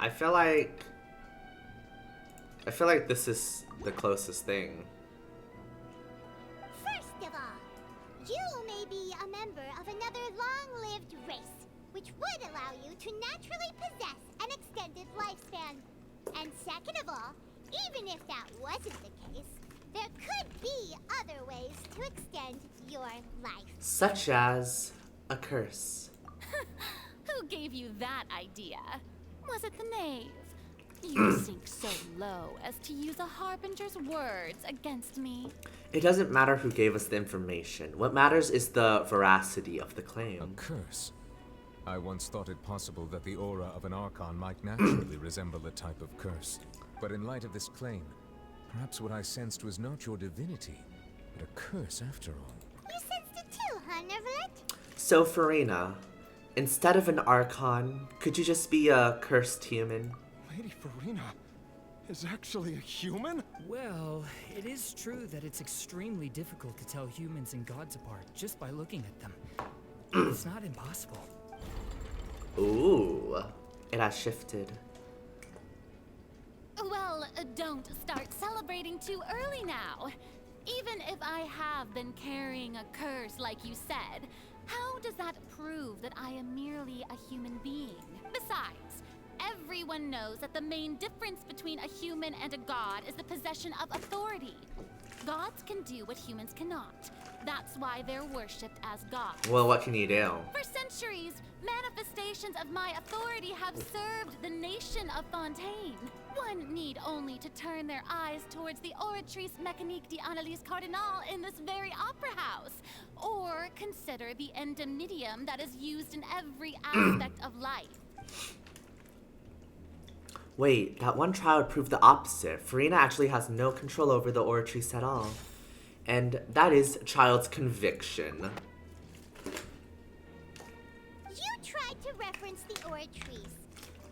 I feel like this is the closest thing. First of all, you may be a member of another long-lived race, which would allow you to naturally possess an extended lifespan. And second of all, even if that wasn't the case, there could be other ways to extend your life. Such as a curse. Who gave you that idea? Was it the knave? You sink so low as to use a harbinger's words against me. It doesn't matter who gave us the information. What matters is the veracity of the claim. A curse? I once thought it possible that the aura of an Archon might naturally resemble a type of curse. But in light of this claim, perhaps what I sensed was not your divinity, but a curse after all. You sensed it too, huh, Nervalet? So, Farina, instead of an Archon, could you just be a cursed human? Lady Farina is actually a human? Well, it is true that it's extremely difficult to tell humans and gods apart just by looking at them. It's not impossible. Ooh, it has shifted. Well, don't start celebrating too early now. Even if I have been carrying a curse like you said, how does that prove that I am merely a human being? Besides, everyone knows that the main difference between a human and a god is the possession of authority. Gods can do what humans cannot. That's why they're worshipped as gods. Well, what can you do? For centuries, manifestations of my authority have served the nation of Fontaine. One need only to turn their eyes towards the Oratrice Mécanique d'Analyse Cardinal in this very opera house, or consider the indemnitium that is used in every aspect of life. Wait, that one trial proved the opposite. Farina actually has no control over the Oratrice at all. And that is child's conviction. You tried to reference the Oratrice,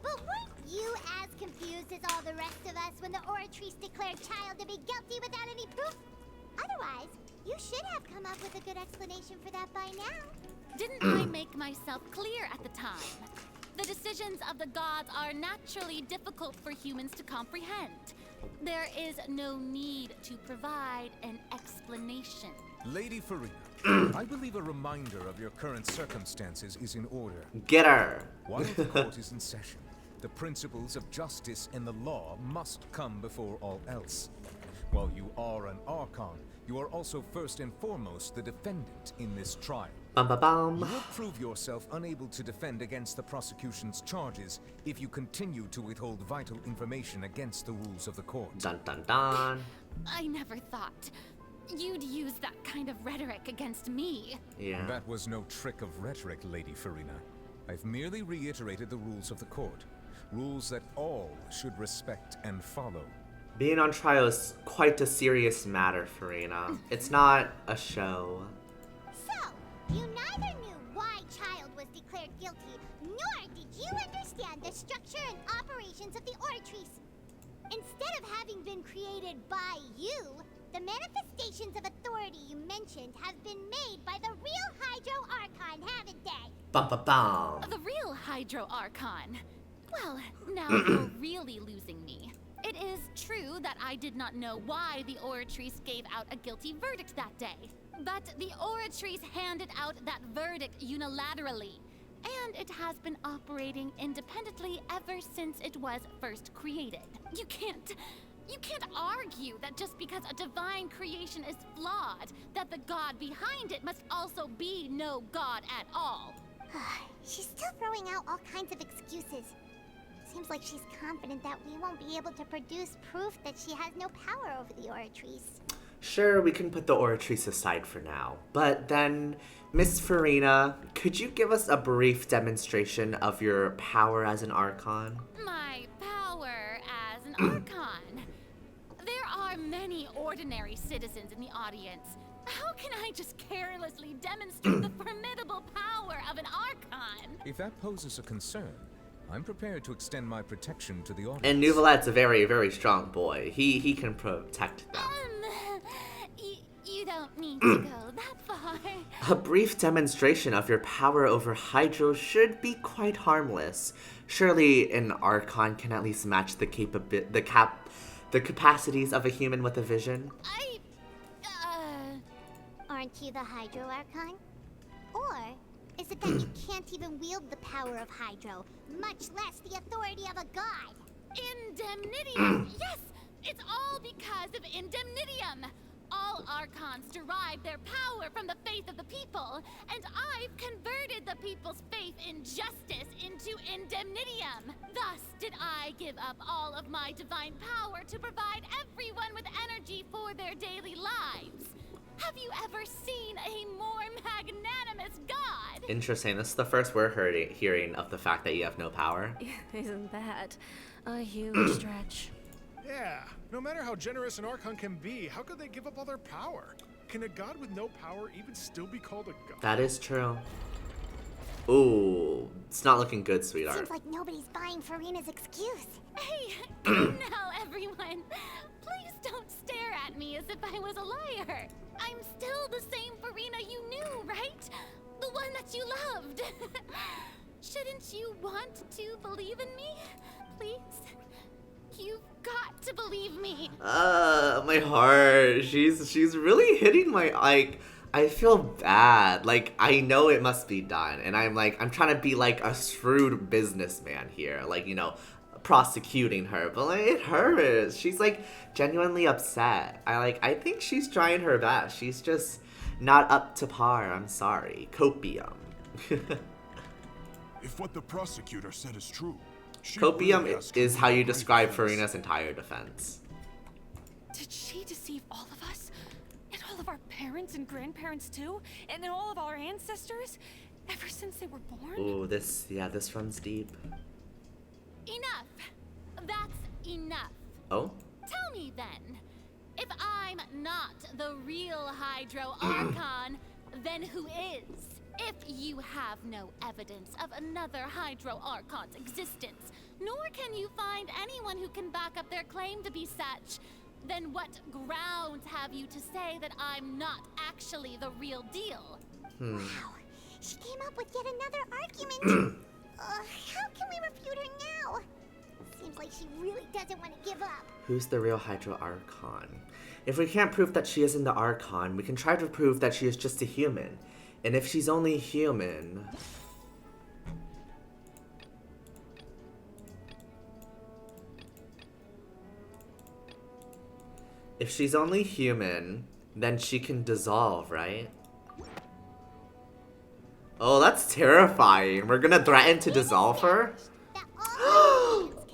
but weren't you as confused as all the rest of us when the Oratrice declared child to be guilty without any proof? Otherwise, you should have come up with a good explanation for that by now. Didn't I make myself clear at the time? The decision visions of the gods are naturally difficult for humans to comprehend. There is no need to provide an explanation. Lady Farina, I believe a reminder of your current circumstances is in order. Get her! While the court is in session, the principles of justice and the law must come before all else. While you are an Archon, you are also first and foremost the defendant in this trial. Bum, ba, bum. You will prove yourself unable to defend against the prosecution's charges if you continue to withhold vital information against the rules of the court. Dun dun dun. I never thought you'd use that kind of rhetoric against me. Yeah. That was no trick of rhetoric, Lady Farina. I've merely reiterated the rules of the court. Rules that all should respect and follow. Being on trial is quite a serious matter, Farina. It's not a show. So, you neither knew why Child was declared guilty, nor did you understand the structure and operations of the Oratrice. Instead of having been created by you, the manifestations of authority you mentioned have been made by the real Hydro Archon, haven't they? Bum, ba, bum. The real Hydro Archon. Well, now you're really losing me. It is true that I did not know why the Oratrice gave out a guilty verdict that day. But the Oratrice handed out that verdict unilaterally. And it has been operating independently ever since it was first created. You can't argue that just because a divine creation is flawed, that the god behind it must also be no god at all. She's still throwing out all kinds of excuses. Seems like she's confident that we won't be able to produce proof that she has no power over the Oratrice. Sure, we can put the Oratrice aside for now. But then, Miss Farina, could you give us a brief demonstration of your power as an Archon? My power as an Archon? There are many ordinary citizens in the audience. How can I just carelessly demonstrate the formidable power of an Archon? If that poses a concern, I'm prepared to extend my protection to the audience. And Nouvelette's a very, very strong boy. He can protect them. You don't need to go that far. A brief demonstration of your power over Hydro should be quite harmless. Surely an Archon can at least match the capacities of a human with a vision. Aren't you the Hydro Archon? Or is it that you can't even wield the power of Hydro, much less the authority of a god? Indemnitium! Yes! It's all because of Indemnitium! All Archons derive their power from the faith of the people, and I've converted the people's faith in justice into Indemnitium. Thus did I give up all of my divine power to provide everyone with energy for their daily lives. Have you ever seen a more magnanimous god? Interesting. This is the first we're hearing of the fact that you have no power. Isn't that a huge stretch? Yeah, no matter how generous an Archon can be, how could they give up all their power? Can a god with no power even still be called a god? That is true. Ooh, it's not looking good, sweetheart. Seems like nobody's buying Farina's excuse. Hey, now everyone, please don't stare at me as if I was a liar. I'm still the same Farina you knew, right? The one that you loved. Shouldn't you want to believe in me? Please? You've got to believe me. My heart. She's really hitting my, like, I feel bad. Like, I know it must be done. And I'm trying to be like a shrewd businessman here. Like, you know, prosecuting her. But like, it hurts. She's like genuinely upset. I think she's trying her best. She's just not up to par. I'm sorry. Copium. If what the prosecutor said is true, Copium is how you describe Farina's entire defense. Did she deceive all of us? And all of our parents and grandparents too? And then all of our ancestors? Ever since they were born? Ooh, this runs deep. Enough. That's enough. Oh? Tell me then, if I'm not the real Hydro Archon, then who is? If you have no evidence of another Hydro Archon's existence, nor can you find anyone who can back up their claim to be such, then what grounds have you to say that I'm not actually the real deal? Wow, she came up with yet another argument. How can we she really doesn't want to give up. Who's the real Hydro Archon? If we can't prove that she isn't the Archon, we can try to prove that she is just a human. And if she's only human... If she's only human, then she can dissolve, right? Oh, that's terrifying. We're gonna threaten to dissolve her?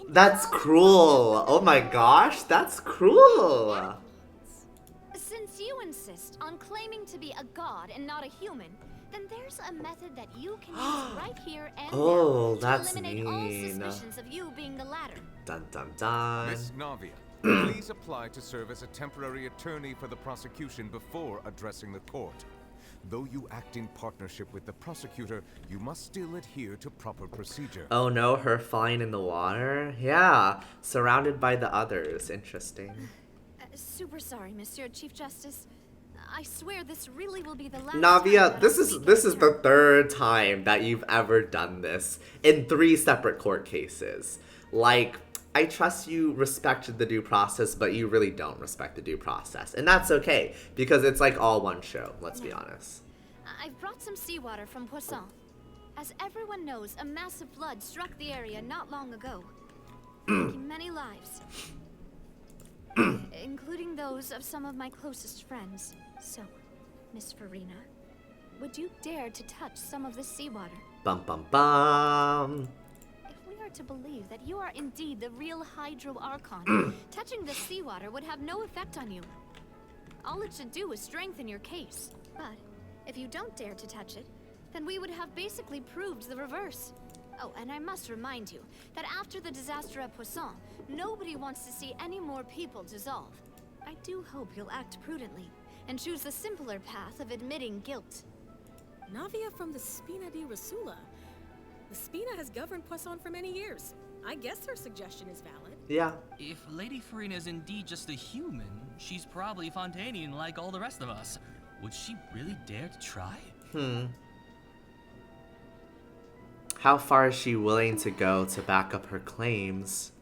That's cruel. Oh my gosh, that's cruel. Since you insist on claiming to be a god and not a human, then there's a method that you can use right here and Oh, now that's to eliminate all mean. suspicions of you being the latter. Dun dun dun. Miss Navia, please apply to serve as a temporary attorney for the prosecution before addressing the court. Though you act in partnership with the prosecutor, you must still adhere to proper procedure. Oh no, her flying in the water? Yeah, surrounded by the others. Interesting. Super sorry, Monsieur Chief Justice. I swear this really will be the last Navia, time this is the third time that you've ever done this in 3 separate court cases. Like, I trust you respect the due process, but you really don't respect the due process. And that's okay, because it's like all one show, let's be honest. I've brought some seawater from Poisson. As everyone knows, a massive flood struck the area not long ago, taking many lives, including those of some of my closest friends. So, Miss Farina, would you dare to touch some of this seawater? Bum bum bum. If we are to believe that you are indeed the real Hydro Archon, touching the seawater would have no effect on you. All it should do is strengthen your case. But if you don't dare to touch it, then we would have basically proved the reverse. Oh, and I must remind you that after the disaster at Poisson, nobody wants to see any more people dissolve. I do hope you'll act prudently and choose the simpler path of admitting guilt. Navia from the Spina di Rasula. The Spina has governed Poisson for many years. I guess her suggestion is valid. Yeah. If Lady Farina is indeed just a human, she's probably Fontainian like all the rest of us. Would she really dare to try? How far is she willing to go to back up her claims?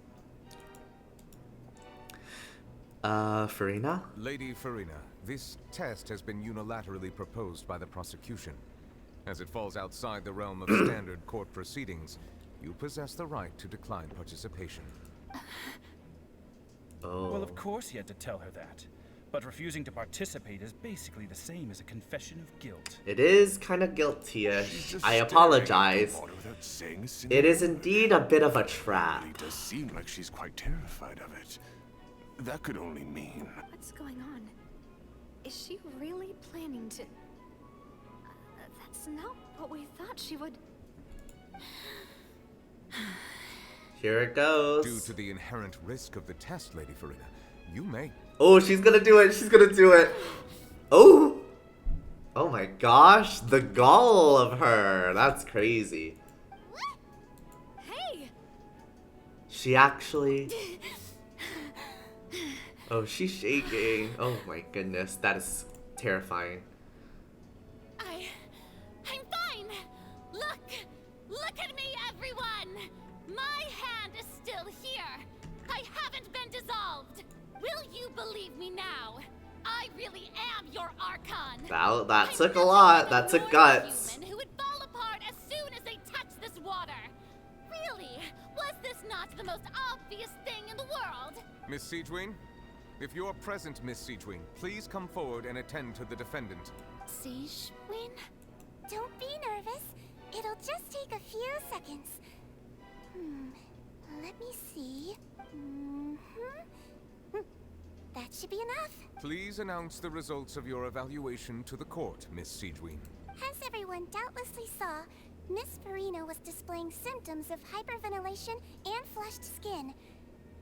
Farina? Lady Farina, this test has been unilaterally proposed by the prosecution. As it falls outside the realm of standard court proceedings, you possess the right to decline participation. Oh. Well, of course he had to tell her that. But refusing to participate is basically the same as a confession of guilt. It is kind of guilty-ish. I apologize. It is indeed a bit of a trap. It does seem like she's quite terrified of it. That could only mean... What's going on? Is she really planning to... that's not what we thought she would... Here it goes. Due to the inherent risk of the test, Lady Farina, you may... Oh, she's gonna do it. She's gonna do it. Oh! Oh my gosh. The gall of her. That's crazy. Hey! She actually... Oh, she's shaking. Oh my goodness. That is terrifying. I'm fine! Look at me, everyone! My hand is still here! I haven't been dissolved! Will you believe me now? I really am your Archon! That took a lot. That took guts. Human who would fall apart as soon as they touch this water! Really? Was this not the most obvious thing in the world? Miss Siegewin? If you're present, Miss Siegewin, please come forward and attend to the defendant. Siegewin? Don't be nervous. It'll just take a few seconds. Let me see. That should be enough. Please announce the results of your evaluation to the court, Miss Siegewin. As everyone doubtlessly saw, Miss Farina was displaying symptoms of hyperventilation and flushed skin.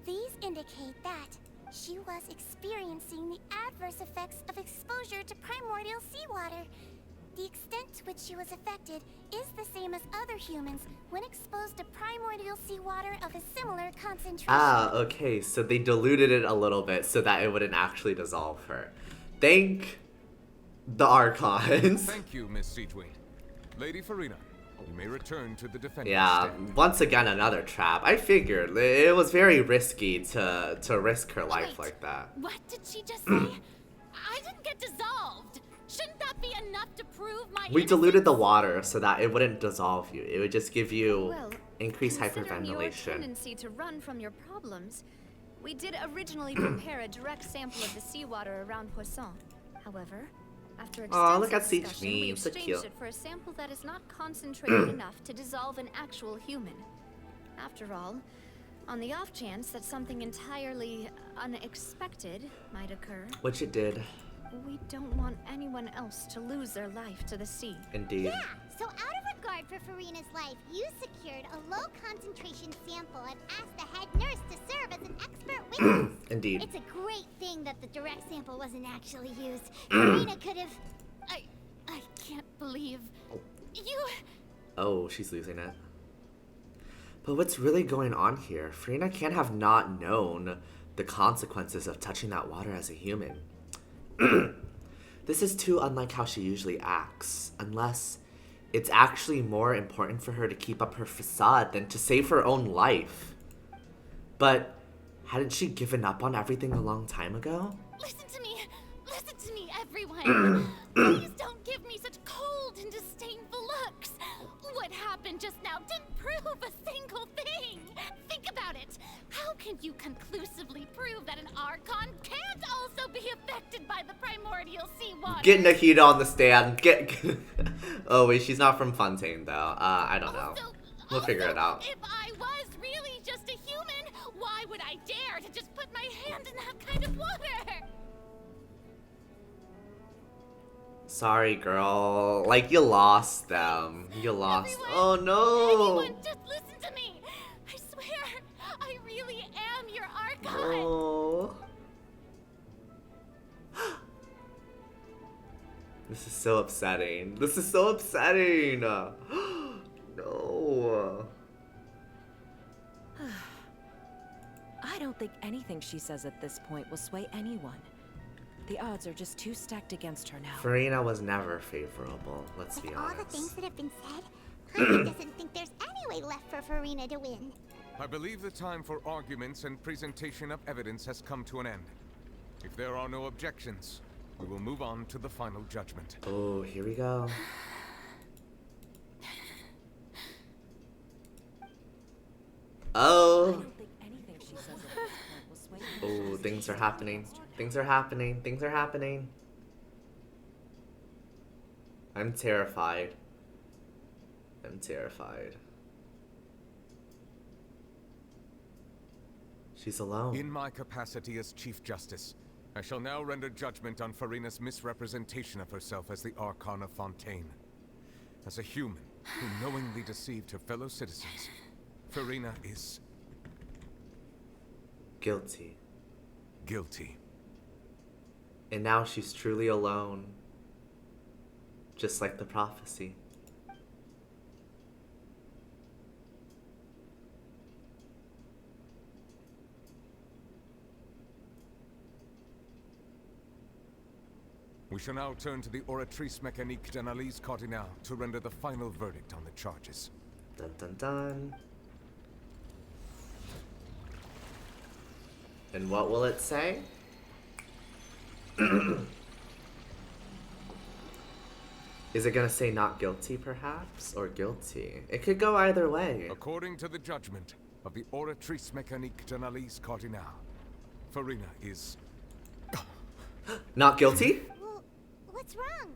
These indicate that she was experiencing the adverse effects of exposure to primordial seawater. The extent to which she was affected is the same as other humans when exposed to primordial seawater of a similar concentration. Ah, okay, so they diluted it a little bit so that it wouldn't actually dissolve her. Thank the Archons. Thank you, Miss Siegewin. Lady Farina, You may return to the defending Yeah, stand. once again another trap. I figured it was very risky to risk her life like that. What did she just say? I didn't get dissolved. Shouldn't that be enough to prove my We innocence? diluted the water so that it wouldn't dissolve you. It would just give you Well, increased considering your hyperventilation. tendency to run from your problems, we did originally prepare a direct sample of the seawater around Poisson. However, after Aw, look extensive at Siege discussion, we meme, so exchanged cute. it for a sample that is not concentrated enough to dissolve an actual human. After all, on the off chance that something entirely unexpected might occur, Which it did, we don't want anyone else to lose their life to the sea. indeed. Yeah, so out of regard for Farina's life, you secured a low concentration sample and asked the head nurse to serve as an expert witness. Indeed. It's a great thing that the direct sample wasn't actually used. Farina could have... I can't believe you. Oh, she's losing it. But what's really going on here? Farina can't have not known the consequences of touching that water as a human. This is too unlike how she usually acts, unless it's actually more important for her to keep up her facade than to save her own life. But hadn't she given up on everything a long time ago? Listen to me, everyone. Please don't give me such cold and disdainful looks. What happened just now didn't prove a single thing. Think about it. How can you conclusively prove that an Archon can't also be affected by the primordial seawater? Get Nahida on the stand. Oh wait, she's not from Fontaine though. I don't know. We'll figure it out. If I was really just a human, why would I dare to just put my hand in that kind of water? Sorry, girl. Like, you lost them. You lost. Oh no! Everyone, just listen to me. I swear, I really am your Archon. Oh. This is so upsetting. This is so upsetting. No. I don't think anything she says at this point will sway anyone. The odds are just too stacked against her now. Farina was never favorable, let's be With all the things honest. that have been said, Jaime doesn't think there's any way left for Farina to win. I believe the time for arguments and presentation of evidence has come to an end. If there are no objections, we will move on to the final judgment. Oh, here we go. Oh. Oh, things are happening. Things are happening. Things are happening. I'm terrified. I'm terrified. She's alone. In my capacity as Chief Justice, I shall now render judgment on Farina's misrepresentation of herself as the Archon of Fontaine. As a human who knowingly deceived her fellow citizens, Farina is... guilty. Guilty. And now she's truly alone. Just like the prophecy. We shall now turn to the Oratrice Mécanique d'Analyse Cardinal to render the final verdict on the charges. Dun dun dun. And what will it say? Is it gonna say not guilty, perhaps? Or guilty? It could go either way. According to the judgment of the Oratrice Mécanique d'Analyse Cardinal, Farina is... Not guilty? Well, what's wrong?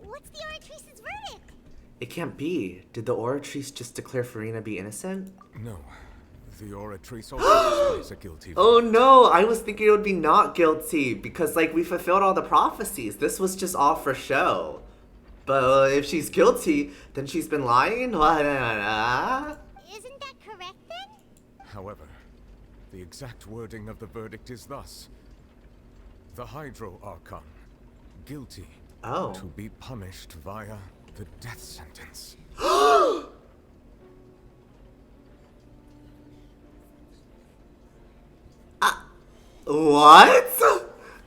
What's the Oratrice's verdict? It can't be. Did the Oratrice just declare Farina be innocent? No. The Oratrice also displays a guilty verdict. Oh no, I was thinking it would be not guilty because, like, we fulfilled all the prophecies. This was just all for show. But if she's guilty, then she's been lying? Isn't that correct then? However, the exact wording of the verdict is thus. The Hydro Archon, guilty to be punished via the death sentence. What?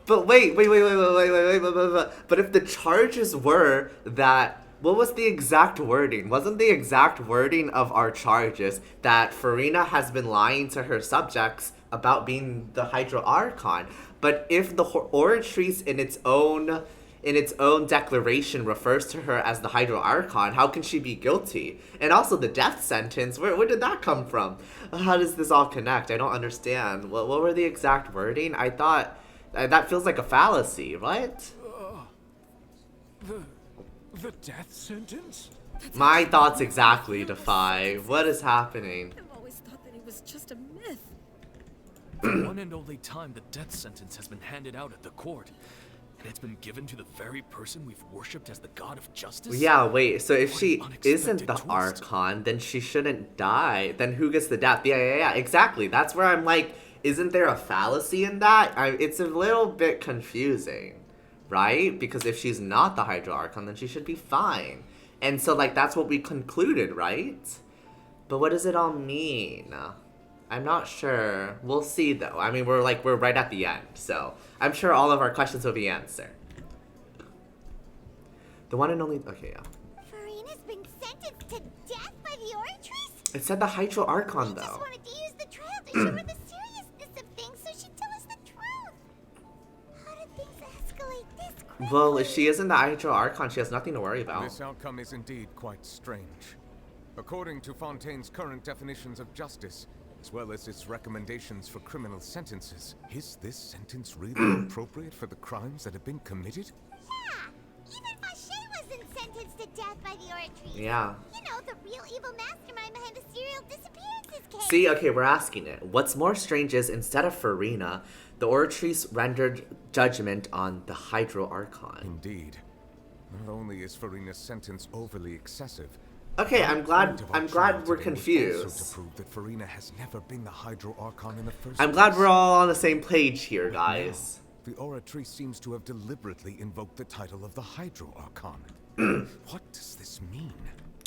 But wait. But if the charges were that what was the exact wording? Wasn't the exact wording of our charges that Farina has been lying to her subjects about being the Hydro Archon? But if the Oratrice in its own declaration refers to her as the Hydro Archon, how can she be guilty? And also the death sentence, where did that come from? How does this all connect? I don't understand. What were the exact wording? I thought that feels like a fallacy, right? The death sentence? My thoughts exactly, Defy. What is happening? I've always thought that it was just a myth. The one and only time the death sentence has been handed out at the court. And it's been given to the very person we've worshipped as the god of justice? Yeah, wait, so if she isn't the twist. Archon, then she shouldn't die. Then who gets the death? Yeah, exactly. That's where I'm like, isn't there a fallacy in that? It's a little bit confusing, right? Because if she's not the Hydro Archon, then she should be fine. And so, like, that's what we concluded, right? But what does it all mean? I'm not sure. We'll see, though. I mean, we're right at the end, so I'm sure all of our questions will be answered. The one and only... Okay, yeah. Farina's been sentenced to death by the Oratrice? It said the Hydro Archon, I just though. wanted to use the trial to show her the seriousness of things so she'd tell us the truth. How did things escalate this quickly? Well, if she isn't the Hydro Archon, she has nothing to worry about. This outcome is indeed quite strange. According to Fontaine's current definitions of justice, as well as its recommendations for criminal sentences, is this sentence really appropriate for the crimes that have been committed? Yeah, even Fache wasn't sentenced to death by the Oratrice. Yeah. You know, the real evil mastermind behind the serial disappearances case. See, okay, we're asking it. What's more strange is, instead of Farina, the Oratrice rendered judgment on the Hydro Archon. Indeed. Not only is Farina's sentence overly excessive, okay, I'm glad we're confused. Also to prove that Farina has never been the Hydro Archon in the first I'm glad place. we're all on the same page here, guys. Now, the Oratrice seems to have deliberately invoked the title of the Hydro Archon. What does this mean?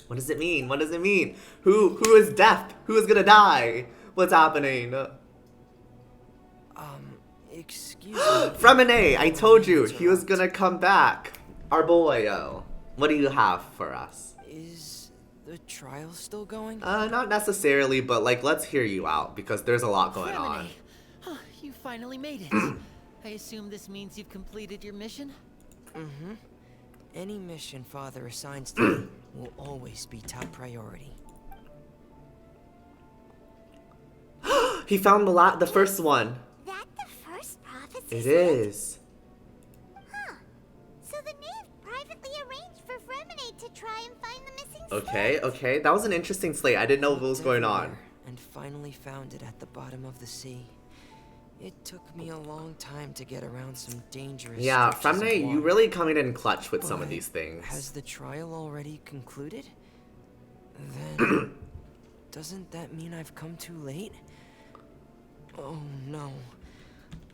What does it mean? What does it mean? Who is deaf? Who is gonna die? What's happening? Excuse me. Fremine, I told you he was gonna come back. Our boyo. What do you have for us? Is the trial still going? Not necessarily, but like, let's hear you out because there's a lot going on. Huh, you finally made it. I assume this means you've completed your mission? Mm-hmm. Any mission Father assigns to me will always be top priority. He found the first one. That the first prophecy? It is. Huh. So the knave privately arranged for Fremine to try and find the missing Okay. That was an interesting slate. I didn't know what was going on. And finally found it at the bottom of the sea. It took me a long time to get around some dangerous Yeah, stretches of Fremine, you water. really coming in clutch with some of these things. Has the trial already concluded? Then doesn't that mean I've come too late? Oh no.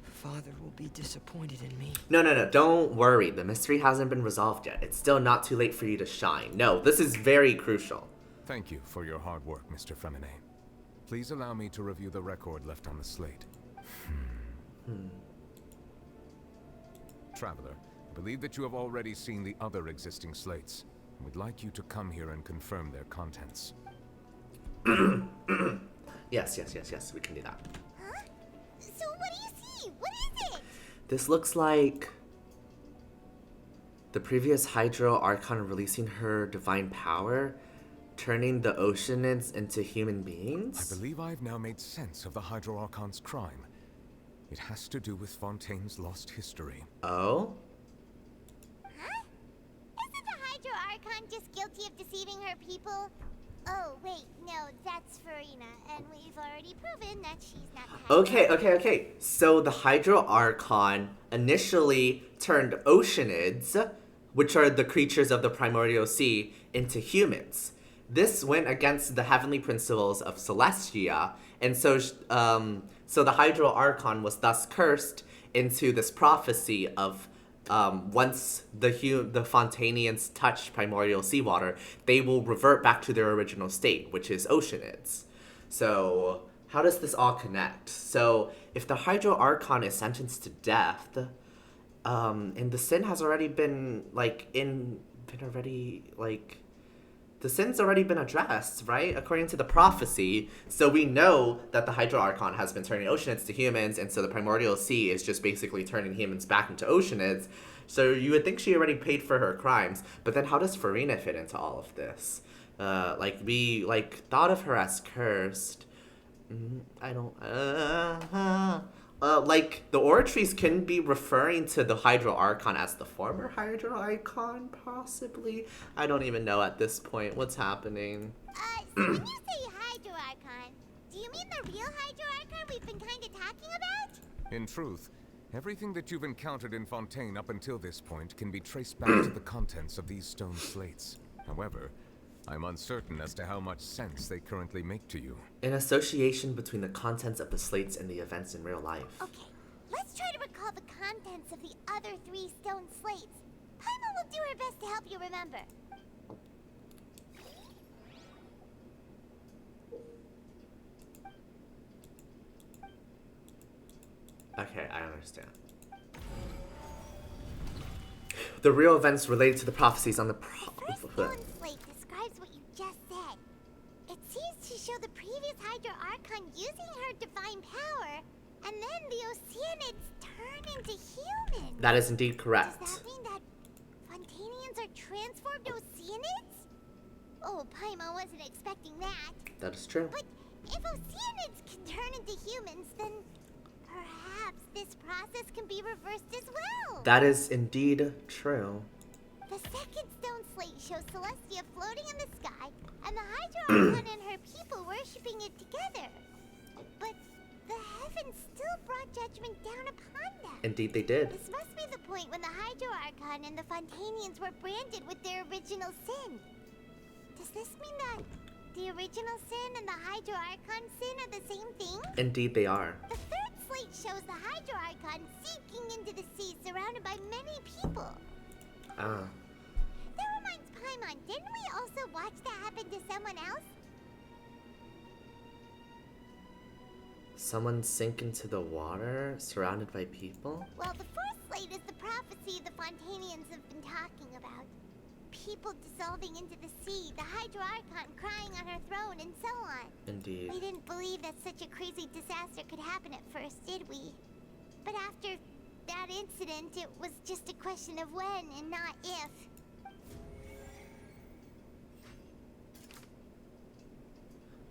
Father will be disappointed in me. No. Don't worry. The mystery hasn't been resolved yet. It's still not too late for you to shine. No, this is very crucial. Thank you for your hard work, Mr. Fremine. Please allow me to review the record left on the slate. Traveler, I believe that you have already seen the other existing slates. I would like you to come here and confirm their contents. Yes, we can do that. Huh? So what do you see? What is it? This looks like the previous Hydro Archon releasing her divine power, turning the Oceanids into human beings? I believe I've now made sense of the Hydro Archon's crime. It has to do with Fontaine's lost history. Oh? Huh? Isn't the Hydro Archon just guilty of deceiving her people? Oh, wait, no, that's Farina, and we've already proven that she's not the Hydro Okay. So the Hydro Archon initially turned Oceanids, which are the creatures of the primordial sea, into humans. This went against the heavenly principles of Celestia, and so the Hydro Archon was thus cursed into this prophecy of once the Fontainians touch primordial seawater, they will revert back to their original state, which is Oceanids. So how does this all connect? So if the Hydro Archon is sentenced to death, and the sin has already been been already, like, the sin's already been addressed, right? According to the prophecy. So we know that the Hydro Archon has been turning Oceanids to humans, and so the Primordial Sea is just basically turning humans back into Oceanids. So you would think she already paid for her crimes, but then how does Farina fit into all of this? Like, we, like, thought of her as cursed. I don't, like, the Oratories can be referring to the Hydro Archon as the former Hydro Archon, possibly? I don't even know at this point what's happening. So when you say Hydro Archon, do you mean the real Hydro Archon we've been kinda talking about? In truth, everything that you've encountered in Fontaine up until this point can be traced back to the contents of these stone slates. However, I'm uncertain as to how much sense they currently make to you. An association between the contents of the slates and the events in real life. Okay, let's try to recall the contents of the other 3 stone slates. Paimon will do her best to help you remember. Okay, I understand. The real events related to the prophecies on the First stone slate describes what you just said. It seems to show the previous Hydro Archon using her divine power, and then the Oceanids turn into humans. That is indeed correct. Does that mean that Fontainians are transformed Oceanids? Oh, Paimon wasn't expecting that. That is true. But if Oceanids can turn into humans, then perhaps this process can be reversed as well. That is indeed true. The second stone slate shows Celestia floating in the sky, and the Hydro Archon and her people worshipping it together. But the heavens still brought judgment down upon them. Indeed they did. This must be the point when the Hydro Archon and the Fontainians were branded with their original sin. Does this mean that the original sin and the Hydro Archon sin are the same thing? Indeed they are. The third slate shows the Hydro Archon sinking into the sea surrounded by many people. Ah. That reminds Paimon, didn't we also watch that happen to someone else? Someone sink into the water, surrounded by people? Well, the fourth slate is the prophecy the Fontainians have been talking about. People dissolving into the sea, the Hydro Archon crying on her throne, and so on. Indeed. We didn't believe that such a crazy disaster could happen at first, did we? But after that incident, it was just a question of when and not if.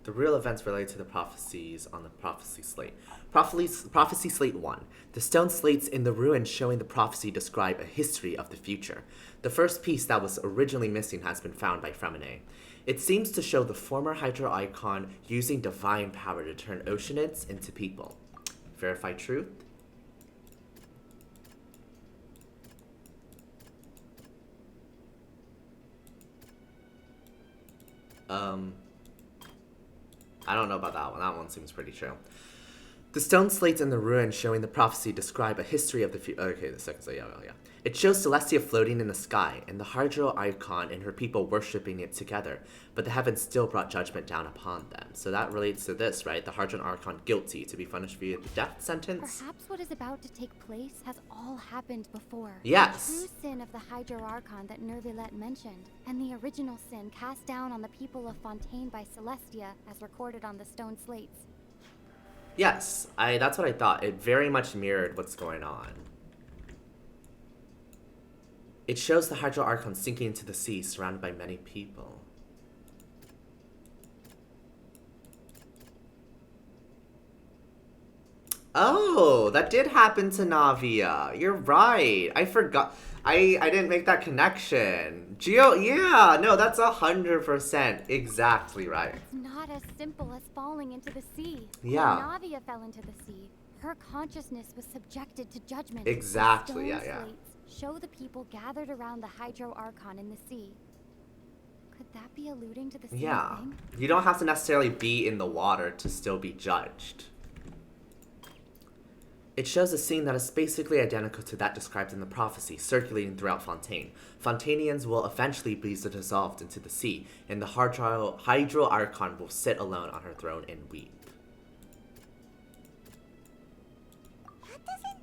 The real events related to the prophecies on the prophecy slate. Prophecy slate 1. The stone slates in the ruins showing the prophecy describe a history of the future. The first piece that was originally missing has been found by Fremine. It seems to show the former Hydro Archon using divine power to turn Oceanids into people. Verify truth? I don't know about that one. That one seems pretty true. The stone slates in the ruins showing the prophecy describe a history of the future. Okay, the second slate, yeah. It shows Celestia floating in the sky, and the Hydro Archon and her people worshipping it together, but the heavens still brought judgment down upon them. So that relates to this, right? The Hydro Archon guilty to be punished via the death sentence? Perhaps what is about to take place has all happened before. Yes. The true sin of the Hydro Archon that Nervilette mentioned, and the original sin cast down on the people of Fontaine by Celestia, as recorded on the stone slates. Yes, that's what I thought. It very much mirrored what's going on. It shows the Hydro Archon sinking into the sea, surrounded by many people. Oh, that did happen to Navia. You're right. I forgot. I didn't make that connection. Geo, yeah, no, that's 100% exactly right. It's not as simple as falling into the sea. Yeah. When Navia fell into the sea, her consciousness was subjected to judgment. Exactly, The stone yeah. slates show the people gathered around the Hydro Archon in the sea. Could that be alluding to the same thing? You don't have to necessarily be in the water to still be judged. It shows a scene that is basically identical to that described in the prophecy, circulating throughout Fontaine. Fontainians will eventually be dissolved into the sea, and the Hydro Archon will sit alone on her throne and weep.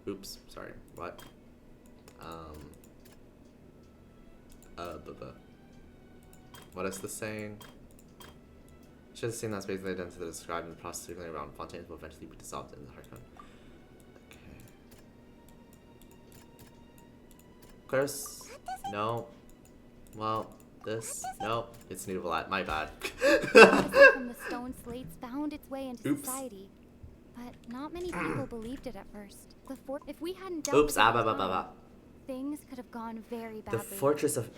Oops, sorry, what? What is this saying? Should have seen that space laid into the described and the process circulating around Fontaine will eventually be dissolved in the Archon. Okay. Curse. No. Well, this. No. It's Nuvalat. My bad. From the stone slates found its way into Oops. society. But not many people believed it at first. If we hadn't dealt Oops. with it in time, things could have gone very badly. The Fortress of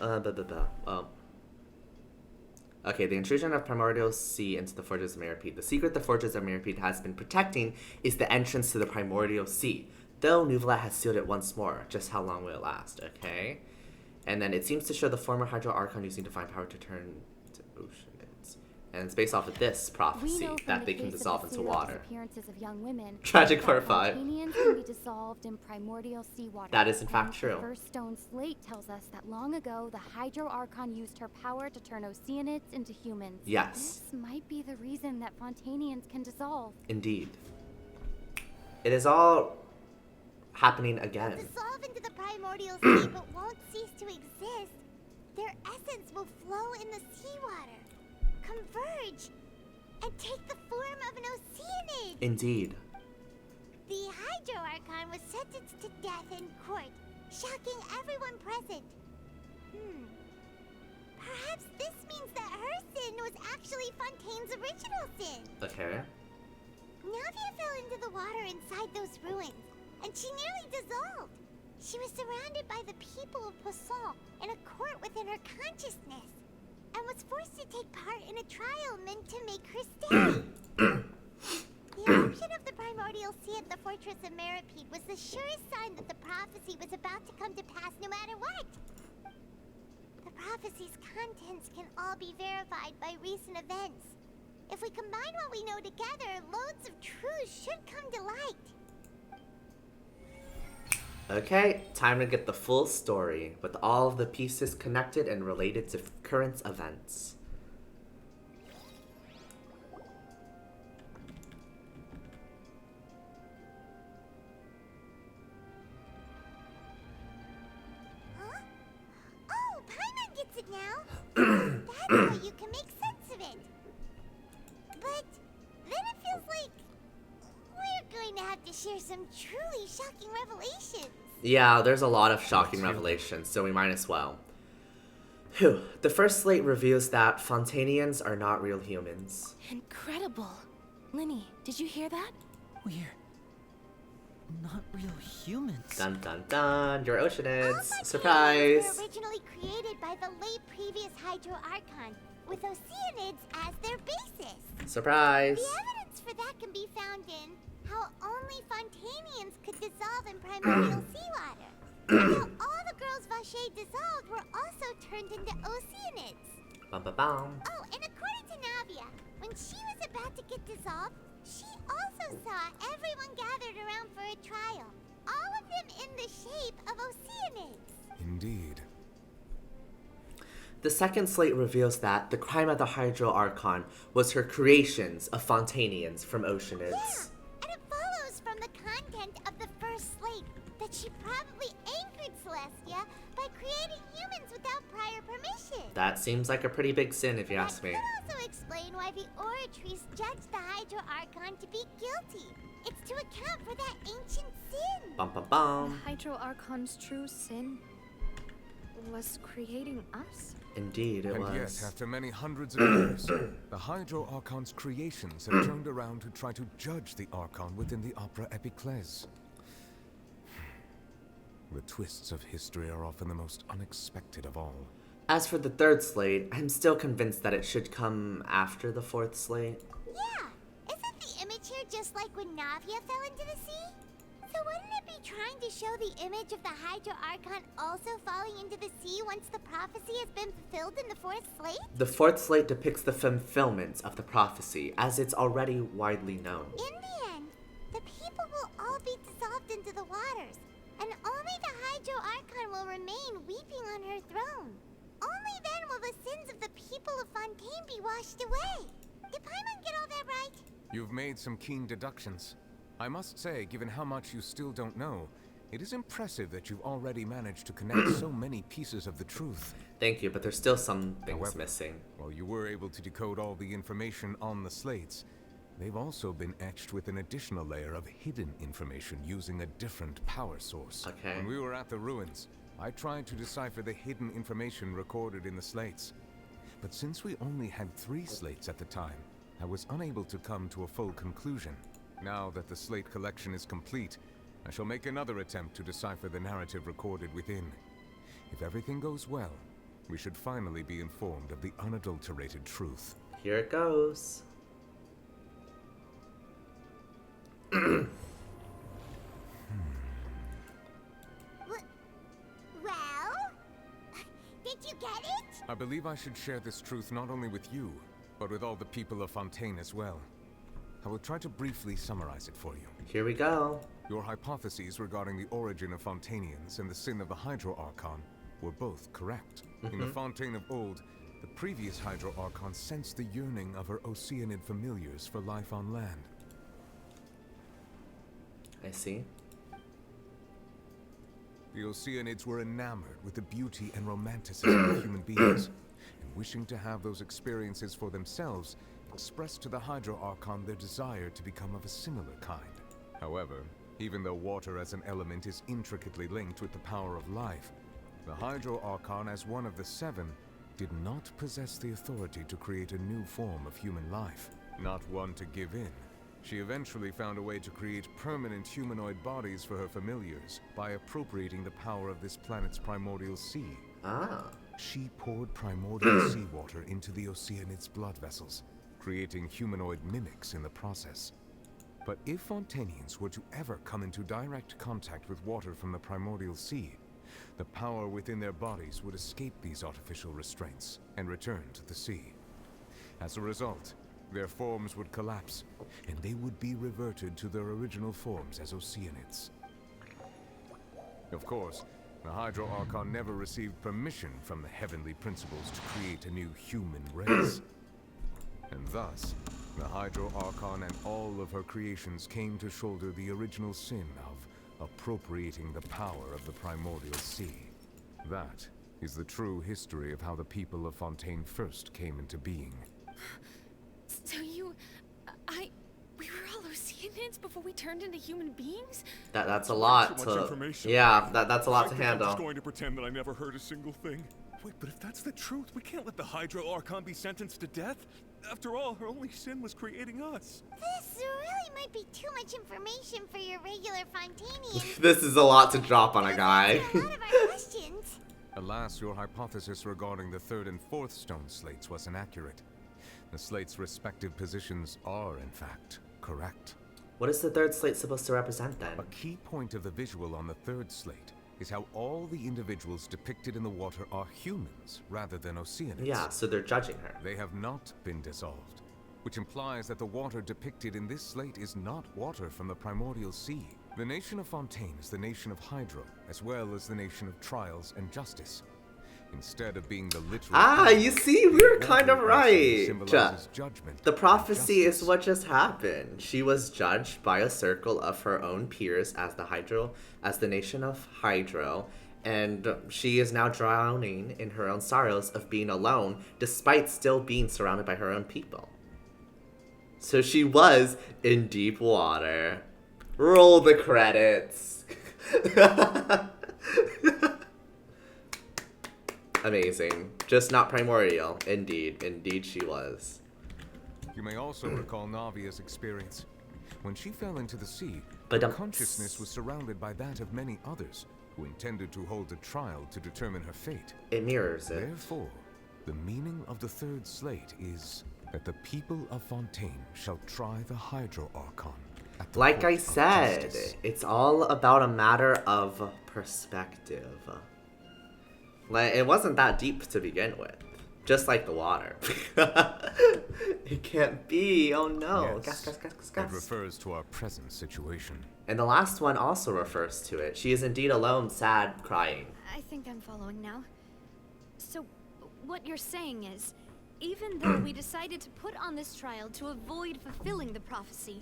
Okay, the intrusion of Primordial Sea into the Fortress of Mirapede. The secret the Fortress of Mirapede has been protecting is the entrance to the Primordial Sea. Though Nuvalat has sealed it once more. Just how long will it last, okay? And then it seems to show the former Hydro Archon using divine power to turn to oceanids. And it's based off of this prophecy that they can dissolve into water. Disappearances of young women, Tragic part 5. Fontanians can be dissolved in primordial seawater. That is in fact And true. The first stone slate tells us that long ago, the Hydro Archon used her power to turn Oceanids into humans. Yes. This might be the reason that Fontanians can dissolve. Indeed. It is all happening again. Dissolve into the primordial sea but won't cease to exist. Their essence will flow in the seawater, converge, and take the form of an Oceanid. Indeed. The Hydro Archon was sentenced to death in court, shocking everyone present. Perhaps this means that her sin was actually Fontaine's original sin. Okay. Navia fell into the water inside those ruins, and she nearly dissolved. She was surrounded by the people of Poisson in a court within her consciousness, and was forced to take part in a trial meant to make her stay. The eruption of the primordial sea at the Fortress of Mirapede was the surest sign that the prophecy was about to come to pass no matter what. The prophecy's contents can all be verified by recent events. If we combine what we know together, loads of truths should come to light. Okay, time to get the full story, with all of the pieces connected and related to current events. Huh? Oh, Paimon gets it now! That's how you can make sense of it. But then it feels like we're going to have to share some truly shocking revelations. Yeah, there's a lot of shocking revelations, so we might as well. Phew. The first slate reveals that Fontanians are not real humans. Incredible. Linny, did you hear that? We're not real humans. Dun dun dun, you're Oceanids. All Surprise! Fontanians were originally created by the late previous Hydro Archon, with Oceanids as their basis. Surprise! The evidence for that can be found in how only Fontanians could dissolve in primordial seawater. And how all the girls Vacher dissolved were also turned into Oceanids. Bum bum bum. Oh, and according to Navia, when she was about to get dissolved, she also saw everyone gathered around for a trial. All of them in the shape of Oceanids. Indeed. The second slate reveals that the crime of the Hydro Archon was her creations of Fontanians from Oceanids. Yeah, and it follows from the content of the first slate that she probably anchored Celestia by creating humans without prior permission. That seems like a pretty big sin if you ask me. That could also explain why the Oratrice judged the Hydro Archon to be guilty. It's to account for that ancient sin. Bum bum bum. The Hydro Archon's true sin was creating us? Indeed, it and was. yet, after many hundreds of years, the Hydro Archon's creations have turned around to try to judge the Archon within the Opera Epiclese. The twists of history are often the most unexpected of all. As for the third slate, I'm still convinced that it should come after the fourth slate. Yeah, isn't the image here just like when Navia fell into the sea? So wouldn't it be trying to show the image of the Hydro Archon also falling into the sea once the prophecy has been fulfilled in the fourth slate? The fourth slate depicts the fulfillment of the prophecy, as it's already widely known. In the end, the people will all be dissolved into the waters, and only the Hydro Archon will remain weeping on her throne. Only then will the sins of the people of Fontaine be washed away. Did Paimon get all that right? You've made some keen deductions. I must say, given how much you still don't know, It is impressive that you've already managed to connect so many pieces of the truth. Thank you, but there's still some things However, missing. while you were able to decode all the information on the slates, they've also been etched with an additional layer of hidden information using a different power source. Okay. When we were at the ruins, I tried to decipher the hidden information recorded in the slates. But since we only had 3 slates at the time, I was unable to come to a full conclusion. Now that the slate collection is complete, I shall make another attempt to decipher the narrative recorded within. If everything goes well, we should finally be informed of the unadulterated truth. Here it goes. Well? Did you get it? I believe I should share this truth not only with you, but with all the people of Fontaine as well. I will try to briefly summarize it for you. Here we go. Your hypotheses regarding the origin of Fontainians and the sin of the Hydro Archon were both correct. In the Fontaine of old, the previous Hydro Archon sensed the yearning of her Oceanid familiars for life on land. I see. The Oceanids were enamored with the beauty and romanticism of human beings, and wishing to have those experiences for themselves, expressed to the Hydro Archon their desire to become of a similar kind. However, even though water as an element is intricately linked with the power of life, the Hydro Archon, as one of the 7, did not possess the authority to create a new form of human life. Not one to give in, she eventually found a way to create permanent humanoid bodies for her familiars by appropriating the power of this planet's primordial sea. She poured primordial seawater into the Oceanids' blood vessels, creating humanoid mimics in the process. But if Fontainians were to ever come into direct contact with water from the primordial sea, the power within their bodies would escape these artificial restraints and return to the sea. As a result, their forms would collapse, and they would be reverted to their original forms as Oceanids. Of course, the Hydro Archon never received permission from the heavenly principles to create a new human race. And thus, the Hydro Archon and all of her creations came to shoulder the original sin of appropriating the power of the primordial sea. That is the true history of how the people of Fontaine first came into being. So we were all Oceanids before we turned into human beings? That's a lot to... Yeah, that's a lot to handle. I'm just going to pretend that I never heard a single thing. Wait, but if that's the truth, we can't let the Hydro Archon be sentenced to death. After all, her only sin was creating us. This really might be too much information for your regular Fontainian. This is a lot to drop on a guy. A lot of our questions. Alas, your hypothesis regarding the 3rd and 4th stone slates was inaccurate. The slates' respective positions are, in fact, correct. What is the 3rd slate supposed to represent then? A key point of the visual on the 3rd slate is how all the individuals depicted in the water are humans rather than Oceanids. Yeah, so they're judging her. They have not been dissolved, which implies that the water depicted in this slate is not water from the primordial sea. The nation of Fontaine is the nation of Hydro, as well as the nation of trials and justice. Instead of being the literal... you see, we were kind of right. Judgment the prophecy is what just happened. She was judged by a circle of her own peers as the nation of Hydro, and she is now drowning in her own sorrows of being alone, despite still being surrounded by her own people. So she was in deep water. Roll the credits. Amazing. Just not primordial. Indeed she was. You may also recall Navia's experience. When she fell into the sea, But her consciousness was surrounded by that of many others who intended to hold a trial to determine her fate. It mirrors it. Therefore, the meaning of the 3rd slate is that the people of Fontaine shall try the Hydro Archon. Like I said, it's all about a matter of perspective. Like, it wasn't that deep to begin with. Just like the water. It can't be. Oh no. Yes, Gas. it refers to our present situation. And the last one also refers to it. She is indeed alone, sad, crying. I think I'm following now. So, what you're saying is, even though we decided to put on this trial to avoid fulfilling the prophecy,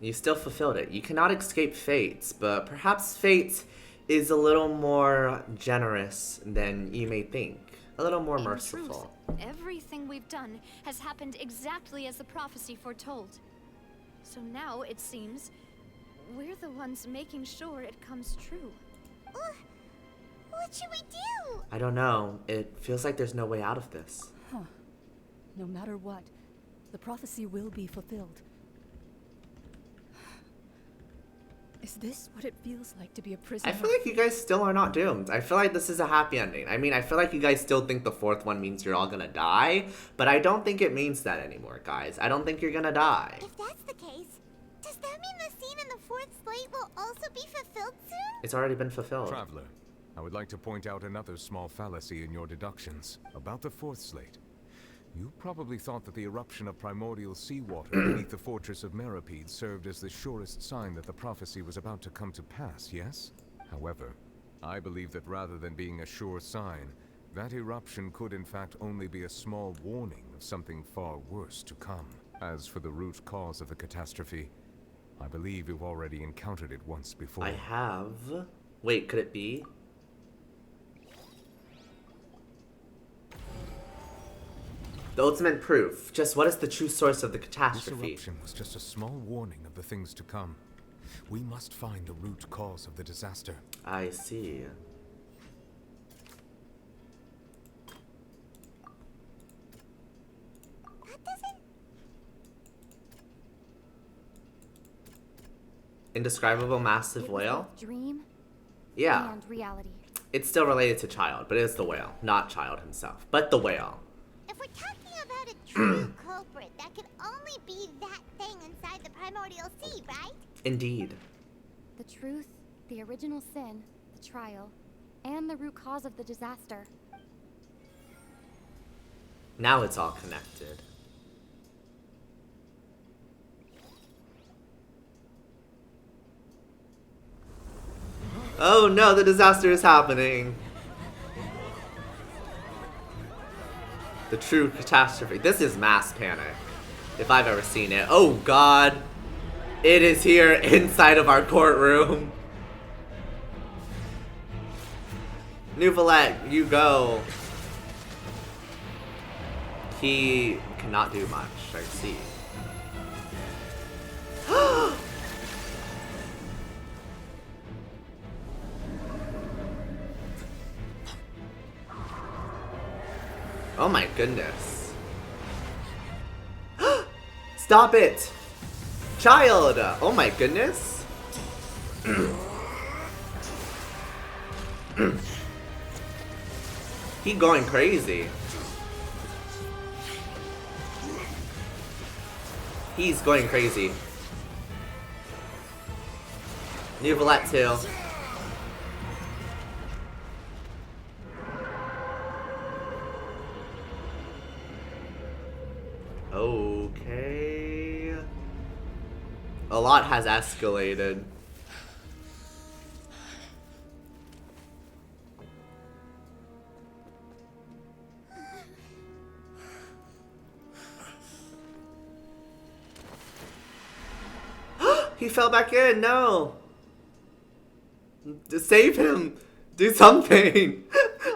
You still fulfilled it. You cannot escape fate, but perhaps fate is a little more generous than you may think. A little more merciful. In truth, everything we've done has happened exactly as the prophecy foretold. So now, it seems, we're the ones making sure it comes true. What should we do? I don't know. It feels like there's no way out of this. Huh. No matter what, the prophecy will be fulfilled. Is this what it feels like to be a prisoner? I feel like you guys still are not doomed. I feel like this is a happy ending. I mean, I feel like you guys still think the fourth one means you're all gonna die, but I don't think it means that anymore, guys. I don't think you're gonna die. If that's the case, does that mean the scene in the fourth slate will also be fulfilled soon? It's already been fulfilled. Traveler, I would like to point out another small fallacy in your deductions about the fourth slate. You probably thought that the eruption of primordial seawater beneath the fortress of Meripede served as the surest sign that the prophecy was about to come to pass, yes? However, I believe that rather than being a sure sign, that eruption could in fact only be a small warning of something far worse to come. As for the root cause of the catastrophe, I believe you've already encountered it once before. I have. Wait, could it be? The ultimate proof. Just what is the true source of the catastrophe? This eruption was just a small warning of the things to come. We must find the root cause of the disaster. I see. That doesn't... Indescribable massive whale? Dream Yeah. and reality. It's still related to Child, but it is the whale, not Child himself, but the whale. If we're talking about a true culprit, that could only be that thing inside the primordial sea, right? Indeed. The truth, the original sin, the trial, and the root cause of the disaster. Now it's all connected. Oh no, the disaster is happening. The true catastrophe. This is mass panic, if I've ever seen it. Oh god. It is here inside of our courtroom. Nouvelette, you go. He cannot do much, I see. Oh my goodness. Stop it! Child! Oh my goodness. He going crazy. He's going crazy. Nouvelette too. Okay. A lot has escalated. He fell back in, no! Save him! Do something!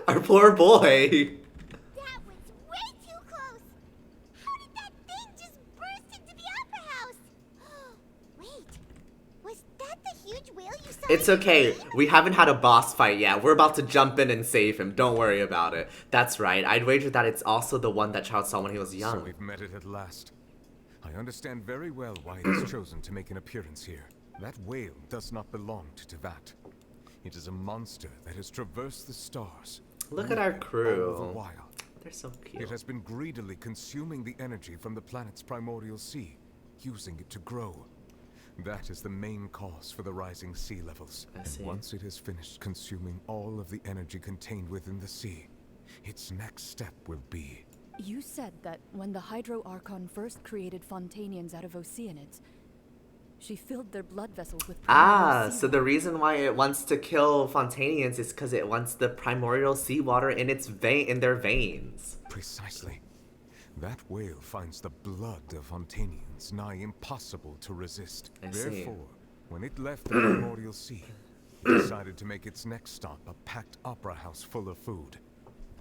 Our poor boy! That was way too close! How did that thing just burst into the opera house? Wait, was that the huge whale you saw? It's okay, we haven't had a boss fight yet. We're about to jump in and save him, don't worry about it. That's right, I'd wager that it's also the one that Child saw when he was young. So we've met it at last. I understand very well why it has chosen to make an appearance here. That whale does not belong to Tevat. It is a monster that has traversed the stars. Look at our crew. All the while. They're so cute. It has been greedily consuming the energy from the planet's primordial sea, using it to grow. That is the main cause for the rising sea levels. I see. Once it has finished consuming all of the energy contained within the sea, its next step will be... You said that when the Hydro Archon first created Fontainians out of Oceanids, she filled their blood vessels with primordial So the reason why it wants to kill Fontainians is because it wants the primordial seawater in its in their veins. Precisely. That whale finds the blood of Fontainians nigh impossible to resist. I see. Therefore, when it left the Primordial Sea, it decided to make its next stop a packed opera house full of food.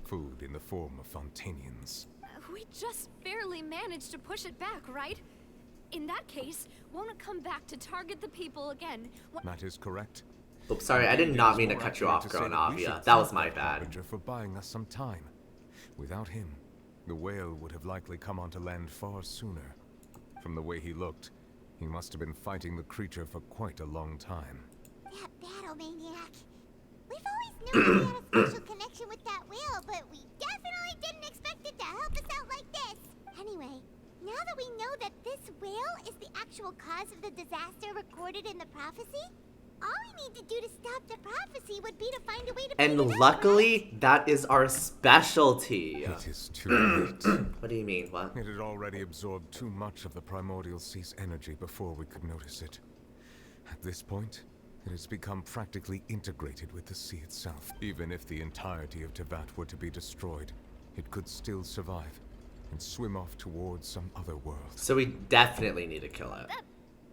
Food in the form of Fontainians. We just barely managed to push it back, right? In that case, won't it come back to target the people again? That is correct. Oops, sorry, I did not mean to cut you off, girl Navia. That was my bad. For buying us some time. Without him, the whale would have likely come onto land far sooner. From the way he looked, he must have been fighting the creature for quite a long time. That battle maniac. We've always known he had a special connection with that whale, but we definitely didn't expect it to help us out like this. Anyway, now that we know that this whale is the actual cause of the disaster recorded in the prophecy, all we need to do to stop the prophecy would be to find a way to And beat it up, luckily, that is our specialty. It is too late. What do you mean, what? It had already absorbed too much of the Primordial Sea's energy before we could notice it. At this point, it has become practically integrated with the sea itself. Even if the entirety of Tevat were to be destroyed, it could still survive and swim off towards some other world. So we definitely need to kill it.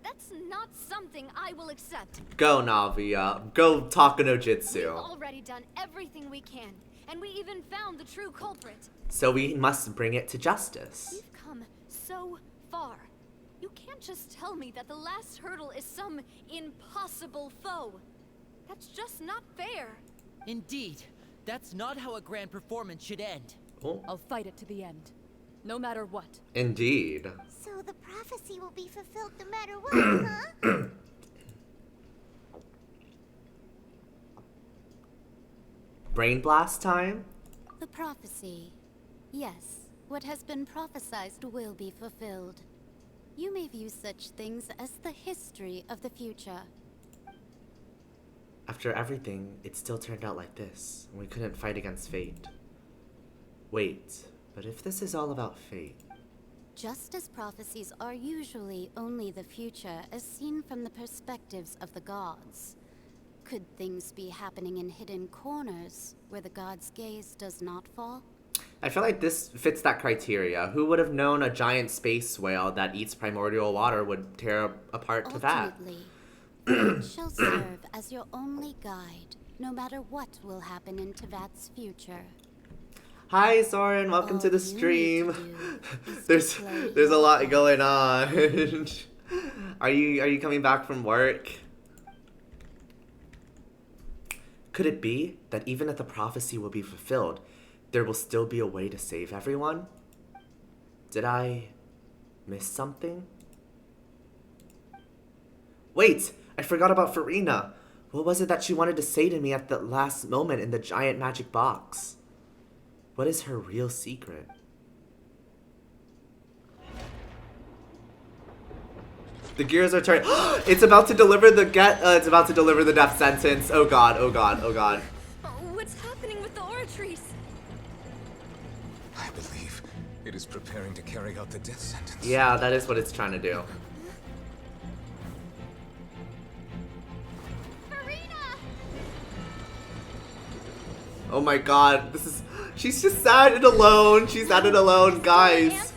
That's not something I will accept. Go, Navia. Go, Takano We've Jitsu. already done everything we can, and we even found the true culprit. So we must bring it to justice. We've come so far. You can't just tell me that the last hurdle is some impossible foe. That's just not fair. Indeed. That's not how a grand performance should end. Oh. I'll fight it to the end. No matter what. Indeed. So the prophecy will be fulfilled no matter what, huh? Brain blast time? The prophecy. Yes, what has been prophesied will be fulfilled. You may view such things as the history of the future. After everything, it still turned out like this, and we couldn't fight against fate. Wait, but if this is all about fate... Just as prophecies are usually only the future as seen from the perspectives of the gods, could things be happening in hidden corners where the gods' gaze does not fall? I feel like this fits that criteria. Who would have known a giant space whale that eats primordial water would tear apart Tevat? Ultimately, it shall serve as your only guide, no matter what will happen in Tevat's future. Hi Soren, welcome to the stream. There's a lot going on. Are you coming back from work? Could it be that even if the prophecy will be fulfilled, there will still be a way to save everyone? Did I miss something? Wait, I forgot about Farina. What was it that she wanted to say to me at the last moment in the giant magic box? What is her real secret? The gears are turning. It's about to deliver the it's about to deliver the death sentence. Oh god, oh god, oh god. What's happening with the oratories? I believe it is preparing to carry out the death sentence. Yeah, that is what it's trying to do. Oh my god, this is... She's just sad and alone. She's sad and alone, guys.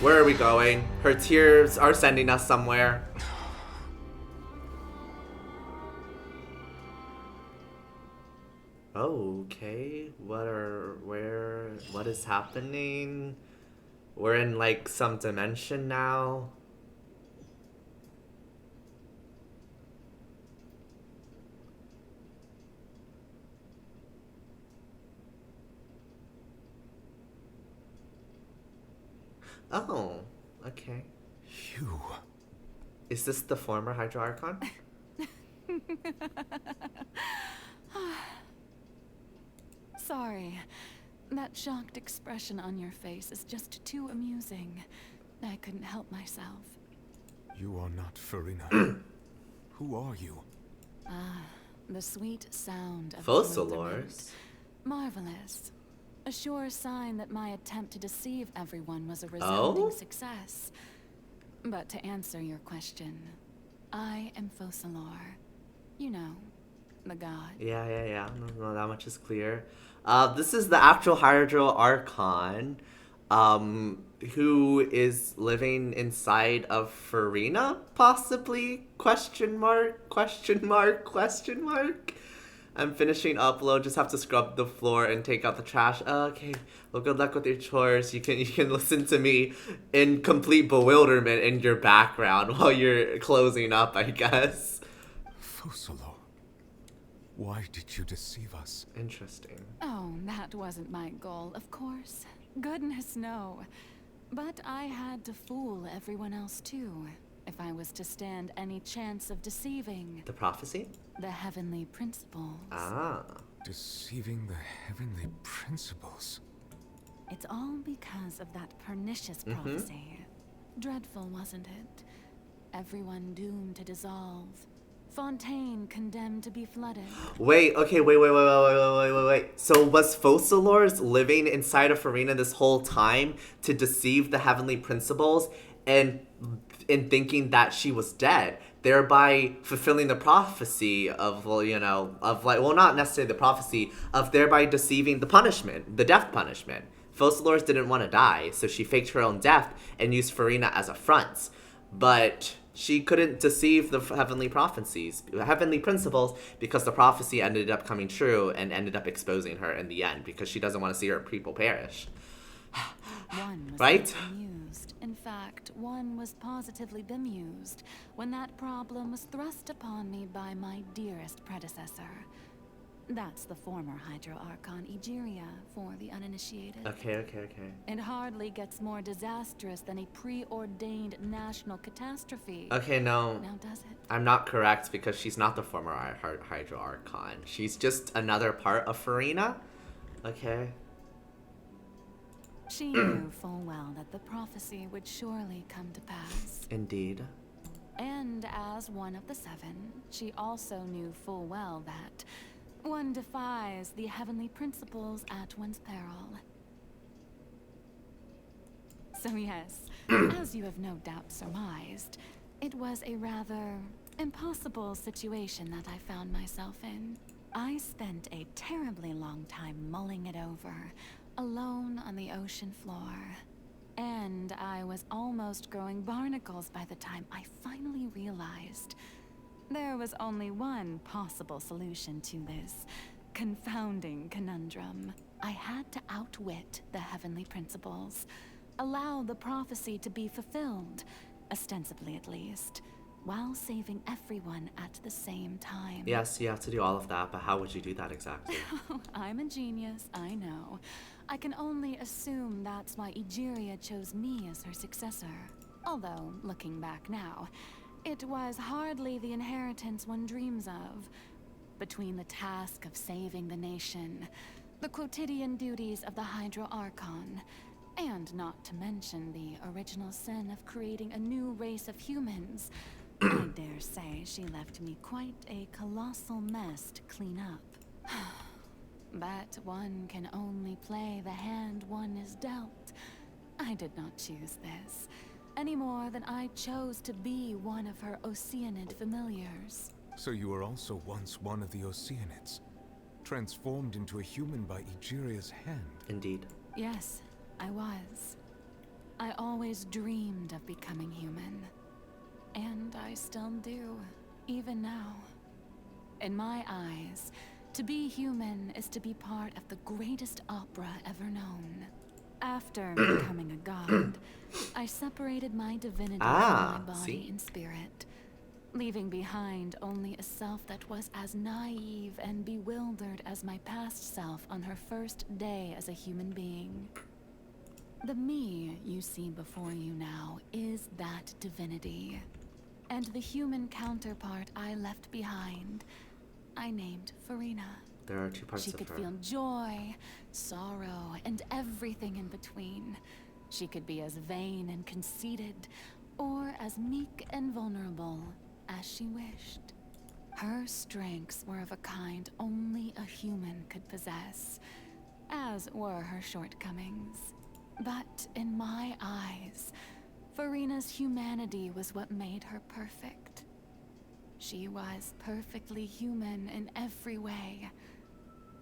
Where are we going? Her tears are sending us somewhere. Okay, what is happening? We're in like some dimension now. Oh, okay. You. Is this the former Hydro Archon? Sorry. That shocked expression on your face is just too amusing. I couldn't help myself. You are not Farina. Who are you? Ah, the sweet sound of Fossilors. Marvelous. A sure sign that my attempt to deceive everyone was a resounding success. But to answer your question, I am Focalor. You know, the god. Yeah. No, that much is clear. This is the actual Hydro Archon, who is living inside of Farina, possibly? Question mark? I'm finishing upload, just have to scrub the floor and take out the trash. Okay, well, good luck with your chores. You can listen to me in complete bewilderment in your background while you're closing up, I guess. Focalor, why did you deceive us? Interesting. Oh, that wasn't my goal, of course. Goodness, no. But I had to fool everyone else too, if I was to stand any chance of deceiving. The prophecy? The heavenly principles. Ah. Deceiving the heavenly principles. It's all because of that pernicious prophecy. Dreadful, wasn't it? Everyone doomed to dissolve. Fontaine condemned to be flooded. Wait. So was Focalor living inside of Farina this whole time to deceive the heavenly principles and in thinking that she was dead, thereby fulfilling the prophecy of, not necessarily the prophecy, of thereby deceiving the punishment, the death punishment. Focalor didn't want to die, so she faked her own death and used Farina as a front. But she couldn't deceive the heavenly principles, because the prophecy ended up coming true and ended up exposing her in the end, because she doesn't want to see her people perish. One was right? Bemused. In fact, one was positively bemused when that problem was thrust upon me by my dearest predecessor. That's the former Hydro Archon Egeria, for the uninitiated. Okay. It hardly gets more disastrous than a preordained national catastrophe. Okay, no. Now does it? I'm not correct, because she's not the former Hydro Archon. She's just another part of Farina. Okay. She knew full well that the prophecy would surely come to pass. Indeed. And as one of the seven, she also knew full well that one defies the heavenly principles at one's peril. So yes, as you have no doubt surmised, it was a rather impossible situation that I found myself in. I spent a terribly long time mulling it over, alone on the ocean floor. And I was almost growing barnacles by the time I finally realized there was only one possible solution to this confounding conundrum. I had to outwit the heavenly principles, allow the prophecy to be fulfilled, ostensibly at least, while saving everyone at the same time. Yes, you have to do all of that, but how would you do that exactly? I'm a genius, I know. I can only assume that's why Egeria chose me as her successor. Although, looking back now, it was hardly the inheritance one dreams of. Between the task of saving the nation, the quotidian duties of the Hydro Archon, and not to mention the original sin of creating a new race of humans, I dare say she left me quite a colossal mess to clean up. But one can only play the hand one is dealt. I did not choose this, any more than I chose to be one of her Oceanid familiars. So you were also once one of the Oceanids, transformed into a human by Egeria's hand. Indeed. Yes, I was. I always dreamed of becoming human. And I still do, even now. In my eyes, to be human is to be part of the greatest opera ever known. After becoming a god, I separated my divinity from my body and spirit, leaving behind only a self that was as naive and bewildered as my past self on her first day as a human being. The me you see before you now is that divinity. And the human counterpart I left behind, I named Farina. There are two parts of her. She could feel joy, sorrow, and everything in between. She could be as vain and conceited, or as meek and vulnerable as she wished. Her strengths were of a kind only a human could possess, as were her shortcomings. But in my eyes, Farina's humanity was what made her perfect. She was perfectly human in every way.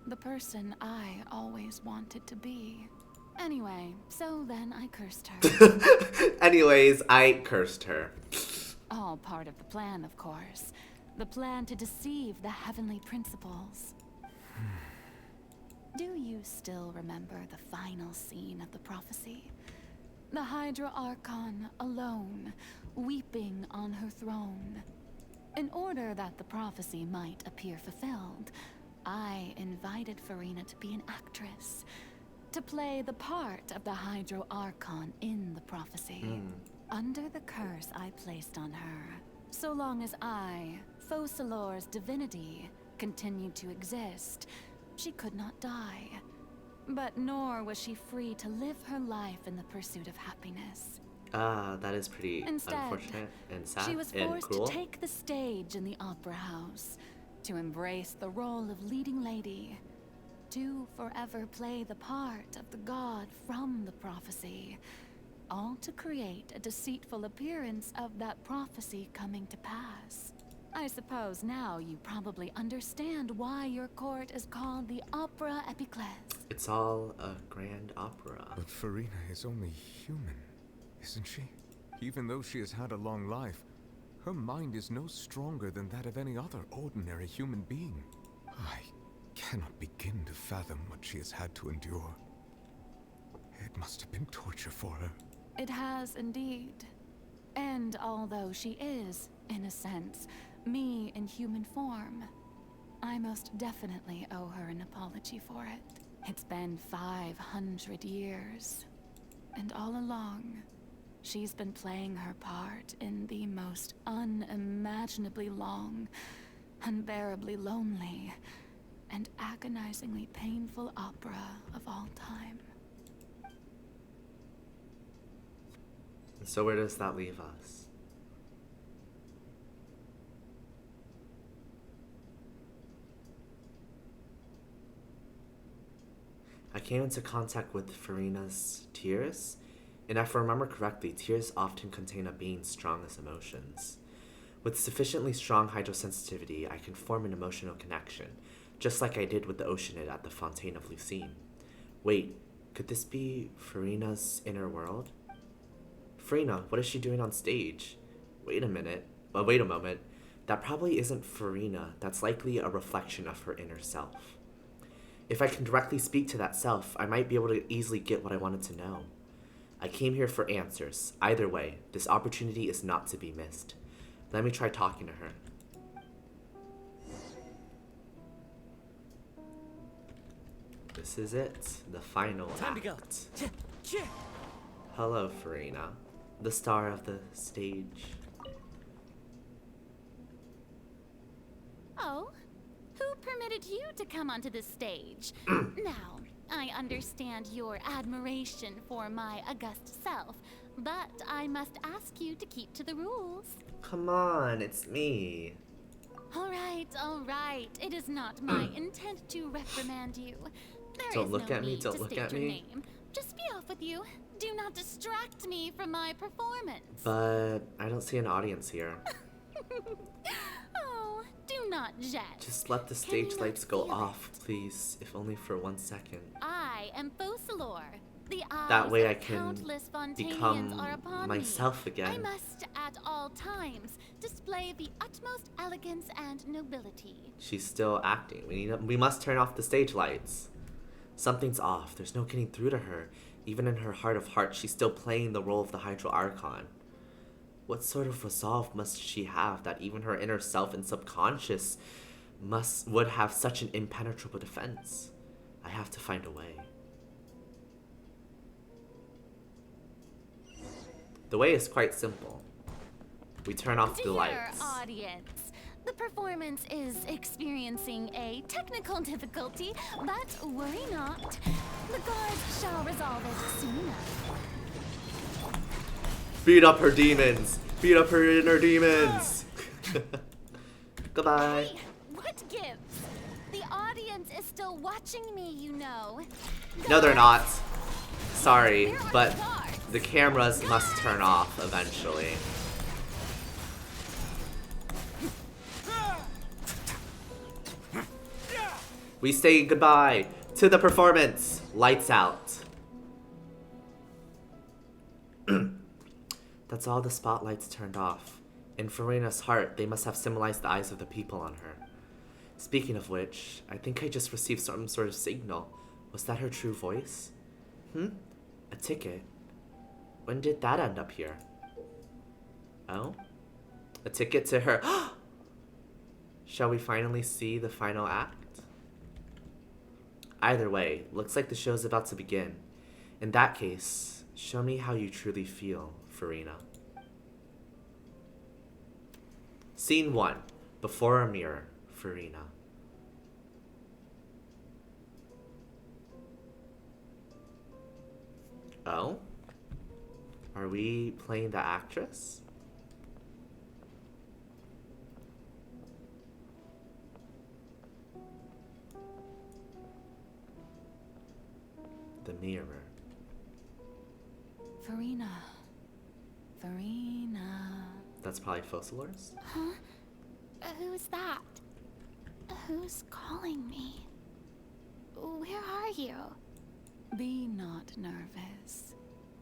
The person I always wanted to be. Anyway, so then I cursed her. Anyways, I cursed her. All part of the plan, of course. The plan to deceive the heavenly principles. Do you still remember the final scene of the prophecy? The Hydra Archon alone, weeping on her throne. In order that the prophecy might appear fulfilled, I invited Farina to be an actress, to play the part of the Hydro Archon in the prophecy. Under the curse I placed on her, so long as I, Focalor's divinity, continued to exist, she could not die. But nor was she free to live her life in the pursuit of happiness. That is pretty Instead, unfortunate and sad she was and forced cruel. to take the stage in the opera house, to embrace the role of leading lady, to forever play the part of the god from the prophecy, all to create a deceitful appearance of that prophecy coming to pass. I suppose now you probably understand why your court is called the Opera Epiclese. It's all a grand opera. But Farina is only human, isn't she? Even though she has had a long life, her mind is no stronger than that of any other ordinary human being. I cannot begin to fathom what she has had to endure. It must have been torture for her. It has indeed. And although she is, in a sense, me in human form, I most definitely owe her an apology for it. It's been 500 years, and all along, she's been playing her part in the most unimaginably long, unbearably lonely, and agonizingly painful opera of all time. So where does that leave us? I came into contact with Farina's tears, and if I remember correctly, tears often contain a being's strongest emotions. With sufficiently strong hydrosensitivity, I can form an emotional connection, just like I did with the Oceanid at the Fontaine of Lucine. Wait, could this be Farina's inner world? Farina, what is she doing on stage? Wait a moment. That probably isn't Farina. That's likely a reflection of her inner self. If I can directly speak to that self, I might be able to easily get what I wanted to know. I came here for answers. Either way, this opportunity is not to be missed. Let me try talking to her. This is it, the final Time act. to go. Hello, Farina, the star of the stage. Oh? Who permitted you to come onto the stage? Now, I understand your admiration for my august self, but I must ask you to keep to the rules. Come on, it's me. All right. It is not my intent to reprimand you. There Don't is look no at me, need don't to look state at your me. name. Just be off with you. Do not distract me from my performance. But I don't see an audience here. Oh, do not jet. Just let the stage lights go off, please, if only for 1 second. I am Focalor. The eyes That way of I can countless Fontainians become are upon myself me. again. I must, at all times, display the utmost elegance and nobility. She's still acting. We must turn off the stage lights. Something's off. There's no getting through to her. Even in her heart of hearts, she's still playing the role of the Hydro Archon. What sort of resolve must she have that even her inner self and subconscious would have such an impenetrable defense? I have to find a way. The way is quite simple. We turn off the Dear lights. audience, the performance is experiencing a technical difficulty, but worry not. The guards shall resolve it soon enough. Beat up her demons! Beat up her inner demons! Goodbye. Hey, what gives? The audience is still watching me, you know. No, they're not. Sorry, but the cameras must turn off eventually. We say goodbye to the performance. Lights out. That's all the spotlights turned off. In Farina's heart, they must have symbolized the eyes of the people on her. Speaking of which, I think I just received some sort of signal. Was that her true voice? A ticket? When did that end up here? Oh? A ticket to her. Shall we finally see the final act? Either way, looks like the show's about to begin. In that case, show me how you truly feel, Farina. Scene 1. Before a mirror, Farina. Oh? Are we playing the actress? The mirror. Farina. Farina. That's probably Fossilors? Huh? Who's that? Who's calling me? Where are you? Be not nervous.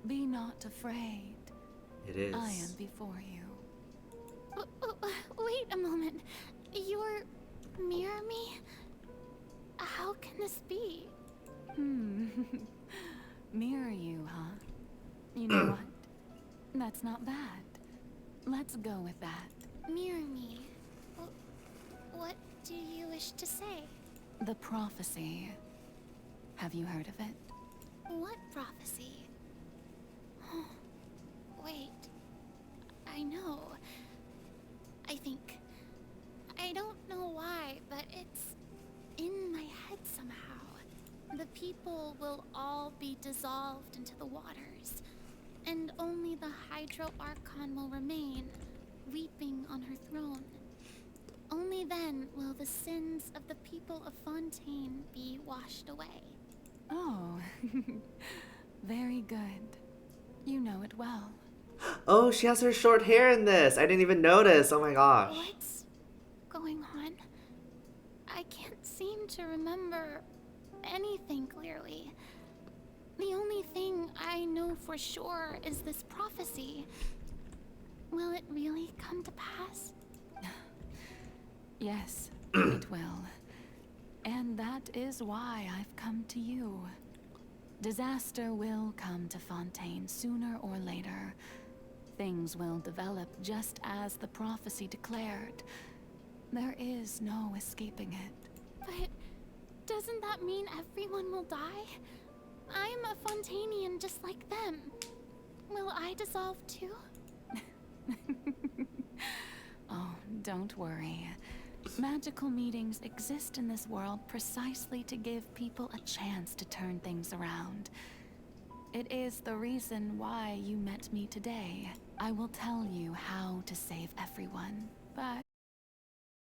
Be not afraid. It is. I am before you. Wait a moment. You're mirror me? How can this be? Mirror you, huh? You know what? That's not bad. Let's go with that. Mirror me. What do you wish to say? The prophecy. Have you heard of it? What prophecy? Wait. I know. I think. I don't know why, but it's in my head somehow. The people will all be dissolved into the waters, and only the Hydro Archon will remain, weeping on her throne. Only then will the sins of the people of Fontaine be washed away. Oh, very good. You know it well. Oh, she has her short hair in this. I didn't even notice. Oh my gosh. What's going on? I can't seem to remember anything clearly. The only thing I know for sure is this prophecy. Will it really come to pass? Yes, it will. And that is why I've come to you. Disaster will come to Fontaine sooner or later. Things will develop just as the prophecy declared. There is no escaping it. But doesn't that mean everyone will die? I'm a Fontainian just like them. Will I dissolve too? Oh, don't worry. Magical meetings exist in this world precisely to give people a chance to turn things around. It is the reason why you met me today. I will tell you how to save everyone, but